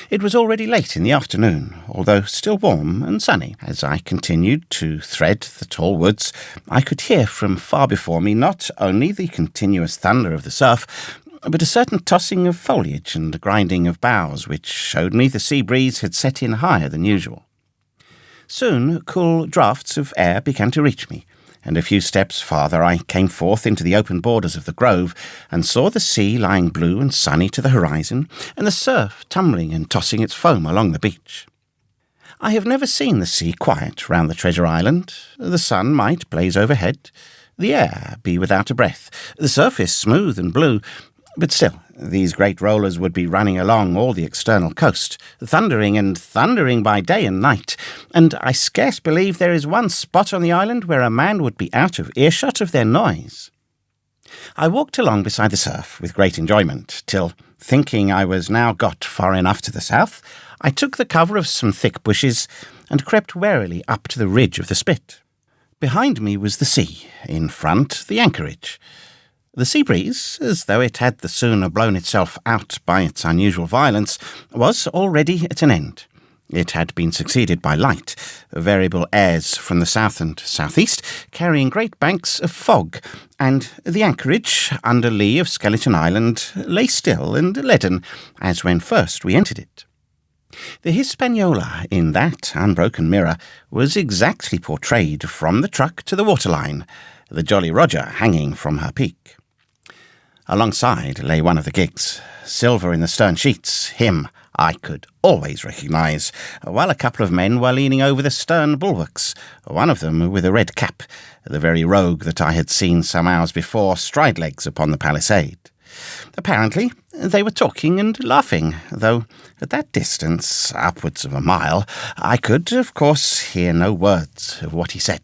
It was already late in the afternoon, although still warm and sunny. As I continued to thread the tall woods, I could hear from far before me not only the continuous thunder of the surf, but a certain tossing of foliage and grinding of boughs, which showed me the sea breeze had set in higher than usual. Soon cool draughts of air began to reach me, and a few steps farther I came forth into the open borders of the grove, and saw the sea lying blue and sunny to the horizon, and the surf tumbling and tossing its foam along the beach. I have never seen the sea quiet round the treasure island. The sun might blaze overhead, the air be without a breath, the surface smooth and blue, but still, these great rollers would be running along all the external coast, thundering and thundering by day and night, and I scarce believe there is one spot on the island where a man would be out of earshot of their noise. I walked along beside the surf with great enjoyment, till, thinking I was now got far enough to the south, I took the cover of some thick bushes and crept warily up to the ridge of the spit. Behind me was the sea, in front the anchorage. The sea breeze, as though it had the sooner blown itself out by its unusual violence, was already at an end. It had been succeeded by light, variable airs from the south and southeast, carrying great banks of fog, and the anchorage, under lee of Skeleton Island, lay still and leaden, as when first we entered it. The Hispaniola, in that unbroken mirror, was exactly portrayed from the truck to the waterline, the Jolly Roger hanging from her peak. Alongside lay one of the gigs, silver in the stern sheets, him I could always recognise, while a couple of men were leaning over the stern bulwarks, one of them with a red cap, the very rogue that I had seen some hours before stride legs upon the palisade. Apparently they were talking and laughing, though at that distance, upwards of a mile, I could, of course, hear no words of what he said.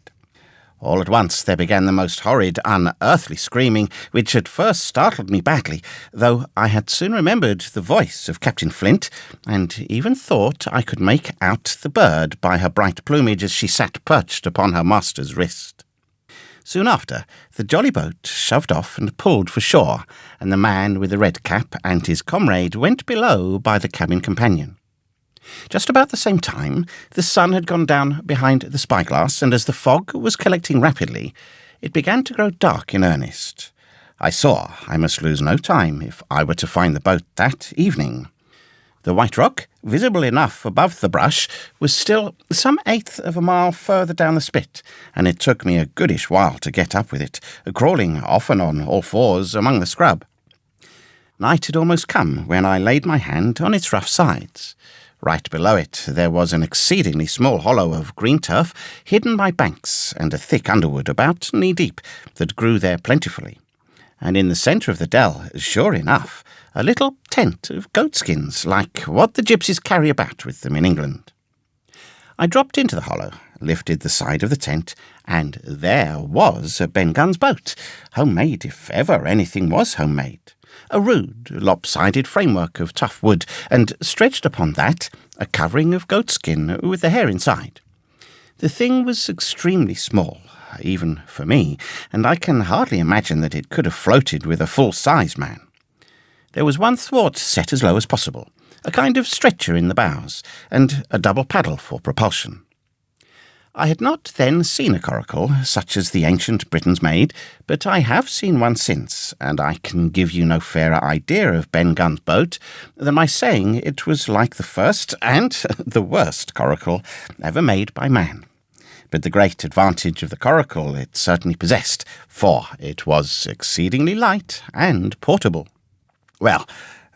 All at once there began the most horrid, unearthly screaming, which at first startled me badly, though I had soon remembered the voice of Captain Flint, and even thought I could make out the bird by her bright plumage as she sat perched upon her master's wrist. Soon after, the jolly boat shoved off and pulled for shore, and the man with the red cap and his comrade went below by the cabin companion. Just about the same time, the sun had gone down behind the spyglass, and as the fog was collecting rapidly, it began to grow dark in earnest. I saw I must lose no time if I were to find the boat that evening. The white rock, visible enough above the brush, was still some 1/8 of a mile further down the spit, and it took me a goodish while to get up with it, crawling often on all fours among the scrub. Night had almost come when I laid my hand on its rough sides. Right below it there was an exceedingly small hollow of green turf, hidden by banks and a thick underwood about knee-deep that grew there plentifully. And in the centre of the dell, sure enough, a little tent of goatskins, like what the gypsies carry about with them in England. I dropped into the hollow, lifted the side of the tent, and there was Ben Gunn's boat, homemade if ever anything was homemade. a rude, lopsided framework of tough wood, and stretched upon that a covering of goatskin with the hair inside. The thing was extremely small, even for me, and I can hardly imagine that it could have floated with a full-size man. There was one thwart set as low as possible, a kind of stretcher in the bows, and a double paddle for propulsion. I had not then seen a coracle, such as the ancient Britons made, but I have seen one since, and I can give you no fairer idea of Ben Gunn's boat than by saying it was like the first and the worst coracle ever made by man. But the great advantage of the coracle it certainly possessed, for it was exceedingly light and portable. Well,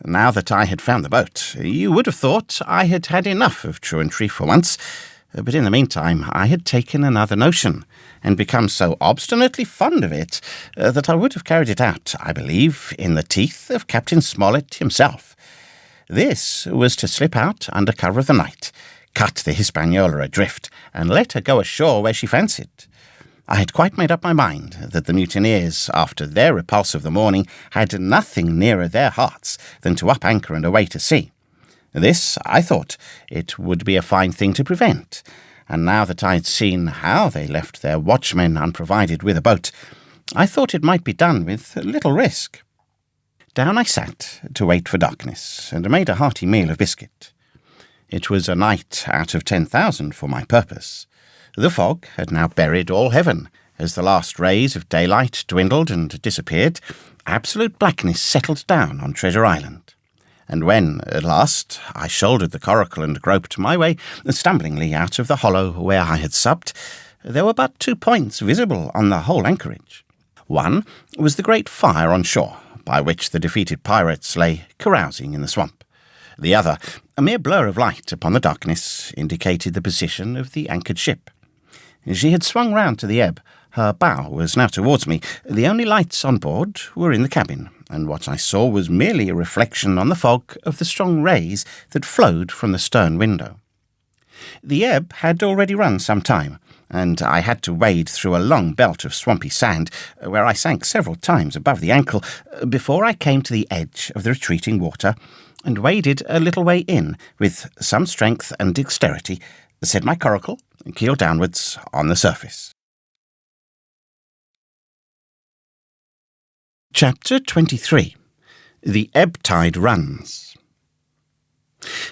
now that I had found the boat, you would have thought I had had enough of truantry for once, but in the meantime I had taken another notion, and become so obstinately fond of it that I would have carried it out, I believe, in the teeth of Captain Smollett himself. This was to slip out under cover of the night, cut the Hispaniola adrift, and let her go ashore where she fancied. I had quite made up my mind that the mutineers, after their repulse of the morning, had nothing nearer their hearts than to up anchor and away to sea. This, I thought, it would be a fine thing to prevent, and now that I had seen how they left their watchmen unprovided with a boat, I thought it might be done with little risk. Down I sat to wait for darkness, and made a hearty meal of biscuit. It was a night out of 10,000 for my purpose. The fog had now buried all heaven. As the last rays of daylight dwindled and disappeared, absolute blackness settled down on Treasure Island. And when, at last, I shouldered the coracle and groped my way stumblingly out of the hollow where I had supped, there were but 2 points visible on the whole anchorage. One was the great fire on shore, by which the defeated pirates lay carousing in the swamp. The other, a mere blur of light upon the darkness, indicated the position of the anchored ship. She had swung round to the ebb. Her bow was now towards me. The only lights on board were in the cabin, and what I saw was merely a reflection on the fog of the strong rays that flowed from the stern window. The ebb had already run some time, and I had to wade through a long belt of swampy sand, where I sank several times above the ankle, before I came to the edge of the retreating water, and waded a little way in, with some strength and dexterity, set my coracle, keel downwards, on the surface. Chapter 23. The Ebb Tide Runs.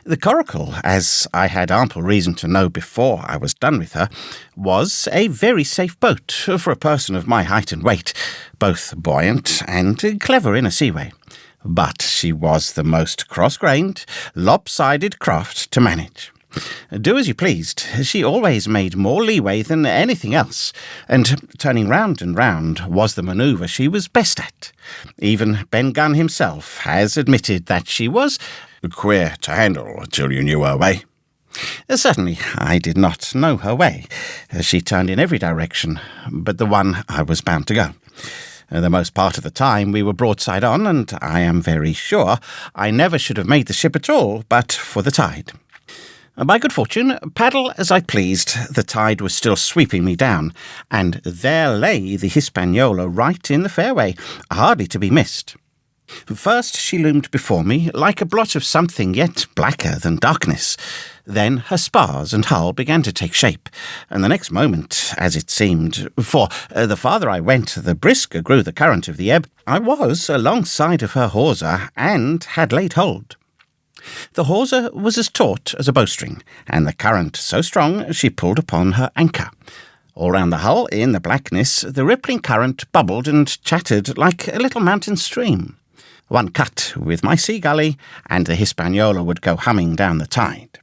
The coracle, as I had ample reason to know before I was done with her, was a very safe boat for a person of my height and weight, both buoyant and clever in a seaway. But she was the most cross-grained, lopsided craft to manage. Do as you pleased, she always made more leeway than anything else, and turning round and round was the manoeuvre she was best at. Even Ben Gunn himself has admitted that she was queer to handle till you knew her way. Certainly, I did not know her way. She turned in every direction, but the one I was bound to go. The most part of the time we were broadside on, and I am very sure I never should have made the ship at all but for the tide. By good fortune, paddle as I pleased, the tide was still sweeping me down, and there lay the Hispaniola right in the fairway, hardly to be missed. First she loomed before me like a blot of something yet blacker than darkness. Then her spars and hull began to take shape, and the next moment, as it seemed, for the farther I went, the brisker grew the current of the ebb, I was alongside of her hawser, and had laid hold. The hawser was as taut as a bowstring, and the current so strong she pulled upon her anchor. All round the hull, in the blackness, the rippling current bubbled and chattered like a little mountain stream. One cut with my sea gully, and the Hispaniola would go humming down the tide.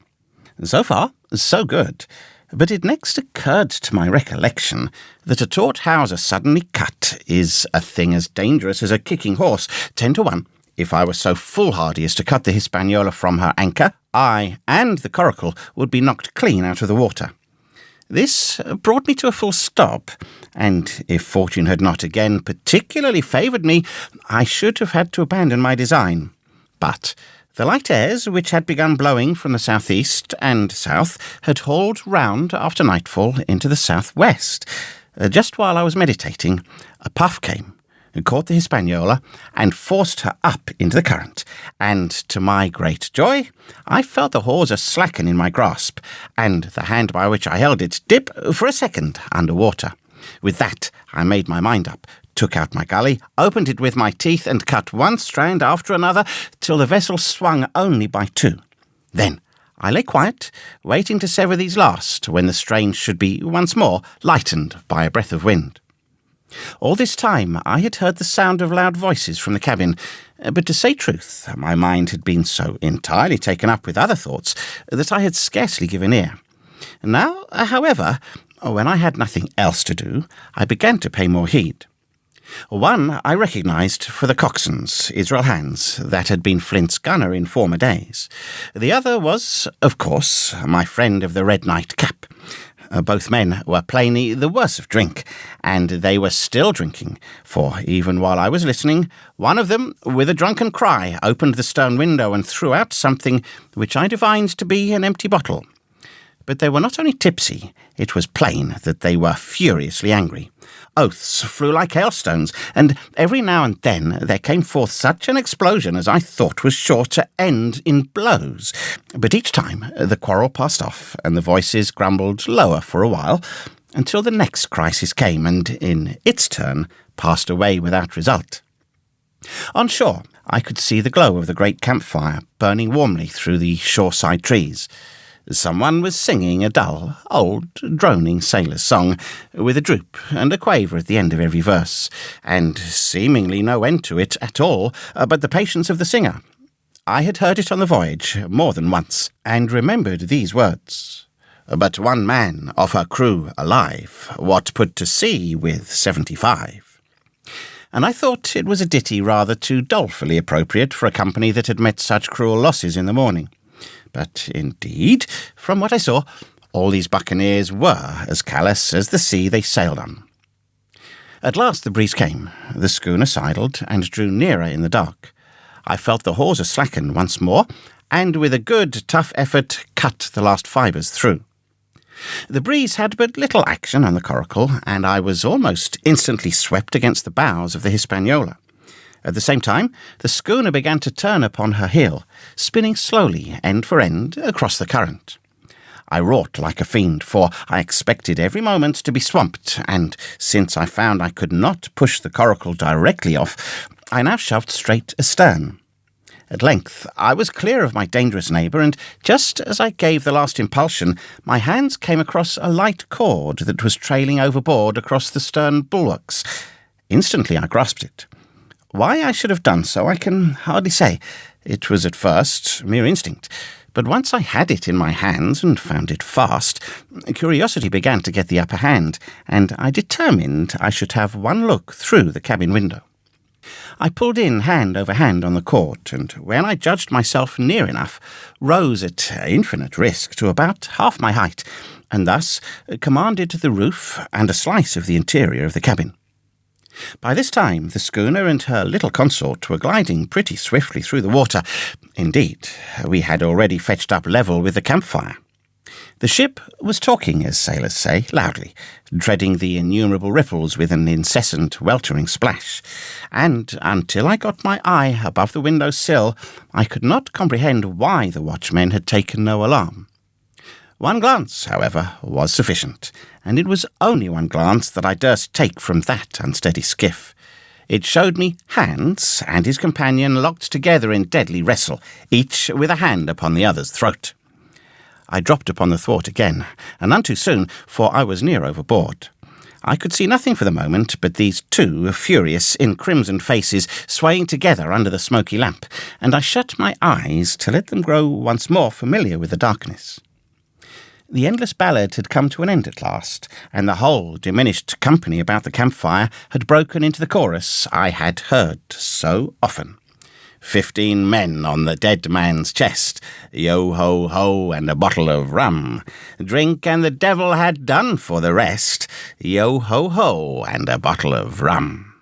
So far, so good, but it next occurred to my recollection that a taut hawser suddenly cut is a thing as dangerous as a kicking horse, 10 to 1. If I was so foolhardy as to cut the Hispaniola from her anchor, I and the coracle would be knocked clean out of the water. This brought me to a full stop, and if fortune had not again particularly favoured me, I should have had to abandon my design. But the light airs, which had begun blowing from the south-east and south, had hauled round after nightfall into the south-west. Just while I was meditating, a puff came, caught the Hispaniola, and forced her up into the current, and to my great joy, I felt the hawser slacken in my grasp, and the hand by which I held it dip for a second under water. With that, I made my mind up, took out my gully, opened it with my teeth, and cut one strand after another till the vessel swung only by two. Then I lay quiet, waiting to sever these last, when the strain should be once more lightened by a breath of wind. All this time I had heard the sound of loud voices from the cabin, but to say truth, my mind had been so entirely taken up with other thoughts that I had scarcely given ear. Now, however, when I had nothing else to do, I began to pay more heed. One I recognised for the coxswain's, Israel Hands, that had been Flint's gunner in former days. The other was, of course, my friend of the red nightcap. Both men were plainly the worse of drink, and they were still drinking, for even while I was listening, one of them, with a drunken cry, opened the stern window and threw out something which I divined to be an empty bottle. But they were not only tipsy, it was plain that they were furiously angry. Oaths flew like hailstones, and every now and then there came forth such an explosion as I thought was sure to end in blows. But each time the quarrel passed off, and the voices grumbled lower for a while, until the next crisis came, and in its turn passed away without result. On shore I could see the glow of the great campfire burning warmly through the shoreside trees. Someone was singing a dull, old, droning sailor's song, with a droop and a quaver at the end of every verse, and seemingly no end to it at all, but the patience of the singer. I had heard it on the voyage more than once, and remembered these words: "But one man of her crew alive, what put to sea with 75?" And I thought it was a ditty rather too dolefully appropriate for a company that had met such cruel losses in the morning. But indeed, from what I saw, all these buccaneers were as callous as the sea they sailed on. At last the breeze came, the schooner sidled and drew nearer in the dark. I felt the hawser slacken once more, and with a good, tough effort cut the last fibres through. The breeze had but little action on the coracle, and I was almost instantly swept against the bows of the Hispaniola. At the same time, the schooner began to turn upon her heel, spinning slowly, end for end, across the current. I wrought like a fiend, for I expected every moment to be swamped, and since I found I could not push the coracle directly off, I now shoved straight astern. At length I was clear of my dangerous neighbour, and just as I gave the last impulsion, my hands came across a light cord that was trailing overboard across the stern bulwarks. Instantly I grasped it. Why I should have done so I can hardly say. It was at first mere instinct, but once I had it in my hands and found it fast, curiosity began to get the upper hand, and I determined I should have one look through the cabin window. I pulled in hand over hand on the cord, and when I judged myself near enough, rose at infinite risk to about half my height, and thus commanded the roof and a slice of the interior of the cabin. By this time the schooner and her little consort were gliding pretty swiftly through the water. Indeed, we had already fetched up level with the campfire. The ship was talking, as sailors say, loudly, dreading the innumerable ripples with an incessant weltering splash, and until I got my eye above the window sill, I could not comprehend why the watchmen had taken no alarm. One glance, however, was sufficient, and it was only one glance that I durst take from that unsteady skiff. It showed me Hans and his companion locked together in deadly wrestle, each with a hand upon the other's throat. I dropped upon the thwart again, and none too soon, for I was near overboard. I could see nothing for the moment but these two furious, in-crimsoned faces swaying together under the smoky lamp, and I shut my eyes to let them grow once more familiar with the darkness. The endless ballad had come to an end at last, and the whole diminished company about the campfire had broken into the chorus I had heard so often. 15 men on the dead man's chest, yo-ho-ho and a bottle of rum. Drink and the devil had done for the rest, yo-ho-ho and a bottle of rum.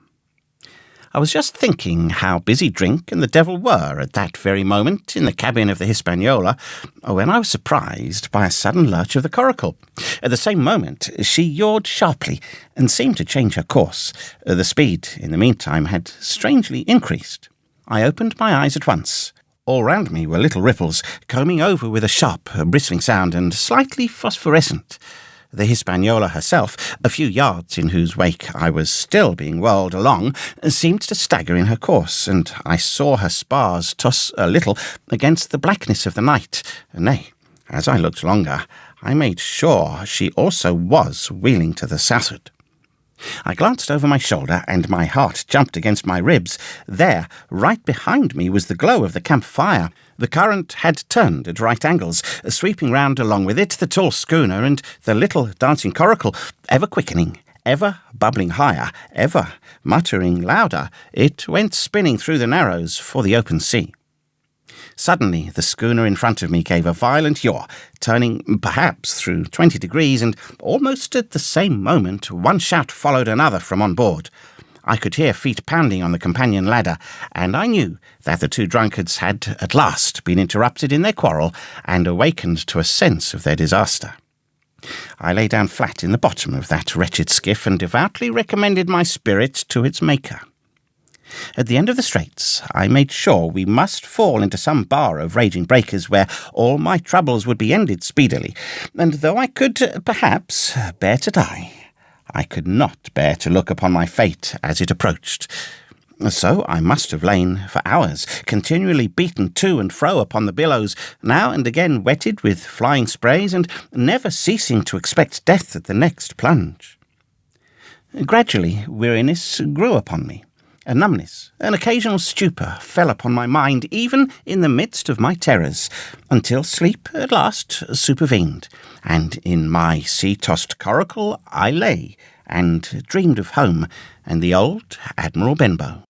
I was just thinking how busy Drink and the devil were at that very moment in the cabin of the Hispaniola, when I was surprised by a sudden lurch of the coracle. At the same moment, she yawed sharply and seemed to change her course. The speed, in the meantime, had strangely increased. I opened my eyes at once. All round me were little ripples, combing over with a sharp, bristling sound and slightly phosphorescent. The Hispaniola herself, a few yards in whose wake I was still being whirled along, seemed to stagger in her course, and I saw her spars toss a little against the blackness of the night. Nay, as I looked longer, I made sure she also was wheeling to the southward. I glanced over my shoulder, and my heart jumped against my ribs. There, right behind me, was the glow of the campfire. The current had turned at right angles, sweeping round along with it the tall schooner and the little dancing coracle, ever quickening, ever bubbling higher, ever muttering louder. It went spinning through the narrows for the open sea. Suddenly, the schooner in front of me gave a violent yaw, turning perhaps through 20 degrees, and almost at the same moment one shout followed another from on board. I could hear feet pounding on the companion ladder, and I knew that the two drunkards had at last been interrupted in their quarrel and awakened to a sense of their disaster. I lay down flat in the bottom of that wretched skiff and devoutly recommended my spirit to its Maker. At the end of the straits, I made sure we must fall into some bar of raging breakers where all my troubles would be ended speedily, and though I could, perhaps, bear to die, I could not bear to look upon my fate as it approached. So I must have lain for hours, continually beaten to and fro upon the billows, now and again wetted with flying sprays, and never ceasing to expect death at the next plunge. Gradually, weariness grew upon me. A numbness, an occasional stupor fell upon my mind, even in the midst of my terrors, until sleep at last supervened, and in my sea-tossed coracle I lay and dreamed of home and the old Admiral Benbow.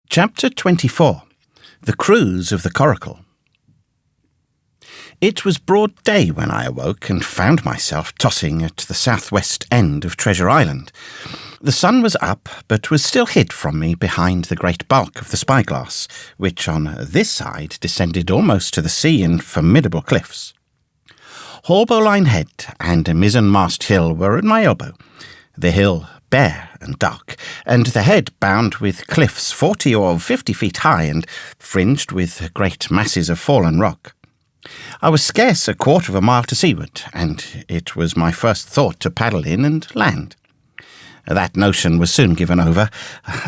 Chapter 24. The Cruise of the Coracle. It was broad day when I awoke and found myself tossing at the southwest end of Treasure Island. The sun was up, but was still hid from me behind the great bulk of the spyglass, which on this side descended almost to the sea in formidable cliffs. Haulbowline Head and Mizzenmast Hill were at my elbow, the hill bare and dark, and the head bound with cliffs 40 or 50 feet high and fringed with great masses of fallen rock. I was scarce a quarter of a mile to seaward, and it was my first thought to paddle in and land. That notion was soon given over.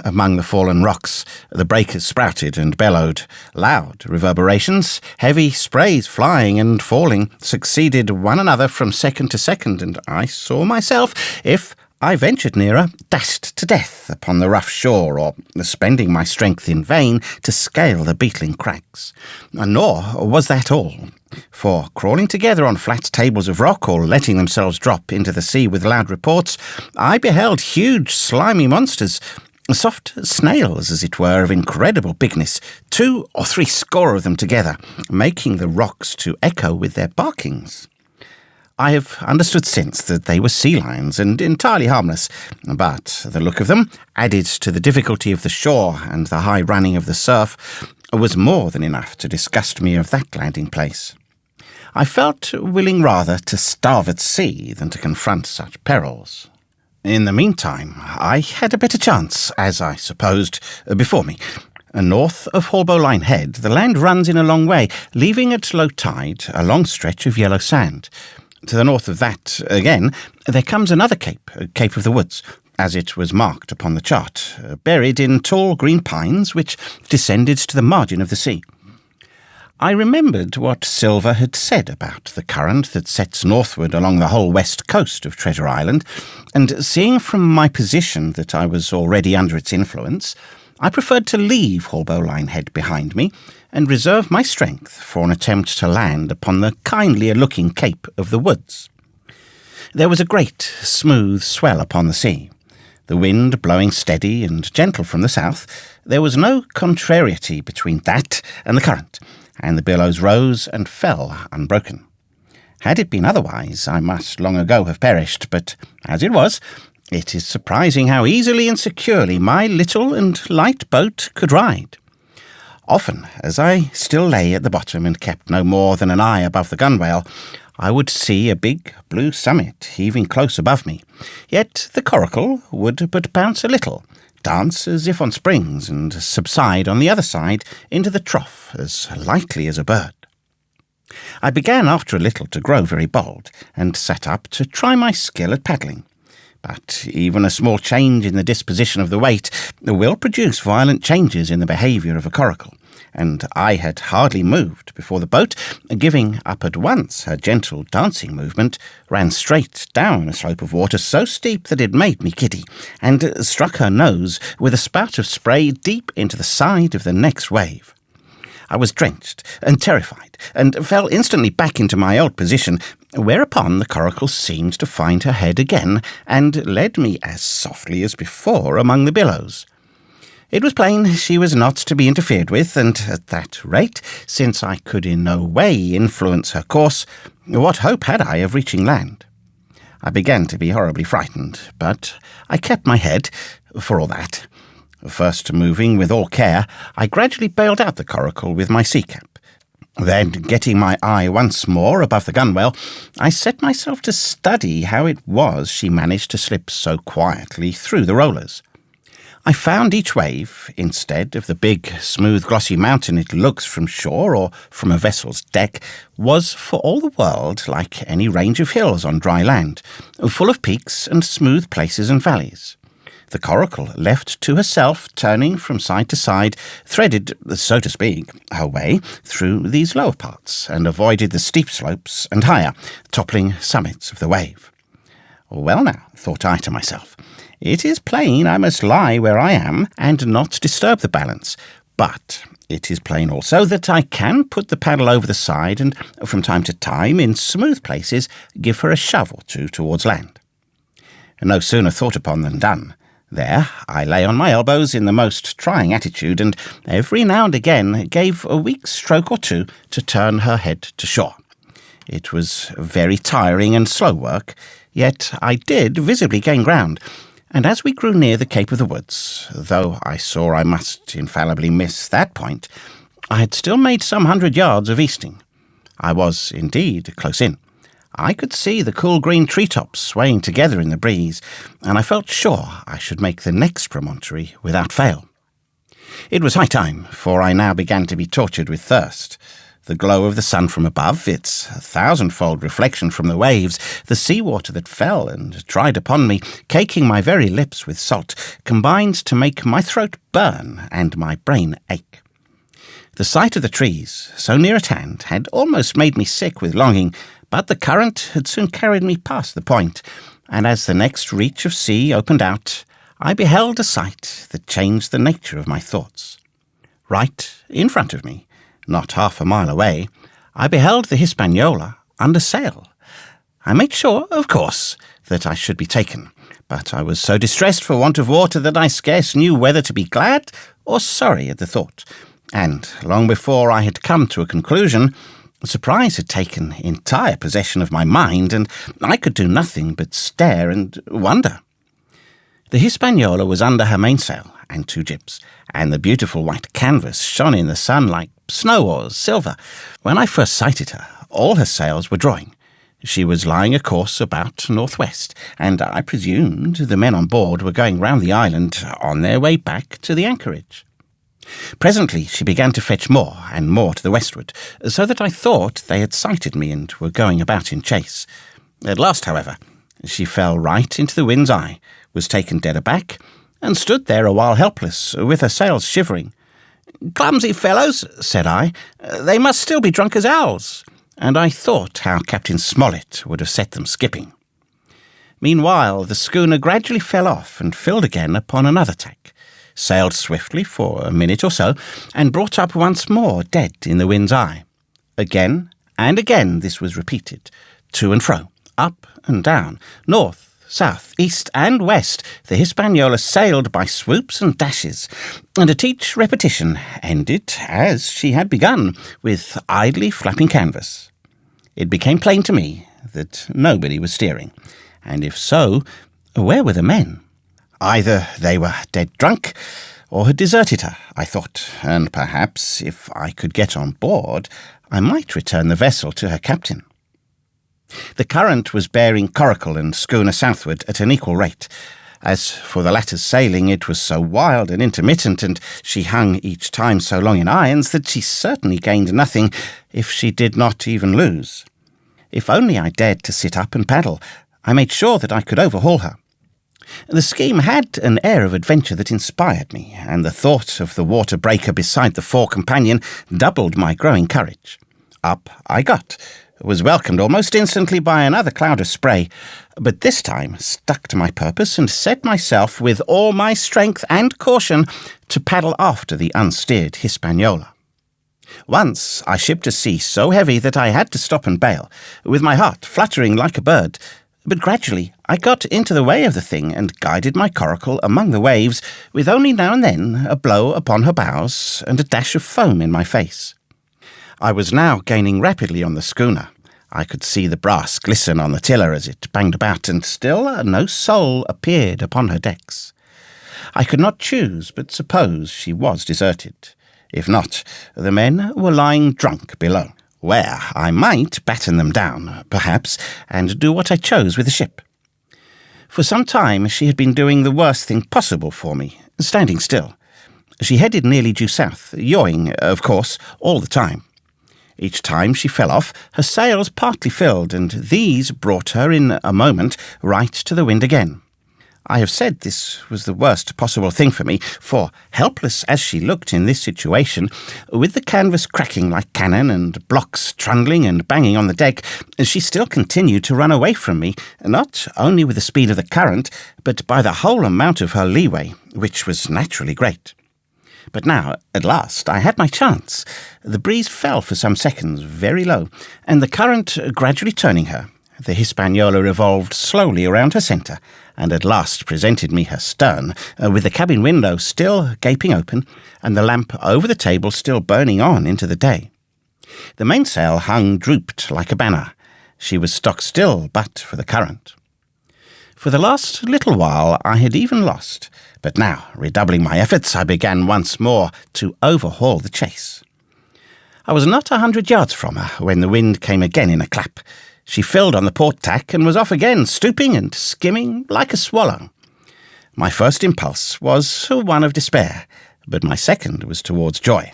Among the fallen rocks, the breakers sprouted and bellowed. Loud reverberations, heavy sprays flying and falling, succeeded one another from second to second, and I saw myself, if I ventured nearer, dashed to death upon the rough shore, or spending my strength in vain to scale the beetling crags. Nor was that all, for crawling together on flat tables of rock, or letting themselves drop into the sea with loud reports, I beheld huge slimy monsters, soft snails, as it were, of incredible bigness, 2 or 3 score of them together, making the rocks to echo with their barkings. I have understood since that they were sea lions and entirely harmless, but the look of them, added to the difficulty of the shore and the high running of the surf, was more than enough to disgust me of that landing place. I felt willing rather to starve at sea than to confront such perils. In the meantime, I had a better chance, as I supposed, before me. North of Haulbowline Head, the land runs in a long way, leaving at low tide a long stretch of yellow sand. To the north of that, again, there comes another cape, Cape of the Woods, as it was marked upon the chart, buried in tall green pines which descended to the margin of the sea. I remembered what Silver had said about the current that sets northward along the whole west coast of Treasure Island, and seeing from my position that I was already under its influence, I preferred to leave Haulbowline Head behind me and reserve my strength for an attempt to land upon the kindlier-looking Cape of the Woods. There was a great, smooth swell upon the sea. The wind blowing steady and gentle from the south, there was no contrariety between that and the current, and the billows rose and fell unbroken. Had it been otherwise, I must long ago have perished, but as it was, It is surprising how easily and securely my little and light boat could ride. Often, as I still lay at the bottom and kept no more than an eye above the gunwale, I would see a big blue summit heaving close above me. Yet the coracle would but bounce a little, dance as if on springs, and subside on the other side into the trough as lightly as a bird. I began after a little to grow very bold, and sat up to try my skill at paddling. But even a small change in the disposition of the weight will produce violent changes in the behaviour of a coracle, and I had hardly moved before the boat, giving up at once her gentle dancing movement, ran straight down a slope of water so steep that it made me giddy, and struck her nose with a spout of spray deep into the side of the next wave. I was drenched and terrified, and fell instantly back into my old position, whereupon the coracle seemed to find her head again, and led me as softly as before among the billows. It was plain she was not to be interfered with, and at that rate, since I could in no way influence her course, what hope had I of reaching land? I began to be horribly frightened, but I kept my head, for all that. First moving with all care, I gradually bailed out the coracle with my sea-cap. Then, getting my eye once more above the gunwale, I set myself to study how it was she managed to slip so quietly through the rollers. I found each wave, instead of the big, smooth, glossy mountain it looks from shore or from a vessel's deck, was for all the world like any range of hills on dry land, full of peaks and smooth places and valleys. The coracle, left to herself, turning from side to side, threaded, so to speak, her way through these lower parts, and avoided the steep slopes and higher, toppling summits of the wave. Well now, thought I to myself, it is plain I must lie where I am, and not disturb the balance, but it is plain also that I can put the paddle over the side, and from time to time, in smooth places, give her a shove or two towards land. No sooner thought upon than done. There I lay on my elbows in the most trying attitude, and every now and again gave a weak stroke or two to turn her head to shore. It was very tiring and slow work, yet I did visibly gain ground, and as we grew near the Cape of the Woods, though I saw I must infallibly miss that point, I had still made some 100 yards of easting. I was, indeed, close in. I could see the cool green treetops swaying together in the breeze, and I felt sure I should make the next promontory without fail. It was high time, for I now began to be tortured with thirst. The glow of the sun from above, its 1,000-fold reflection from the waves, the sea-water that fell and dried upon me, caking my very lips with salt, combined to make my throat burn and my brain ache. The sight of the trees, so near at hand, had almost made me sick with longing, but the current had soon carried me past the point, and as the next reach of sea opened out, I beheld a sight that changed the nature of my thoughts. Right in front of me, not half a mile away, I beheld the Hispaniola under sail. I made sure, of course, that I should be taken, but I was so distressed for want of water that I scarce knew whether to be glad or sorry at the thought, and long before I had come to a conclusion, surprise had taken entire possession of my mind, and I could do nothing but stare and wonder. The Hispaniola was under her mainsail and 2 jibs, and the beautiful white canvas shone in the sun like snow or silver. When I first sighted her, all her sails were drawing. She was lying a course about northwest, and I presumed the men on board were going round the island on their way back to the anchorage. Presently she began to fetch more and more to the westward, so that I thought they had sighted me and were going about in chase. At last, however, she fell right into the wind's eye, was taken dead aback, and stood there a while helpless, with her sails shivering. "Clumsy fellows," said I, "they must still be drunk as owls," and I thought how Captain Smollett would have set them skipping. Meanwhile the schooner gradually fell off and filled again upon another tack, sailed swiftly for a minute or so, and brought up once more dead in the wind's eye. Again and again this was repeated, to and fro, up and down, north, south, east, and west. The Hispaniola sailed by swoops and dashes, and at each repetition ended, as she had begun, with idly flapping canvas. It became plain to me that nobody was steering, and if so, Where were the men? Either they were dead drunk, or had deserted her, I thought, and perhaps, if I could get on board, I might return the vessel to her captain. The current was bearing coracle and schooner southward at an equal rate. As for the latter's sailing, it was so wild and intermittent, and she hung each time so long in irons, that she certainly gained nothing if she did not even lose. If only I dared to sit up and paddle, I made sure that I could overhaul her. The scheme had an air of adventure that inspired me, and the thought of the water breaker beside the fore companion doubled my growing courage. Up I got, was welcomed almost instantly by another cloud of spray, but this time stuck to my purpose and set myself with all my strength and caution to paddle after the unsteered Hispaniola. Once I shipped a sea so heavy that I had to stop and bail, with my heart fluttering like a bird, but gradually I got into the way of the thing and guided my coracle among the waves, with only now and then a blow upon her bows and a dash of foam in my face. I was now gaining rapidly on the schooner. I could see the brass glisten on the tiller as it banged about, and still no soul appeared upon her decks. I could not choose but suppose she was deserted. If not, the men were lying drunk below, where I might batten them down, perhaps, and do what I chose with the ship. For some time she had been doing the worst thing possible for me, standing still. She headed nearly due south, yawing, of course, all the time. Each time she fell off, her sails partly filled, and these brought her in a moment right to the wind again. I have said this was the worst possible thing for me, for, helpless as she looked in this situation, with the canvas cracking like cannon and blocks trundling and banging on the deck, she still continued to run away from me, not only with the speed of the current, but by the whole amount of her leeway, which was naturally great. But now, at last, I had my chance. The breeze fell for some seconds, very low, and the current gradually turning her. The Hispaniola revolved slowly around her centre, and at last presented me her stern, with the cabin window still gaping open, and the lamp over the table still burning on into the day. The mainsail hung drooped like a banner. She was stock still but for the current. For the last little while I had even lost, but now, redoubling my efforts, I began once more to overhaul the chase. I was not 100 yards from her when the wind came again in a clap. She filled on the port tack and was off again, stooping and skimming like a swallow. My first impulse was one of despair, but my second was towards joy.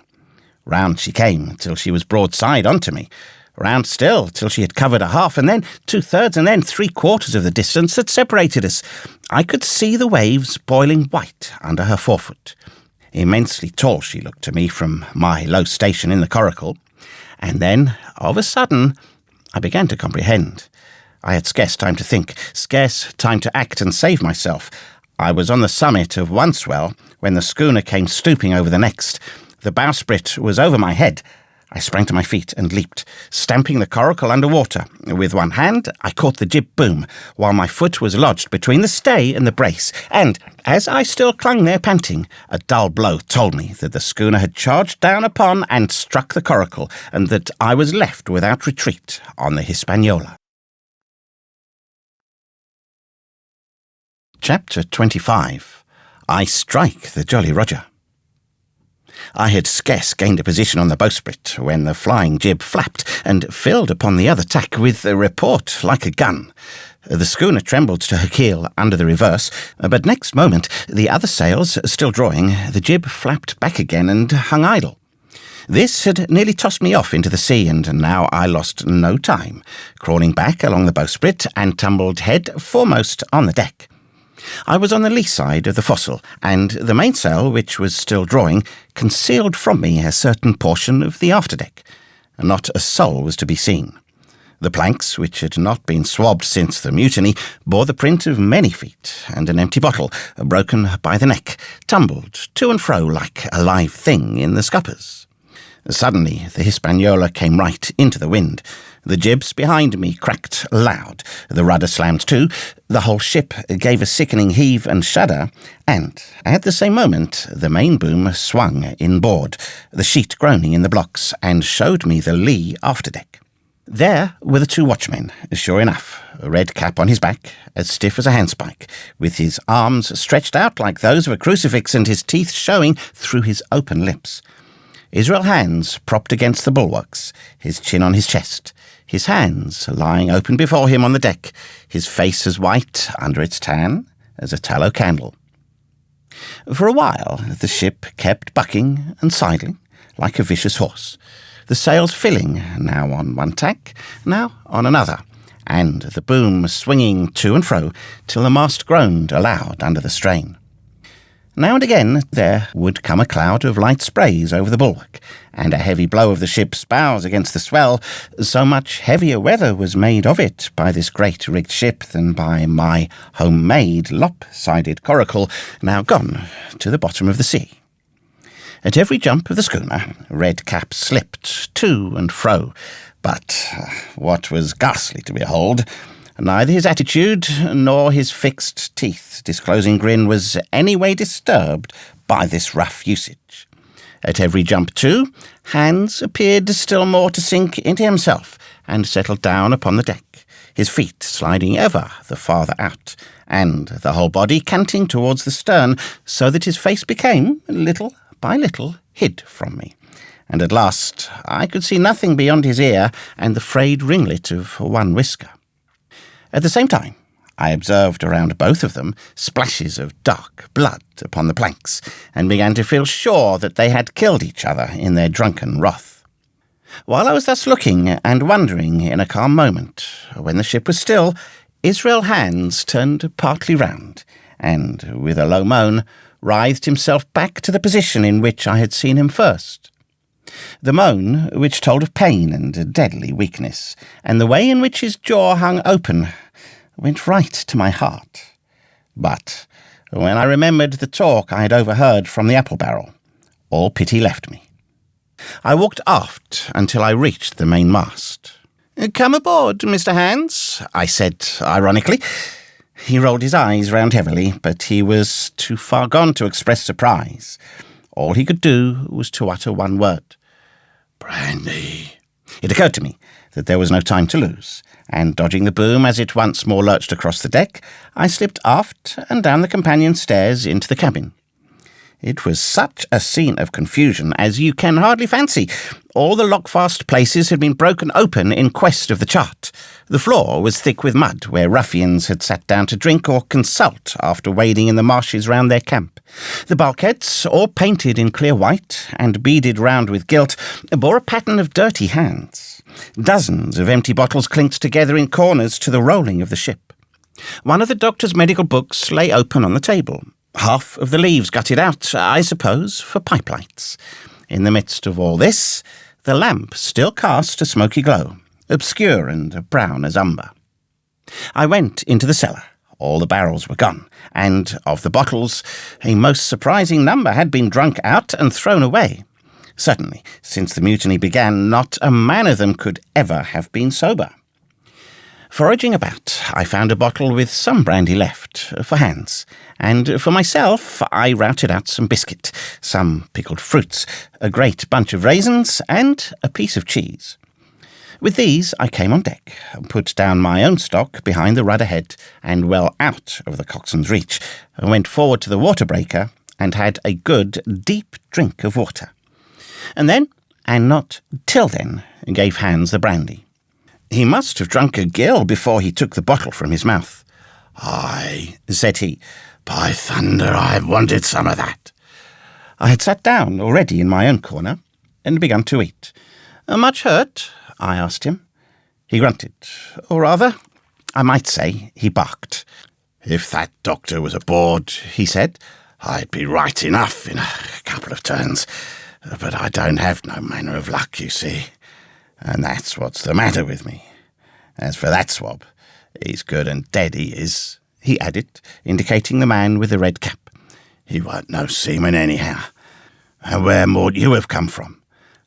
Round she came till she was broadside onto me, round still till she had covered a half, and then 2/3, and then 3/4 of the distance that separated us. I could see the waves boiling white under her forefoot. Immensely tall she looked to me from my low station in the coracle, and then, of a sudden, I began to comprehend. I had scarce time to think, scarce time to act and save myself. I was on the summit of one swell when the schooner came stooping over the next. The bowsprit was over my head. I sprang to my feet and leaped, stamping the coracle under water. With one hand, I caught the jib boom, while my foot was lodged between the stay and the brace, and, as I still clung there panting, a dull blow told me that the schooner had charged down upon and struck the coracle, and that I was left without retreat on the Hispaniola. Chapter 25. I Strike the Jolly Roger. I had scarce gained a position on the bowsprit when the flying jib flapped and filled upon the other tack with a report like a gun. The schooner trembled to her keel under the reverse, but next moment, the other sails still drawing, the jib flapped back again and hung idle. This had nearly tossed me off into the sea, and now I lost no time, crawling back along the bowsprit and tumbled head foremost on the deck. I was on the lee side of the forecastle, and the mainsail, which was still drawing, concealed from me a certain portion of the afterdeck. Not a soul was to be seen. The planks, which had not been swabbed since the mutiny, bore the print of many feet, and an empty bottle, broken by the neck, tumbled to and fro like a live thing in the scuppers. Suddenly the Hispaniola came right into the wind. The jibs behind me cracked loud, the rudder slammed to, the whole ship gave a sickening heave and shudder, and, at the same moment, the main boom swung inboard, the sheet groaning in the blocks, and showed me the lee afterdeck. There were the two watchmen, sure enough, a red cap on his back, as stiff as a handspike, with his arms stretched out like those of a crucifix and his teeth showing through his open lips. Israel Hands propped against the bulwarks, his chin on his chest, his hands lying open before him on the deck, his face as white under its tan as a tallow candle. For a while the ship kept bucking and sidling like a vicious horse, the sails filling, now on one tack, now on another, and the boom swinging to and fro till the mast groaned aloud under the strain. Now and again there would come a cloud of light sprays over the bulwark, and a heavy blow of the ship's bows against the swell. So much heavier weather was made of it by this great rigged ship than by my home-made lopsided coracle, now gone to the bottom of the sea. At every jump of the schooner, Red Cap slipped to and fro, but what was ghastly to behold, neither his attitude nor his fixed teeth-disclosing grin was any way disturbed by this rough usage. At every jump, too, Hands appeared still more to sink into himself and settle down upon the deck, his feet sliding ever the farther out, and the whole body canting towards the stern, so that his face became, little by little, hid from me, and at last I could see nothing beyond his ear and the frayed ringlet of one whisker. At the same time, I observed around both of them splashes of dark blood upon the planks, and began to feel sure that they had killed each other in their drunken wrath. While I was thus looking and wondering in a calm moment, when the ship was still, Israel Hands turned partly round, and, with a low moan, writhed himself back to the position in which I had seen him first. The moan, which told of pain and deadly weakness, and the way in which his jaw hung open, went right to my heart. But when I remembered the talk I had overheard from the apple barrel, all pity left me. I walked aft until I reached the mainmast. "Come aboard, Mr. Hands," I said ironically. He rolled his eyes round heavily, but he was too far gone to express surprise. All he could do was to utter one word. "Brandy." It occurred to me that there was no time to lose, and dodging the boom as it once more lurched across the deck, I slipped aft and down the companion stairs into the cabin. It was such a scene of confusion as you can hardly fancy. All the lockfast places had been broken open in quest of the chart. The floor was thick with mud, where ruffians had sat down to drink or consult after wading in the marshes round their camp. The bulkheads, all painted in clear white and beaded round with gilt, bore a pattern of dirty hands. Dozens of empty bottles clinked together in corners to the rolling of the ship. One of the doctor's medical books lay open on the table. Half of the leaves gutted out, I suppose, for pipe lights. In the midst of all this, the lamp still cast a smoky glow, obscure and brown as umber. I went into the cellar. All the barrels were gone, and of the bottles, a most surprising number had been drunk out and thrown away. Certainly, since the mutiny began, not a man of them could ever have been sober. Foraging about, I found a bottle with some brandy left, for Hands, and for myself I routed out some biscuit, some pickled fruits, a great bunch of raisins, and a piece of cheese. With these I came on deck, put down my own stock behind the rudder head, and well out of the coxswain's reach, went forward to the water breaker, and had a good, deep drink of water. And then, and not till then, gave Hands the brandy. He must have drunk a gill before he took the bottle from his mouth. "Aye," said he, "by thunder, I've wanted some of that." I had sat down already in my own corner, and begun to eat. "Much hurt?" I asked him. He grunted, or rather, I might say, he barked. "If that doctor was aboard," he said, "I'd be right enough in a couple of turns. But I don't have no manner of luck, you see. And that's what's the matter with me. As for that swab, he's good and dead, he is," he added, indicating the man with the red cap. "He weren't no seaman anyhow. And where more'd you have come from?"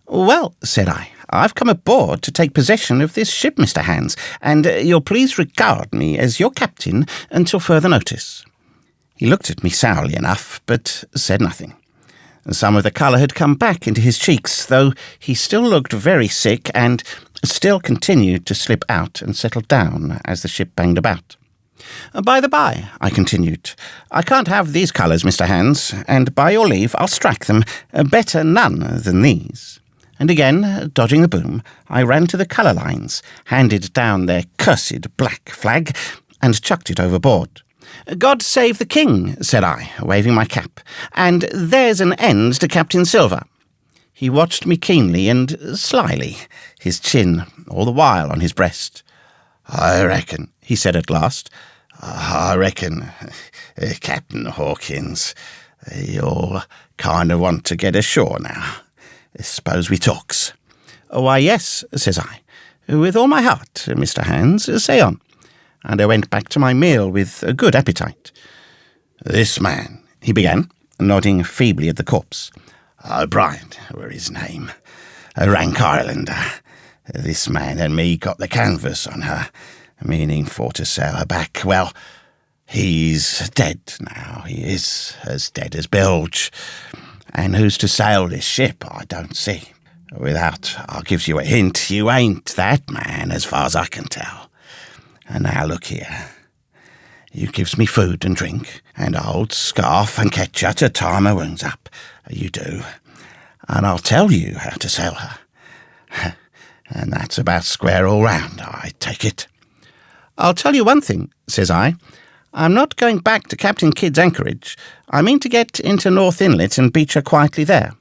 "Well," said I, "I've come aboard to take possession of this ship, Mr. Hands, and you'll please regard me as your captain until further notice." He looked at me sourly enough, but said nothing. Some of the colour had come back into his cheeks, though he still looked very sick and still continued to slip out and settle down as the ship banged about. "By the by," I continued, "I can't have these colours, Mr. Hands, and by your leave I'll strike them. Better none than these." And again, dodging the boom, I ran to the colour lines, handed down their cursed black flag, and chucked it overboard. "God save the King," said I, waving my cap, "and there's an end to Captain Silver." He watched me keenly and slyly, his chin all the while on his breast. "I reckon," he said at last, Captain Hawkins, you'll kind of want to get ashore now. Suppose we talks." "Why, yes," says I, "with all my heart, Mr. Hands, say on." And I went back to my meal with a good appetite. "This man," he began, nodding feebly at the corpse, "O'Brien were his name, a rank Irelander. This man and me got the canvas on her, meaning for to sail her back. Well, he's dead now, he is, as dead as bilge. And who's to sail this ship, I don't see. Without I gives you a hint, you ain't that man, as far as I can tell. And now look here. You gives me food and drink, and a old scarf and ketcher to tie my wounds up. You do. And I'll tell you how to sail her. And that's about square all round, I take it." "I'll tell you one thing," says I. "I'm not going back to Captain Kidd's anchorage. I mean to get into North Inlet and beach her quietly there."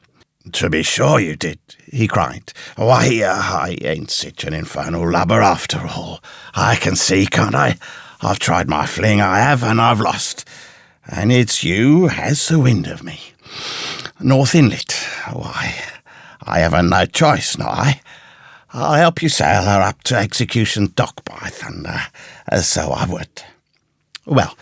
"To be sure you did," he cried. "Why, I ain't such an infernal lubber after all. I can see, can't I? I've tried my fling, I have, and I've lost. And it's you has the wind of me. North Inlet, why, I haven't no choice, not I. I'll help you sail her up to Execution Dock, by thunder, so I would." Well,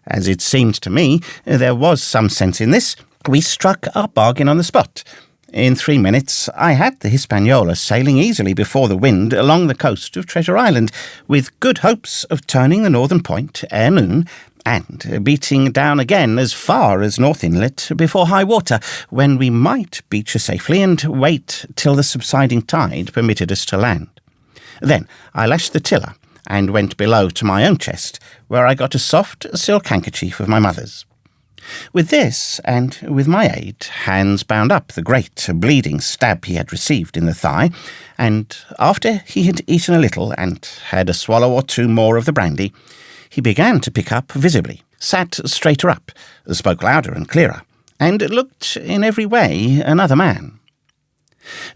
as it seemed to me there was some sense in this, we struck our bargain on the spot. In 3 minutes I had the Hispaniola sailing easily before the wind along the coast of Treasure Island, with good hopes of turning the northern point ere noon, and beating down again as far as North Inlet before high water, when we might beach her safely and wait till the subsiding tide permitted us to land. Then I lashed the tiller and went below to my own chest, where I got a soft silk handkerchief of my mother's. With this, and with my aid, Hans bound up the great bleeding stab he had received in the thigh, and after he had eaten a little and had a swallow or two more of the brandy, he began to pick up visibly, sat straighter up, spoke louder and clearer, and looked in every way another man.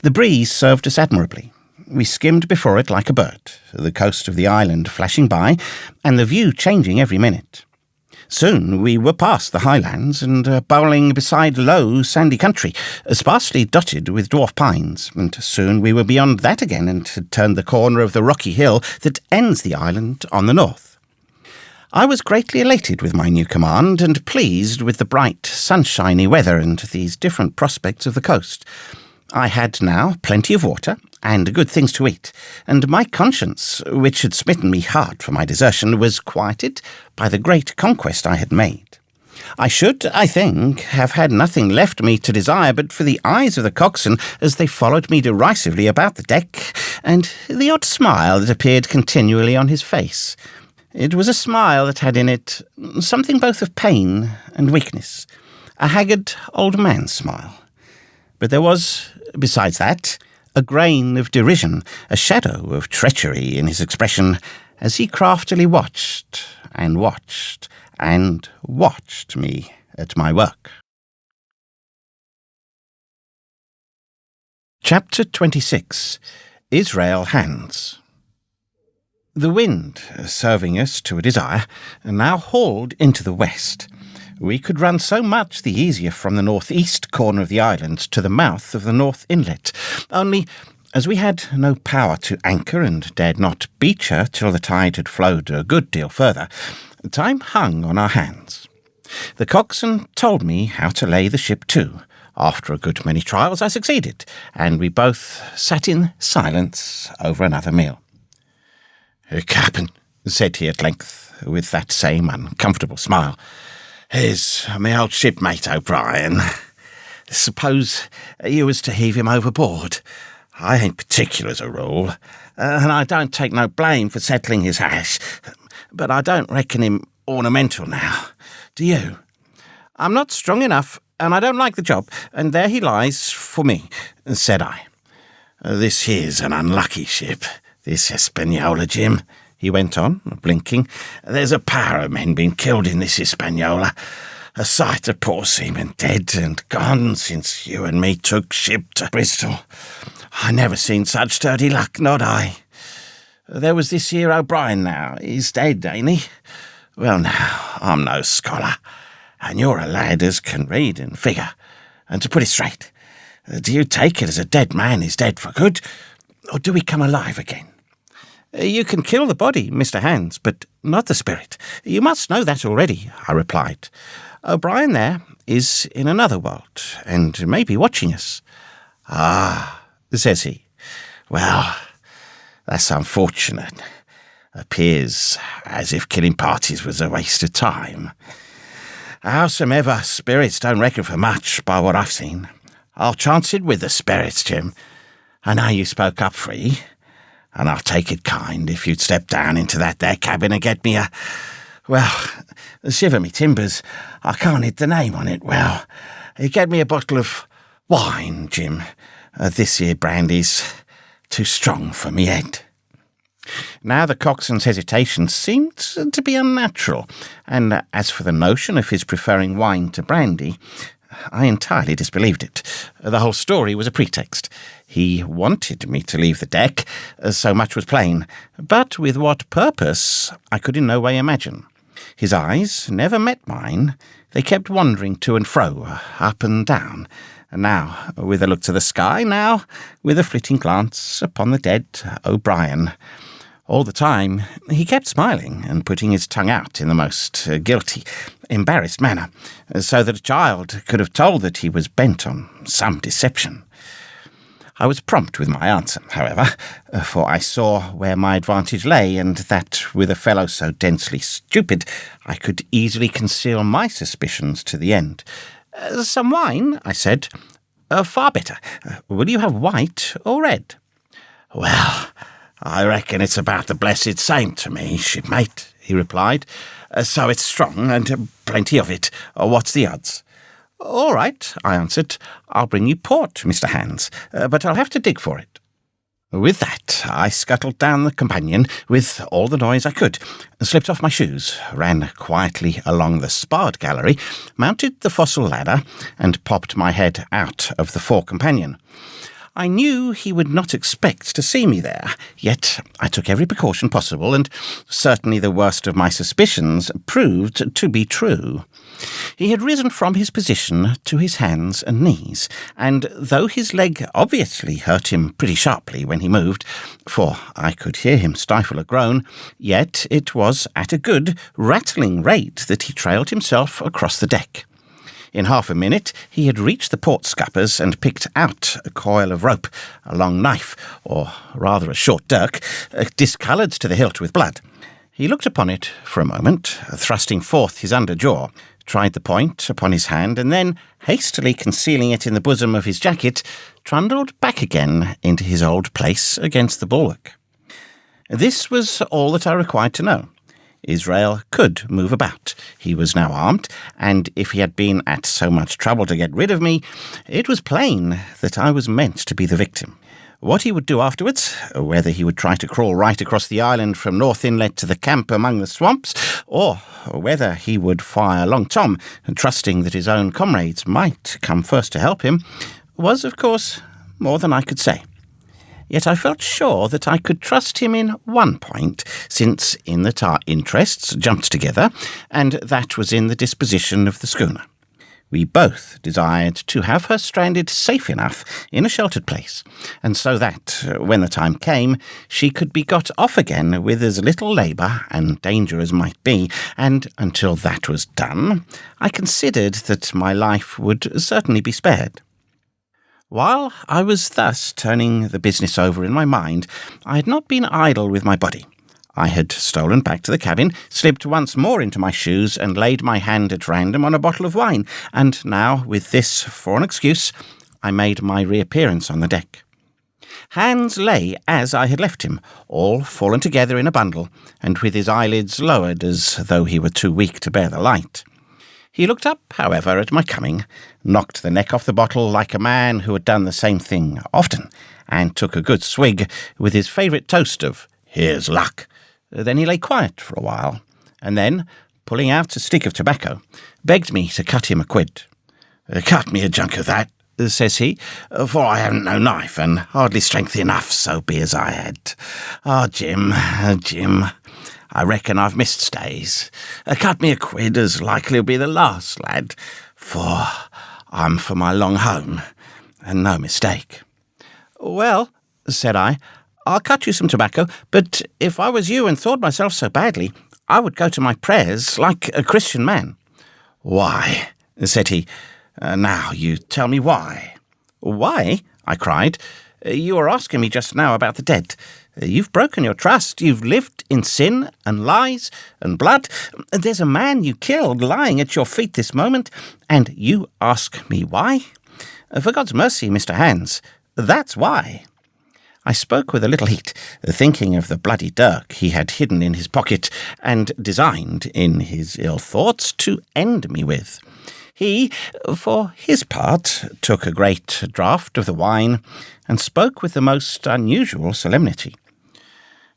The breeze served us admirably. We skimmed before it like a bird, the coast of the island flashing by, and the view changing every minute. Soon we were past the highlands and bowling beside low, sandy country, sparsely dotted with dwarf pines, and soon we were beyond that again and had turned the corner of the rocky hill that ends the island on the north. I was greatly elated with my new command and pleased with the bright, sunshiny weather and these different prospects of the coast. I had now plenty of water and good things to eat, and my conscience, which had smitten me hard for my desertion, was quieted by the great conquest I had made. I should, I think, have had nothing left me to desire but for the eyes of the coxswain as they followed me derisively about the deck, and the odd smile that appeared continually on his face. It was a smile that had in it something both of pain and weakness, a haggard old man's smile. But there was, besides that, a grain of derision, a shadow of treachery in his expression, as he craftily watched and watched and watched me at my work. Chapter 26. Israel Hands. The wind, serving us to a desire, now hauled into the west. We could run so much the easier from the northeast corner of the island to the mouth of the North Inlet. Only, as we had no power to anchor and dared not beach her till the tide had flowed a good deal further, time hung on our hands. The coxswain told me how to lay the ship to. After a good many trials I succeeded, and we both sat in silence over another meal. "Captain," said he at length, with that same uncomfortable smile, "here's my old shipmate O'Brien. Suppose you was to heave him overboard. I ain't particular as a rule, and I don't take no blame for settling his hash, but I don't reckon him ornamental now. Do you? I'm not strong enough, and I don't like the job, and there he lies for me, said I. This here's an unlucky ship, this Hispaniola, Jim, he went on, blinking. There's a power of men been killed in this Hispaniola. A sight of poor seamen dead and gone since you and me took ship to Bristol. I never seen such dirty luck, not I. There was this here O'Brien now. He's dead, ain't he? Well, now, I'm no scholar, and you're a lad as can read and figure. And to put it straight, do you take it as a dead man is dead for good, or do we come alive again? You can kill the body, Mr. Hands, but not the spirit. You must know that already, I replied. O'Brien there is in another world, and may be watching us. Ah, says he. Well, that's unfortunate. Appears as if killing parties was a waste of time. Howsomever, spirits don't reckon for much by what I've seen. I'll chance it with the spirits, Jim. I know you spoke up free, and I'll take it kind if you'd step down into that there cabin and get me shiver me timbers, I can't hit the name on it well. You get me a bottle of wine, Jim. This here brandy's too strong for me head. Now the coxswain's hesitation seemed to be unnatural, and as for the notion of his preferring wine to brandy, I entirely disbelieved it. The whole story was a pretext. He wanted me to leave the deck, so much was plain, but with what purpose I could in no way imagine. His eyes never met mine. They kept wandering to and fro, up and down, now with a look to the sky, now with a flitting glance upon the dead O'Brien. All the time he kept smiling and putting his tongue out in the most guilty, embarrassed manner, so that a child could have told that he was bent on some deception. I was prompt with my answer, however, for I saw where my advantage lay, and that with a fellow so densely stupid I could easily conceal my suspicions to the end. Some wine, I said. Far better. Will you have white or red? Well, I reckon it's about the blessed same to me, shipmate, he replied. So it's strong, and plenty of it. What's the odds? All right, I answered. I'll bring you port, Mr. Hands, but I'll have to dig for it. With that, I scuttled down the companion with all the noise I could, slipped off my shoes, ran quietly along the sparred gallery, mounted the fossil ladder, and popped my head out of the fore companion. I knew he would not expect to see me there, yet I took every precaution possible, and certainly the worst of my suspicions proved to be true. He had risen from his position to his hands and knees, and though his leg obviously hurt him pretty sharply when he moved, for I could hear him stifle a groan, yet it was at a good, rattling rate that he trailed himself across the deck. In half a minute he had reached the port scuppers and picked out a coil of rope, a long knife, or rather a short dirk, discoloured to the hilt with blood. He looked upon it for a moment, thrusting forth his under jaw, tried the point upon his hand, and then, hastily concealing it in the bosom of his jacket, trundled back again into his old place against the bulwark. This was all that I required to know. Israel could move about. He was now armed, and if he had been at so much trouble to get rid of me, it was plain that I was meant to be the victim. What he would do afterwards, whether he would try to crawl right across the island from North Inlet to the camp among the swamps, or whether he would fire Long Tom, trusting that his own comrades might come first to help him, was, of course, more than I could say. Yet I felt sure that I could trust him in one point, since in that our interests jumped together, and that was in the disposition of the schooner. We both desired to have her stranded safe enough in a sheltered place, and so that, when the time came, she could be got off again with as little labour and danger as might be, and until that was done, I considered that my life would certainly be spared. While I was thus turning the business over in my mind, I had not been idle with my body. I had stolen back to the cabin, slipped once more into my shoes, and laid my hand at random on a bottle of wine, and now, with this for an excuse, I made my reappearance on the deck. Hans lay as I had left him, all fallen together in a bundle, and with his eyelids lowered as though he were too weak to bear the light. He looked up, however, at my coming, knocked the neck off the bottle like a man who had done the same thing often, and took a good swig with his favourite toast of "Here's luck." Then he lay quiet for a while, and then, pulling out a stick of tobacco, begged me to cut him a quid. "Cut me a junk of that," says he, "for I haven't no knife, and hardly strength enough, so be as I had. Jim, I reckon I've missed stays. Cut me a quid, as likely will be the last, lad, for I'm for my long home, and no mistake." "Well," said I, "I'll cut you some tobacco, but if I was you and thought myself so badly, I would go to my prayers like a Christian man." "Why?" said he. "Now you tell me why." "Why?" I cried. "You were asking me just now about the dead. You've broken your trust. You've lived in sin and lies and blood. There's a man you killed lying at your feet this moment, and you ask me why? For God's mercy, Mr. Hans, that's why." I spoke with a little heat, thinking of the bloody dirk he had hidden in his pocket and designed, in his ill thoughts, to end me with. He, for his part, took a great draught of the wine and spoke with the most unusual solemnity.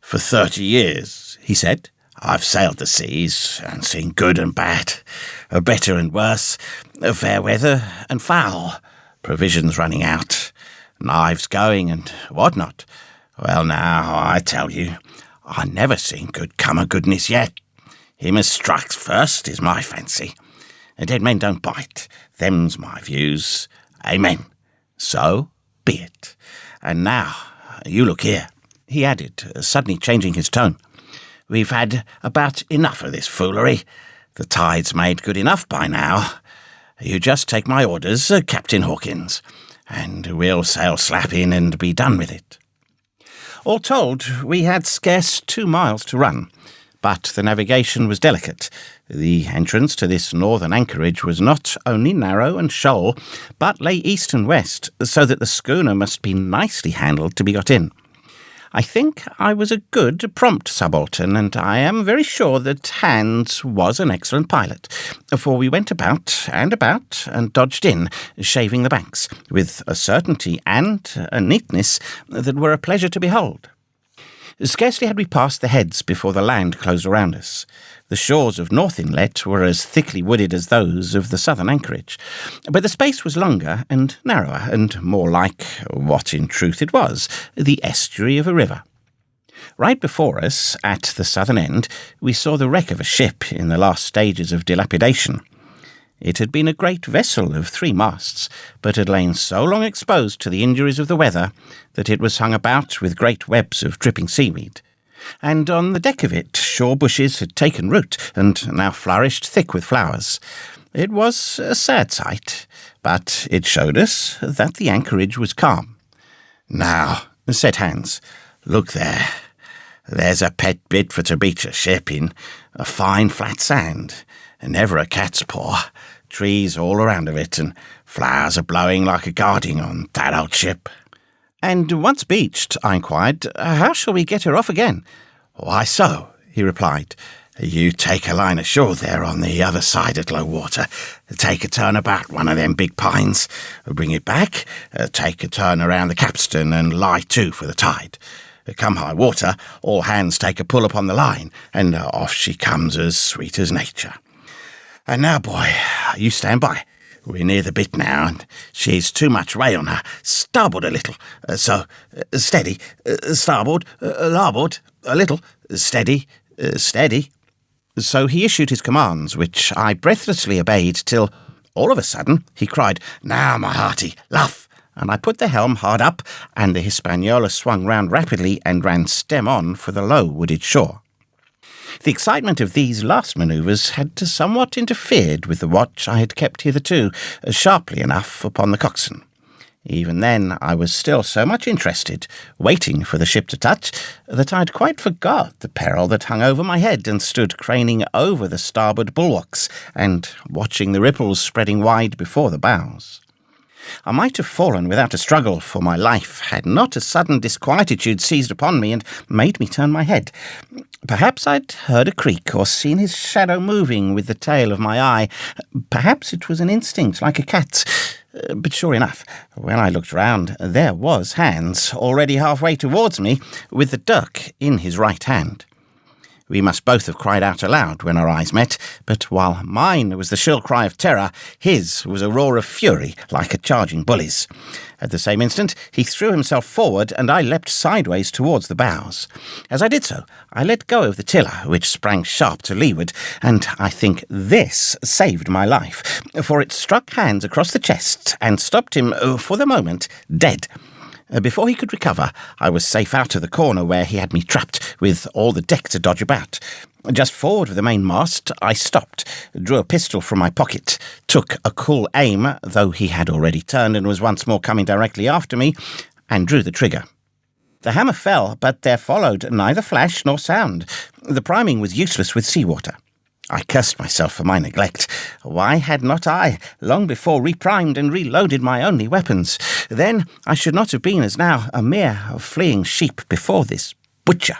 "For 30 years, he said, I've sailed the seas and seen good and bad, better and worse, fair weather and foul, provisions running out, knives going and what not. Well, now, I tell you, I never seen good come of goodness yet. Him as strikes first is my fancy. Dead men don't bite. Them's my views. Amen. So be it. And now, you look here," he added, suddenly changing his tone. "We've had about enough of this foolery. The tide's made good enough by now. You just take my orders, Captain Hawkins, and we'll sail slap in and be done with it." All told, we had scarce 2 miles to run, but the navigation was delicate. The entrance to this northern anchorage was not only narrow and shoal, but lay east and west, so that the schooner must be nicely handled to be got in. I think I was a good, prompt subaltern, and I am very sure that Hans was an excellent pilot, for we went about and dodged in, shaving the banks, with a certainty and a neatness that were a pleasure to behold. Scarcely had we passed the heads before the land closed around us. The shores of North Inlet were as thickly wooded as those of the southern anchorage, but the space was longer and narrower, and more like what in truth it was, the estuary of a river. Right before us, at the southern end, we saw the wreck of a ship in the last stages of dilapidation. It had been a great vessel of 3 masts, but had lain so long exposed to the injuries of the weather that it was hung about with great webs of dripping seaweed. And on the deck of it shore bushes had taken root, and now flourished thick with flowers. It was a sad sight, but it showed us that the anchorage was calm. "Now," said Hans, "look there. There's a pet bit for to beach a ship in, a fine flat sand, and never a cat's paw, trees all around of it, and flowers are blowing like a guarding on that old ship." "And once beached," I inquired, "how shall we get her off again?" "Why so?" he replied. "You take a line ashore there on the other side at low water, take a turn about one of them big pines, bring it back, take a turn around the capstan and lie to for the tide. Come high water, all hands take a pull upon the line, and off she comes as sweet as nature. And now, boy, you stand by. We're near the bit now, and she's too much way on her. Starboard a little. So, steady. Starboard. Larboard. A little. Steady. Steady." So he issued his commands, which I breathlessly obeyed, till, all of a sudden, he cried, "Now, my hearty, luff!" And I put the helm hard up, and the Hispaniola swung round rapidly and ran stem on for the low wooded shore. The excitement of these last manoeuvres had somewhat interfered with the watch I had kept hitherto, sharply enough upon the coxswain. Even then, I was still so much interested, waiting for the ship to touch, that I'd quite forgot the peril that hung over my head and stood craning over the starboard bulwarks and watching the ripples spreading wide before the bows. I might have fallen without a struggle for my life had not a sudden disquietude seized upon me and made me turn my head. Perhaps I'd heard a creak or seen his shadow moving with the tail of my eye. Perhaps it was an instinct like a cat's. But sure enough, when I looked round, there was Hans, already halfway towards me, with the dirk in his right hand. We must both have cried out aloud when our eyes met, but while mine was the shrill cry of terror, his was a roar of fury like a charging bully's. At the same instant, he threw himself forward, and I leapt sideways towards the bows. As I did so, I let go of the tiller, which sprang sharp to leeward, and I think this saved my life, for it struck Hans across the chest and stopped him, for the moment, dead. Before he could recover, I was safe out of the corner where he had me trapped, with all the deck to dodge about. Just forward of the mainmast, I stopped, drew a pistol from my pocket, took a cool aim, though he had already turned and was once more coming directly after me, and drew the trigger. The hammer fell, but there followed neither flash nor sound. The priming was useless with seawater. I cursed myself for my neglect. Why had not I long before reprimed and reloaded my only weapons? Then I should not have been as now a mere fleeing sheep before this butcher.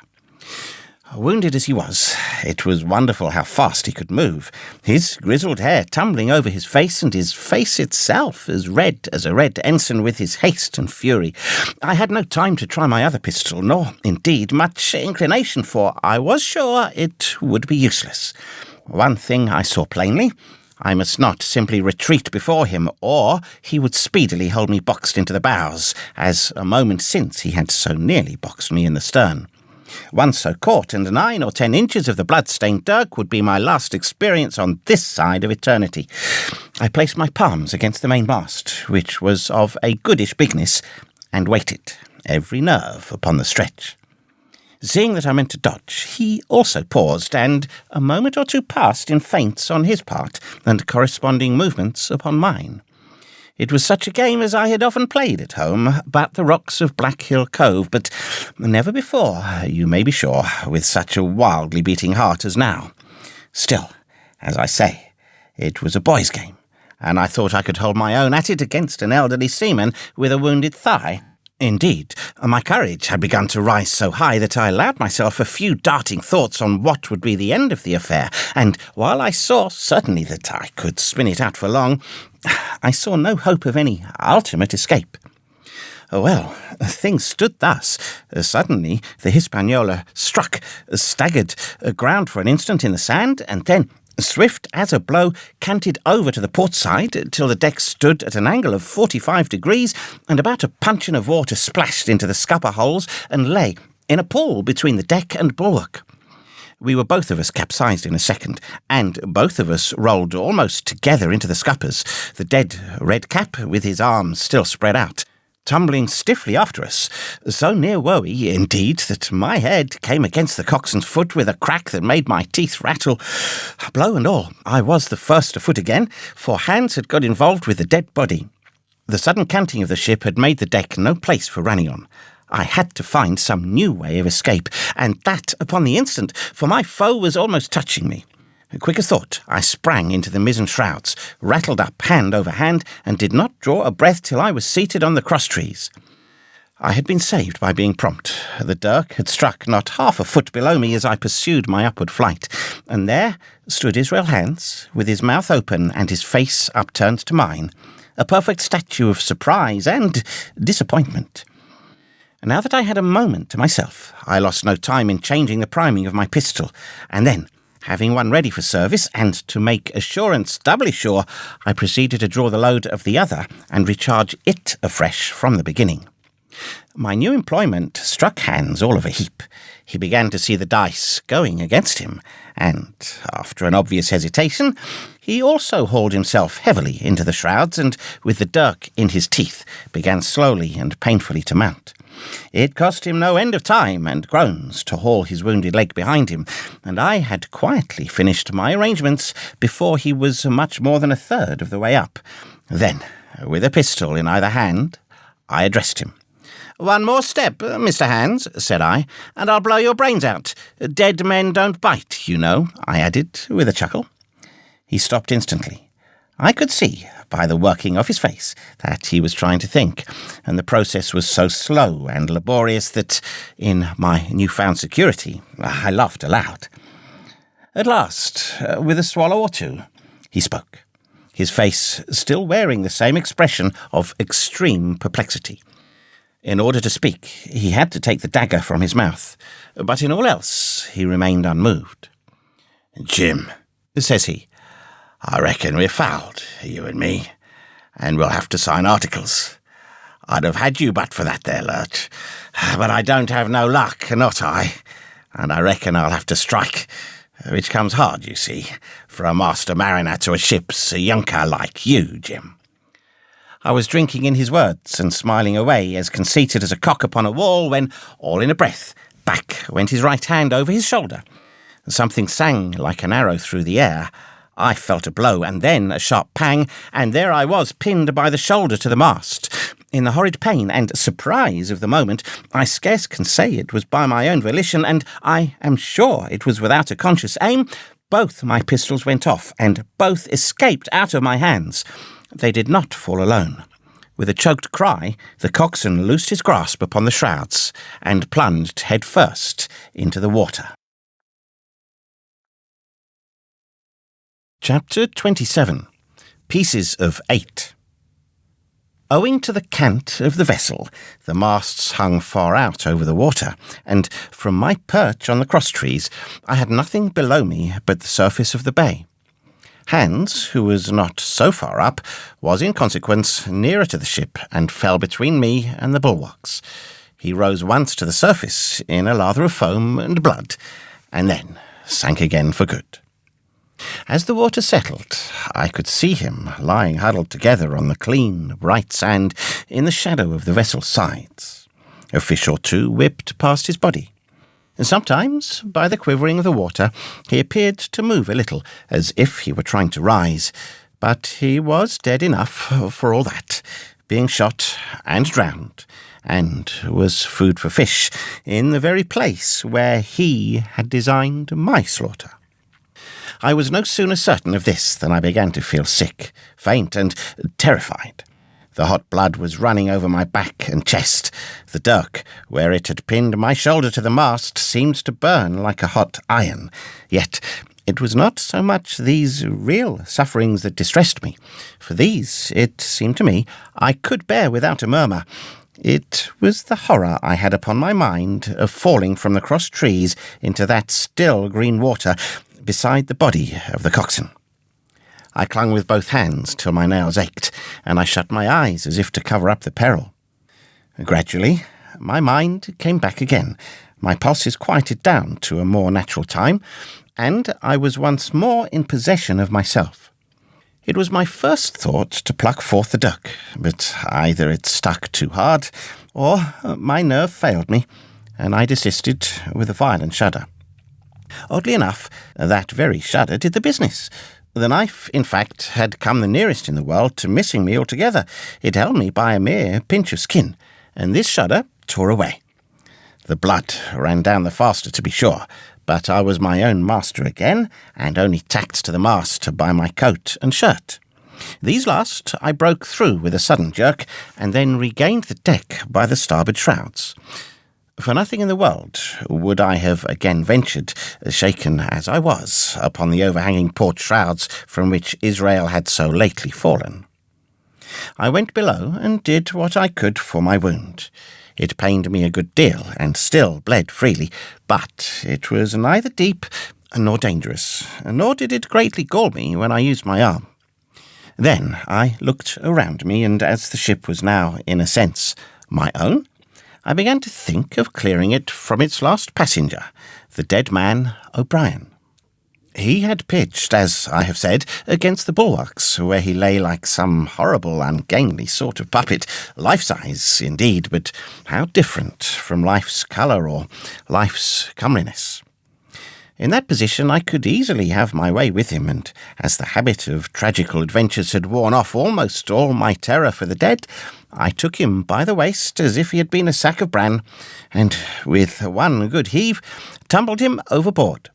Wounded as he was, it was wonderful how fast he could move, his grizzled hair tumbling over his face, and his face itself as red as a red ensign with his haste and fury. I had no time to try my other pistol, nor, indeed, much inclination, for I was sure it would be useless. One thing I saw plainly: I must not simply retreat before him, or he would speedily hold me boxed into the bows, as a moment since he had so nearly boxed me in the stern. Once so caught, and 9 or 10 inches of the blood-stained dirk would be my last experience on this side of eternity. I placed my palms against the mainmast, which was of a goodish bigness, and waited, every nerve upon the stretch. Seeing that I meant to dodge, he also paused, and a moment or two passed in feints on his part, and corresponding movements upon mine. It was such a game as I had often played at home, but the rocks of Black Hill Cove, but never before, you may be sure, with such a wildly beating heart as now. Still, as I say, it was a boy's game, and I thought I could hold my own at it against an elderly seaman with a wounded thigh. Indeed, my courage had begun to rise so high that I allowed myself a few darting thoughts on what would be the end of the affair, and while I saw certainly that I could spin it out for long, I saw no hope of any ultimate escape. Well, things stood thus. Suddenly, the Hispaniola struck, staggered, ground for an instant in the sand, and then, swift as a blow, canted over to the port side till the deck stood at an angle of 45 degrees, and about a puncheon of water splashed into the scupper holes and lay in a pool between the deck and bulwark. We were both of us capsized in a second, and both of us rolled almost together into the scuppers, the dead red cap with his arms still spread out, tumbling stiffly after us. So near were we, indeed, that my head came against the coxswain's foot with a crack that made my teeth rattle. Blow and all, I was the first afoot again, for Hans had got involved with the dead body. The sudden canting of the ship had made the deck no place for running on. I had to find some new way of escape, and that upon the instant, for my foe was almost touching me. Quick as thought, I sprang into the mizzen shrouds, rattled up hand over hand, and did not draw a breath till I was seated on the cross-trees. I had been saved by being prompt. The dirk had struck not half a foot below me as I pursued my upward flight, and there stood Israel Hans, with his mouth open and his face upturned to mine, a perfect statue of surprise and disappointment. Now that I had a moment to myself, I lost no time in changing the priming of my pistol, and then, having one ready for service, and to make assurance doubly sure, I proceeded to draw the load of the other and recharge it afresh from the beginning. My new employment struck Hans all of a heap. He began to see the dice going against him, and, after an obvious hesitation, he also hauled himself heavily into the shrouds, and, with the dirk in his teeth, began slowly and painfully to mount. It cost him no end of time and groans to haul his wounded leg behind him, and I had quietly finished my arrangements before he was much more than a third of the way up. Then, with a pistol in either hand, I addressed him. "One more step, Mr. Hands," said I, "and I'll blow your brains out. Dead men don't bite, you know," I added, with a chuckle. He stopped instantly. I could see, by the working of his face, that he was trying to think, and the process was so slow and laborious that, in my newfound security, I laughed aloud. At last, with a swallow or two, he spoke, his face still wearing the same expression of extreme perplexity. In order to speak, he had to take the dagger from his mouth, but in all else he remained unmoved. "Jim," says he, "I reckon we're fouled, you and me, and we'll have to sign articles. I'd have had you but for that there, Lurch, but I don't have no luck, not I, and I reckon I'll have to strike, which comes hard, you see, for a master mariner to a ship's younker like you, Jim." I was drinking in his words and smiling away, as conceited as a cock upon a wall, when, all in a breath, back went his right hand over his shoulder. Something sang like an arrow through the air. I felt a blow, and then a sharp pang, and there I was, pinned by the shoulder to the mast. In the horrid pain and surprise of the moment, I scarce can say it was by my own volition, and I am sure it was without a conscious aim. Both my pistols went off, and both escaped out of my hands. They did not fall alone. With a choked cry, the coxswain loosed his grasp upon the shrouds and plunged head first into the water. Chapter 27. Pieces of 8. Owing to the cant of the vessel, the masts hung far out over the water, and from my perch on the cross-trees I had nothing below me but the surface of the bay. Hans, who was not so far up, was in consequence nearer to the ship and fell between me and the bulwarks. He rose once to the surface in a lather of foam and blood, and then sank again for good. As the water settled, I could see him lying huddled together on the clean, bright sand in the shadow of the vessel's sides. A fish or two whipped past his body. Sometimes, by the quivering of the water, he appeared to move a little, as if he were trying to rise, but he was dead enough for all that, being shot and drowned, and was food for fish in the very place where he had designed my slaughter. I was no sooner certain of this than I began to feel sick, faint, and terrified. The hot blood was running over my back and chest. The dirk, where it had pinned my shoulder to the mast, seemed to burn like a hot iron. Yet it was not so much these real sufferings that distressed me. For these, it seemed to me, I could bear without a murmur. It was the horror I had upon my mind of falling from the cross trees into that still green water beside the body of the coxswain. I clung with both hands till my nails ached, and I shut my eyes as if to cover up the peril. Gradually, my mind came back again. My pulses quieted down to a more natural time, and I was once more in possession of myself. It was my first thought to pluck forth the dirk, but either it stuck too hard, or my nerve failed me, and I desisted with a violent shudder. Oddly enough, that very shudder did the business. The knife, in fact, had come the nearest in the world to missing me altogether. It held me by a mere pinch of skin, and this shudder tore away. The blood ran down the faster, to be sure, but I was my own master again, and only tacked to the mast by my coat and shirt. These last I broke through with a sudden jerk, and then regained the deck by the starboard shrouds. For nothing in the world would I have again ventured, shaken as I was, upon the overhanging port shrouds from which Israel had so lately fallen. I went below and did what I could for my wound. It pained me a good deal, and still bled freely, but it was neither deep nor dangerous, nor did it greatly gall me when I used my arm. Then I looked around me, and as the ship was now, in a sense, my own, I began to think of clearing it from its last passenger, the dead man O'Brien. He had pitched, as I have said, against the bulwarks, where he lay like some horrible, ungainly sort of puppet, life-size, indeed, but how different from life's colour or life's comeliness. In that position I could easily have my way with him, and as the habit of tragical adventures had worn off almost all my terror for the dead, I took him by the waist as if he had been a sack of bran, and with one good heave tumbled him overboard.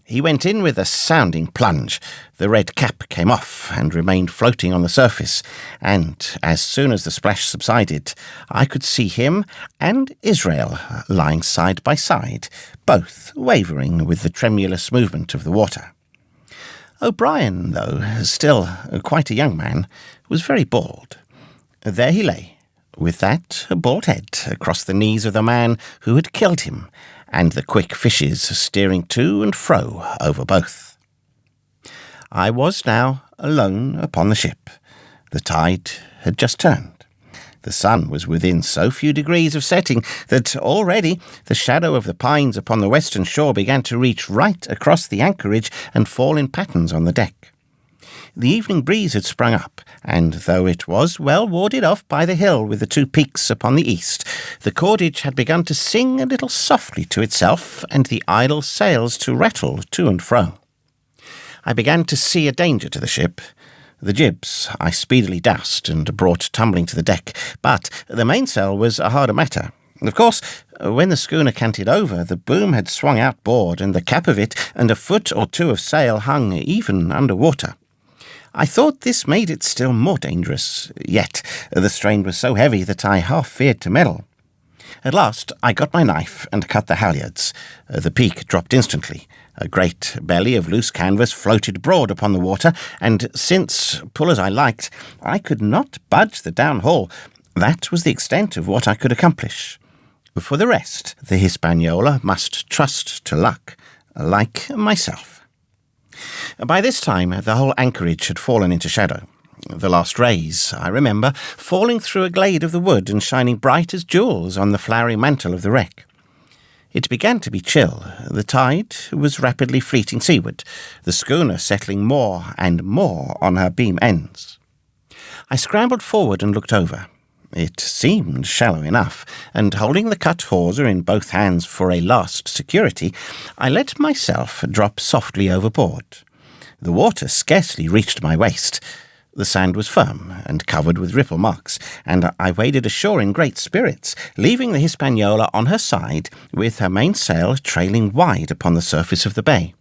He went in with a sounding plunge. The red cap came off and remained floating on the surface, and as soon as the splash subsided, I could see him and Israel lying side by side, both wavering with the tremulous movement of the water. O'Brien, though still quite a young man, was very bald. There he lay, with that bald head across the knees of the man who had killed him, and the quick fishes steering to and fro over both. I was now alone upon the ship. The tide had just turned. The sun was within so few degrees of setting that already the shadow of the pines upon the western shore began to reach right across the anchorage and fall in patterns on the deck. The evening breeze had sprung up, and though it was well warded off by the hill with the two peaks upon the east, the cordage had begun to sing a little softly to itself, and the idle sails to rattle to and fro. I began to see a danger to the ship. The jibs I speedily doused and brought tumbling to the deck, but the mainsail was a harder matter. Of course, when the schooner canted over, the boom had swung outboard, and the cap of it and a foot or two of sail hung even under water. I thought this made it still more dangerous, yet the strain was so heavy that I half feared to meddle. At last I got my knife and cut the halyards. The peak dropped instantly. A great belly of loose canvas floated broad upon the water, and since, pull as I liked, I could not budge the downhaul, that was the extent of what I could accomplish. For the rest, the Hispaniola must trust to luck, like myself. By this time, the whole anchorage had fallen into shadow. The last rays, I remember, falling through a glade of the wood and shining bright as jewels on the flowery mantle of the wreck. It began to be chill. The tide was rapidly fleeting seaward, the schooner settling more and more on her beam ends. I scrambled forward and looked over. It seemed shallow enough, and holding the cut hawser in both hands for a last security, I let myself drop softly overboard. The water scarcely reached my waist. The sand was firm and covered with ripple marks, and I waded ashore in great spirits, leaving the Hispaniola on her side with her mainsail trailing wide upon the surface of the bay.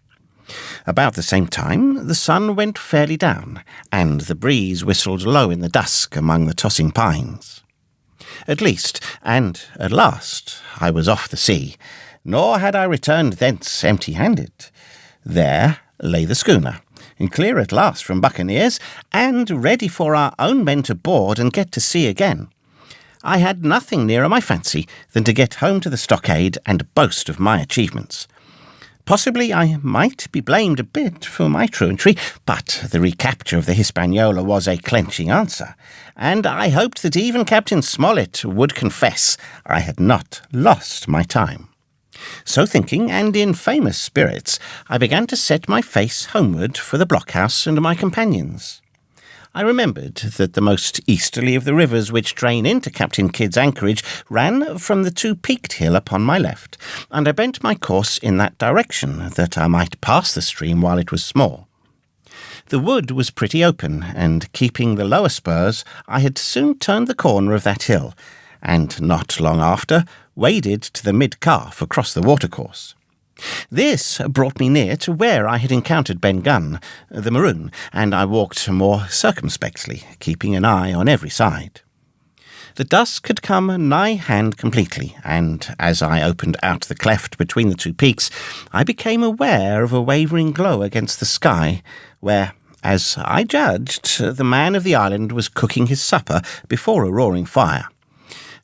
About the same time, the sun went fairly down, and the breeze whistled low in the dusk among the tossing pines. At least, and at last, I was off the sea, nor had I returned thence empty-handed. There lay the schooner, clear at last from buccaneers, and ready for our own men to board and get to sea again. I had nothing nearer my fancy than to get home to the stockade and boast of my achievements. Possibly I might be blamed a bit for my truantry, but the recapture of the Hispaniola was a clenching answer, and I hoped that even Captain Smollett would confess I had not lost my time. So thinking, and in famous spirits, I began to set my face homeward for the blockhouse and my companions. I remembered that the most easterly of the rivers which drain into Captain Kidd's anchorage ran from the two-peaked hill upon my left, and I bent my course in that direction, that I might pass the stream while it was small. The wood was pretty open, and keeping the lower spurs, I had soon turned the corner of that hill, and not long after waded to the mid-calf across the watercourse. This brought me near to where I had encountered Ben Gunn, the maroon, and I walked more circumspectly, keeping an eye on every side. The dusk had come nigh hand completely, and as I opened out the cleft between the two peaks, I became aware of a wavering glow against the sky, where, as I judged, the man of the island was cooking his supper before a roaring fire.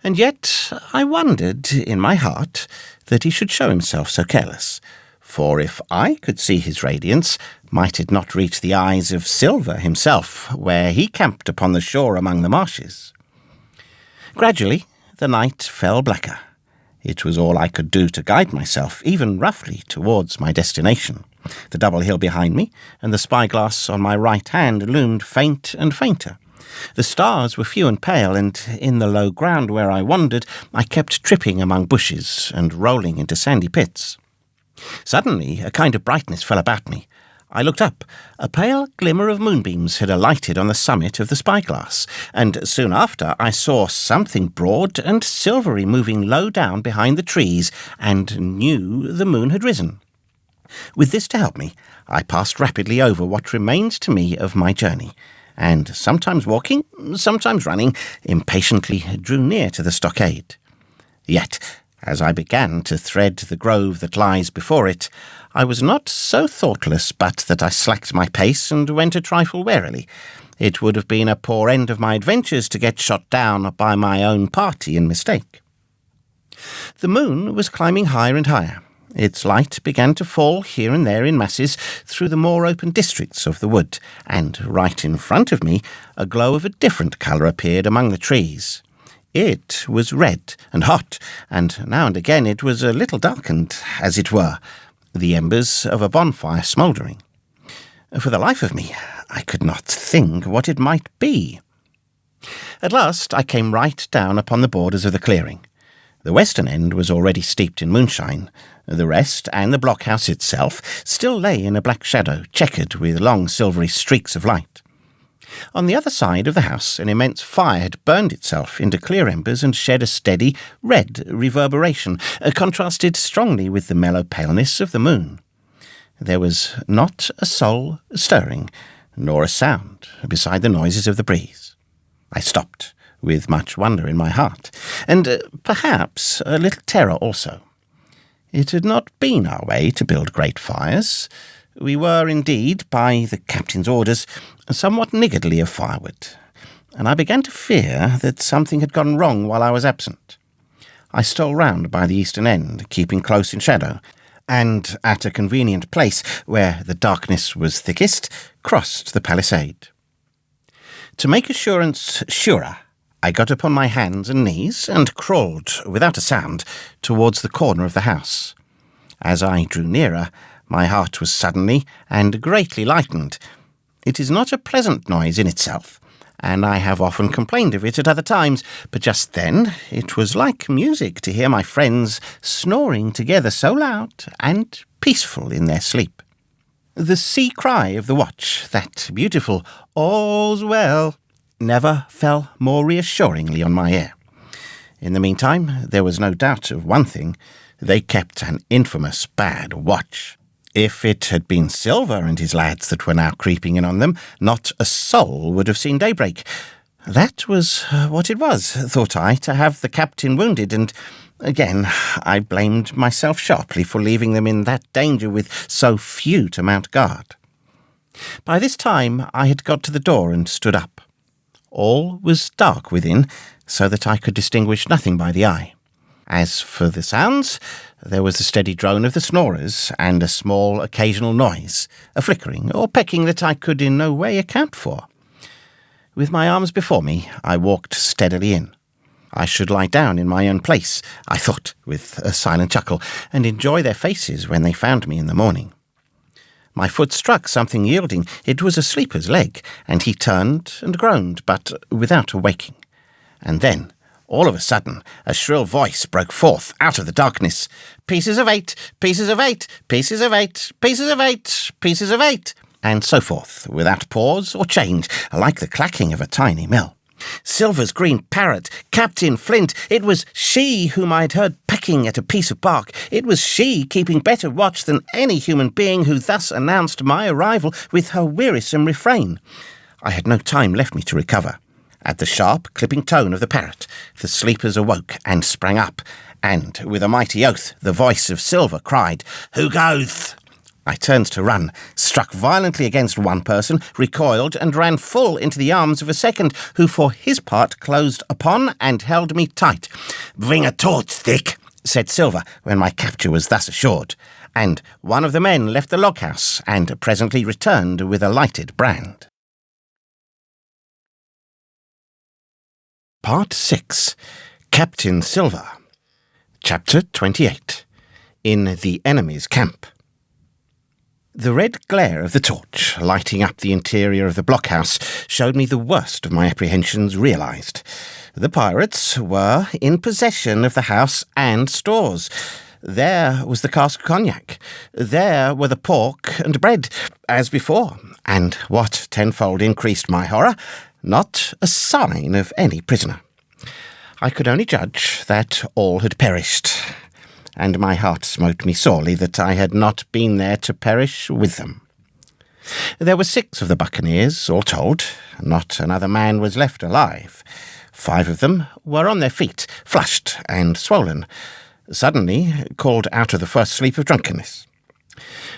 And yet I wondered in my heart that he should show himself so careless, for if I could see his radiance, might it not reach the eyes of Silver himself, where he camped upon the shore among the marshes? Gradually the night fell blacker. It was all I could do to guide myself, even roughly, towards my destination. The double hill behind me, and the spyglass on my right hand loomed faint and fainter. The stars were few and pale, and in the low ground where I wandered, I kept tripping among bushes and rolling into sandy pits. Suddenly, a kind of brightness fell about me. I looked up. A pale glimmer of moonbeams had alighted on the summit of the spyglass, and soon after I saw something broad and silvery moving low down behind the trees, and knew the moon had risen. With this to help me, I passed rapidly over what remained to me of my journey, and sometimes walking, sometimes running, impatiently drew near to the stockade. Yet, as I began to thread the grove that lies before it, I was not so thoughtless but that I slacked my pace and went a trifle warily. It would have been a poor end of my adventures to get shot down by my own party in mistake. The moon was climbing higher and higher. Its light began to fall here and there in masses through the more open districts of the wood, and right in front of me a glow of a different colour appeared among the trees. It was red and hot, and now and again it was a little darkened, as it were, the embers of a bonfire smouldering. For the life of me, I could not think what it might be. At last I came right down upon the borders of the clearing. The western end was already steeped in moonshine. The rest, and the blockhouse itself, still lay in a black shadow, checkered with long silvery streaks of light. On the other side of the house, an immense fire had burned itself into clear embers and shed a steady, red reverberation, contrasted strongly with the mellow paleness of the moon. There was not a soul stirring, nor a sound beside the noises of the breeze. I stopped, with much wonder in my heart, and perhaps a little terror also. It had not been our way to build great fires. We were, indeed, by the captain's orders, somewhat niggardly of firewood, and I began to fear that something had gone wrong while I was absent. I stole round by the eastern end, keeping close in shadow, and at a convenient place where the darkness was thickest, crossed the palisade. To make assurance surer, I got upon my hands and knees and crawled, without a sound, towards the corner of the house. As I drew nearer, my heart was suddenly and greatly lightened. It is not a pleasant noise in itself, and I have often complained of it at other times, but just then it was like music to hear my friends snoring together so loud and peaceful in their sleep. The sea cry of the watch, that beautiful "All's well," never fell more reassuringly on my ear. In the meantime, there was no doubt of one thing: they kept an infamous bad watch. If it had been Silver and his lads that were now creeping in on them, not a soul would have seen daybreak. That was what it was, thought I, to have the captain wounded, and again I blamed myself sharply for leaving them in that danger with so few to mount guard. By this time I had got to the door and stood up. All was dark within, so that I could distinguish nothing by the eye. As for the sounds, there was the steady drone of the snorers, and a small occasional noise, a flickering or pecking that I could in no way account for. With my arms before me, I walked steadily in. I should lie down in my own place, I thought, with a silent chuckle, and enjoy their faces when they found me in the morning. My foot struck something yielding. It was a sleeper's leg, and he turned and groaned, but without awaking. And then, all of a sudden, a shrill voice broke forth out of the darkness. "Pieces of 8, pieces of 8, pieces of 8, pieces of 8, pieces of 8, and so forth, without pause or change, like the clacking of a tiny mill. Silver's green parrot, Captain Flint, it was she whom I had heard pecking at a piece of bark. It was she keeping better watch than any human being who thus announced my arrival with her wearisome refrain. I had no time left me to recover. At the sharp, clipping tone of the parrot, the sleepers awoke and sprang up, and, with a mighty oath, the voice of Silver cried, "Who goeth?" I turned to run, struck violently against one person, recoiled, and ran full into the arms of a second, who for his part closed upon and held me tight. "Bring a torch, Dick," said Silver, when my capture was thus assured, and one of the men left the log-house, and presently returned with a lighted brand. Part 6. Captain Silver. Chapter 28. In the Enemy's Camp. The red glare of the torch, lighting up the interior of the blockhouse, showed me the worst of my apprehensions realised. The pirates were in possession of the house and stores. There was the cask of cognac. There were the pork and bread, as before. And what tenfold increased my horror, not a sign of any prisoner. I could only judge that all had perished, and my heart smote me sorely that I had not been there to perish with them. There were 6 of the buccaneers, all told. Not another man was left alive. 5 of them were on their feet, flushed and swollen, suddenly called out of the first sleep of drunkenness.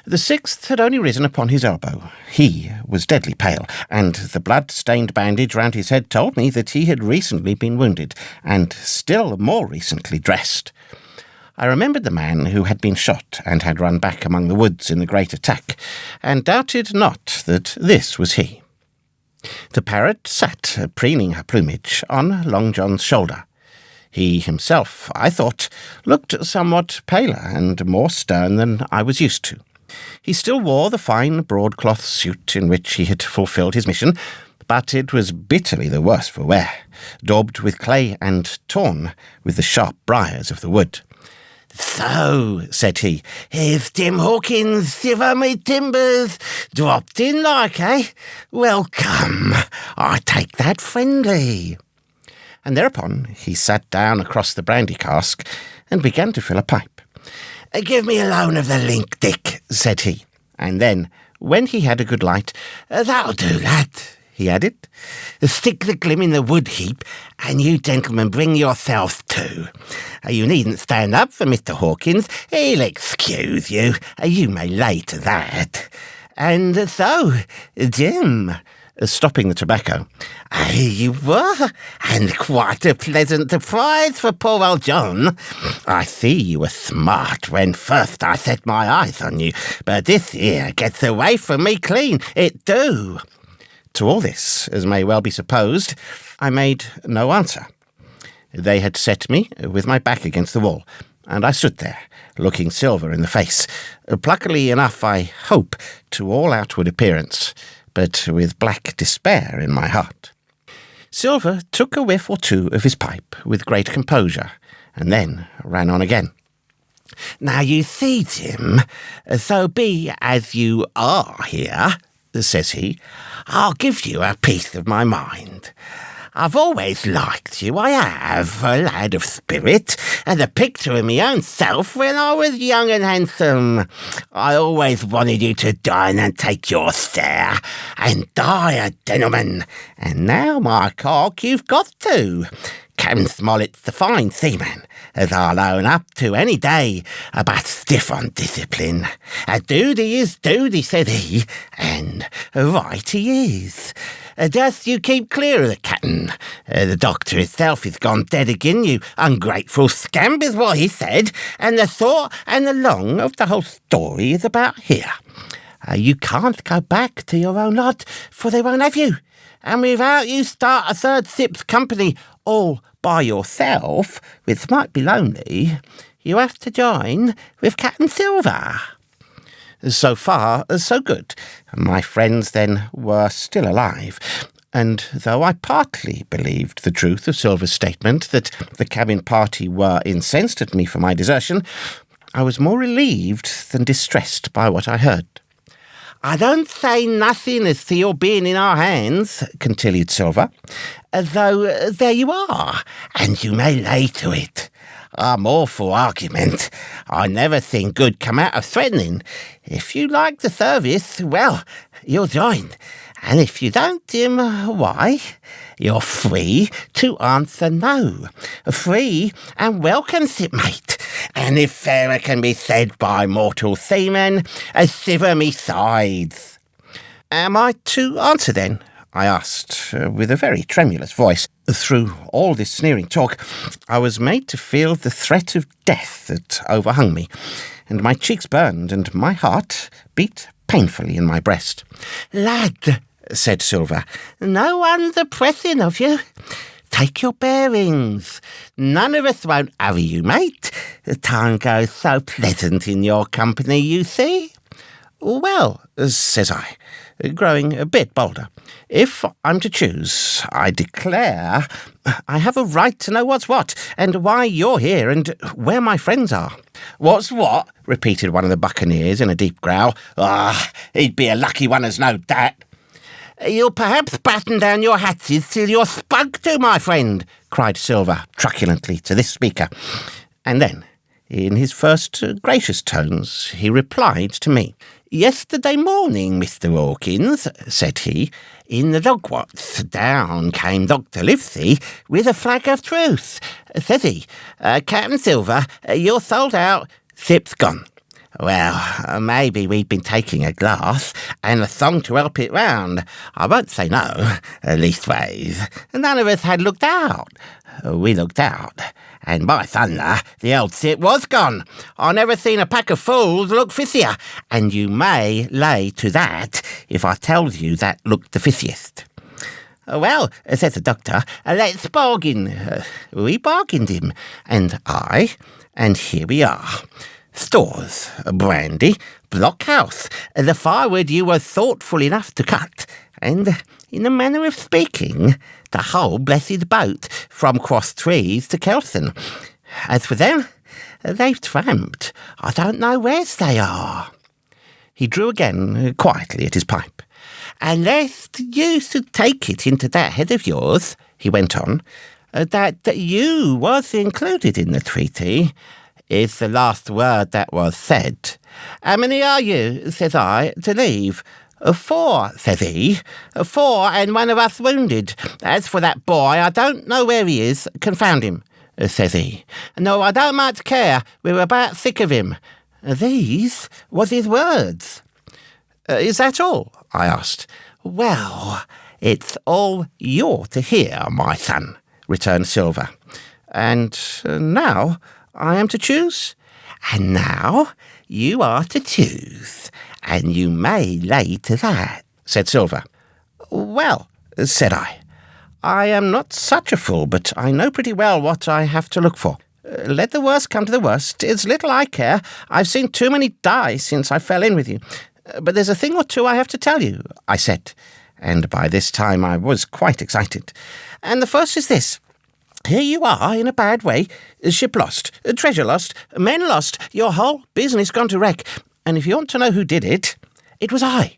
The 6th had only risen upon his elbow. He was deadly pale, and the blood-stained bandage round his head told me that he had recently been wounded, and still more recently dressed. I remembered the man who had been shot and had run back among the woods in the great attack, and doubted not that this was he. The parrot sat, preening her plumage, on Long John's shoulder. He himself, I thought, looked somewhat paler and more stern than I was used to. He still wore the fine broadcloth suit in which he had fulfilled his mission, but it was bitterly the worse for wear, daubed with clay and torn with the sharp briars of the wood. "So," said he, "here's Tim Hawkins, Shiver Me Timbers, dropped in like, eh? Welcome. I take that friendly." And thereupon he sat down across the brandy cask and began to fill a pipe. "Give me a loan of the link, Dick," said he. And then, when he had a good light, "That'll do, lad," he added. "Stick the glim in the wood heap, and you gentlemen bring yourselves to. You needn't stand up for Mr. Hawkins. He'll excuse you. You may lay to that. And so, Jim," stopping the tobacco, "here you were, and quite a pleasant surprise for poor old John. I see you were smart when first I set my eyes on you, but this here gets away from me clean, it do." To all this, as may well be supposed, I made no answer. They had set me with my back against the wall, and I stood there, looking Silver in the face, pluckily enough, I hope, to all outward appearance, but with black despair in my heart. Silver took a whiff or two of his pipe with great composure, and then ran on again. "Now you see, Jim, so be as you are here," says he, "I'll give you a piece of my mind. I've always liked you, I have, a lad of spirit, and a picture of me own self when I was young and handsome. I always wanted you to dine and take your share, and die a gentleman, and now, my cock, you've got to. Captain Smollett's a fine seaman, as I'll own up to any day, but stiff on discipline. A duty is duty, said he, and right he is. Just you keep clear of the captain. The doctor himself is gone dead again, you ungrateful scamp, is what he said, and the short and the long of the whole story is about here. You can't go back to your own lot, for they won't have you. And without you start a third ship's company all by yourself, which might be lonely, you have to join with Captain Silver." So far, so good. My friends, then, were still alive, and though I partly believed the truth of Silver's statement that the cabin party were incensed at me for my desertion, I was more relieved than distressed by what I heard. "I don't say nothing as to your being in our hands," continued Silver, "though there you are, and you may lay to it. I'm all for argument. I never seen good come out of threatening. If you like the service, well, you'll join. And if you don't, Jim, why, you're free to answer no. Free and welcome, shipmate. And if fairer can be said by mortal seamen, shiver me sides." "Am I to answer, then?" I asked, with a very tremulous voice. Through all this sneering talk, I was made to feel the threat of death that overhung me, and my cheeks burned, and my heart beat painfully in my breast. "Lad," said Silver, "no one's a-pressing of you. Take your bearings. None of us won't hurry you, mate. The time goes so pleasant in your company, you see." "Well," says I, growing a bit bolder. "If I'm to choose, I declare I have a right to know what's what, and why you're here, and where my friends are." "What's what?" repeated one of the buccaneers in a deep growl. He'd be a lucky one as knowed that." "You'll perhaps batten down your hatches till you're spunk to, my friend," cried Silver truculently to this speaker. And then, in his first gracious tones, he replied to me. "Yesterday morning, Mr. Hawkins," said he, "in the Dogwatts, down came Dr. Livesey with a flag of truce. Says he, 'Captain Silver, you're sold out, ship's gone.' Well, maybe we'd been taking a glass and a song to help it round. I won't say no, leastways. None of us had looked out. We looked out, and by thunder, the old ship was gone. I never seen a pack of fools look fissier, and you may lay to that if I tells you that looked the fissiest." "Well," says the doctor, "let's bargain." We bargained him, and here we are. Stores, brandy, blockhouse, the firewood you were thoughtful enough to cut, and, in a manner of speaking, the whole blessed boat from Cross Trees to Kelson. As for them, they've tramped. I don't know where's they are." He drew again quietly at his pipe. "Unless you should take it into that head of yours," he went on, "that you was included in the treaty, is the last word that was said. 'How many are you,' says I, 'to leave?' 4, says he. 4, and one of us wounded. As for that boy, I don't know where he is. Confound him," says he. "No, I don't much care. We're about sick of him." These was his words. "Is that all?" I asked. "Well, it's all you're to hear, my son," returned Silver. "And now I am to choose?" "And now you are to choose, and you may lay to that," said Silver. "Well," said I am not such a fool, but I know pretty well what I have to look for. Let the worst come to the worst. It's little I care. I've seen too many die since I fell in with you. But there's a thing or two I have to tell you," I said, and by this time I was quite excited. "And the first is this. Here you are, in a bad way, ship lost, treasure lost, men lost, your whole business gone to wreck, and if you want to know who did it, it was I.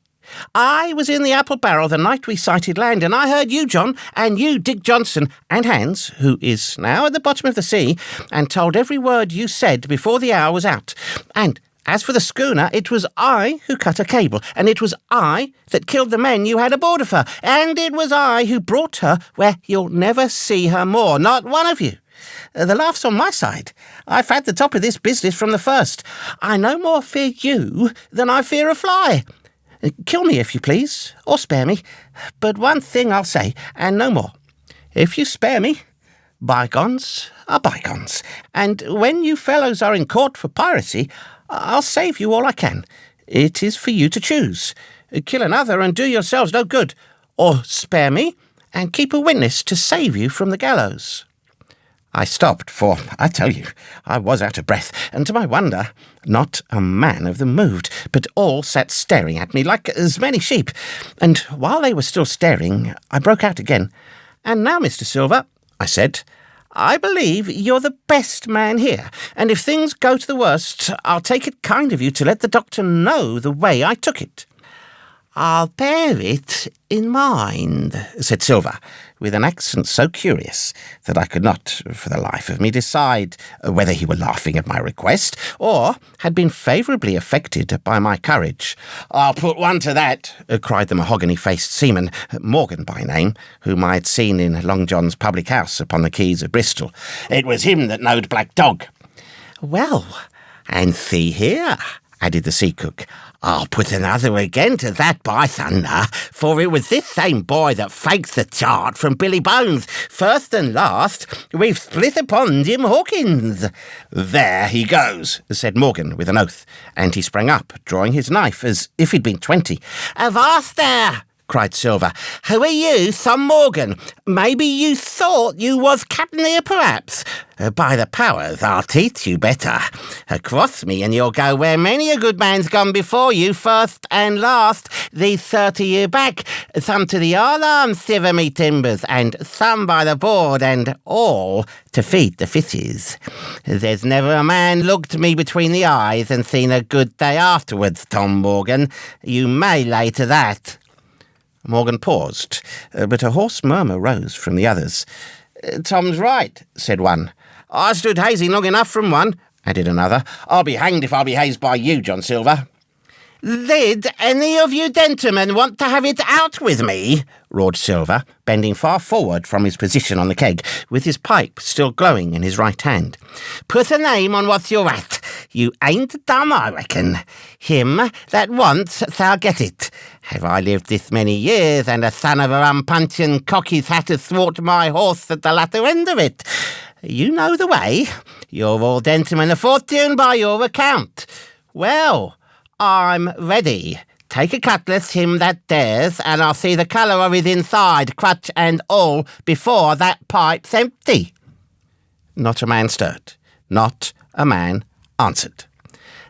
I was in the Apple Barrel the night we sighted land, and I heard you, John, and you, Dick Johnson, and Hans, who is now at the bottom of the sea, and told every word you said before the hour was out. And as for the schooner, it was I who cut a cable, and it was I that killed the men you had aboard of her, and it was I who brought her where you'll never see her more, not one of you. The laugh's on my side. I've had the top of this business from the first. I no more fear you than I fear a fly. Kill me if you please, or spare me, but one thing I'll say, and no more. If you spare me, bygones are bygones, and when you fellows are in court for piracy, I'll save you all I can. It is for you to choose. Kill another and do yourselves no good, or spare me and keep a witness to save you from the gallows." I stopped, for, I tell you, I was out of breath, and to my wonder, not a man of them moved, but all sat staring at me like as many sheep. And while they were still staring, I broke out again. "And now, Mr. Silver," I said, "I believe you're the best man here, and if things go to the worst, I'll take it kind of you to let the doctor know the way I took it." "I'll bear it in mind," said Silver, with an accent so curious that I could not, for the life of me, decide whether he were laughing at my request or had been favourably affected by my courage. "I'll put one to that," cried the mahogany-faced seaman, Morgan by name, whom I had seen in Long John's public house upon the quays of Bristol. "It was him that knowed Black Dog." "Well, and see here," added the sea cook, "I'll put another again to that, by thunder, for it was this same boy that faked the chart from Billy Bones. First and last, we've split upon Jim Hawkins." "There he goes," said Morgan with an oath, and he sprang up, drawing his knife as if he'd been 20. "Avast there!" cried Silver. "Who are you, Tom Morgan? Maybe you thought you was captain here, perhaps? By the powers, I'll teach you better. Cross me and you'll go where many a good man's gone before you, first and last, these 30 year back. Some to the alarm, shiver me timbers, and some by the board, and all to feed the fishes. There's never a man looked me between the eyes and seen a good day afterwards, Tom Morgan. You may lay to that." Morgan paused, but a hoarse murmur rose from the others. "Tom's right," said one. "I stood hazing long enough from one," added another. "I'll be hanged if I'll be hazed by you, John Silver." "Did any of you gentlemen want to have it out with me?" roared Silver, bending far forward from his position on the keg, with his pipe still glowing in his right hand. "Put a name on what you're at. You ain't dumb, I reckon. Him that wants shall get it. Have I lived this many years, and a son of a unpuncheon cock his hat athwart my horse at the latter end of it? You know the way. You're all gentlemen of fortune by your account. Well, I'm ready. Take a cutlass, him that dares, and I'll see the colour of his inside, crutch and all, before that pipe's empty." Not a man stirred. Not a man answered.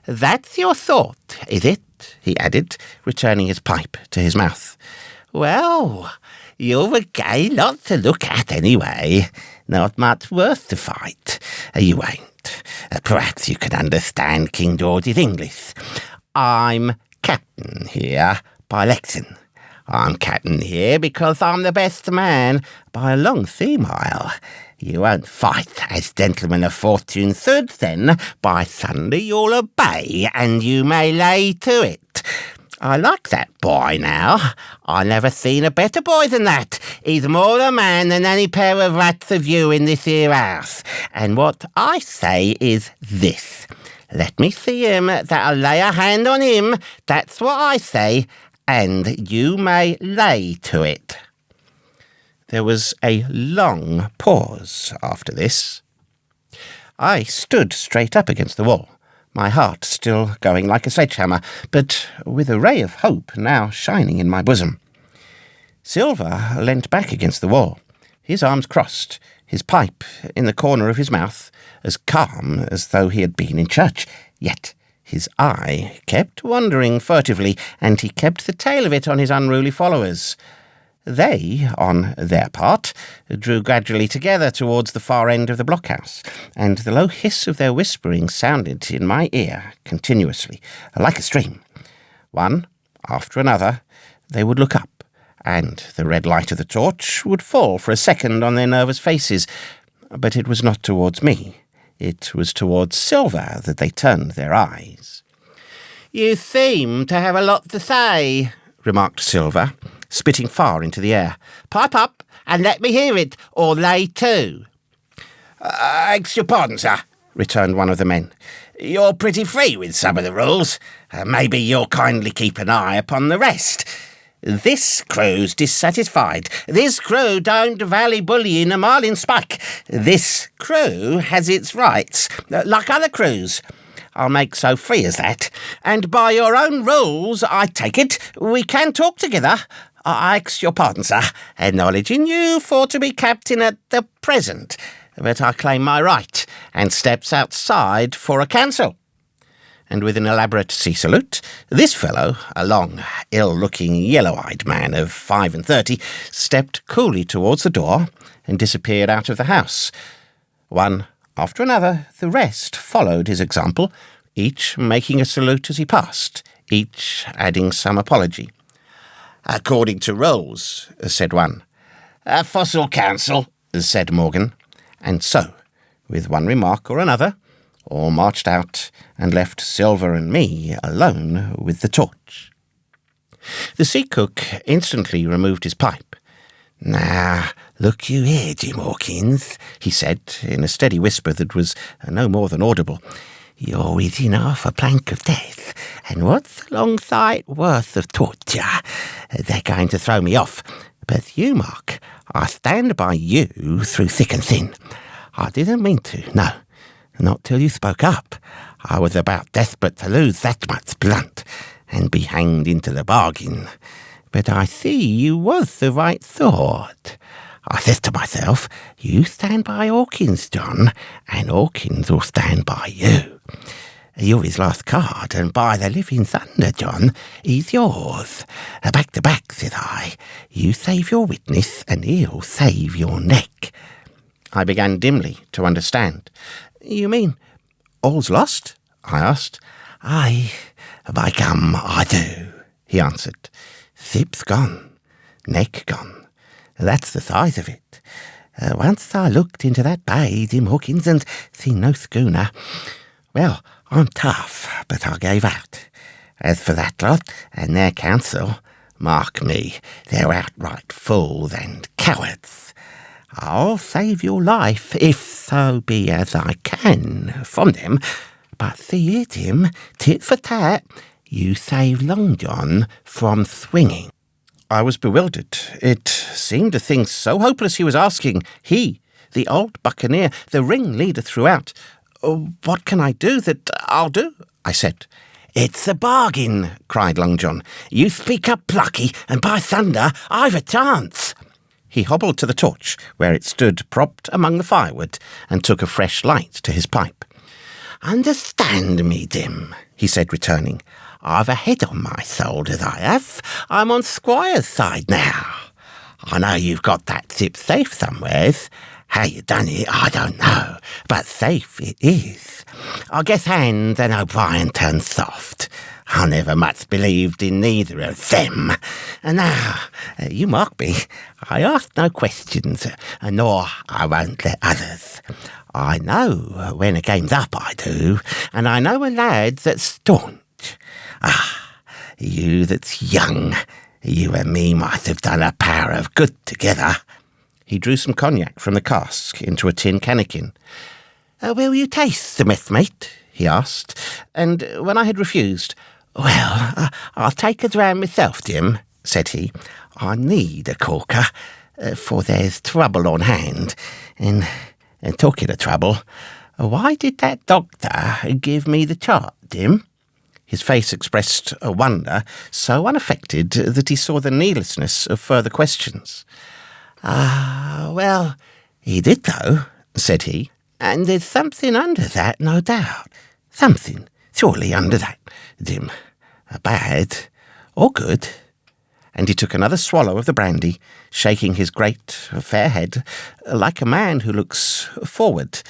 "That's your thought, is it?" he added, returning his pipe to his mouth. "Well, you're a gay lot to look at anyway. Not much worth to fight. You ain't. Perhaps you can understand King George's English. I'm captain here by election. I'm captain here because I'm the best man by a long 3 mile. You won't fight as gentlemen of fortune should, then. By thunder you'll obey, and you may lay to it. I like that boy now. I never seen a better boy than that. He's more a man than any pair of rats of you in this here house. And what I say is this. Let me see him that'll lay a hand on him. That's what I say, and you may lay to it." There was a long pause after this. I stood straight up against the wall, my heart still going like a sledgehammer, but with a ray of hope now shining in my bosom. Silver leant back against the wall, his arms crossed, his pipe in the corner of his mouth, as calm as though he had been in church. Yet his eye kept wandering furtively, and he kept the tail of it on his unruly followers. They, on their part, drew gradually together towards the far end of the blockhouse, and the low hiss of their whispering sounded in my ear continuously, like a stream. One after another, they would look up, and the red light of the torch would fall for a second on their nervous faces, but it was not towards me. It was towards Silver that they turned their eyes. "You seem to have a lot to say," remarked Silver, spitting far into the air. "Pipe up, and let me hear it, or lay to." "Ask your pardon, sir," returned one of the men. "You're pretty free with some of the rules. Maybe you'll kindly keep an eye upon the rest. This crew's dissatisfied. This crew don't valley bullying a marlin spike. This crew has its rights, like other crews. I'll make so free as that. And by your own rules, I take it, we can talk together. I ask your pardon, sir, acknowledging you for to be captain at the present, but I claim my right, and steps outside for a council." And with an elaborate sea salute, this fellow, a long, ill-looking, yellow-eyed man of 35, stepped coolly towards the door and disappeared out of the house. One after another, the rest followed his example, each making a salute as he passed, each adding some apology. "According to rules," said one. "A fossil council," said Morgan. And so, with one remark or another, all marched out and left Silver and me alone with the torch. The sea cook instantly removed his pipe. "Now, look you here, Jim Hawkins," he said, in a steady whisper that was no more than audible. "You're within half a plank of death, and what's a long sight worth of torture? They're going to throw me off. But you, Mark, I stand by you through thick and thin. I didn't mean to, no, not till you spoke up. I was about desperate to lose that much blunt, and be hanged into the bargain. But I see you was the right sort. I says to myself, you stand by Hawkins, John, and Hawkins will stand by you. You're his last card, and by the living thunder, John, he's yours. Back to back, said I. You save your witness, and he'll save your neck. I began dimly to understand. You mean all's lost? I asked. Aye, by gum, I do, he answered. Zip's gone, neck gone. That's the size of it. Once I looked into that bay, Jim Hawkins, and seen no schooner. Well, I'm tough, but I gave out. As for that lot and their counsel, mark me, they're outright fools and cowards. I'll save your life, if so be as I can, from them. But see it, Jim, tit for tat, you saved Long John from swinging. I was bewildered. It seemed a thing so hopeless he was asking. He, the old buccaneer, the ringleader throughout. What can I do that I'll do? I said. It's a bargain, cried Long John. You speak up plucky, and by thunder, I've a chance. He hobbled to the torch, where it stood propped among the firewood, and took a fresh light to his pipe. Understand me, Jim, he said, returning. I've a head on my shoulders, I have. I'm on Squire's side now. I know you've got that zip safe somewheres. How you done it, I don't know, but safe it is. I guess Hand and O'Brien turned soft. I never much believed in neither of them. And now, you mark me, I ask no questions, nor I won't let others. I know when a game's up, I do, and I know a lad that's staunch. Ah, you that's young, you and me might have done a power of good together. He drew some cognac from the cask into a tin cannikin. Will you taste the messmate? He asked, and when I had refused, well, I'll take a dram myself, Jim, said he. I need a corker, for there's trouble on hand. And talking of trouble, why did that doctor give me the chart, Jim? His face expressed a wonder so unaffected that he saw the needlessness of further questions. Well, he did, though, said he, and there's something under that, no doubt. Something, surely, under that, Jim. Bad or good. And he took another swallow of the brandy, shaking his great, fair head, like a man who looks forward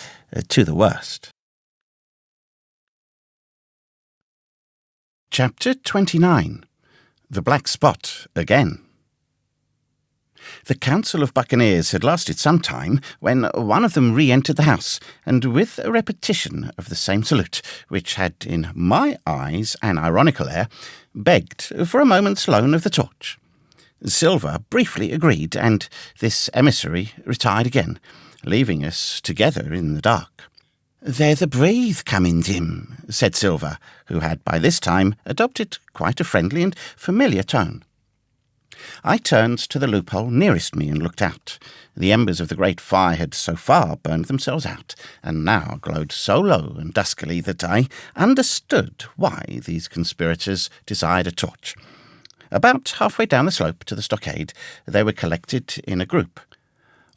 to the worst. Chapter 29. The Black Spot Again. The council of buccaneers had lasted some time when one of them re-entered the house, and with a repetition of the same salute, which had in my eyes an ironical air, begged for a moment's loan of the torch. Silver briefly agreed, and this emissary retired again, leaving us together in the dark. "There's a breeze coming, Jim," said Silver, who had by this time adopted quite a friendly and familiar tone. I turned to the loophole nearest me and looked out. The embers of the great fire had so far burned themselves out, and now glowed so low and duskily that I understood why these conspirators desired a torch. About halfway down the slope to the stockade, they were collected in a group.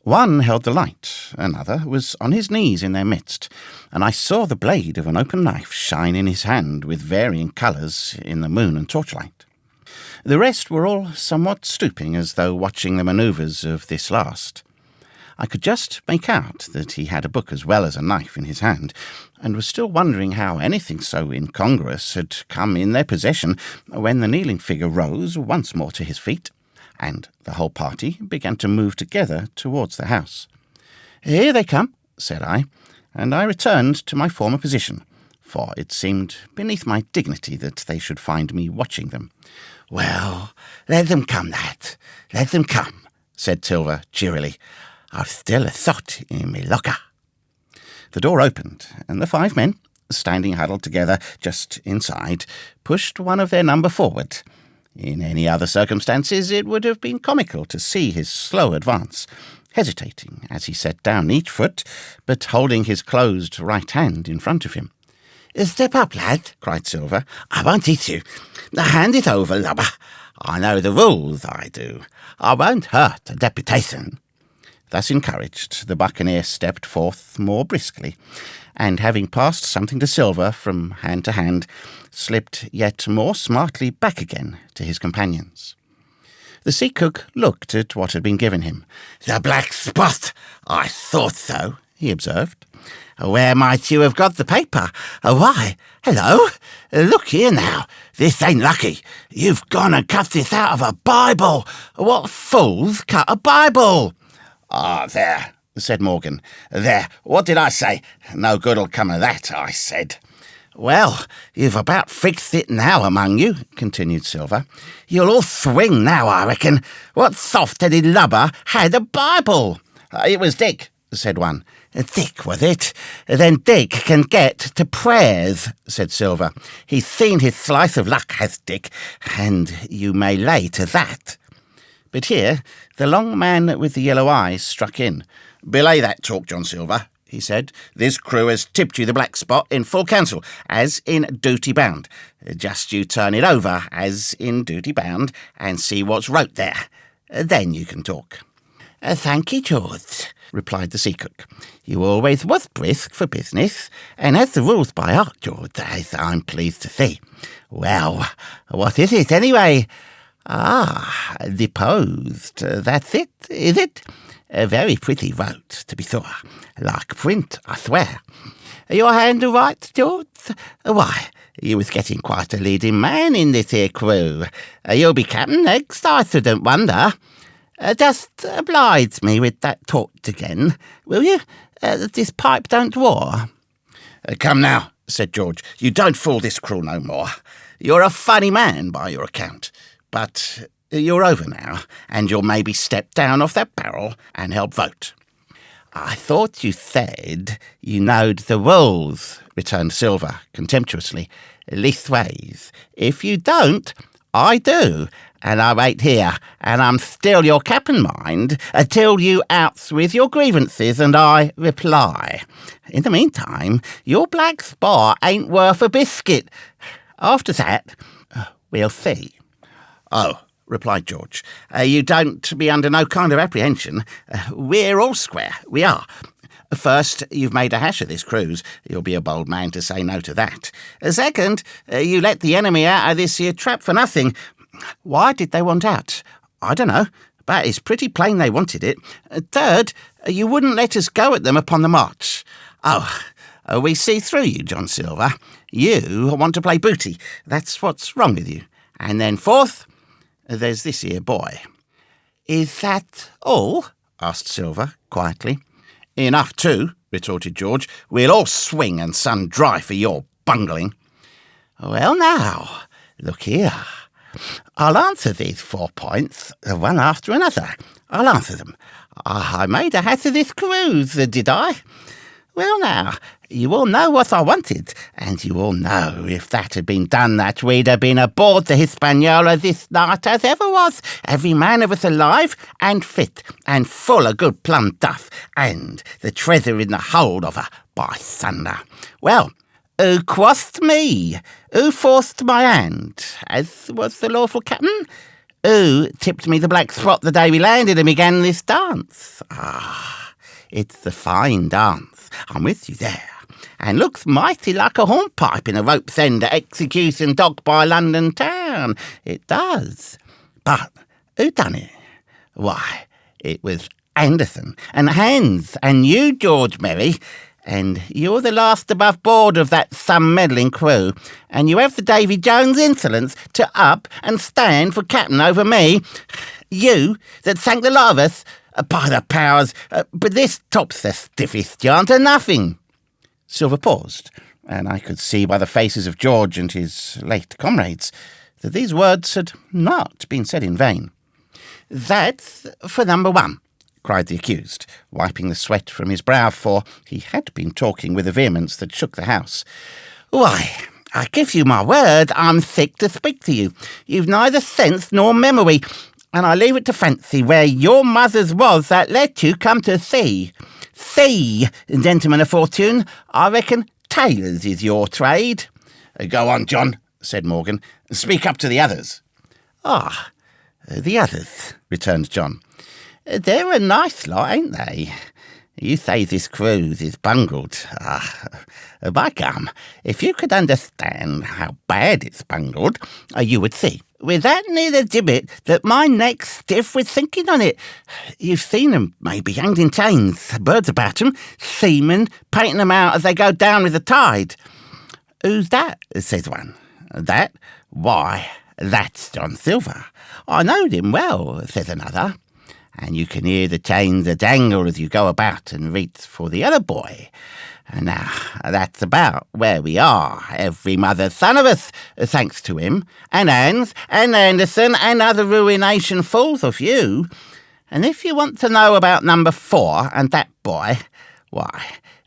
One held the light, another was on his knees in their midst, and I saw the blade of an open knife shine in his hand with varying colours in the moon and torchlight. The rest were all somewhat stooping, as though watching the manoeuvres of this last. I could just make out that he had a book as well as a knife in his hand, and was still wondering how anything so incongruous had come in their possession when the kneeling figure rose once more to his feet, and the whole party began to move together towards the house. "Here they come," said I, and I returned to my former position, for it seemed beneath my dignity that they should find me watching them. "Well, let them come, lad, let them come," said Silver cheerily. "I've still a thought in me locker." The door opened, and the 5 men, standing huddled together just inside, pushed one of their number forward. In any other circumstances it would have been comical to see his slow advance, hesitating as he set down each foot, but holding his closed right hand in front of him. "Step up, lad," cried Silver. "I won't eat you. Hand it over, lubber. I know the rules, I do. I won't hurt a deputation." Thus encouraged, the buccaneer stepped forth more briskly, and having passed something to Silver from hand to hand, slipped yet more smartly back again to his companions. The sea cook looked at what had been given him. "The black spot! I thought so," he observed. "Where might you have got the paper? Why, hello! Look here now. This ain't lucky. You've gone and cut this out of a Bible. What fools cut a Bible?" "Ah, there," said Morgan. "There, what did I say? No good'll come of that, I said." "Well, you've about fixed it now among you," continued Silver. "You'll all swing now, I reckon. What soft-headed lubber had a Bible?" "It was Dick," said one. "Dick, was it? Then Dick can get to prayers," said Silver. "He's seen his slice of luck, has Dick, and you may lay to that." But here the long man with the yellow eyes struck in. "Belay that talk, John Silver," he said. "This crew has tipped you the black spot in full council, as in duty bound. Just you turn it over, as in duty bound, and see what's wrote there. Then you can talk." "Thank you, George," replied the sea cook. "You always was brisk for business, and has the rules by heart, George, as I'm pleased to see. Well, what is it, anyway? Ah, deposed. That's it, is it? A very pretty wrote, to be sure. Like print, I swear. Your hand all right, George? Why, you was getting quite a leading man in this here crew. You'll be captain next, I shouldn't wonder. Just oblige me with that torch again, will you? This pipe don't draw." "Come now," said George. "You don't fool this crew no more. You're a funny man by your account. But you're over now, and you'll maybe step down off that barrel and help vote." "I thought you said you knowed the rules," returned Silver contemptuously. "Leastways, if you don't, I do, and I wait here, and I'm still your captain, mind, until you outs with your grievances and I reply. In the meantime, your black spot ain't worth a biscuit. After that, we'll see." "Oh," replied George, "you don't be under no kind of apprehension. We're all square, we are. First, you've made a hash of this cruise. You'll be a bold man to say no to that. Second, you let the enemy out of this here trap for nothing. Why did they want out? I don't know, but it's pretty plain they wanted it. Third, you wouldn't let us go at them upon the march. Oh, we see through you, John Silver. You want to play booty. That's what's wrong with you. And then fourth, there's this here boy." "Is that all?" asked Silver quietly. "Enough too," retorted George. "We'll all swing and sun dry for your bungling." "Well now, look here. I'll answer these 4 points, one after another. I'll answer them. I made a hash of this cruise, did I? Well now, you all know what I wanted, and you all know if that had been done that we'd have been aboard the Hispaniola this night as ever was, every man of us alive and fit and full of good plum duff, and the treasure in the hold of her, by thunder. Well, who crossed me? Who forced my hand, as was the lawful captain? Who tipped me the black spot the day we landed and began this dance? Ah, it's the fine dance. I'm with you there. And looks mighty like a hornpipe in a rope's end at execution dock by London town. It does. But who done it? Why, it was Anderson and Hans and you, George Merry. And you're the last above board of that some-meddling crew. And you have the Davy Jones insolence to up and stand for captain over me. You that sank the lot of us. By the powers, but this tops the stiffest yarn to nothing." Silver paused, and I could see by the faces of George and his late comrades that these words had not been said in vain. "That's for number one," cried the accused, wiping the sweat from his brow, for he had been talking with a vehemence that shook the house. "Why, I give you my word, I'm sick to speak to you. You've neither sense nor memory, and I leave it to fancy where your mother's was that let you come to sea. Sea, gentlemen of fortune, I reckon tailors is your trade." "Go on, John," said Morgan. "Speak up to the others." "Ah, "The others," returned John. "They're a nice lot, ain't they? You say this cruise is bungled. By gum, if you could understand how bad it's bungled, you would see, with that near the gibbet, that my neck's stiff with thinking on it. You've seen 'em, maybe, hanged in chains, birds about 'em, seamen painting 'em out as they go down with the tide." "Who's that?" says one. "That? Why, that's John Silver. I knowed him well," says another. "And you can hear the chains a-jangle as you go about and reach for the other boy. And now, that's about where we are, every mother's son of us, thanks to him, and Hans, and Anderson, and other ruination fools of you. And if you want to know about number 4 and that boy, why,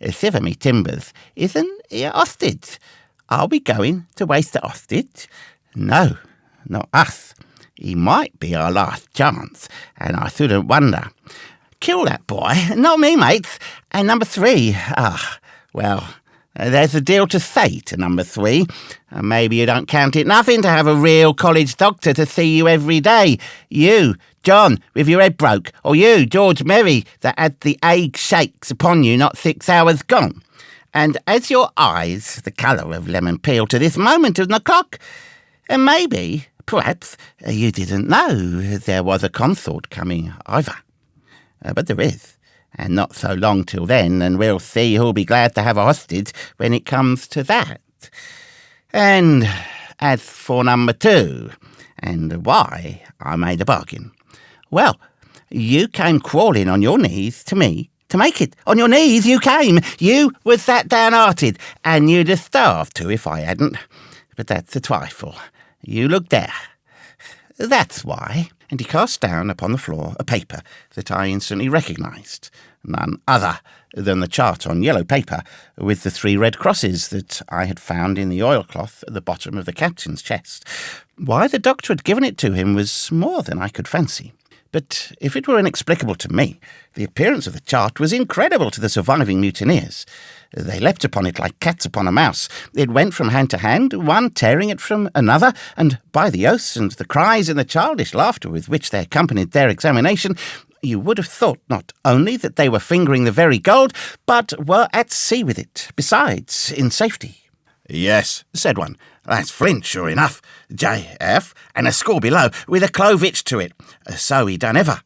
shiver me timbers, isn't he a hostage? Are we going to waste the hostage? No, not us. He might be our last chance, and I shouldn't wonder. Kill that boy, not me, mates. And number 3, well, there's a deal to say to number 3. Maybe you don't count it nothing to have a real college doctor to see you every day. You, John, with your head broke, or you, George Merry, that had the ague shakes upon you not 6 hours gone. And as your eyes the colour of lemon peel to this moment on the clock, and maybe, perhaps, you didn't know there was a consort coming either. But there is, and not so long till then, and we'll see who'll be glad to have a hostage when it comes to that. And as for number 2, and why I made a bargain, well, you came crawling on your knees to me to make it. On your knees you came. You was that downhearted, and you'd have starved too if I hadn't. But that's a trifle. You look there. That's why." And he cast down upon the floor a paper that I instantly recognised, none other than the chart on yellow paper with the 3 red crosses that I had found in the oilcloth at the bottom of the captain's chest. Why the doctor had given it to him was more than I could fancy. But if it were inexplicable to me, the appearance of the chart was incredible to the surviving mutineers. They leapt upon it like cats upon a mouse. It went from hand to hand, one tearing it from another, and by the oaths and the cries and the childish laughter with which they accompanied their examination, you would have thought not only that they were fingering the very gold, but were at sea with it, besides, in safety. "Yes," said one, "that's Flint, sure enough. J.F. and a score below, with a clovitch to it. So he done ever."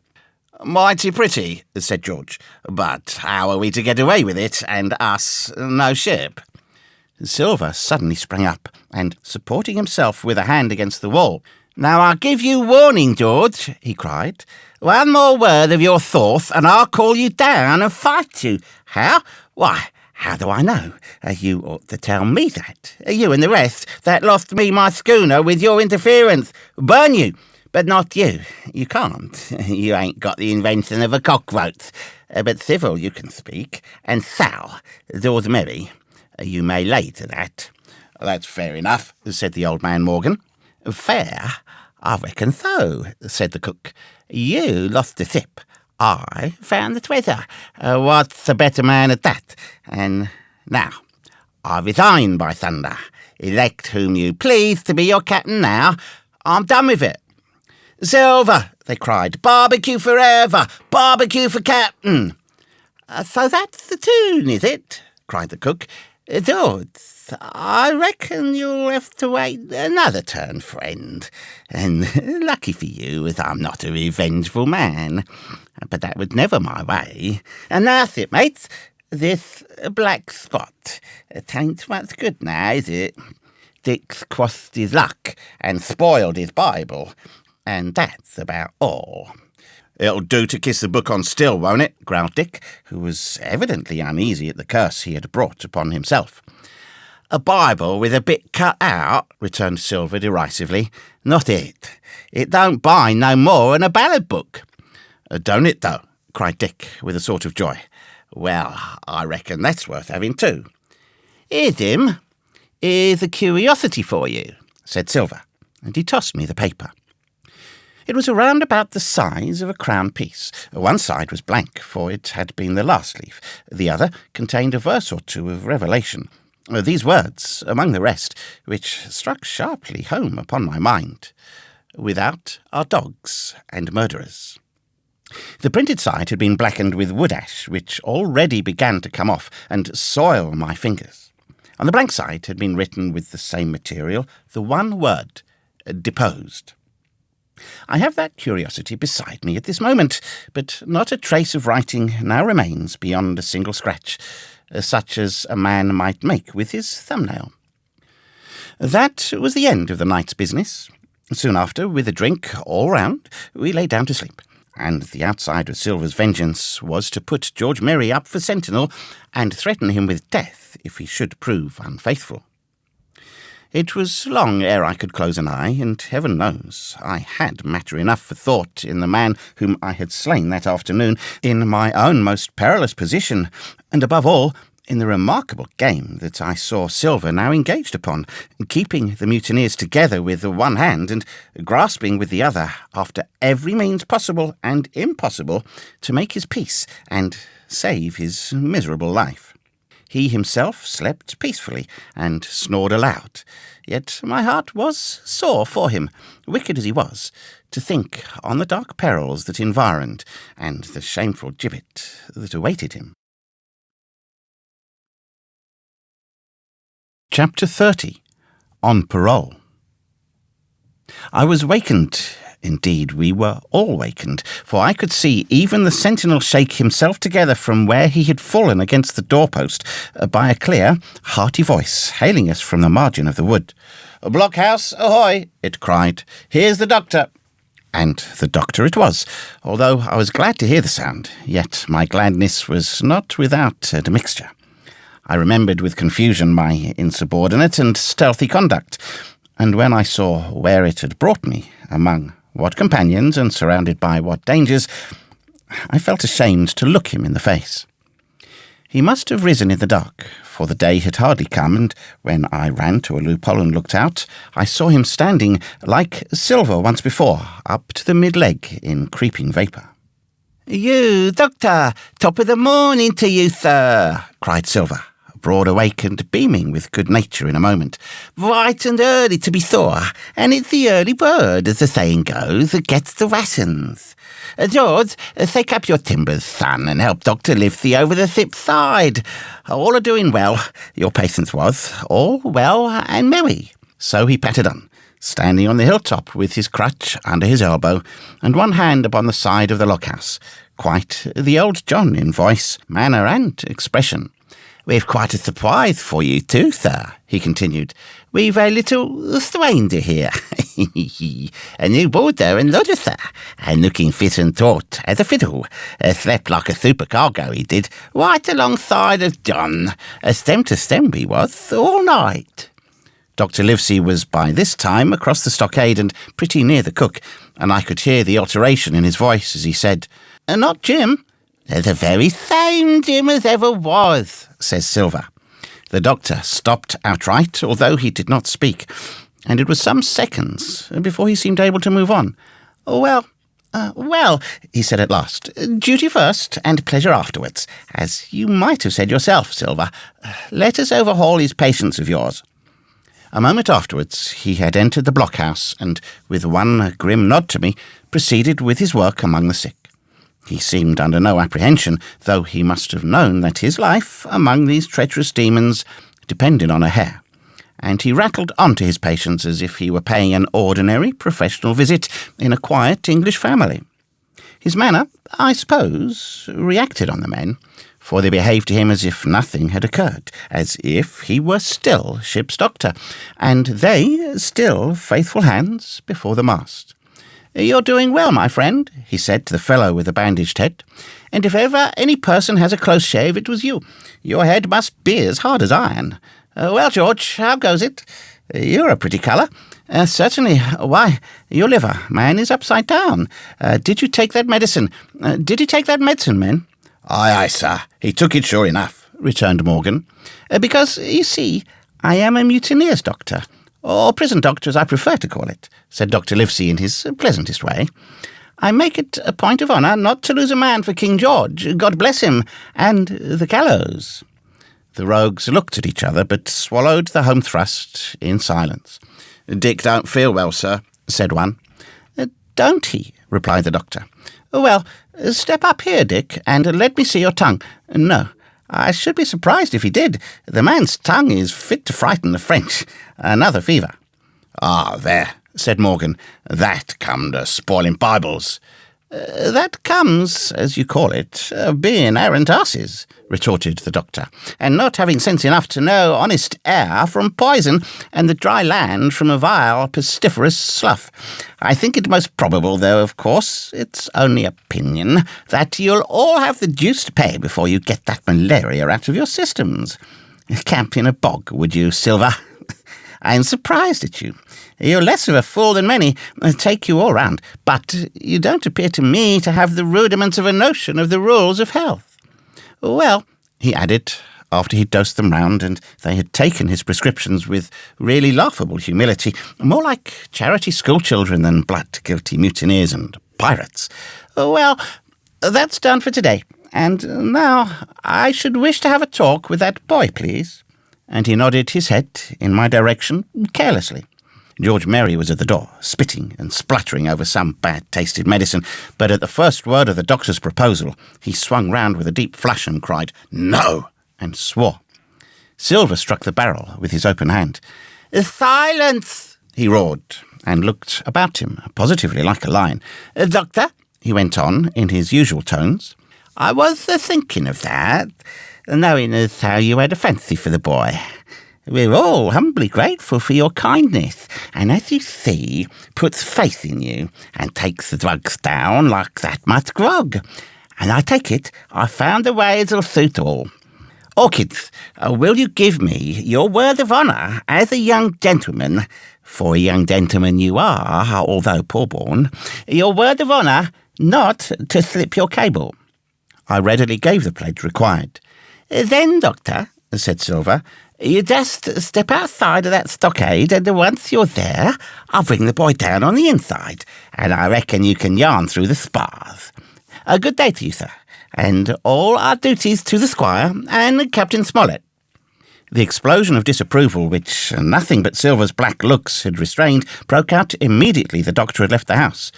"Mighty pretty," said George. "But how are we to get away with it, and us no ship?" Silver suddenly sprang up, and, supporting himself with a hand against the wall, "Now I give you warning, George," he cried. "One more word of your thoughts, and I'll call you down and fight you. How? Why, how do I know? You ought to tell me that. You and the rest that lost me my schooner with your interference. Burn you, but not you. You can't. You ain't got the invention of a cockroach. But civil you can speak, and Sal, George Merry, you may lay to that." "That's fair enough," said the old man Morgan. "Fair? I reckon so," said the cook. "You lost the ship. I found the treasure. What's a better man at that? And now, I resign, by thunder. Elect whom you please to be your captain now. I'm done with it." "Silver," they cried, "barbecue forever! Barbecue for captain!" "So that's the tune, is it?" cried the cook. "George, I reckon you'll have to wait another turn, friend. And lucky for you, as I'm not a revengeful man. But that was never my way. And that's it, mates. This black spot. Tain't much good now, is it? Dick's crossed his luck and spoiled his Bible. And that's about all." "It'll do to kiss the book on still, won't it?" growled Dick, who was evidently uneasy at the curse he had brought upon himself. "A Bible with a bit cut out," returned Silver derisively. "Not it. It don't bind no more than a ballad book." "Don't it, though?" cried Dick with a sort of joy. "Well, I reckon that's worth having too." "Here's him. Here's a curiosity for you," said Silver, and he tossed me the paper. It was around about the size of a crown piece. One side was blank, for it had been the last leaf. The other contained a verse or two of Revelation. These words, among the rest, which struck sharply home upon my mind. Without are dogs and murderers. The printed side had been blackened with wood ash, which already began to come off and soil my fingers. On the blank side had been written with the same material the one word, deposed. I have that curiosity beside me at this moment, but not a trace of writing now remains beyond a single scratch, such as a man might make with his thumbnail. That was the end of the night's business. Soon after, with a drink all round, we lay down to sleep, and the outside of Silver's vengeance was to put George Merry up for sentinel and threaten him with death if he should prove unfaithful. It was long ere I could close an eye, and heaven knows I had matter enough for thought in the man whom I had slain that afternoon, in my own most perilous position, and above all, in the remarkable game that I saw Silver now engaged upon, keeping the mutineers together with the one hand and grasping with the other after every means possible and impossible to make his peace and save his miserable life. He himself slept peacefully and snored aloud, yet my heart was sore for him, wicked as he was, to think on the dark perils that environed and the shameful gibbet that awaited him. Chapter 30. On Parole. I was wakened. Indeed, we were all wakened, for I could see even the sentinel shake himself together from where he had fallen against the doorpost by a clear, hearty voice hailing us from the margin of the wood. "Blockhouse, ahoy!" it cried. "Here's the doctor." And the doctor it was, although I was glad to hear the sound, yet my gladness was not without admixture. I remembered with confusion my insubordinate and stealthy conduct, and when I saw where it had brought me, among what companions and surrounded by what dangers, I felt ashamed to look him in the face. He must have risen in the dark, for the day had hardly come, and when I ran to a loophole and looked out, I saw him standing, like Silver once before, up to the mid-leg in creeping vapour. "You, Doctor! Top of the morning to you, sir!" cried Silver, broad awake and beaming with good nature in a moment. "Bright and early to be sure, and it's the early bird, as the saying goes, that gets the rations. George, take up your timbers, son, and help Dr. Livesey over the ship's side. All are doing well, your patience was, all well and merry." So he pattered on, standing on the hilltop with his crutch under his elbow, and one hand upon the side of the lockhouse, quite the old John in voice, manner, and expression. "We've quite a surprise for you too, sir," he continued. "We've a little stranger here. A new boarder and lodger, sir, and looking fit and taut as a fiddle. Slept like a supercargo, he did, right alongside of John. Stem to stem he was, all night." Dr. Livesey was by this time across the stockade and pretty near the cook, and I could hear the alteration in his voice as he said, "Not Jim?" "The very same Jim as ever was," says Silver. The doctor stopped outright, although he did not speak, and it was some seconds before he seemed able to move on. Well, he said at last, "duty first and pleasure afterwards, as you might have said yourself, Silver. Let us overhaul these patients of yours." A moment afterwards he had entered the blockhouse, and with one grim nod to me, proceeded with his work among the sick. He seemed under no apprehension, though he must have known that his life among these treacherous demons depended on a hair, and he rattled on to his patients as if he were paying an ordinary professional visit in a quiet English family. His manner, I suppose, reacted on the men, for they behaved to him as if nothing had occurred, as if he were still ship's doctor, and they still faithful hands before the mast. "You're doing well, my friend," he said to the fellow with the bandaged head, "and if ever any person has a close shave, it was you. Your head must be as hard as iron. Well, George, how goes it? You're a pretty colour." "Certainly. Why, your liver, man, is upside down. Did you take that medicine? Men?" Aye, sir. He took it sure enough," returned Morgan. "Because, you see, I am a mutineer's doctor, or prison doctor as I prefer to call it," said Dr. Livesey in his pleasantest way. "I make it a point of honour not to lose a man for King George, God bless him, and the gallows." The rogues looked at each other, but swallowed the home thrust in silence. "Dick don't feel well, sir," said one. don't he?" replied the doctor. "Well, step up here, Dick, and let me see your tongue. No, I should be surprised if he did. The man's tongue is fit to frighten the French. Another fever." "Ah, there," said Morgan. "That come to spoiling Bibles." "That comes, as you call it, being arrant asses," retorted the doctor, "and not having sense enough to know honest air from poison, and the dry land from a vile pestiferous slough. I think it most probable, though, of course, it's only opinion, that you'll all have the deuce to pay before you get that malaria out of your systems. Camp in a bog, would you, Silver? I'm surprised at you. You're less of a fool than many, take you all round, but you don't appear to me to have the rudiments of a notion of the rules of health. Well," he added, after he'd dosed them round, and they had taken his prescriptions with really laughable humility, more like charity schoolchildren than blood-guilty mutineers and pirates. "Well, that's done for today, and now I should wish to have a talk with that boy, please." And he nodded his head in my direction carelessly. George Merry was at the door, spitting and spluttering over some bad-tasted medicine, but at the first word of the doctor's proposal, he swung round with a deep flush and cried, "No!" and swore. Silver struck the barrel with his open hand. "Silence!" he roared, and looked about him, positively like a lion. "Doctor," he went on in his usual tones, "I was thinking of that, knowing as how you had a fancy for the boy. We're all humbly grateful for your kindness, and as you see, puts faith in you, and takes the drugs down like that much grog. And I take it, I found a way as'll suit all. Orchids, will you give me your word of honour as a young gentleman, for a young gentleman you are, although poor-born, your word of honour not to slip your cable?" I readily gave the pledge required. "Then, Doctor," said Silver, "you just step outside of that stockade, and once you're there, I'll bring the boy down on the inside, and I reckon you can yarn through the spars. A good day to you, sir, and all our duties to the Squire and Captain Smollett." The explosion of disapproval, which nothing but Silver's black looks had restrained, broke out immediately the doctor had left the house.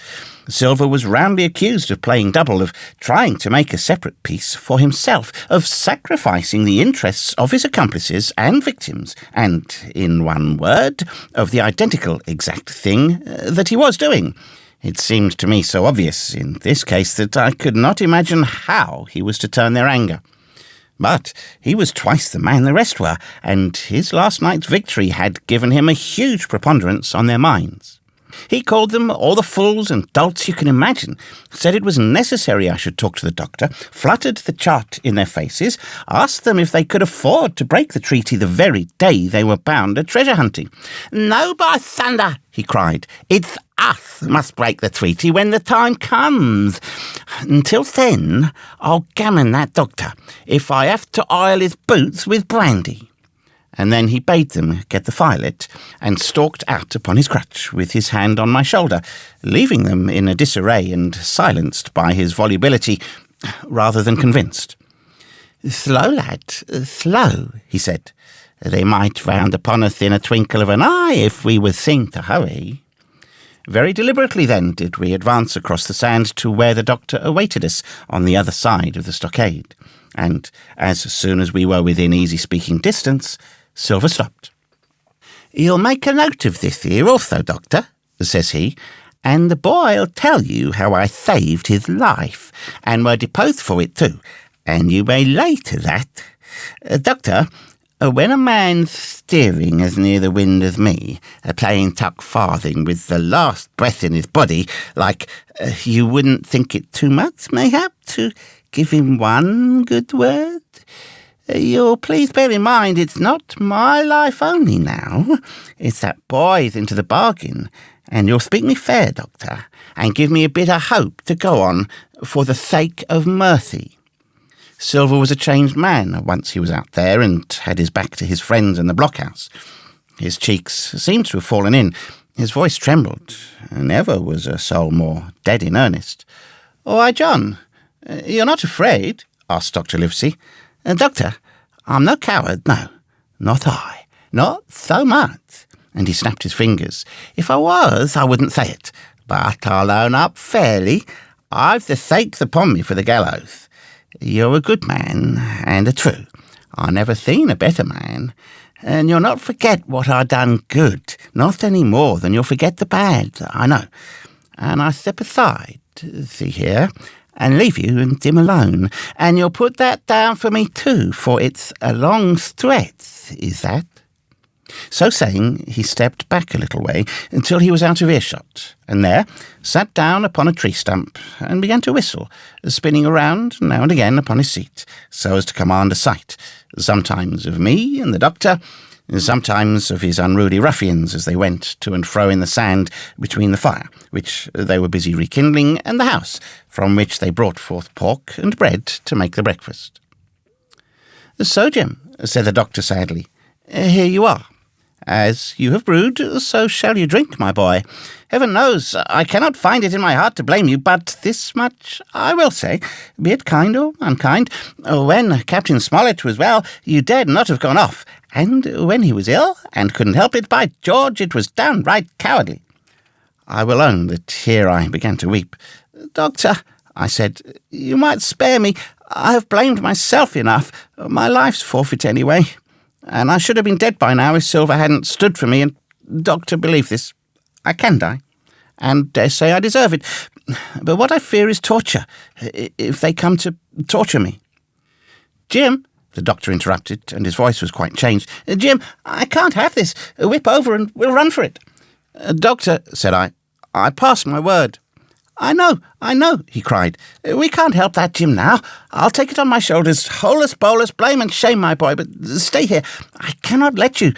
Silver was roundly accused of playing double, of trying to make a separate peace for himself, of sacrificing the interests of his accomplices and victims, and, in one word, of the identical exact thing that he was doing. It seemed to me so obvious in this case that I could not imagine how he was to turn their anger. But he was twice the man the rest were, and his last night's victory had given him a huge preponderance on their minds. He called them all the fools and dolts you can imagine, said it was necessary I should talk to the doctor, fluttered the chart in their faces, asked them if they could afford to break the treaty the very day they were bound at treasure hunting. "No, by thunder," he cried, "it's us must break the treaty when the time comes. Until then, I'll gammon that doctor if I have to oil his boots with brandy." And then he bade them get the fire lit, and stalked out upon his crutch with his hand on my shoulder, leaving them in a disarray and silenced by his volubility rather than convinced. "Slow, lad, slow," he said. "They might round upon us in a twinkle of an eye if we were seen to hurry." Very deliberately, then, did we advance across the sand to where the doctor awaited us on the other side of the stockade, and as soon as we were within easy-speaking distance, Silver stopped. "You'll make a note of this here also, Doctor," says he, "and the boy'll tell you how I saved his life, and were deposed for it too, and you may lay to that. Doctor, when a man's steering as near the wind as me, playing tuck farthing with the last breath in his body, like you wouldn't think it too much, mayhap, to give him one good word? You'll please bear in mind it's not my life only now, it's that boy's into the bargain, and you'll speak me fair, Doctor, and give me a bit of hope to go on for the sake of mercy." Silver was a changed man once he was out there and had his back to his friends in the blockhouse. His cheeks seemed to have fallen in, his voice trembled, never was a soul more dead in earnest. "Why, John, you're not afraid?" asked Dr. Livesey. "Doctor, I'm no coward, no, not I, not so much." And he snapped his fingers. "If I was, I wouldn't say it, but I'll own up fairly. I've the stake upon me for the gallows. You're a good man, and a true. I never seen a better man. And you'll not forget what I done good, not any more than you'll forget the bad, I know. And I step aside, see here, and leave you and Jim alone. And you'll put that down for me too, for it's a long stretch, is that? So saying, he stepped back a little way until he was out of earshot, and there sat down upon a tree stump and began to whistle, spinning around now and again upon his seat, so as to command a sight, sometimes of me and the doctor, sometimes of his unruly ruffians as they went to and fro in the sand between the fire, which they were busy rekindling, and the house, from which they brought forth pork and bread to make the breakfast. "So, Jim," said the doctor sadly, "here you are. As you have brewed, so shall you drink, my boy. Heaven knows I cannot find it in my heart to blame you, but this much I will say, be it kind or unkind. When Captain Smollett was well, you dared not have gone off, and when he was ill, and couldn't help it, by George, it was downright cowardly." I will own that here I began to weep. "Doctor," I said, "you might spare me. I have blamed myself enough. My life's forfeit anyway. And I should have been dead by now if Silver hadn't stood for me, and, doctor, believe this, I can die, and dare say I deserve it. But what I fear is torture, if they come to torture me." "Jim," the doctor interrupted, and his voice was quite changed. "Jim, I can't have this. Whip over and we'll run for it." "Doctor," said I pass my word." I know, he cried. "We can't help that, Jim, now. I'll take it on my shoulders, holus bolus, blame and shame, my boy, but stay here. I cannot let you.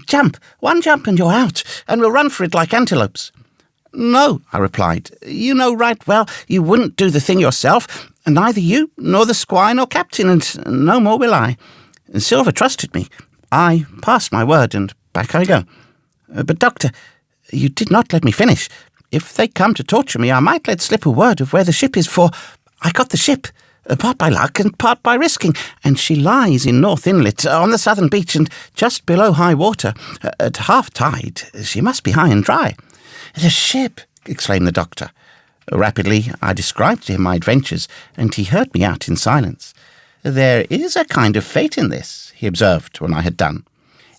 Jump, one jump and you're out, and we'll run for it like antelopes." "No," I replied. "You know right well you wouldn't do the thing yourself, and neither you, nor the squire, nor captain, and no more will I. Silver trusted me. I passed my word, and back I go. But, doctor, you did not let me finish. If they come to torture me, I might let slip a word of where the ship is, for I got the ship, part by luck and part by risking, and she lies in North Inlet, on the southern beach, and just below high water. At half tide, she must be high and dry." "The ship!" exclaimed the doctor. Rapidly, I described to him my adventures, and he heard me out in silence. "There is a kind of fate in this," he observed when I had done.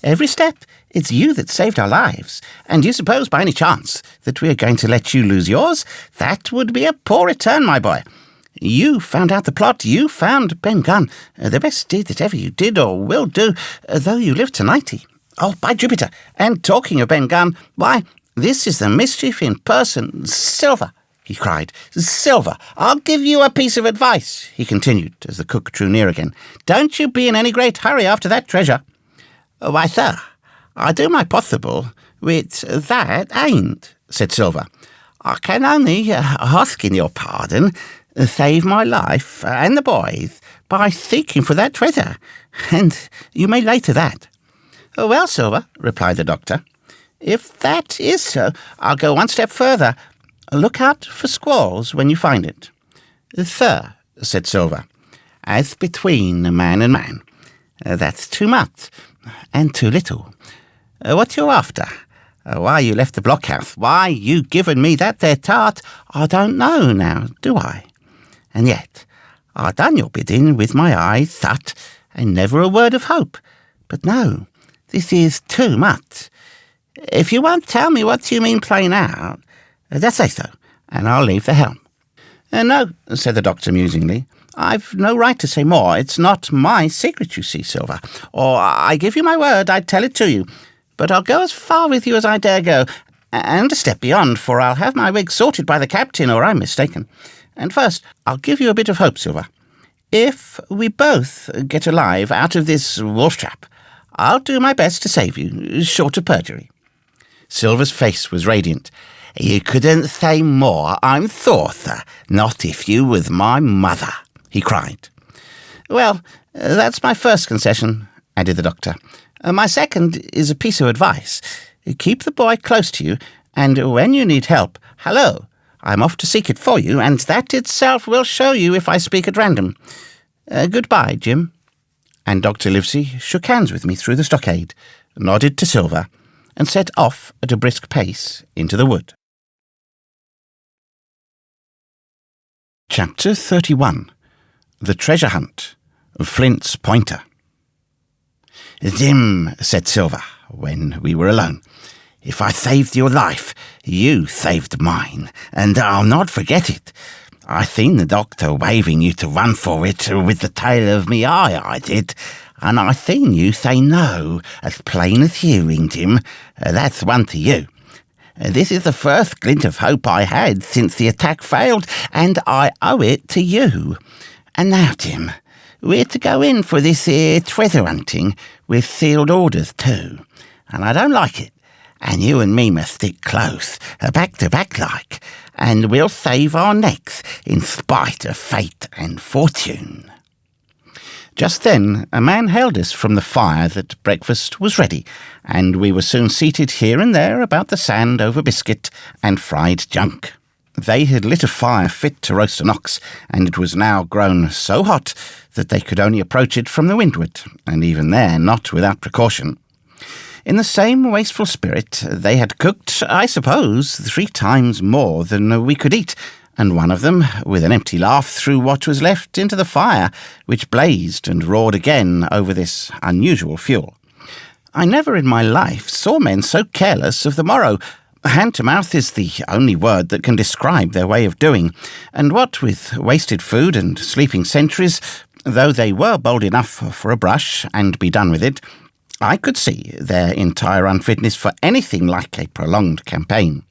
"Every step, it's you that saved our lives, and you suppose by any chance that we are going to let you lose yours? That would be a poor return, my boy. You found out the plot, you found Ben Gunn, the best deed that ever you did or will do, though you live to 90. Oh, by Jupiter! And talking of Ben Gunn, why, this is the mischief in person. Silver!" he cried. "Silver, I'll give you a piece of advice," he continued, as the cook drew near again. "Don't you be in any great hurry after that treasure." "Why, sir, I do my possible, which that ain't," said Silver. "I can only, asking your pardon, save my life and the boy's by seeking for that treasure, and you may lay to that." "Well, Silver," replied the doctor, "if that is so, I'll go one step further. Look out for squalls when you find it." "Sir," said Silver, "as between man and man, that's too much and too little. What you after? Why you left the blockhouse, why you given me that there tart, I don't know now, do I? And yet, I done your bidding with my eyes shut, and never a word of hope. But no, this is too much. If you won't tell me what you mean plain out, just say so, and I'll leave the helm." "No," said the doctor musingly. "I've no right to say more. It's not my secret, you see, Silver. Or I give you my word I'd tell it to you. But I'll go as far with you as I dare go, and a step beyond, for I'll have my wig sorted by the captain, or I'm mistaken. And first, I'll give you a bit of hope, Silver. If we both get alive out of this wolf trap, I'll do my best to save you, short of perjury." Silver's face was radiant. "You couldn't say more, I'm sure, sir, not if you was my mother," he cried. "Well, that's my first concession," added the doctor. "My second is a piece of advice. Keep the boy close to you, and when you need help, hallo, I'm off to seek it for you, and that itself will show you if I speak at random. Goodbye, Jim." And Dr. Livesey shook hands with me through the stockade, nodded to Silver, and set off at a brisk pace into the wood. Chapter 31. The Treasure Hunt of Flint's Pointer. "Jim," said Silver, when we were alone, "if I saved your life, you saved mine, and I'll not forget it. I seen the doctor waving you to run for it with the tail of me eye, I did, and I seen you say no, as plain as hearing, Jim. That's one to you. This is the first glint of hope I had since the attack failed, and I owe it to you. And now, Jim, we're to go in for this here treasure hunting with sealed orders too, and I don't like it. And you and me must stick close, back to back like, and we'll save our necks in spite of fate and fortune." Just then, a man hailed us from the fire that breakfast was ready, and we were soon seated here and there about the sand over biscuit and fried junk. They had lit a fire fit to roast an ox, and it was now grown so hot that they could only approach it from the windward, and even there not without precaution. In the same wasteful spirit, they had cooked, I suppose, 3 times more than we could eat, and one of them, with an empty laugh, threw what was left into the fire, which blazed and roared again over this unusual fuel. I never in my life saw men so careless of the morrow. Hand-to-mouth is the only word that can describe their way of doing, and what with wasted food and sleeping sentries, though they were bold enough for a brush and be done with it, I could see their entire unfitness for anything like a prolonged campaign.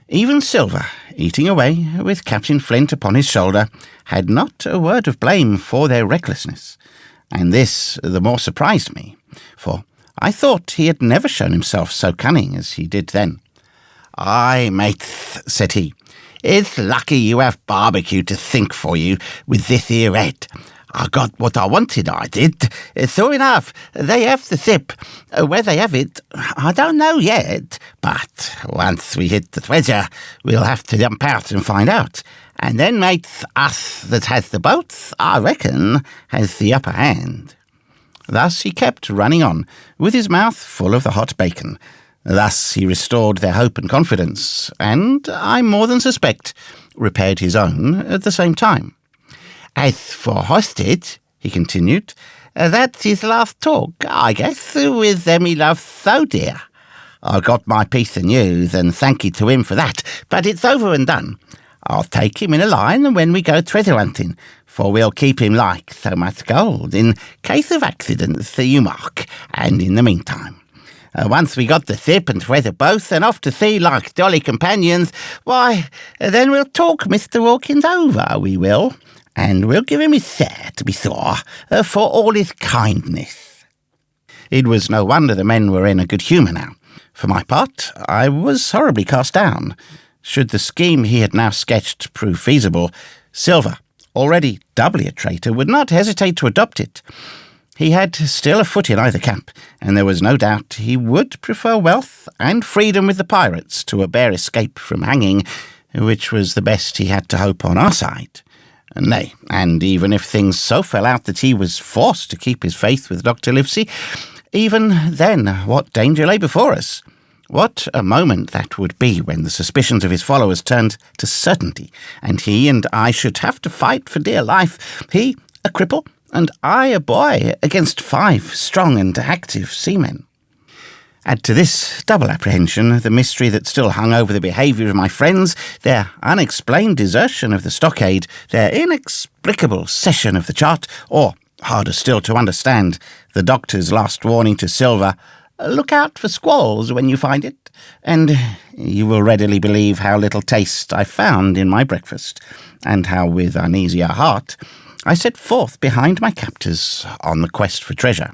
Even Silver, eating away with Captain Flint upon his shoulder, had not a word of blame for their recklessness, and this the more surprised me, for I thought he had never shown himself so cunning as he did then. "Aye, mates," said he, "it's lucky you have barbecue to think for you with this here head. I got what I wanted, I did. Sure enough, they have the ship. Where they have it, I don't know yet, but once we hit the treasure, we'll have to jump out and find out. And then, mates, us that has the boats, I reckon, has the upper hand." Thus he kept running on, with his mouth full of the hot bacon. Thus he restored their hope and confidence, and, I more than suspect, repaired his own at the same time. "As for hostage," he continued, "that's his last talk, I guess, with them he loves so dear. I got my piece of news, and thank you to him for that, but it's over and done. I'll take him in a line when we go treasure hunting, for we'll keep him like so much gold, in case of accidents, you mark, and in the meantime. Once we got the ship and treasure both, and off to sea like jolly companions, why, then we'll talk Mr. Hawkins over, we will. And we'll give him his share, to be sure, for all his kindness." It was no wonder the men were in a good humour now. For my part, I was horribly cast down. Should the scheme he had now sketched prove feasible, Silver, already doubly a traitor, would not hesitate to adopt it. He had still a foot in either camp, and there was no doubt he would prefer wealth and freedom with the pirates to a bare escape from hanging, which was the best he had to hope on our side. Nay, and even if things so fell out that he was forced to keep his faith with Dr. Livesey, even then what danger lay before us? What a moment that would be when the suspicions of his followers turned to certainty, and he and I should have to fight for dear life, he a cripple, and I a boy, against 5 strong and active seamen. Add to this double apprehension the mystery that still hung over the behaviour of my friends, their unexplained desertion of the stockade, their inexplicable cession of the chart, or, harder still to understand, the doctor's last warning to Silver, "Look out for squalls when you find it," and you will readily believe how little taste I found in my breakfast, and how with uneasier heart I set forth behind my captors on the quest for treasure.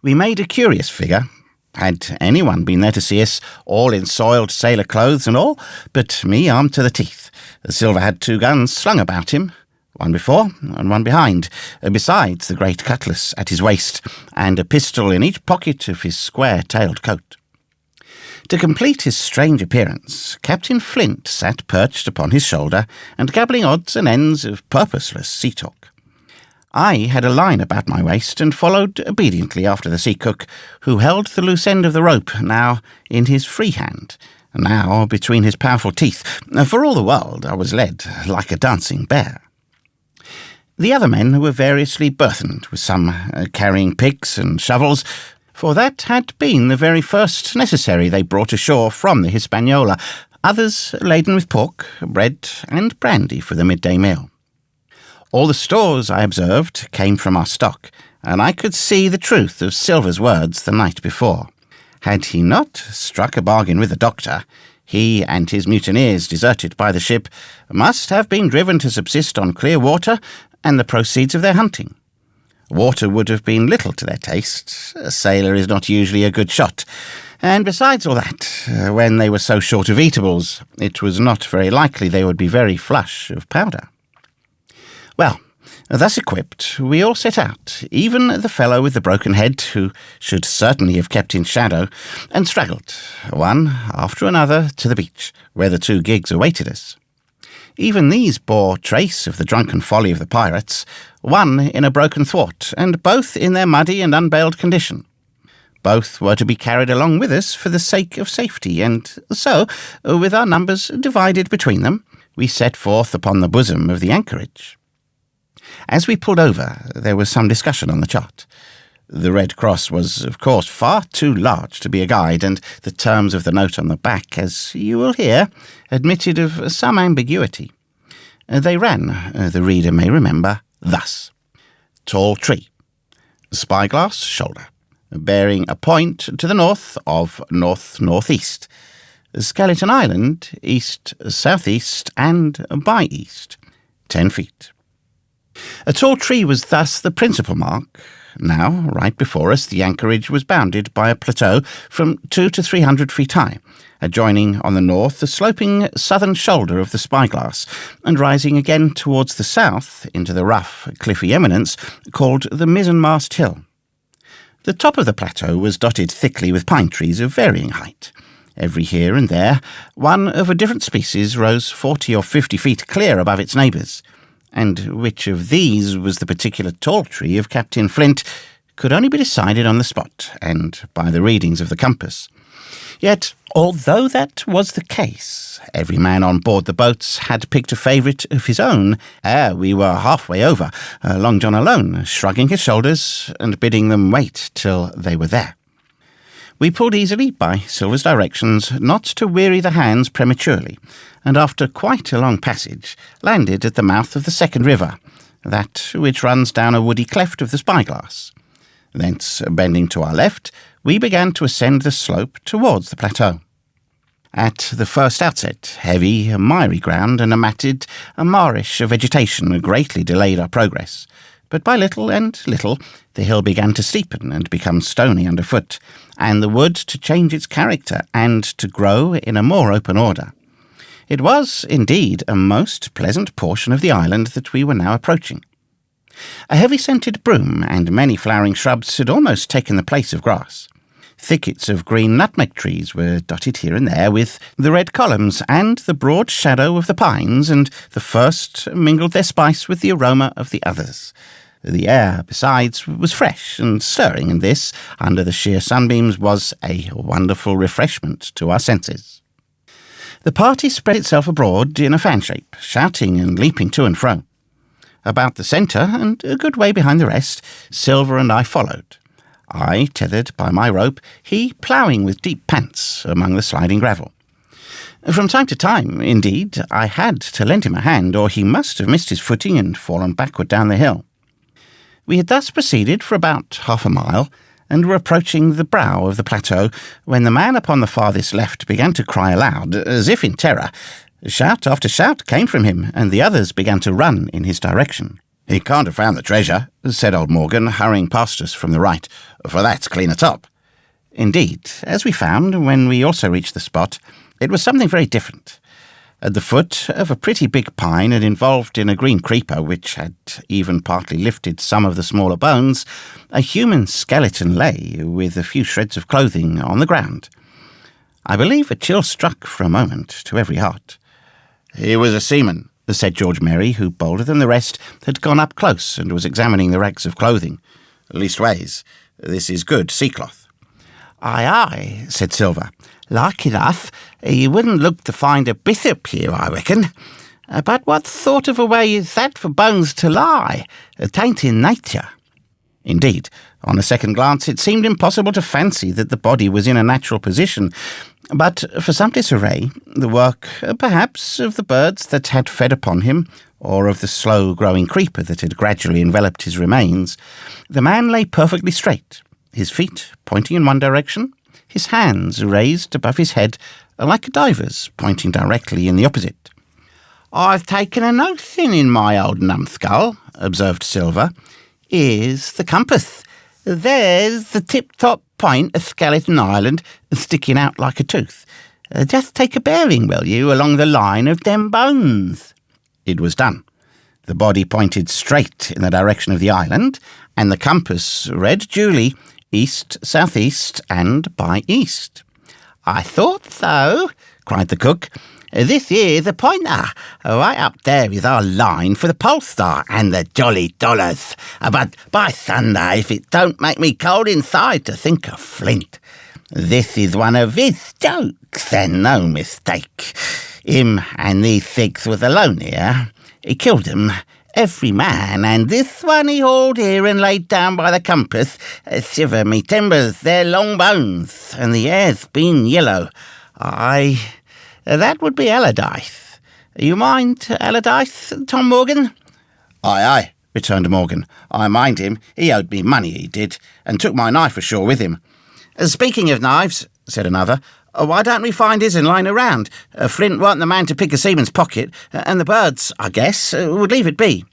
We made a curious figure. Had anyone been there to see us, all in soiled sailor clothes and all, but me armed to the teeth. Silver had 2 guns slung about him, one before and one behind, besides the great cutlass at his waist, and a pistol in each pocket of his square-tailed coat. To complete his strange appearance, Captain Flint sat perched upon his shoulder and gabbling odds and ends of purposeless sea-talk. I had a line about my waist and followed obediently after the sea cook, who held the loose end of the rope now in his free hand, now between his powerful teeth. For all the world, I was led like a dancing bear. The other men were variously burthened, with some carrying picks and shovels, for that had been the very first necessary they brought ashore from the Hispaniola, others laden with pork, bread, and brandy for the midday meal. All the stores, I observed, came from our stock, and I could see the truth of Silver's words the night before. Had he not struck a bargain with the doctor, he and his mutineers, deserted by the ship, must have been driven to subsist on clear water and the proceeds of their hunting. Water would have been little to their taste. A sailor is not usually a good shot. And besides all that, when they were so short of eatables, it was not very likely they would be very flush of powder. Well, thus equipped, we all set out, even the fellow with the broken head, who should certainly have kept in shadow, and straggled, one after another, to the beach, where the 2 gigs awaited us. Even these bore trace of the drunken folly of the pirates, one in a broken thwart, and both in their muddy and unbailed condition. Both were to be carried along with us for the sake of safety, and so, with our numbers divided between them, we set forth upon the bosom of the anchorage. As we pulled over, there was some discussion on the chart. The Red Cross was, of course, far too large to be a guide, and the terms of the note on the back, as you will hear, admitted of some ambiguity. They ran, the reader may remember, thus: Tall tree, spyglass shoulder, bearing a point to the north of north-northeast. Skeleton Island, east-southeast and by east, 10 feet. A tall tree was thus the principal mark. Now, right before us, the anchorage was bounded by a plateau from 200 to 300 feet high, adjoining on the north the sloping southern shoulder of the spyglass, and rising again towards the south into the rough, cliffy eminence called the Mizzenmast Hill. The top of the plateau was dotted thickly with pine trees of varying height. Every here and there, one of a different species rose 40 or 50 feet clear above its neighbours, and which of these was the particular tall tree of Captain Flint could only be decided on the spot, and by the readings of the compass. Yet, although that was the case, every man on board the boats had picked a favourite of his own ere we were halfway over, Long John alone shrugging his shoulders and bidding them wait till they were there. We pulled easily, by Silver's directions, not to weary the hands prematurely, and after quite a long passage, landed at the mouth of the second river, that which runs down a woody cleft of the spyglass. Thence, bending to our left, we began to ascend the slope towards the plateau. At the first outset, heavy, miry ground and a matted, marish vegetation greatly delayed our progress, but by little and little the hill began to steepen and become stony underfoot, and the wood to change its character and to grow in a more open order. It was, indeed, a most pleasant portion of the island that we were now approaching. A heavy-scented broom and many flowering shrubs had almost taken the place of grass. Thickets of green nutmeg trees were dotted here and there with the red columns, and the broad shadow of the pines and the first mingled their spice with the aroma of the others. The air, besides, was fresh and stirring, and this, under the sheer sunbeams, was a wonderful refreshment to our senses. The party spread itself abroad in a fan shape, shouting and leaping to and fro. About the centre, and a good way behind the rest, Silver and I followed. I tethered by my rope, he ploughing with deep pants among the sliding gravel. From time to time, indeed, I had to lend him a hand, or he must have missed his footing and fallen backward down the hill. We had thus proceeded for about half a mile, and were approaching the brow of the plateau, when the man upon the farthest left began to cry aloud, as if in terror. Shout after shout came from him, and the others began to run in his direction. "He can't have found the treasure," said old Morgan, hurrying past us from the right, "for that's clean atop." Indeed, as we found, when we also reached the spot, it was something very different. At the foot of a pretty big pine and involved in a green creeper, which had even partly lifted some of the smaller bones, a human skeleton lay, with a few shreds of clothing, on the ground. I believe a chill struck for a moment to every heart. "He was a seaman," said George Merry, who, bolder than the rest, had gone up close and was examining the rags of clothing. "Leastways, this is good sea-cloth." Aye, aye, said Silver. Like enough, you wouldn't look to find a bishop here, I reckon. But what sort of a way is that for bones to lie? Tain't in nature. Indeed, on a second glance it seemed impossible to fancy that the body was in a natural position, but for some disarray, the work, perhaps, of the birds that had fed upon him, or of the slow-growing creeper that had gradually enveloped his remains, the man lay perfectly straight, his feet pointing in one direction, his hands raised above his head like a diver's, pointing directly in the opposite. "I've taken a notion in my old numbskull," observed Silver. "Here's the compass. There's the tip-top point of Skeleton Island sticking out like a tooth. Just take a bearing, will you, along the line of them bones." It was done. The body pointed straight in the direction of the island, and the compass read duly east, southeast, and by east. "I thought so," cried the cook. "This here's the pointer. Right up there is our line for the pole star and the jolly dollars. But by thunder, if it don't make me cold inside to think of Flint. This is one of his jokes, and no mistake. Him and these six was alone here. He killed 'em, every man, and this one he hauled here and laid down by the compass. Shiver me timbers, they're long bones, and the air's been yellow. Aye, that would be Allardyce. You mind Allardyce, Tom Morgan?" Aye, aye, returned Morgan. "I mind him. He owed me money, he did, and took my knife ashore with him." "Speaking of knives," said another, "why don't we find his and lying around? Flint wasn't the man to pick a seaman's pocket, and the birds, I guess, would leave it be."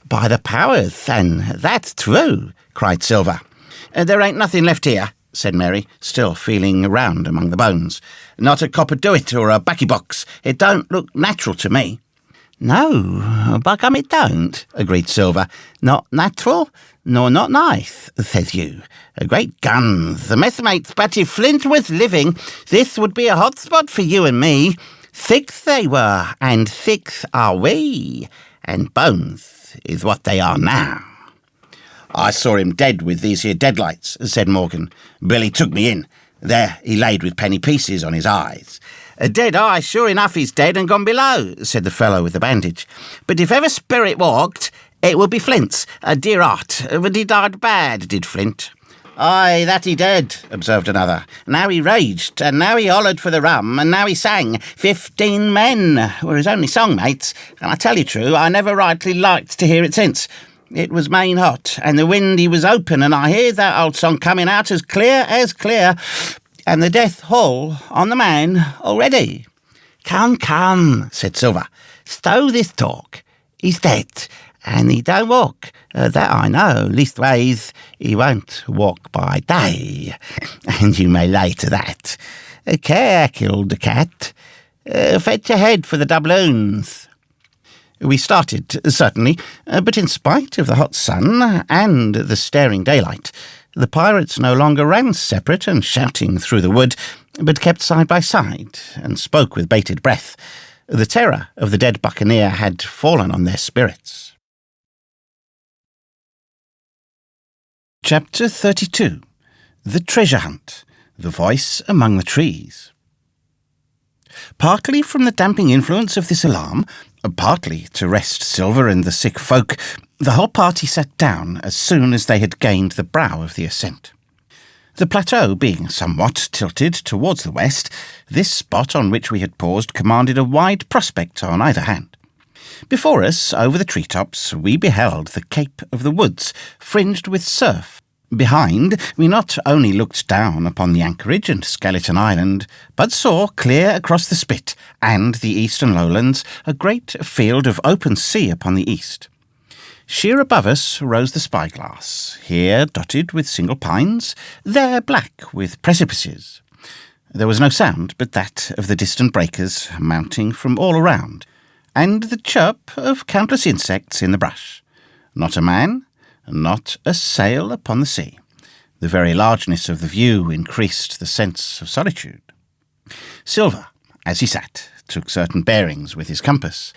"By the powers, and that's true," cried Silver. "There ain't nothing left here," said Mary, still feeling round among the bones. "Not a copper do-it or a baccy box. It don't look natural to me." "No, bugum it don't," agreed Silver. "Not natural, nor not nice, says you. Great guns, the messmates, but if Flint was living, this would be a hot spot for you and me. 6 they were, and 6 are we, and bones is what they are now." "I saw him dead with these here deadlights," said Morgan. "Billy took me in. There he laid with penny pieces on his eyes." "A dead eye, sure enough he's dead and gone below," said the fellow with the bandage. "But if ever spirit walked, it would be Flint's. Dear art, but he died bad, did Flint." "Aye, that he did," observed another. "Now he raged, and now he hollered for the rum, and now he sang. 15 men were his only song, mates, and I tell you true, I never rightly liked to hear it since. It was main hot, and the wind he was open, and I hear that old song coming out as clear, and the death hall on the man already." "Come, come," said Silver. "Stow this talk. He's dead, and he don't walk. That I know. Leastways, he won't walk by day, and you may lay to that. Care killed the cat. Fetch ahead for the doubloons." We started, certainly, but in spite of the hot sun and the staring daylight, the pirates no longer ran separate and shouting through the wood, but kept side by side and spoke with bated breath. The terror of the dead buccaneer had fallen on their spirits. Chapter 32. The Treasure Hunt. The Voice Among the Trees. Partly from the damping influence of this alarm, partly to rest Silver and the sick folk, the whole party sat down as soon as they had gained the brow of the ascent. The plateau being somewhat tilted towards the west, this spot on which we had paused commanded a wide prospect on either hand. Before us, over the treetops, we beheld the Cape of the Woods, fringed with surf. Behind, we not only looked down upon the anchorage and Skeleton Island, but saw clear across the spit and the eastern lowlands a great field of open sea upon the east. Sheer above us rose the spyglass, here dotted with single pines, there black with precipices. There was no sound but that of the distant breakers mounting from all around, and the chirp of countless insects in the brush. Not a man, not a sail upon the sea. The very largeness of the view increased the sense of solitude. Silver, as he sat, took certain bearings with his compass.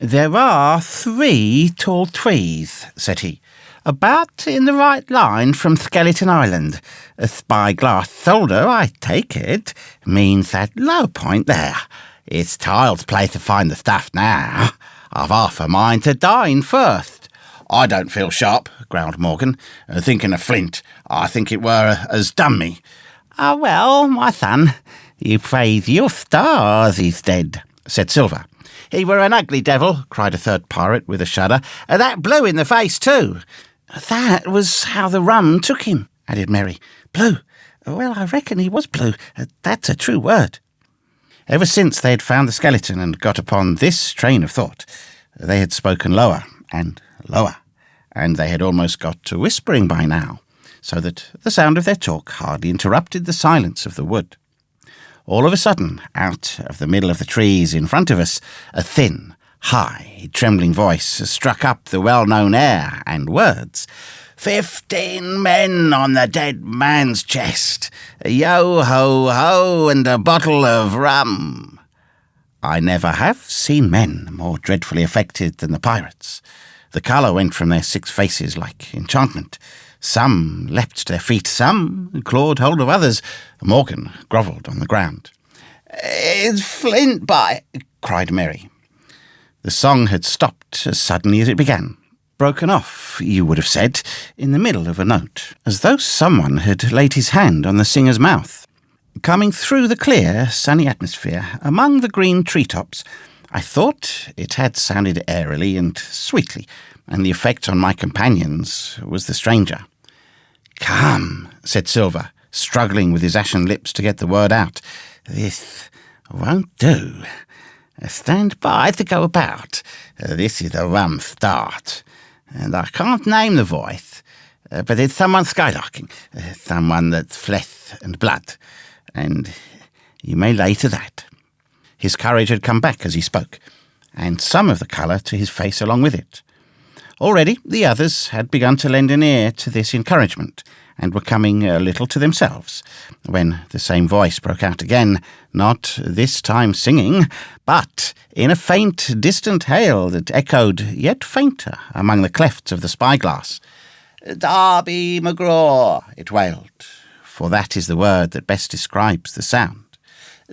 "There are 3 tall trees," said he, "about in the right line from Skeleton Island. A spyglass solder, I take it, means that low point there. It's child's play to find the stuff now. I've half a mind to dine first." "I don't feel sharp," growled Morgan. "Thinking of Flint, I think it were as done me." "Ah, well, my son, you praise your stars he's dead," said Silver. "He were an ugly devil," cried a third pirate with a shudder. "That blue in the face, too." "That was how the rum took him," added Mary. "Blue. Well, I reckon he was blue. That's a true word." Ever since they had found the skeleton and got upon this train of thought, they had spoken lower and lower, and they had almost got to whispering by now, so that the sound of their talk hardly interrupted the silence of the wood. All of a sudden, out of the middle of the trees in front of us, a thin, high, trembling voice struck up the well-known air and words. "15 men on the dead man's chest, yo-ho-ho and a bottle of rum." I never have seen men more dreadfully affected than the pirates. The colour went from their 6 faces like enchantment. Some leapt to their feet, some clawed hold of others. Morgan grovelled on the ground. "It's Flint by," cried Mary. The song had stopped as suddenly as it began. Broken off, you would have said, in the middle of a note, as though someone had laid his hand on the singer's mouth. Coming through the clear, sunny atmosphere, among the green treetops, I thought it had sounded airily and sweetly, and the effect on my companions was the stranger. "Come," said Silver, struggling with his ashen lips to get the word out. "This won't do. Stand by to go about. This is a rum start. And I can't name the voice, but it's someone skylarking, someone that's flesh and blood, and you may lay to that." His courage had come back as he spoke, and some of the colour to his face along with it. Already the others had begun to lend an ear to this encouragement, and were coming a little to themselves, when the same voice broke out again, not this time singing, but in a faint, distant hail that echoed yet fainter among the clefts of the spyglass. "Darby McGraw," it wailed, for that is the word that best describes the sound.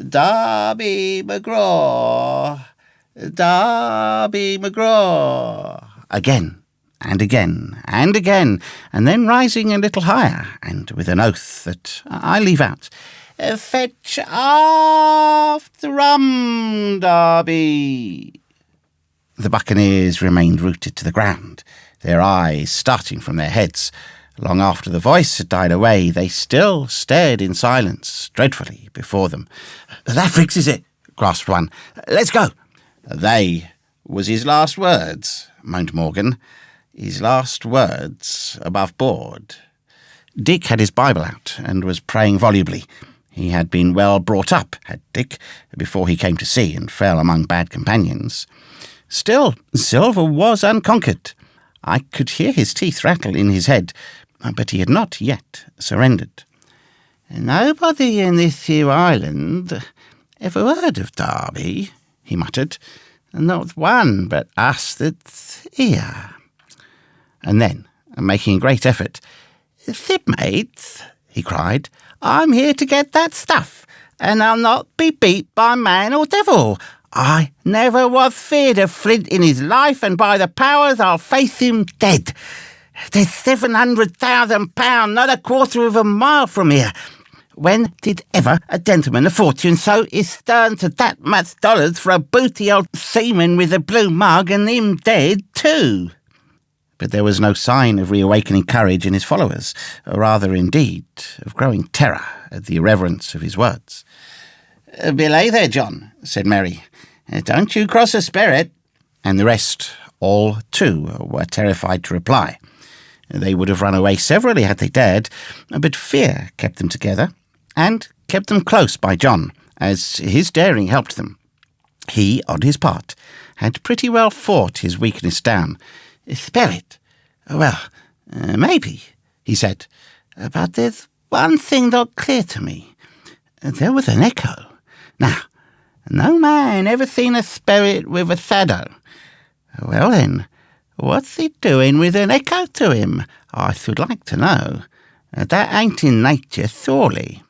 "Darby McGraw, Darby McGraw." Again, and again, and again, and then rising a little higher, and with an oath that I leave out. "Fetch aft the rum, Darby." The buccaneers remained rooted to the ground, their eyes starting from their heads. Long after the voice had died away, they still stared in silence, dreadfully, before them. "That fixes it," gasped one. "Let's go." "They was his last words," moaned Morgan. "His last words above board." Dick had his Bible out and was praying volubly. He had been well brought up, had Dick, before he came to sea and fell among bad companions. Still, Silver was unconquered. I could hear his teeth rattle in his head, but he had not yet surrendered. "Nobody in this here island ever heard of Darby," he muttered. "Not one but us that's here." And then, making a great effort, "Shipmates," he cried, "I'm here to get that stuff, and I'll not be beat by man or devil. I never was feared of Flint in his life, and by the powers I'll face him dead. There's £700,000, not a quarter of a mile from here. When did ever a gentleman of fortune so is stern to that much dollars for a booty old seaman with a blue mug, and him dead too?" But there was no sign of reawakening courage in his followers, or rather, indeed, of growing terror at the irreverence of his words. "Belay there, John," said Mary. "Don't you cross a spirit." And the rest, all too, were terrified to reply. They would have run away severally had they dared, but fear kept them together, and kept them close by John, as his daring helped them. He, on his part, had pretty well fought his weakness down. "Spirit? Well, maybe," he said, "but there's one thing not clear to me. There was an echo. Now, no man ever seen a spirit with a shadow. Well then, what's he doing with an echo to him, I should like to know? That ain't in nature, surely.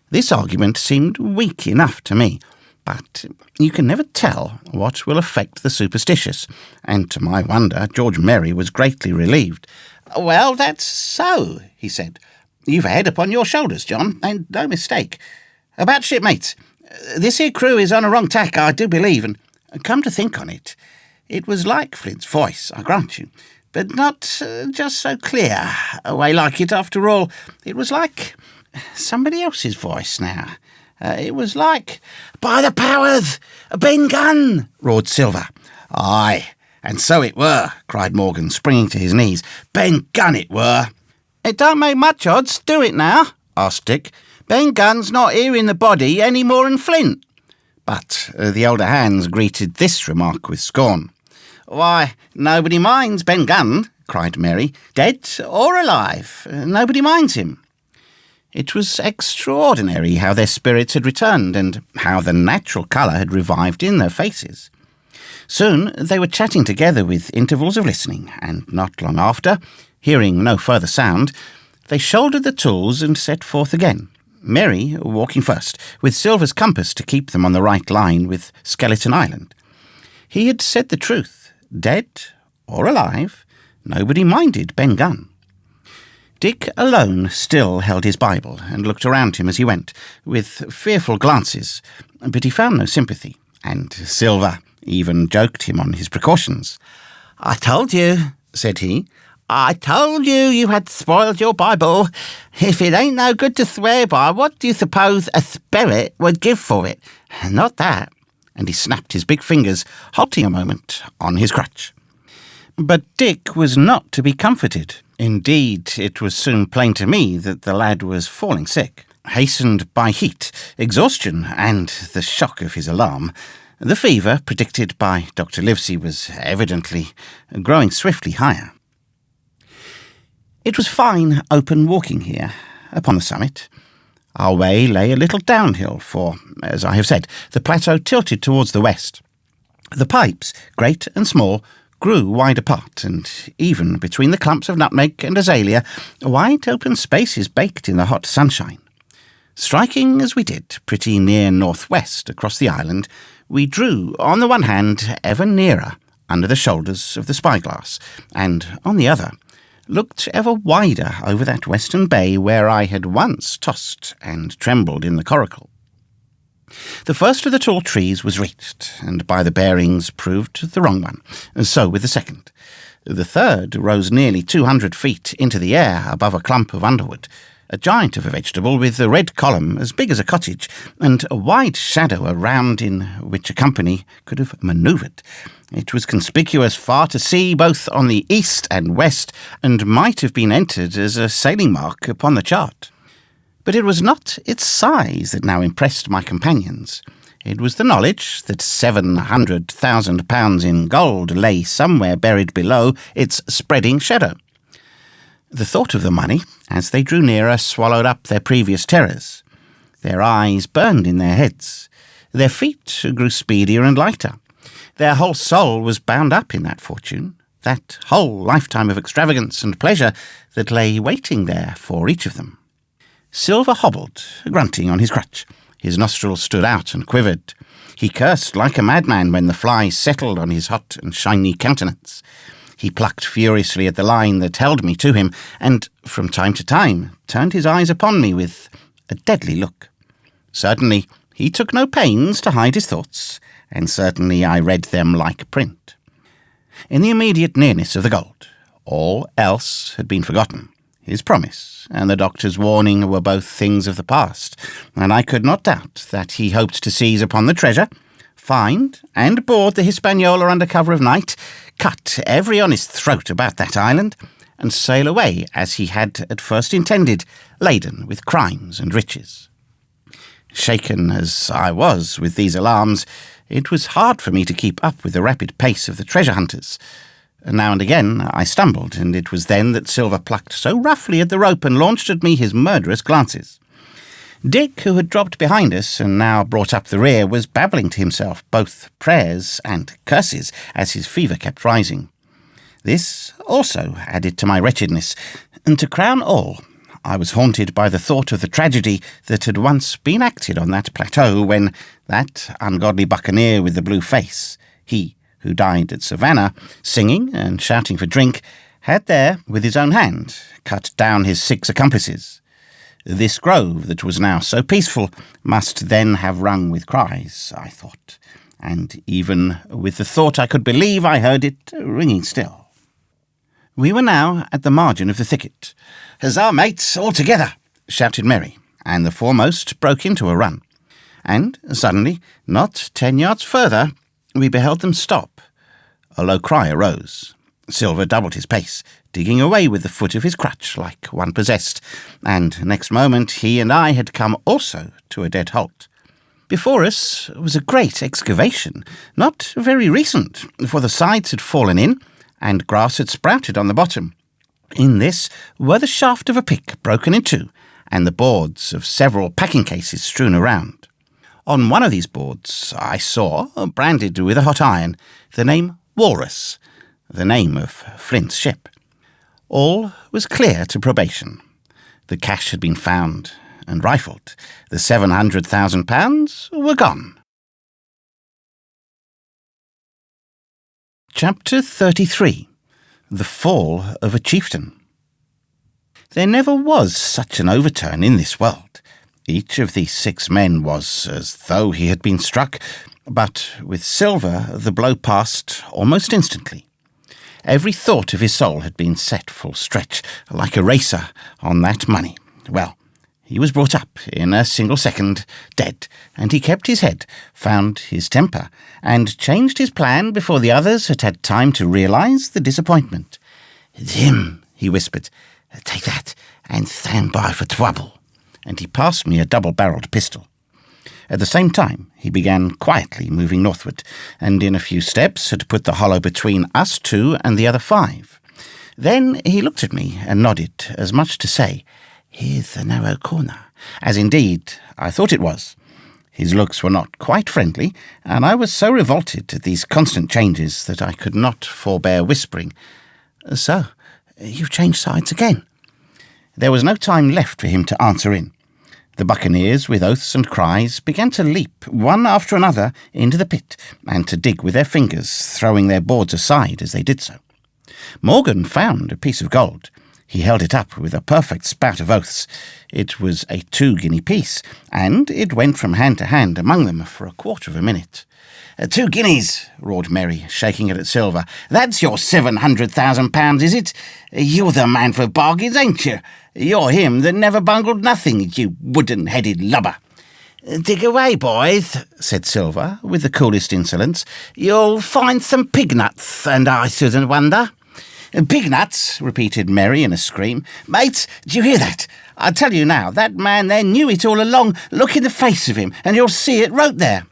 This argument seemed weak enough to me, but you can never tell what will affect the superstitious, and to my wonder George Merry was greatly relieved. "Well, that's so," he said. "You've a head upon your shoulders, John, and no mistake. About shipmates, this here crew is on a wrong tack, I do believe, and come to think on it, it was like Flint's voice, I grant you, but not just so clear a way like it after all. It was like somebody else's voice now. It was like—" "By the powers, Ben Gunn!" roared Silver. "Aye, and so it were," cried Morgan, springing to his knees. "Ben Gunn it were." "It don't make much odds, do it now?" asked Dick. "Ben Gunn's not here in the body any more'n Flint." But the older hands greeted this remark with scorn. "Why, nobody minds Ben Gunn," cried Merry. "Dead or alive, nobody minds him." It was extraordinary how their spirits had returned, and how the natural colour had revived in their faces. Soon they were chatting together with intervals of listening, and not long after, hearing no further sound, they shouldered the tools and set forth again, Merry walking first, with Silver's compass to keep them on the right line with Skeleton Island. He had said the truth. Dead or alive, nobody minded Ben Gunn. Dick alone still held his Bible and looked around him as he went, with fearful glances, but he found no sympathy, and Silver even joked him on his precautions. "I told you," said he, "I told you had spoiled your Bible. If it ain't no good to swear by, what do you suppose a spirit would give for it? Not that." And he snapped his big fingers, halting a moment on his crutch. But Dick was not to be comforted. Indeed, it was soon plain to me that the lad was falling sick, hastened by heat, exhaustion, and the shock of his alarm. The fever, predicted by Dr. Livesey, was evidently growing swiftly higher. It was fine, open walking here, upon the summit. Our way lay a little downhill, for, as I have said, the plateau tilted towards the west. The pipes, great and small, grew wide apart, and even between the clumps of nutmeg and azalea, wide open spaces baked in the hot sunshine. Striking, as we did, pretty near northwest across the island, we drew, on the one hand, ever nearer, under the shoulders of the spyglass, and, on the other, looked ever wider over that western bay where I had once tossed and trembled in the coracle. The first of the tall trees was reached, and by the bearings proved the wrong one, and so with the second. The third rose nearly 200 feet into the air above a clump of underwood, a giant of a vegetable with a red column as big as a cottage, and a wide shadow around in which a company could have manoeuvred. It was conspicuous far to sea, both on the east and west, and might have been entered as a sailing mark upon the chart. But it was not its size that now impressed my companions. It was the knowledge that 700,000 pounds in gold lay somewhere buried below its spreading shadow. The thought of the money, as they drew nearer, swallowed up their previous terrors. Their eyes burned in their heads. Their feet grew speedier and lighter. Their whole soul was bound up in that fortune, that whole lifetime of extravagance and pleasure that lay waiting there for each of them. Silver hobbled, grunting on his crutch. His nostrils stood out and quivered. He cursed like a madman when the flies settled on his hot and shiny countenance. He plucked furiously at the line that held me to him, and from time to time turned his eyes upon me with a deadly look. Certainly he took no pains to hide his thoughts, and certainly I read them like print. In the immediate nearness of the gold, all else had been forgotten. His promise and the doctor's warning were both things of the past, and I could not doubt that he hoped to seize upon the treasure, find and board the Hispaniola under cover of night, cut every honest throat about that island, and sail away as he had at first intended, laden with crimes and riches. Shaken as I was with these alarms, it was hard for me to keep up with the rapid pace of the treasure hunters. Now and again I stumbled, and it was then that Silver plucked so roughly at the rope and launched at me his murderous glances. Dick, who had dropped behind us and now brought up the rear, was babbling to himself both prayers and curses as his fever kept rising. This also added to my wretchedness, and to crown all, I was haunted by the thought of the tragedy that had once been acted on that plateau when that ungodly buccaneer with the blue face, he who died at Savannah, singing and shouting for drink, had there, with his own hand, cut down his 6 accomplices. This grove that was now so peaceful must then have rung with cries, I thought, and even with the thought I could believe I heard it ringing still. We were now at the margin of the thicket. "Huzzah, mates, all together!" shouted Mary, and the foremost broke into a run. And suddenly, not 10 yards further, we beheld them stop. A low cry arose. Silver doubled his pace, digging away with the foot of his crutch like one possessed, and next moment he and I had come also to a dead halt. Before us was a great excavation, not very recent, for the sides had fallen in, and grass had sprouted on the bottom. In this were the shaft of a pick broken in 2, and the boards of several packing cases strewn around. On one of these boards I saw, branded with a hot iron, the name Walrus, the name of Flint's ship. All was clear to probation. The cash had been found and rifled. The £700,000 were gone. Chapter 33. The Fall of a Chieftain. There never was such an overturn in this world. Each of these 6 men was as though he had been struck, but with Silver the blow passed almost instantly. Every thought of his soul had been set full stretch, like a racer, on that money. Well, he was brought up in a single second, dead, and he kept his head, found his temper, and changed his plan before the others had had time to realise the disappointment. "Jim," he whispered, "take that, and stand by for trouble." And he passed me a double-barrelled pistol. At the same time, he began quietly moving northward, and in a few steps had put the hollow between us 2 and the other 5. Then he looked at me and nodded, as much to say, "Here's the narrow corner," as indeed I thought it was. His looks were not quite friendly, and I was so revolted at these constant changes that I could not forbear whispering, "So, you've changed sides again?" There was no time left for him to answer in. The buccaneers, with oaths and cries, began to leap, one after another, into the pit, and to dig with their fingers, throwing their boards aside as they did so. Morgan found a piece of gold. He held it up with a perfect spout of oaths. It was a 2-guinea piece, and it went from hand to hand among them for a quarter of a minute. 2 guineas, roared Mary, shaking it at Silver. "That's your £700,000, is it? You're the man for bargains, ain't you? You're him that never bungled nothing, you wooden-headed lubber." "Dig away, boys," said Silver, with the coolest insolence. "You'll find some pig nuts, and I shouldn't wonder." "Pig nuts," repeated Mary in a scream. "Mates, do you hear that? I tell you now, that man there knew it all along. Look in the face of him, and you'll see it wrote there."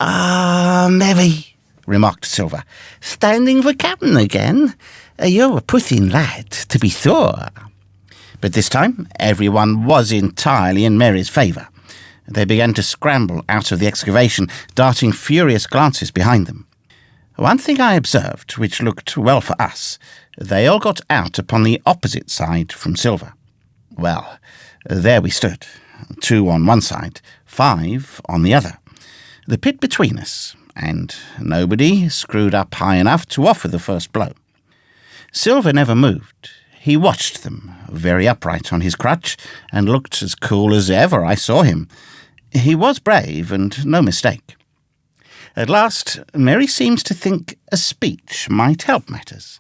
"Ah, Mary," remarked Silver. "Standing for captain again? You're a pudding lad, to be sure." But this time everyone was entirely in Mary's favour. They began to scramble out of the excavation, darting furious glances behind them. One thing I observed, which looked well for us, they all got out upon the opposite side from Silver. Well, there we stood, 2 on one side, 5 on the other, the pit between us, and nobody screwed up high enough to offer the first blow. Silver never moved. He watched them, very upright on his crutch, and looked as cool as ever I saw him. He was brave, and no mistake. At last, Mary seems to think a speech might help matters.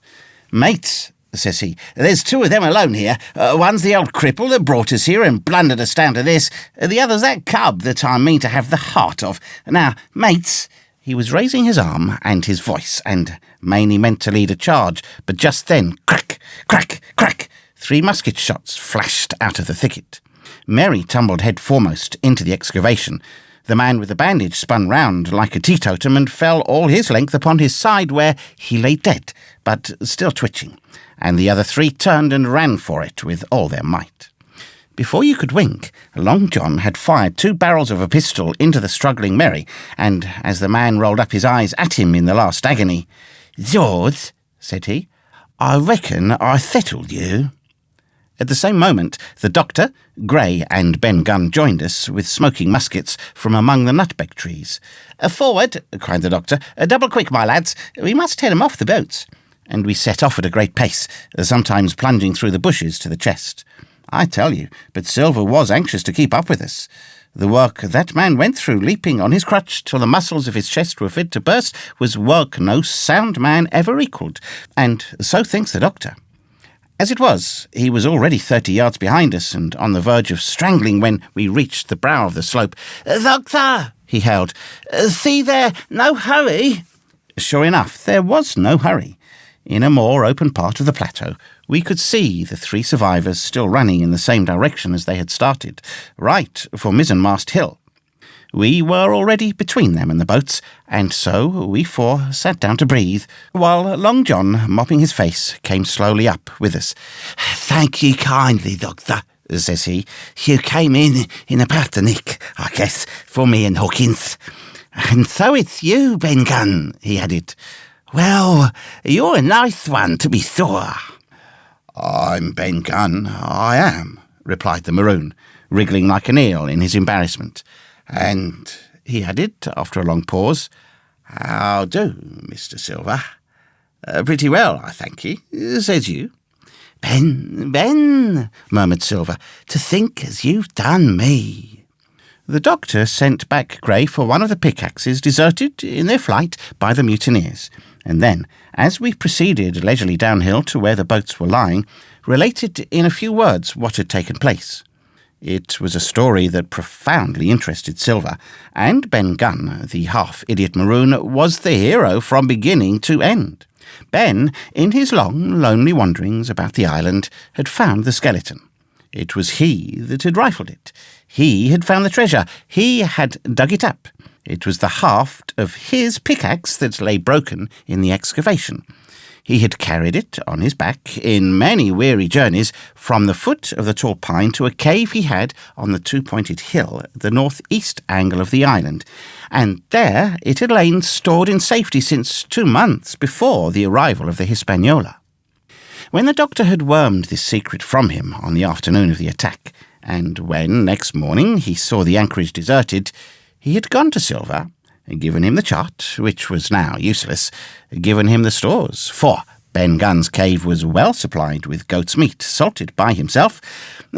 "Mates," says he, "there's 2 of them alone here. One's the old cripple that brought us here and blundered us down to this. The other's that cub that I mean to have the heart of. Now, mates," he was raising his arm and his voice, and mainly meant to lead a charge, but just then, crack, crack, crack, 3 musket shots flashed out of the thicket. Mary tumbled head foremost into the excavation. The man with the bandage spun round like a teetotum and fell all his length upon his side, where he lay dead, but still twitching, and the other 3 turned and ran for it with all their might. Before you could wink, Long John had fired 2 barrels of a pistol into the struggling Merry, and as the man rolled up his eyes at him in the last agony, "George," said he, "I reckon I settled you." At the same moment, the doctor, Gray, and Ben Gunn joined us with smoking muskets from among the nutmeg trees. "Forward," cried the doctor. "Double quick, my lads. We must head 'em off the boats." And we set off at a great pace, sometimes plunging through the bushes to the chest. I tell you, but Silver was anxious to keep up with us. The work that man went through, leaping on his crutch till the muscles of his chest were fit to burst, was work no sound man ever equalled, and so thinks the doctor. As it was, he was already 30 yards behind us and on the verge of strangling when we reached the brow of the slope. "Doctor," he hailed, "see there, no hurry." Sure enough, there was no hurry. In a more open part of the plateau, we could see the 3 survivors still running in the same direction as they had started, right for Mizzenmast Hill. We were already between them and the boats, and so we 4 sat down to breathe, while Long John, mopping his face, came slowly up with us. "Thank you kindly, Doctor," says he. "You came in about the nick, I guess, for me and Hawkins. And so it's you, Ben Gunn," he added. "Well, you're a nice one, to be sure." "I'm Ben Gunn, I am," replied the Maroon, wriggling like an eel in his embarrassment. "And," he added, after a long pause, "how do, Mr. Silver?" "Pretty well, I thank ye," says you. Ben, murmured Silver, "to think as you've done me." The doctor sent back Gray for one of the pickaxes deserted in their flight by the mutineers, and then, as we proceeded leisurely downhill to where the boats were lying, related in a few words what had taken place. It was a story that profoundly interested Silver, and Ben Gunn, the half-idiot Maroon, was the hero from beginning to end. Ben, in his long, lonely wanderings about the island, had found the skeleton. It was he that had rifled it. He had found the treasure. He had dug it up. It was the haft of his pickaxe that lay broken in the excavation. He had carried it on his back in many weary journeys from the foot of the tall pine to a cave he had on the 2-pointed hill at the northeast angle of the island, and there it had lain stored in safety since 2 months before the arrival of the Hispaniola. When the doctor had wormed this secret from him on the afternoon of the attack, and when next morning he saw the anchorage deserted, he had gone to Silver, given him the chart, which was now useless, given him the stores, for Ben Gunn's cave was well supplied with goat's meat, salted by himself,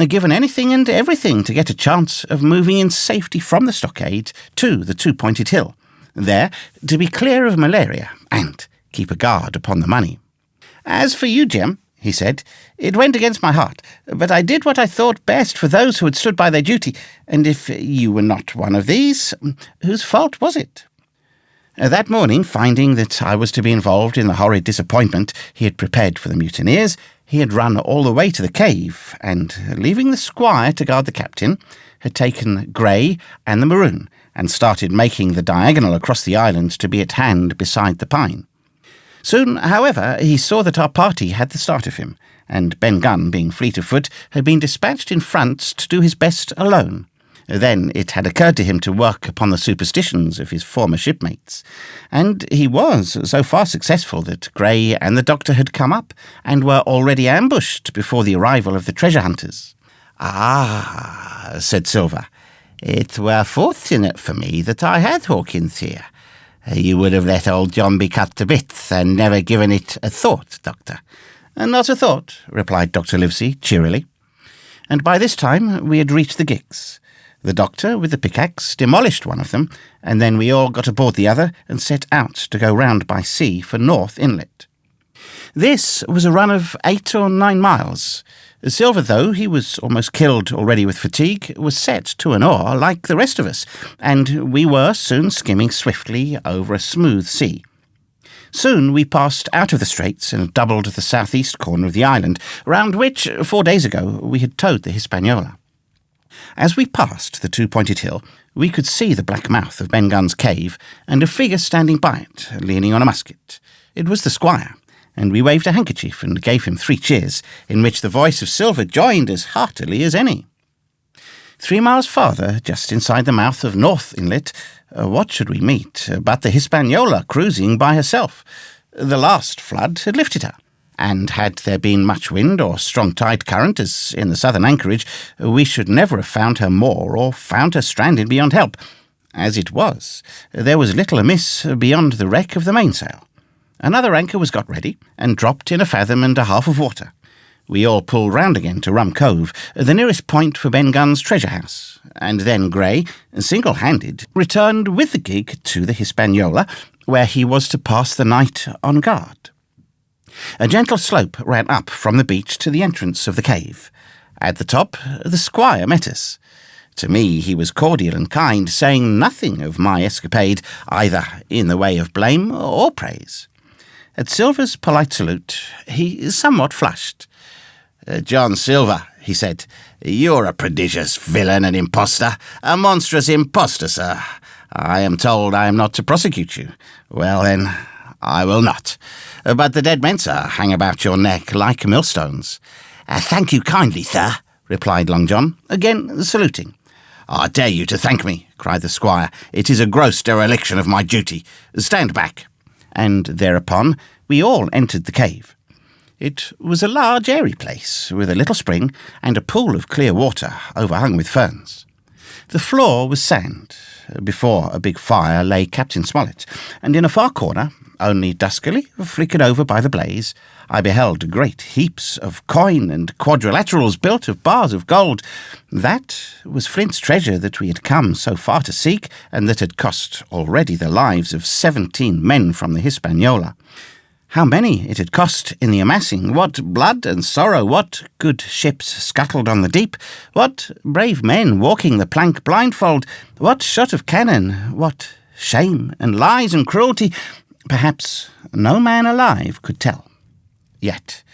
given anything and everything to get a chance of moving in safety from the stockade to the 2-pointed hill, there to be clear of malaria and keep a guard upon the money. "As for you, Jim," he said, "it went against my heart, but I did what I thought best for those who had stood by their duty, and if you were not one of these, whose fault was it?" That morning, finding that I was to be involved in the horrid disappointment he had prepared for the mutineers, he had run all the way to the cave, and, leaving the squire to guard the captain, had taken Gray and the Maroon, and started making the diagonal across the island to be at hand beside the pine. Soon, however, he saw that our party had the start of him, and Ben Gunn, being fleet of foot, had been dispatched in front to do his best alone. Then it had occurred to him to work upon the superstitions of his former shipmates, and he was so far successful that Gray and the doctor had come up, and were already ambushed before the arrival of the treasure hunters. "Ah," said Silver, "it were fortunate for me that I had Hawkins here. You would have let old John be cut to bits and never given it a thought, Doctor." "Not a thought," replied Dr. Livesey cheerily. And by this time we had reached the gigs. The doctor, with the pickaxe, demolished one of them, and then we all got aboard the other and set out to go round by sea for North Inlet. This was a run of 8 or 9 miles. Silver, though he was almost killed already with fatigue, was set to an oar like the rest of us, and we were soon skimming swiftly over a smooth sea. Soon we passed out of the straits and doubled the southeast corner of the island, round which, 4 days ago, we had towed the Hispaniola. As we passed the 2-pointed hill, we could see the black mouth of Ben Gunn's cave, and a figure standing by it, leaning on a musket. It was the squire, and we waved a handkerchief and gave him 3 cheers, in which the voice of Silver joined as heartily as any. 3 miles farther, just inside the mouth of North Inlet, what should we meet but the Hispaniola cruising by herself? The last flood had lifted her, and had there been much wind or strong tide current, as in the southern anchorage, we should never have found her more or found her stranded beyond help. As it was, there was little amiss beyond the wreck of the mainsail. Another anchor was got ready, and dropped in 1.5 fathoms of water. We all pulled round again to Rum Cove, the nearest point for Ben Gunn's treasure house, and then Gray, single-handed, returned with the gig to the Hispaniola, where he was to pass the night on guard. A gentle slope ran up from the beach to the entrance of the cave. At the top, the squire met us. To me he was cordial and kind, saying nothing of my escapade, either in the way of blame or praise. At Silver's polite salute, he somewhat flushed. "John Silver," he said, "you're a prodigious villain and impostor, a monstrous impostor, sir. I am told I am not to prosecute you. Well, then, I will not. But the dead men, sir, hang about your neck like millstones." "Thank you kindly, sir," replied Long John, again saluting. "I dare you to thank me," cried the squire. "It is a gross dereliction of my duty. Stand back." And thereupon we all entered the cave. It was a large, airy place, with a little spring and a pool of clear water overhung with ferns. The floor was sand. Before a big fire lay Captain Smollett, and in a far corner, only duskily flickered over by the blaze, I beheld great heaps of coin and quadrilaterals built of bars of gold. That was Flint's treasure that we had come so far to seek, and that had cost already the lives of 17 men from the Hispaniola. How many it had cost in the amassing, what blood and sorrow, what good ships scuttled on the deep, what brave men walking the plank blindfold, what shot of cannon, what shame and lies and cruelty, perhaps no man alive could tell. Yet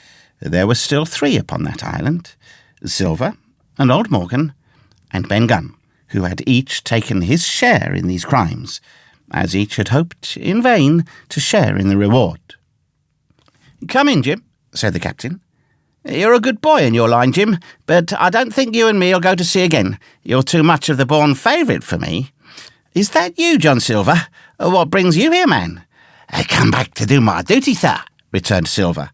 there were still 3 upon that island, Silver and old Morgan and Ben Gunn, who had each taken his share in these crimes, as each had hoped in vain to share in the reward. "Come in, Jim," said the captain. "You're a good boy in your line, Jim, but I don't think you and me'll go to sea again. You're too much of the born favourite for me. Is that you, John Silver? What brings you here, man?" "I come back to do my duty, sir," returned Silver.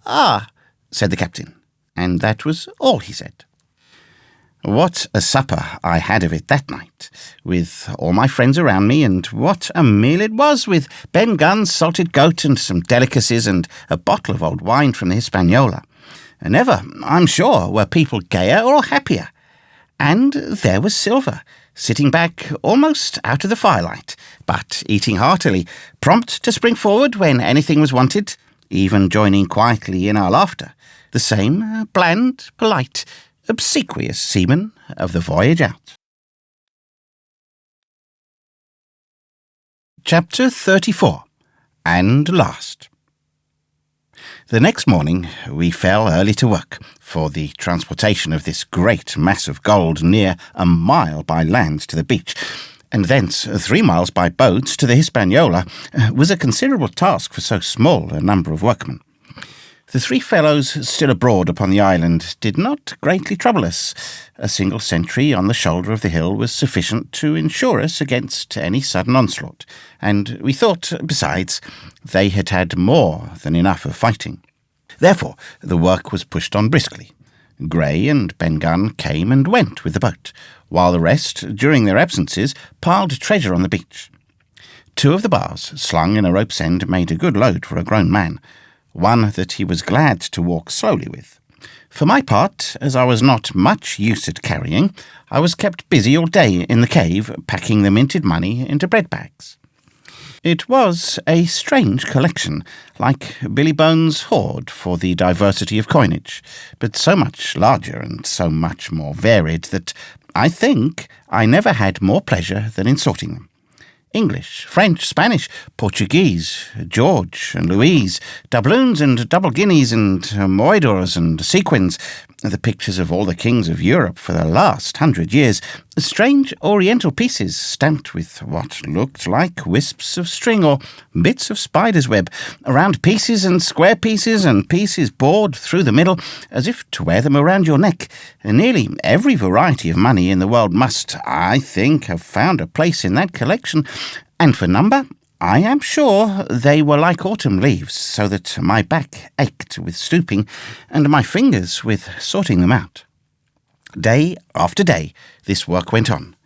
"Ah," said the captain, and that was all he said. What a supper I had of it that night, with all my friends around me, and what a meal it was, with Ben Gunn's salted goat and some delicacies and a bottle of old wine from the Hispaniola. Never, I'm sure, were people gayer or happier. And there was Silver, sitting back almost out of the firelight, but eating heartily, prompt to spring forward when anything was wanted, even joining quietly in our laughter, the same bland, polite, obsequious seaman of the voyage out. Chapter 34. And last. The next morning we fell early to work, for the transportation of this great mass of gold near 1 mile by land to the beach, and thence 3 miles by boat to the Hispaniola, was a considerable task for so small a number of workmen. The 3 fellows still abroad upon the island did not greatly trouble us. A single sentry on the shoulder of the hill was sufficient to ensure us against any sudden onslaught, and we thought, besides, they had had more than enough of fighting. Therefore, the work was pushed on briskly. Gray and Ben Gunn came and went with the boat, while the rest, during their absences, piled treasure on the beach. 2 of the bars, slung in a rope's end, made a good load for a grown man, one that he was glad to walk slowly with. For my part, as I was not much use at carrying, I was kept busy all day in the cave, packing the minted money into bread bags. It was a strange collection, like Billy Bones' hoard for the diversity of coinage, but so much larger and so much more varied that I think I never had more pleasure than in sorting them. English, French, Spanish, Portuguese, George and Louise, doubloons and double guineas and moidores and sequins, the pictures of all the kings of Europe for the last 100 years, strange oriental pieces stamped with what looked like wisps of string or bits of spider's web, round pieces and square pieces and pieces bored through the middle, as if to wear them around your neck. Nearly every variety of money in the world must, I think, have found a place in that collection, and for number, I am sure they were like autumn leaves, so that my back ached with stooping, and my fingers with sorting them out. Day after day, this work went on.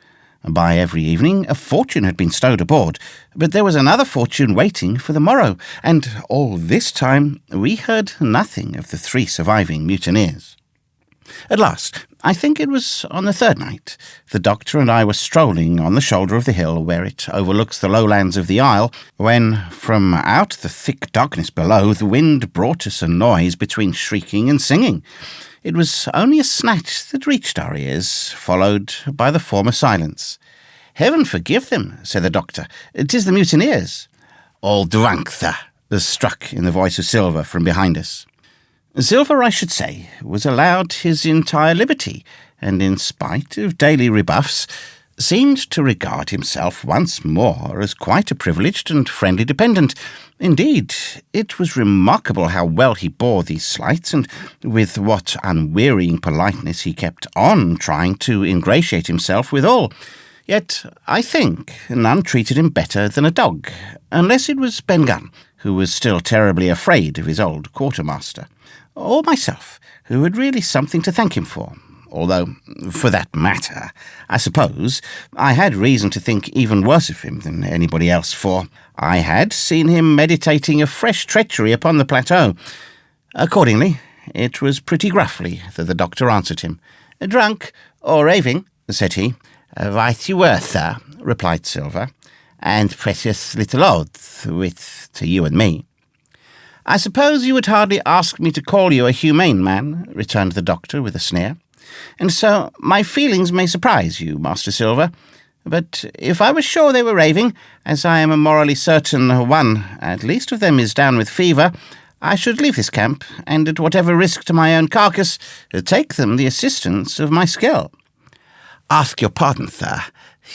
By every evening, a fortune had been stowed aboard, but there was another fortune waiting for the morrow, and all this time we heard nothing of the 3 surviving mutineers. At last, I think it was on the 3rd night, the doctor and I were strolling on the shoulder of the hill where it overlooks the lowlands of the Isle, when from out the thick darkness below the wind brought us a noise between shrieking and singing. It was only a snatch that reached our ears, followed by the former silence. "Heaven forgive them," said the doctor. "'Tis the mutineers." "All drunk, sir," struck in the voice of Silver from behind us. Silver, I should say, was allowed his entire liberty, and in spite of daily rebuffs, seemed to regard himself once more as quite a privileged and friendly dependent. Indeed, it was remarkable how well he bore these slights, and with what unwearying politeness he kept on trying to ingratiate himself with all. Yet, I think, none treated him better than a dog, unless it was Ben Gunn, who was still terribly afraid of his old quartermaster, or myself, who had really something to thank him for, although, for that matter, I suppose I had reason to think even worse of him than anybody else, for I had seen him meditating a fresh treachery upon the plateau. Accordingly, it was pretty gruffly that the doctor answered him. "Drunk or raving," said he. "Right you were, sir," replied Silver, "and precious little odds, with to you and me." "I suppose you would hardly ask me to call you a humane man," returned the doctor with a sneer, "and so my feelings may surprise you, Master Silver. But if I was sure they were raving, as I am morally certain one, at least of them, is down with fever, I should leave this camp, and at whatever risk to my own carcass, take them the assistance of my skill." "Ask your pardon, sir.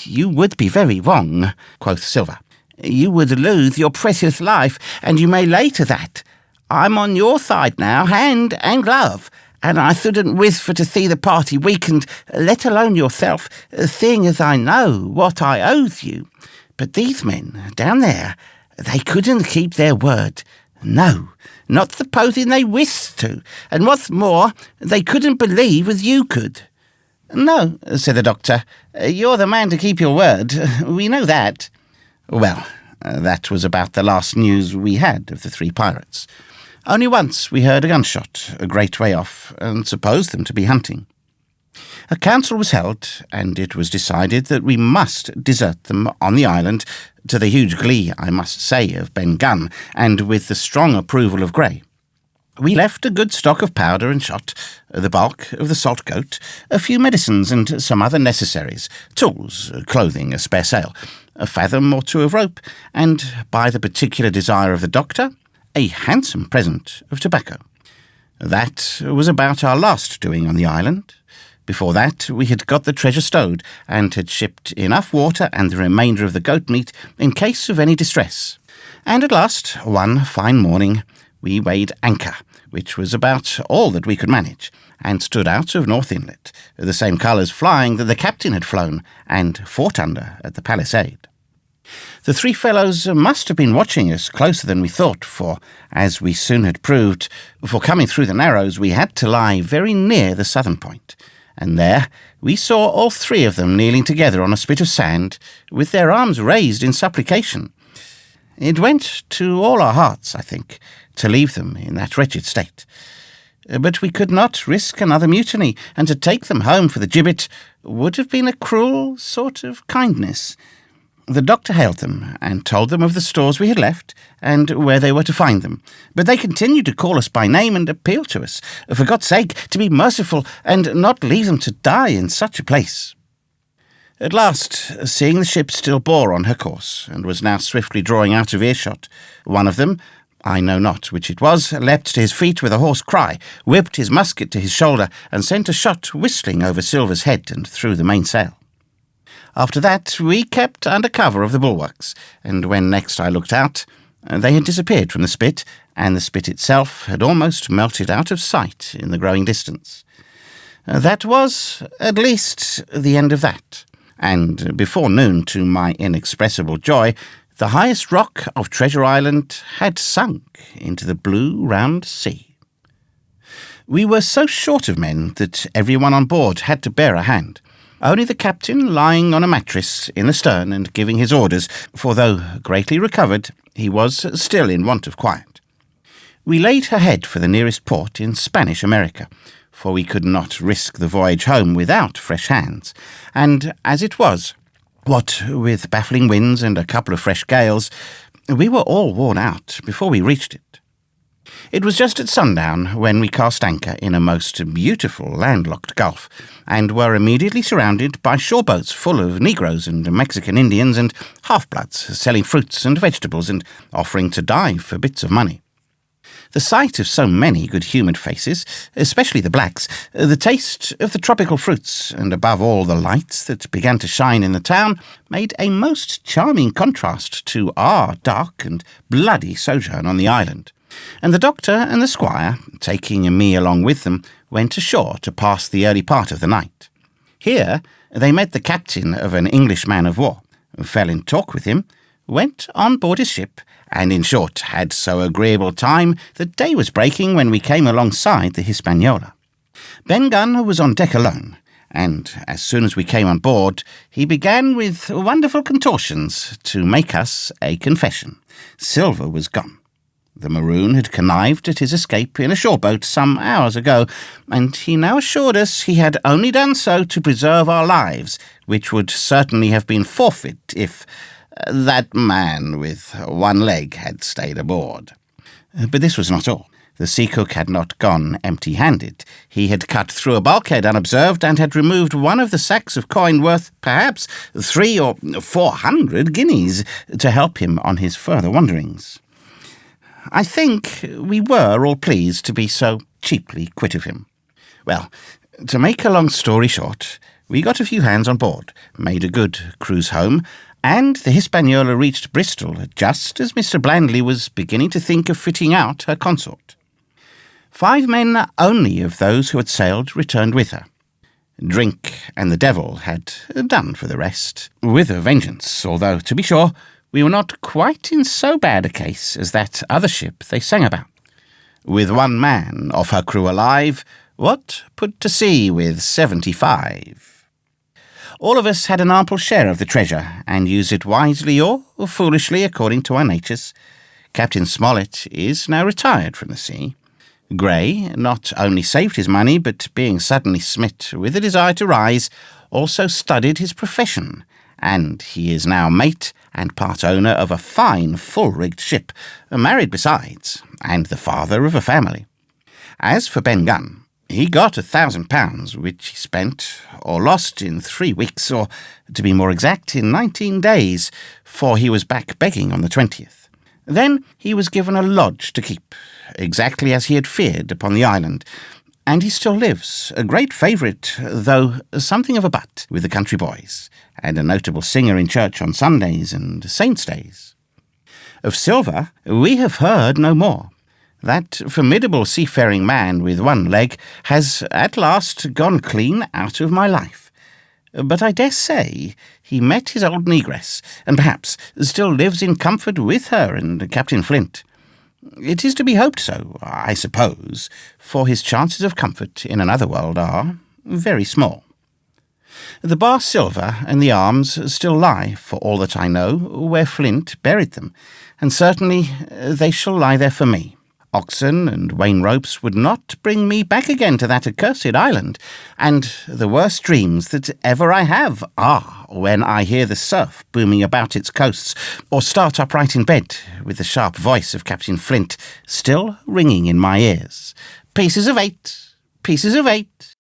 You would be very wrong," quoth Silver. "You would lose your precious life, and you may lay to that. I'm on your side now, hand and glove, and I shouldn't wish for to see the party weakened, let alone yourself, seeing as I know what I owes you. But these men, down there, they couldn't keep their word. No, not supposing they wished to, and what's more, they couldn't believe as you could." "No," said the doctor, "you're the man to keep your word. We know that." Well, that was about the last news we had of the 3 pirates. Only once we heard a gunshot a great way off, and supposed them to be hunting. A council was held, and it was decided that we must desert them on the island, to the huge glee, I must say, of Ben Gunn, and with the strong approval of Grey. We left a good stock of powder and shot, the bulk of the salt goat, a few medicines and some other necessaries, tools, clothing, a spare sail, a fathom or 2 of rope, and, by the particular desire of the doctor, a handsome present of tobacco. That was about our last doing on the island. Before that, we had got the treasure stowed, and had shipped enough water and the remainder of the goat meat in case of any distress. And at last, one fine morning, we weighed anchor, which was about all that we could manage, and stood out of North Inlet, the same colours flying that the captain had flown, and fought under at the palisade. The 3 fellows must have been watching us closer than we thought, for, as we soon had proved, for coming through the Narrows we had to lie very near the southern point, and there we saw all 3 of them kneeling together on a spit of sand, with their arms raised in supplication. It went to all our hearts, I think, to leave them in that wretched state. But we could not risk another mutiny, and to take them home for the gibbet would have been a cruel sort of kindness. The doctor hailed them, and told them of the stores we had left, and where they were to find them. But they continued to call us by name and appeal to us, for God's sake, to be merciful, and not leave them to die in such a place. At last, seeing the ship still bore on her course, and was now swiftly drawing out of earshot, one of them, I know not which it was, leapt to his feet with a hoarse cry, whipped his musket to his shoulder, and sent a shot whistling over Silver's head and through the mainsail. After that, we kept under cover of the bulwarks, and when next I looked out, they had disappeared from the spit, and the spit itself had almost melted out of sight in the growing distance. That was, at least, the end of that, and before noon, to my inexpressible joy, the highest rock of Treasure Island had sunk into the blue round sea. We were so short of men that everyone on board had to bear a hand. Only the captain lying on a mattress in the stern and giving his orders, for though greatly recovered, he was still in want of quiet. We laid her head for the nearest port in Spanish America, for we could not risk the voyage home without fresh hands, and as it was, what with baffling winds and a couple of fresh gales, we were all worn out before we reached it. It was just at sundown when we cast anchor in a most beautiful landlocked gulf, and were immediately surrounded by shore boats full of Negroes and Mexican Indians and half-bloods selling fruits and vegetables and offering to dive for bits of money. The sight of so many good-humoured faces, especially the blacks, the taste of the tropical fruits, and above all the lights that began to shine in the town, made a most charming contrast to our dark and bloody sojourn on the island. And the doctor and the squire, taking me along with them, went ashore to pass the early part of the night. Here they met the captain of an English man-of-war, fell in talk with him, went on board his ship, and in short had so agreeable time that day was breaking when we came alongside the Hispaniola. Ben Gunn was on deck alone, and as soon as we came on board, he began with wonderful contortions to make us a confession. Silver was gone. The Maroon had connived at his escape in a shore boat some hours ago, and he now assured us he had only done so to preserve our lives, which would certainly have been forfeit if that man with one leg had stayed aboard. But this was not all. The sea cook had not gone empty-handed. He had cut through a bulkhead unobserved and had removed one of the sacks of coin worth perhaps 300 or 400 guineas to help him on his further wanderings. I think we were all pleased to be so cheaply quit of him. Well, to make a long story short, we got a few hands on board, made a good cruise home, and the Hispaniola reached Bristol just as Mr. Blandley was beginning to think of fitting out her consort. 5 men only of those who had sailed returned with her. Drink and the devil had done for the rest, with a vengeance, although, to be sure, we were not quite in so bad a case as that other ship they sang about. With 1 man of her crew alive, what put to sea with 75? All of us had an ample share of the treasure, and used it wisely or foolishly according to our natures. Captain Smollett is now retired from the sea. Gray not only saved his money, but being suddenly smit with a desire to rise, also studied his profession, and he is now mate and part owner of a fine full-rigged ship, married besides, and the father of a family. As for Ben Gunn, he got £1,000, which he spent or lost in 3 weeks, or, to be more exact, in 19 days, for he was back begging on the 20th. Then he was given a lodge to keep, exactly as he had feared upon the island, and he still lives, a great favourite, though something of a butt, with the country boys, and a notable singer in church on Sundays and saints' days. Of Silver we have heard no more. That formidable seafaring man with 1 leg has at last gone clean out of my life. But I dare say he met his old negress, and perhaps still lives in comfort with her and Captain Flint. It is to be hoped so, I suppose, for his chances of comfort in another world are very small. The bar silver and the arms still lie, for all that I know, where Flint buried them, and certainly they shall lie there for me. Oxen and wain ropes would not bring me back again to that accursed island, and the worst dreams that ever I have are when I hear the surf booming about its coasts, or start upright in bed with the sharp voice of Captain Flint still ringing in my ears. Pieces of 8, pieces of 8.